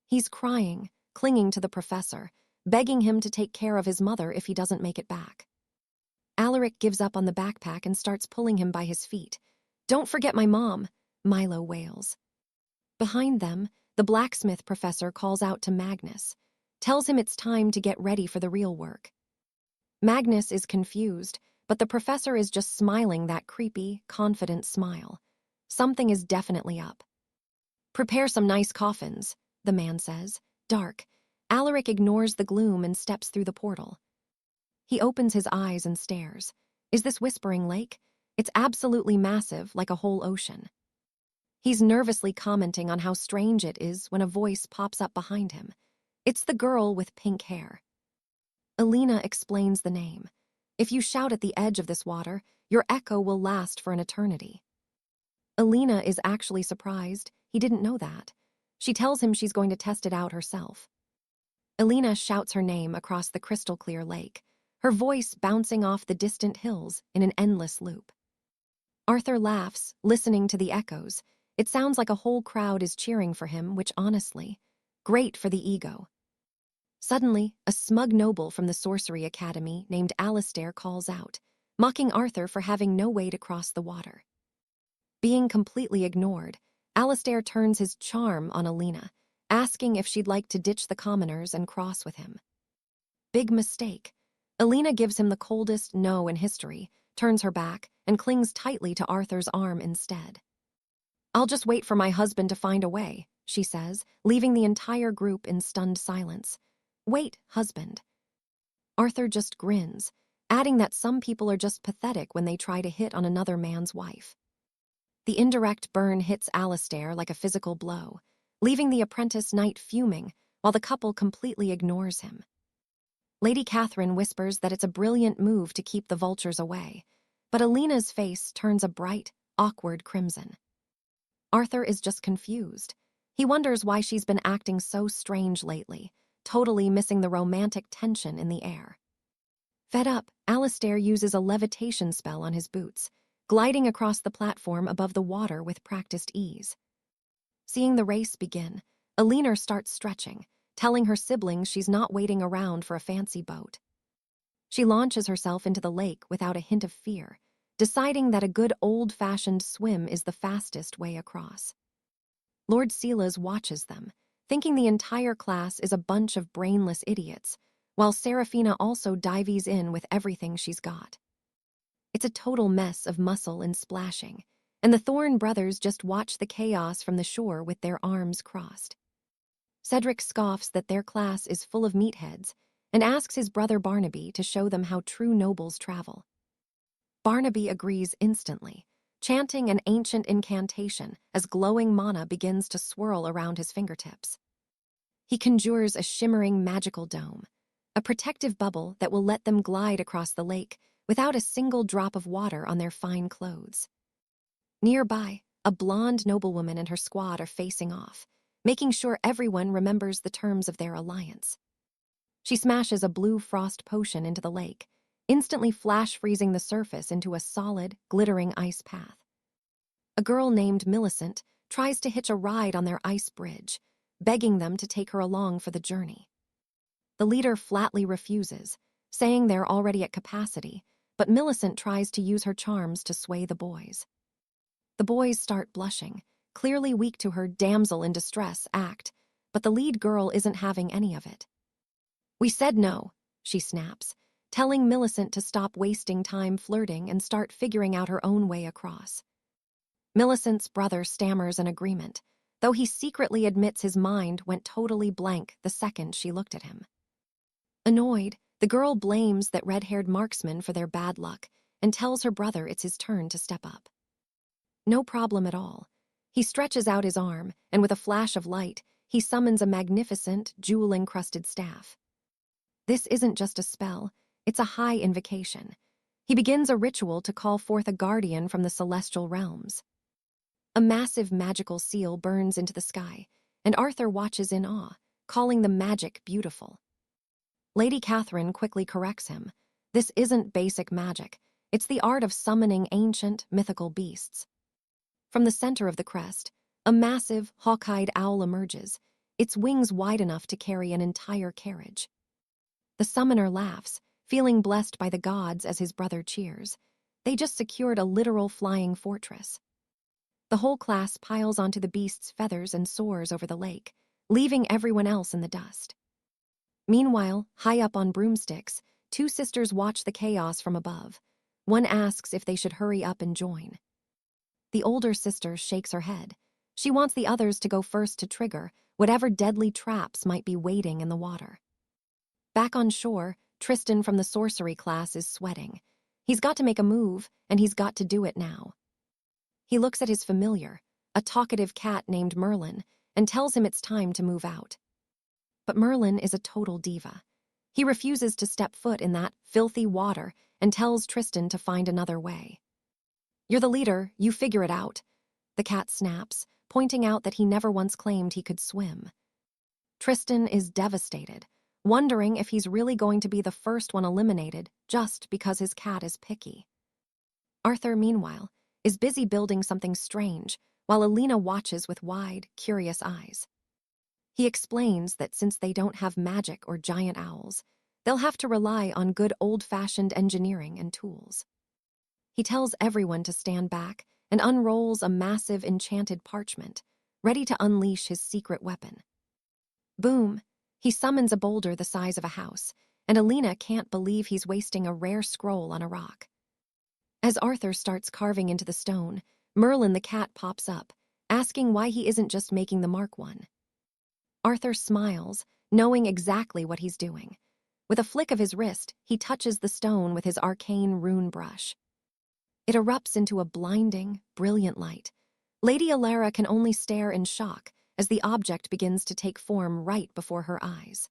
He's crying, clinging to the professor, begging him to take care of his mother if he doesn't make it back. Alaric gives up on the backpack and starts pulling him by his feet. "Don't forget my mom," Milo wails. Behind them, the blacksmith professor calls out to Magnus, tells him it's time to get ready for the real work. Magnus is confused, but the professor is just smiling that creepy, confident smile. Something is definitely up. "Prepare some nice coffins," the man says. Dark. Alaric ignores the gloom and steps through the portal. He opens his eyes and stares. Is this Whispering Lake? It's absolutely massive, like a whole ocean. He's nervously commenting on how strange it is when a voice pops up behind him. It's the girl with pink hair. Alina explains the name. If you shout at the edge of this water, your echo will last for an eternity. Alina is actually surprised. He didn't know that. She tells him she's going to test it out herself. Alina shouts her name across the crystal-clear lake, her voice bouncing off the distant hills in an endless loop. Arthur laughs, listening to the echoes. It sounds like a whole crowd is cheering for him, which honestly, great for the ego. Suddenly, a smug noble from the Sorcery Academy named Alastair calls out, mocking Arthur for having no way to cross the water. Being completely ignored, Alastair turns his charm on Alina, asking if she'd like to ditch the commoners and cross with him. Big mistake. Alina gives him the coldest no in history, turns her back, and clings tightly to Arthur's arm instead. "I'll just wait for my husband to find a way," she says, leaving the entire group in stunned silence. "Wait, husband." Arthur just grins, adding that some people are just pathetic when they try to hit on another man's wife. The indirect burn hits Alastair like a physical blow, leaving the apprentice knight fuming, while the couple completely ignores him. Lady Catherine whispers that it's a brilliant move to keep the vultures away, but Alina's face turns a bright, awkward crimson. Arthur is just confused. He wonders why she's been acting so strange lately, totally missing the romantic tension in the air. Fed up, Alastair uses a levitation spell on his boots, gliding across the platform above the water with practiced ease. Seeing the race begin, 𝒂𝒐𝒏 starts stretching, telling her siblings she's not waiting around for a fancy boat. She launches herself into the lake without a hint of fear, deciding that a good old-fashioned swim is the fastest way across. Lord Silas watches them, thinking the entire class is a bunch of brainless idiots, while Seraphina also dives in with everything she's got. It's a total mess of muscle and splashing, and the Thorne brothers just watch the chaos from the shore with their arms crossed. Cedric scoffs that their class is full of meatheads and asks his brother Barnaby to show them how true nobles travel. Barnaby agrees instantly, chanting an ancient incantation as glowing mana begins to swirl around his fingertips. He conjures a shimmering magical dome, a protective bubble that will let them glide across the lake without a single drop of water on their fine clothes. Nearby, a blonde noblewoman and her squad are facing off, making sure everyone remembers the terms of their alliance. She smashes a blue frost potion into the lake, instantly flash-freezing the surface into a solid, glittering ice path. A girl named Millicent tries to hitch a ride on their ice bridge, begging them to take her along for the journey. The leader flatly refuses, saying they're already at capacity, but Millicent tries to use her charms to sway the boys. The boys start blushing, clearly weak to her damsel in distress act, but the lead girl isn't having any of it. "We said no," she snaps, telling Millicent to stop wasting time flirting and start figuring out her own way across. Millicent's brother stammers an agreement, though he secretly admits his mind went totally blank the second she looked at him. Annoyed, the girl blames that red-haired marksman for their bad luck and tells her brother it's his turn to step up. No problem at all. He stretches out his arm, and with a flash of light, he summons a magnificent, jewel-encrusted staff. This isn't just a spell, it's a high invocation. He begins a ritual to call forth a guardian from the celestial realms. A massive magical seal burns into the sky, and Arthur watches in awe, calling the magic beautiful. Lady Catherine quickly corrects him. This isn't basic magic, it's the art of summoning ancient, mythical beasts. From the center of the crest, a massive, hawk-eyed owl emerges, its wings wide enough to carry an entire carriage. The summoner laughs, feeling blessed by the gods as his brother cheers. They just secured a literal flying fortress. The whole class piles onto the beast's feathers and soars over the lake, leaving everyone else in the dust. Meanwhile, high up on broomsticks, two sisters watch the chaos from above. One asks if they should hurry up and join. The older sister shakes her head. She wants the others to go first to trigger whatever deadly traps might be waiting in the water. Back on shore, Tristan from the sorcery class is sweating. He's got to make a move, and he's got to do it now. He looks at his familiar, a talkative cat named Merlin, and tells him it's time to move out. But Merlin is a total diva. He refuses to step foot in that filthy water and tells Tristan to find another way. "You're the leader, you figure it out," the cat snaps, pointing out that he never once claimed he could swim. Tristan is devastated, wondering if he's really going to be the first one eliminated just because his cat is picky. Arthur, meanwhile, is busy building something strange, while 𝒂𝒐𝒏 watches with wide, curious eyes. He explains that since they don't have magic or giant owls, they'll have to rely on good old-fashioned engineering and tools. He tells everyone to stand back and unrolls a massive enchanted parchment, ready to unleash his secret weapon. Boom! He summons a boulder the size of a house, and 𝒂𝒐𝒏 can't believe he's wasting a rare scroll on a rock. As Arthur starts carving into the stone, Merlin the cat pops up, asking why he isn't just making the mark one. Arthur smiles, knowing exactly what he's doing. With a flick of his wrist, he touches the stone with his arcane rune brush. It erupts into a blinding, brilliant light. Lady Alara can only stare in shock as the object begins to take form right before her eyes.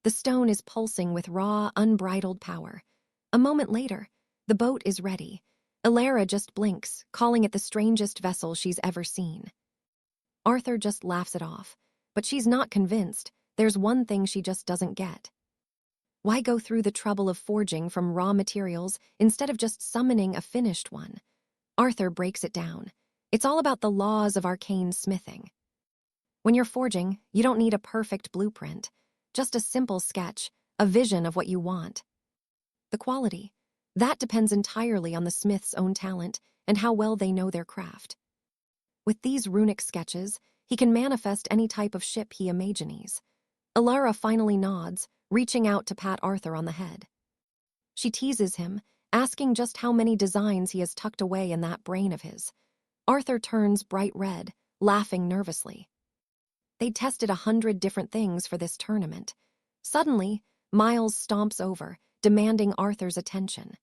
The stone is pulsing with raw, unbridled power. A moment later, the boat is ready. Alara just blinks, calling it the strangest vessel she's ever seen. Arthur just laughs it off, but she's not convinced. There's one thing she just doesn't get. Why go through the trouble of forging from raw materials instead of just summoning a finished one? Arthur breaks it down. It's all about the laws of arcane smithing. When you're forging, you don't need a perfect blueprint, just a simple sketch, a vision of what you want. The quality, that depends entirely on the smith's own talent and how well they know their craft. With these runic sketches, he can manifest any type of ship he imagines. Alara finally nods, reaching out to pat Arthur on the head. She teases him, asking just how many designs he has tucked away in that brain of his. Arthur turns bright red, laughing nervously. They'd tested 100 different things for this tournament. Suddenly, Miles stomps over, demanding Arthur's attention.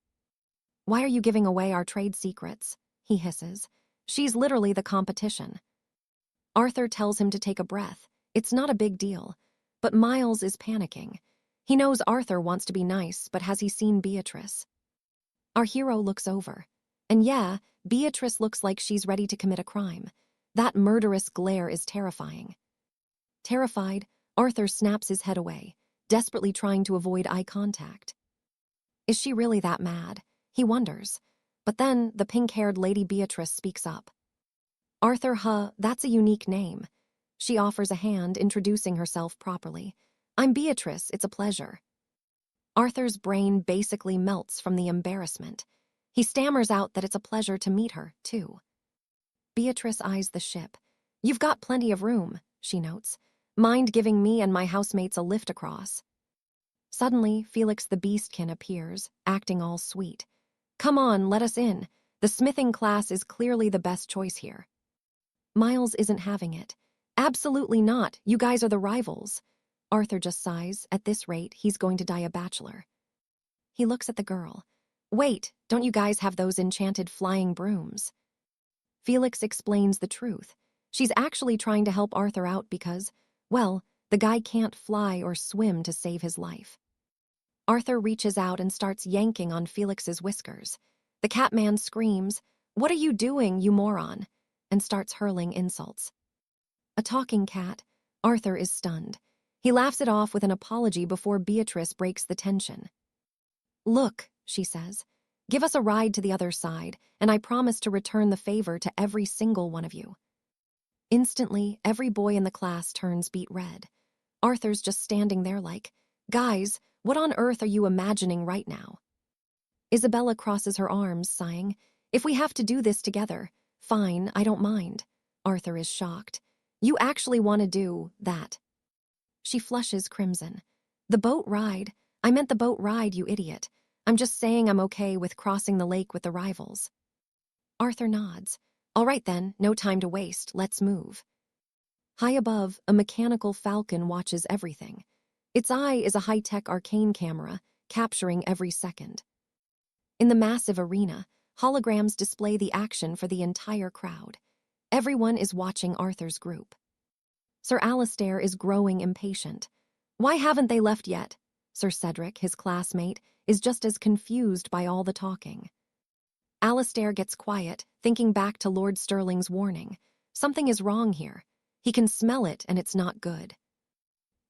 "Why are you giving away our trade secrets?" he hisses. "She's literally the competition." Arthur tells him to take a breath. It's not a big deal. But Miles is panicking. He knows Arthur wants to be nice, but has he seen Beatrice? Our hero looks over. And yeah, Beatrice looks like she's ready to commit a crime. That murderous glare is terrifying. Terrified, Arthur snaps his head away, desperately trying to avoid eye contact. Is she really that mad? He wonders. But then the pink-haired Lady Beatrice speaks up. "Arthur, that's a unique name." She offers a hand, introducing herself properly. "I'm Beatrice, it's a pleasure." Arthur's brain basically melts from the embarrassment. He stammers out that it's a pleasure to meet her, too. Beatrice eyes the ship. "You've got plenty of room," she notes. "Mind giving me and my housemates a lift across?" Suddenly, Felix the Beastkin appears, acting all sweet. "Come on, let us in. The smithing class is clearly the best choice here." Miles isn't having it. "Absolutely not, you guys are the rivals." Arthur just sighs. At this rate, he's going to die a bachelor. He looks at the girl. "Wait, don't you guys have those enchanted flying brooms?" Felix explains the truth. She's actually trying to help Arthur out because, well, the guy can't fly or swim to save his life. Arthur reaches out and starts yanking on Felix's whiskers. The Catman screams, "What are you doing, you moron?" and starts hurling insults. A talking cat, Arthur is stunned. He laughs it off with an apology before Beatrice breaks the tension. "Look," she says, "give us a ride to the other side, and I promise to return the favor to every single one of you." Instantly, every boy in the class turns beet red. Arthur's just standing there like, "Guys, what on earth are you imagining right now?" Isabella crosses her arms, sighing, "If we have to do this together, fine, I don't mind." Arthur is shocked. "You actually want to do that?" She flushes crimson. "The boat ride? I meant the boat ride, you idiot. I'm just saying I'm okay with crossing the lake with the rivals." Arthur nods. "All right then, no time to waste, let's move." High above, a mechanical falcon watches everything. Its eye is a high-tech arcane camera, capturing every second. In the massive arena, holograms display the action for the entire crowd. Everyone is watching Arthur's group. Sir Alistair is growing impatient. Why haven't they left yet? Sir Cedric, his classmate, is just as confused by all the talking. Alistair gets quiet, thinking back to Lord Stirling's warning. Something is wrong here. He can smell it, and it's not good.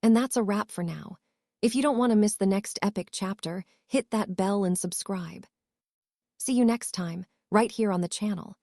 And that's a wrap for now. If you don't want to miss the next epic chapter, hit that bell and subscribe. See you next time, right here on the channel.